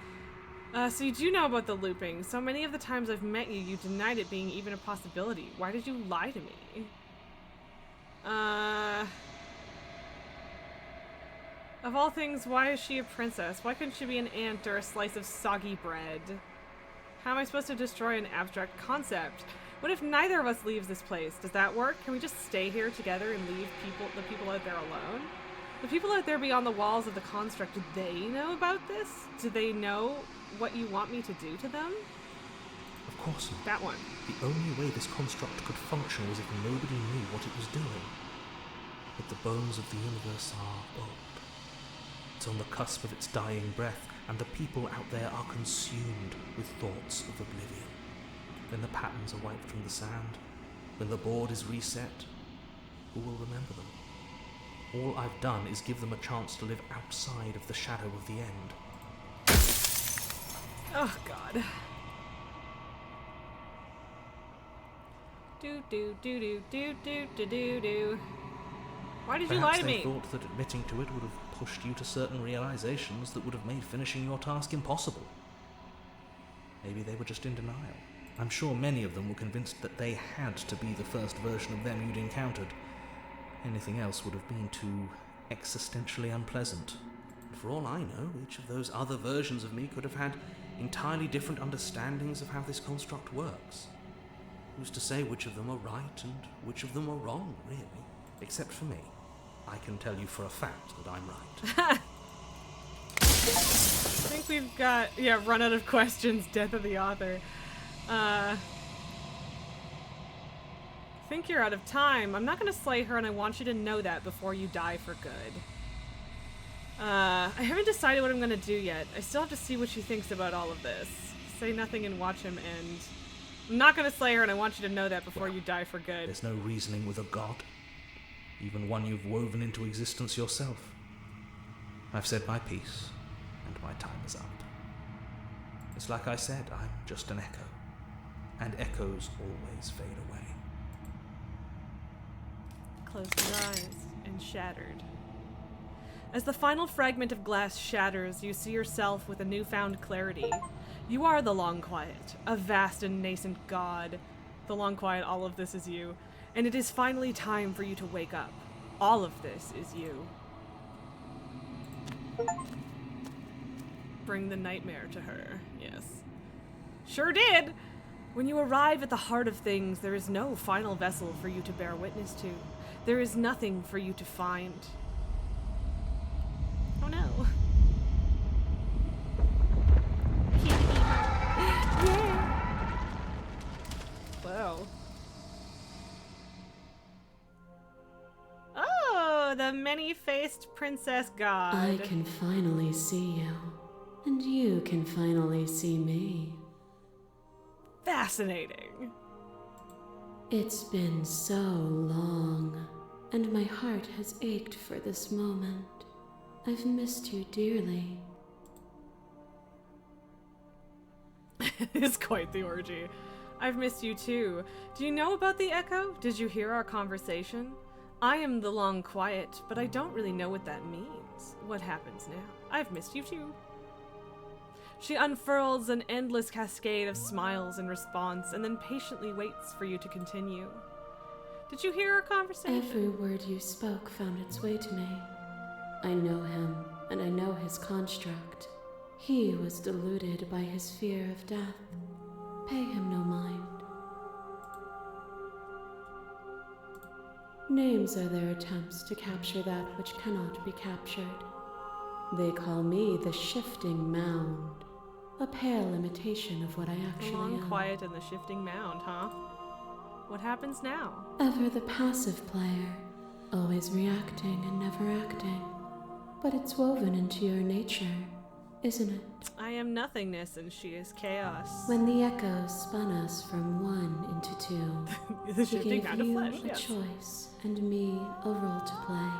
So you do know about the looping. So many of the times I've met you, you denied it being even a possibility. Why did you lie to me? Of all things, why is she a princess? Why couldn't she be an ant or a slice of soggy bread? How am I supposed to destroy an abstract concept? What if neither of us leaves this place? Does that work? Can we just stay here together and leave the people out there alone? The people out there beyond the walls of the construct, do they know about this? Do they know what you want me to do to them? Of course not. That one. The only way this construct could function was if nobody knew what it was doing. But the bones of the universe are old. It's on the cusp of its dying breath, and the people out there are consumed with thoughts of oblivion. When the patterns are wiped from the sand, when the board is reset, who will remember them? All I've done is give them a chance to live outside of the shadow of the end. Oh, God. Do do do do do do do do do. Why did you lie Perhaps to they me? thought that admitting to it would have pushed you to certain realizations that would have made finishing your task impossible. Maybe they were just in denial. I'm sure many of them were convinced that they had to be the first version of them you'd encountered. Anything else would have been too existentially unpleasant. For all I know, each of those other versions of me could have had entirely different understandings of how this construct works. Who's to say which of them are right and which of them are wrong, really? Except for me. I can tell you for a fact that I'm right. I think we've got, run out of questions, death of the author. I think you're out of time. I'm not gonna slay her, and I want you to know that before you die for good. I haven't decided what I'm gonna do yet. I still have to see what she thinks about all of this. Say nothing and watch him end. I'm not gonna slay her, and I want you to know that before you die for good. There's no reasoning with a god, even one you've woven into existence yourself. I've said my piece, and my time is up. It's like I said, I'm just an echo, and echoes always fade away. Close your eyes and shattered. As the final fragment of glass shatters, you see yourself with a newfound clarity. You are the Long Quiet, a vast and nascent god. The Long Quiet, all of this is you. And it is finally time for you to wake up. All of this is you. Bring the nightmare to her, yes. Sure did! When you arrive at the heart of things, there is no final vessel for you to bear witness to. There is nothing for you to find. Oh no. Yeah. Whoa. Oh, the many-faced princess god. I can finally see you, and you can finally see me. Fascinating. It's been so long, and my heart has ached for this moment. I've missed you dearly. It's quite the orgy. I've missed you too. Do you know about the echo? Did you hear our conversation? I am the Long Quiet, but I don't really know what that means. What happens now? I've missed you too. She unfurls an endless cascade of smiles in response, and then patiently waits for you to continue. Did you hear our conversation? Every word you spoke found its way to me. I know him, and I know his construct. He was deluded by his fear of death. Pay him no mind. Names are their attempts to capture that which cannot be captured. They call me the Shifting Mound, a pale imitation of what I actually The Long am. Quiet and the Shifting Mound, huh? What happens now? Ever the passive player, always reacting and never acting. But it's woven into your nature, isn't it? I am nothingness and she is chaos. When the echoes spun us from one into two, The he Shifting gave Mound of you Flesh, a yes. choice and me a role to play.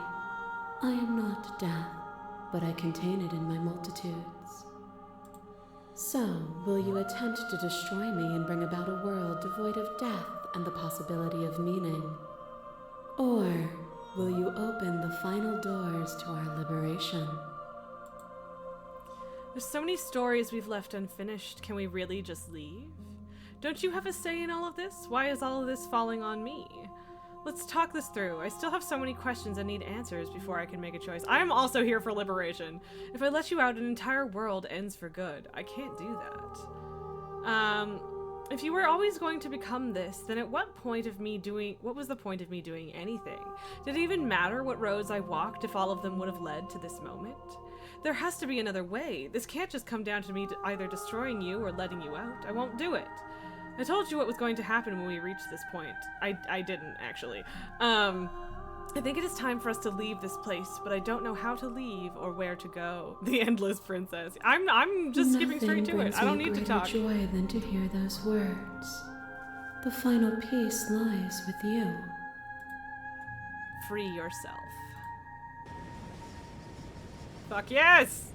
I am not death, but I contain it in my multitudes. So, will you attempt to destroy me and bring about a world devoid of death and the possibility of meaning? Or will you open the final doors to our liberation? There's so many stories we've left unfinished. Can we really just leave? Don't you have a say in all of this? Why is all of this falling on me? Let's talk this through. I still have so many questions and need answers before I can make a choice. I am also here for liberation. If I let you out, an entire world ends for good. I can't do that. If you were always going to become this, then at what was the point of me doing anything? Did it even matter what roads I walked if all of them would have led to this moment? There has to be another way. This can't just come down to me either destroying you or letting you out. I won't do it. I told you what was going to happen when we reached this point. I didn't, actually. I think it is time for us to leave this place, but I don't know how to leave or where to go. The Endless Princess. I'm just skipping straight to it. I don't need to talk. Nothing brings me greater joy than to hear those words. The final piece lies with you. Free yourself. Fuck yes!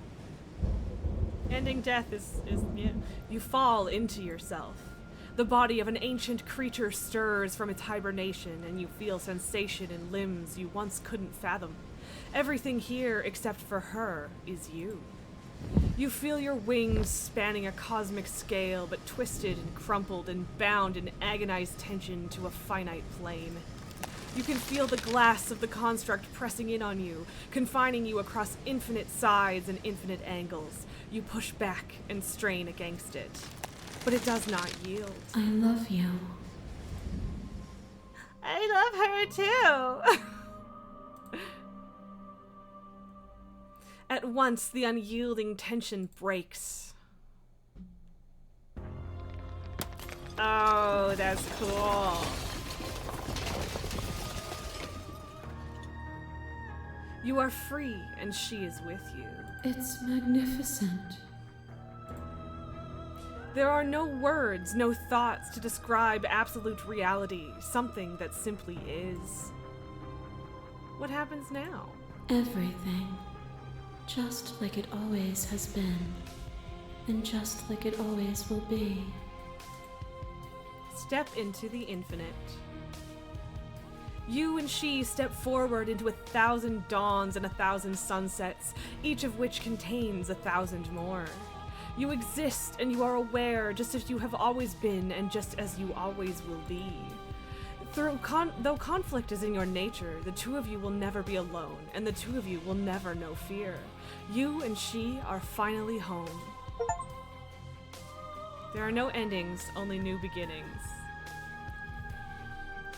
Ending death is yeah. You fall into yourself. The body of an ancient creature stirs from its hibernation, and you feel sensation in limbs you once couldn't fathom. Everything here, except for her, is you. You feel your wings spanning a cosmic scale, but twisted and crumpled and bound in agonized tension to a finite plane. You can feel the glass of the construct pressing in on you, confining you across infinite sides and infinite angles. You push back and strain against it, but it does not yield. I love you. I love her too! At once, the unyielding tension breaks. Oh, that's cool. You are free, and she is with you. It's magnificent. There are no words, no thoughts to describe absolute reality, something that simply is. What happens now? Everything. Just like it always has been. And just like it always will be. Step into the infinite. You and she step forward into 1,000 dawns and 1,000 sunsets, each of which contains 1,000 more. You exist and you are aware just as you have always been and just as you always will be. Though conflict is in your nature, the two of you will never be alone, and the two of you will never know fear. You and she are finally home. There are no endings, only new beginnings.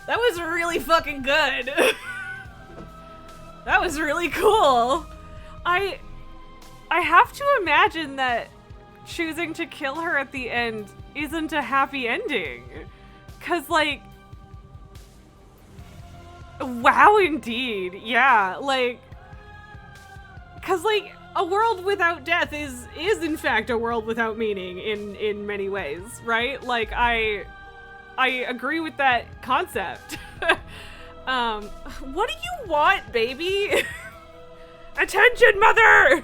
That was really fucking good. That was really cool. I have to imagine that choosing to kill her at the end isn't a happy ending. 'Cause like, wow, indeed. Yeah, like, 'cause like a world without death is in fact a world without meaning in many ways, right? Like I agree with that concept. What do you want, baby? Attention, mother!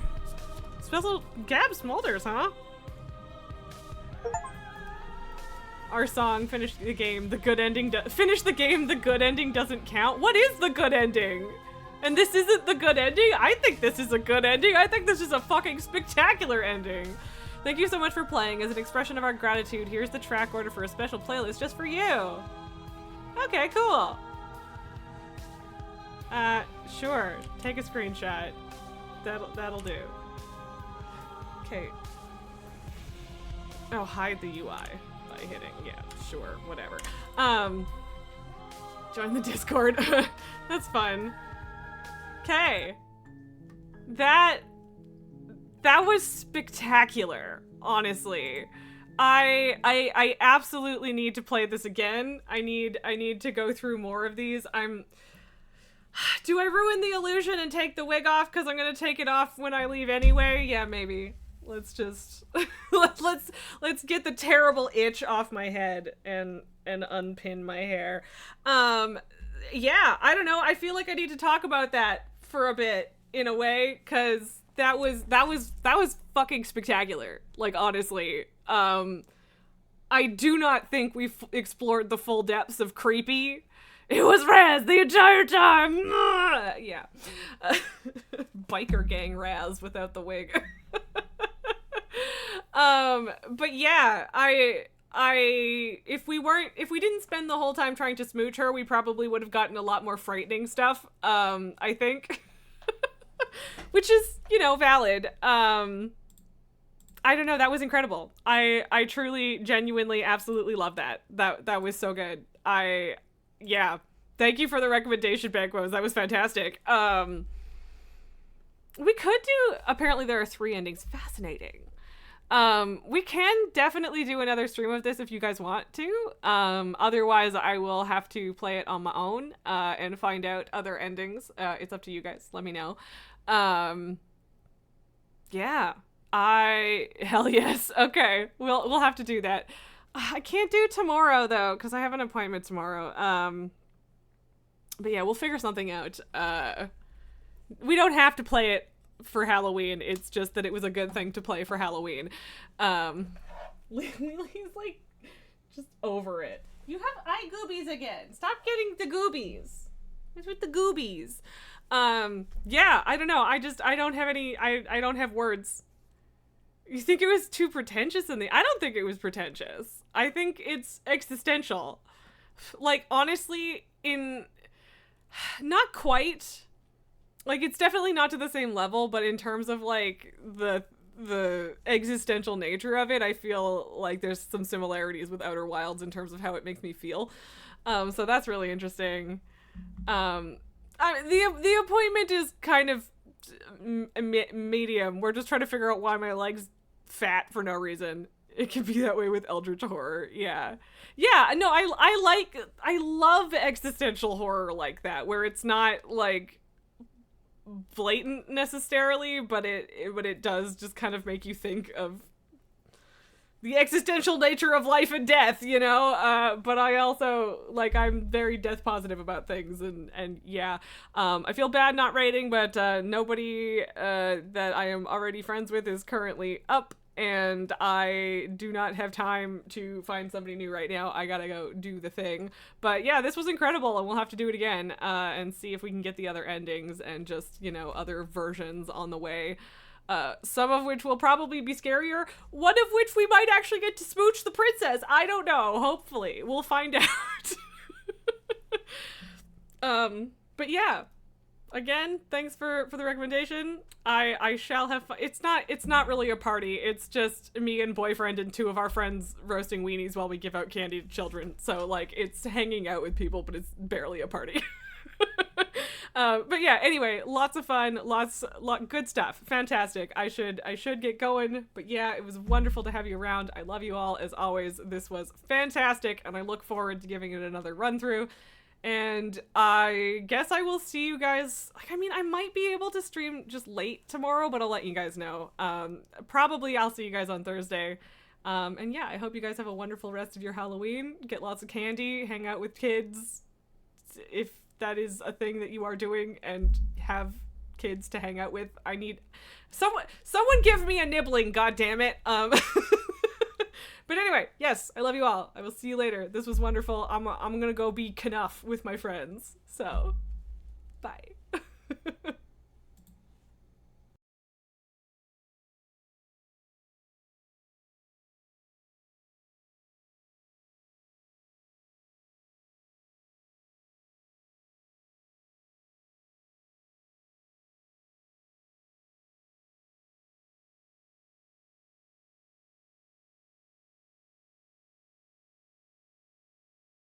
Special Gab Smulders, huh? Our song, finish the game, the good ending finish the game, the good ending doesn't count. What is the good ending? And this isn't the good ending? I think this is a good ending. I think this is a fucking spectacular ending. Thank you so much for playing. As an expression of our gratitude, here's the track order for a special playlist just for you. Okay, cool. Sure. Take a screenshot. That'll do. Okay. Oh, hide the UI by hitting. Yeah, sure, whatever. Join the Discord. That's fun. Okay. That was spectacular, honestly. I absolutely need to play this again. I need to go through more of these. Do I ruin the illusion and take the wig off because I'm gonna take it off when I leave anyway? Yeah, maybe. Let's just let's get the terrible itch off my head and unpin my hair. Yeah, I don't know. I feel like I need to talk about that for a bit in a way, because that was fucking spectacular. Like, honestly, I do not think we've explored the full depths of creepy. It was Raz the entire time. Yeah, biker gang Raz without the wig. But yeah, if we didn't spend the whole time trying to smooch her, we probably would have gotten a lot more frightening stuff. I think, which is, valid. I don't know. That was incredible. I truly, genuinely, absolutely love that. That was so good. Yeah. Thank you for the recommendation, Banquos. That was fantastic. We could do, apparently there are 3 endings. Fascinating. We can definitely do another stream of this if you guys want to. Otherwise I will have to play it on my own, and find out other endings. It's up to you guys. Let me know. Yeah. Hell yes. Okay. We'll have to do that. I can't do tomorrow though, because I have an appointment tomorrow. But yeah, we'll figure something out. We don't have to play it for Halloween. It's just that it was a good thing to play for Halloween. Lily's like just over it. You have eye goobies again. Stop getting the goobies. What's with the goobies? Yeah, I don't know. I don't have any, I don't have words. You think it was too pretentious I don't think it was pretentious. I think it's existential. Like, honestly, not quite. Like, it's definitely not to the same level, but in terms of, like, the existential nature of it, I feel like there's some similarities with Outer Wilds in terms of how it makes me feel. So that's really interesting. The appointment is kind of medium. We're just trying to figure out why my leg's fat for no reason. It can be that way with Eldritch horror. Yeah. No, I love existential horror like that, where it's not like blatant necessarily, but it does just kind of make you think of the existential nature of life and death, you know? But I also, like, I'm very death positive about things, and yeah. I feel bad not rating, but nobody that I am already friends with is currently up, and I do not have time to find somebody new right now. I gotta go do the thing. But yeah, this was incredible, and we'll have to do it again, and see if we can get the other endings and just, you know, other versions on the way. Some of which will probably be scarier. One of which we might actually get to smooch the princess. I don't know. Hopefully. We'll find out. But yeah. Again, thanks for the recommendation. I shall have fun. It's not really a party. It's just me and boyfriend and two of our friends roasting weenies while we give out candy to children. So, like, it's hanging out with people, but it's barely a party. But yeah, anyway, lots of fun, good stuff. Fantastic. I should get going, but yeah, it was wonderful to have you around. I love you all as always. This was fantastic, and I look forward to giving it another run through. And I guess I will see you guys. Like, I mean, I might be able to stream just late tomorrow, but I'll let you guys know. Probably I'll see you guys on Thursday. And yeah, I hope you guys have a wonderful rest of your Halloween. Get lots of candy, hang out with kids, if that is a thing that you are doing, and have kids to hang out with. I need someone give me a nibbling, goddammit. But anyway, yes, I love you all. I will see you later. This was wonderful. I'm gonna go be knuff with my friends. So, bye.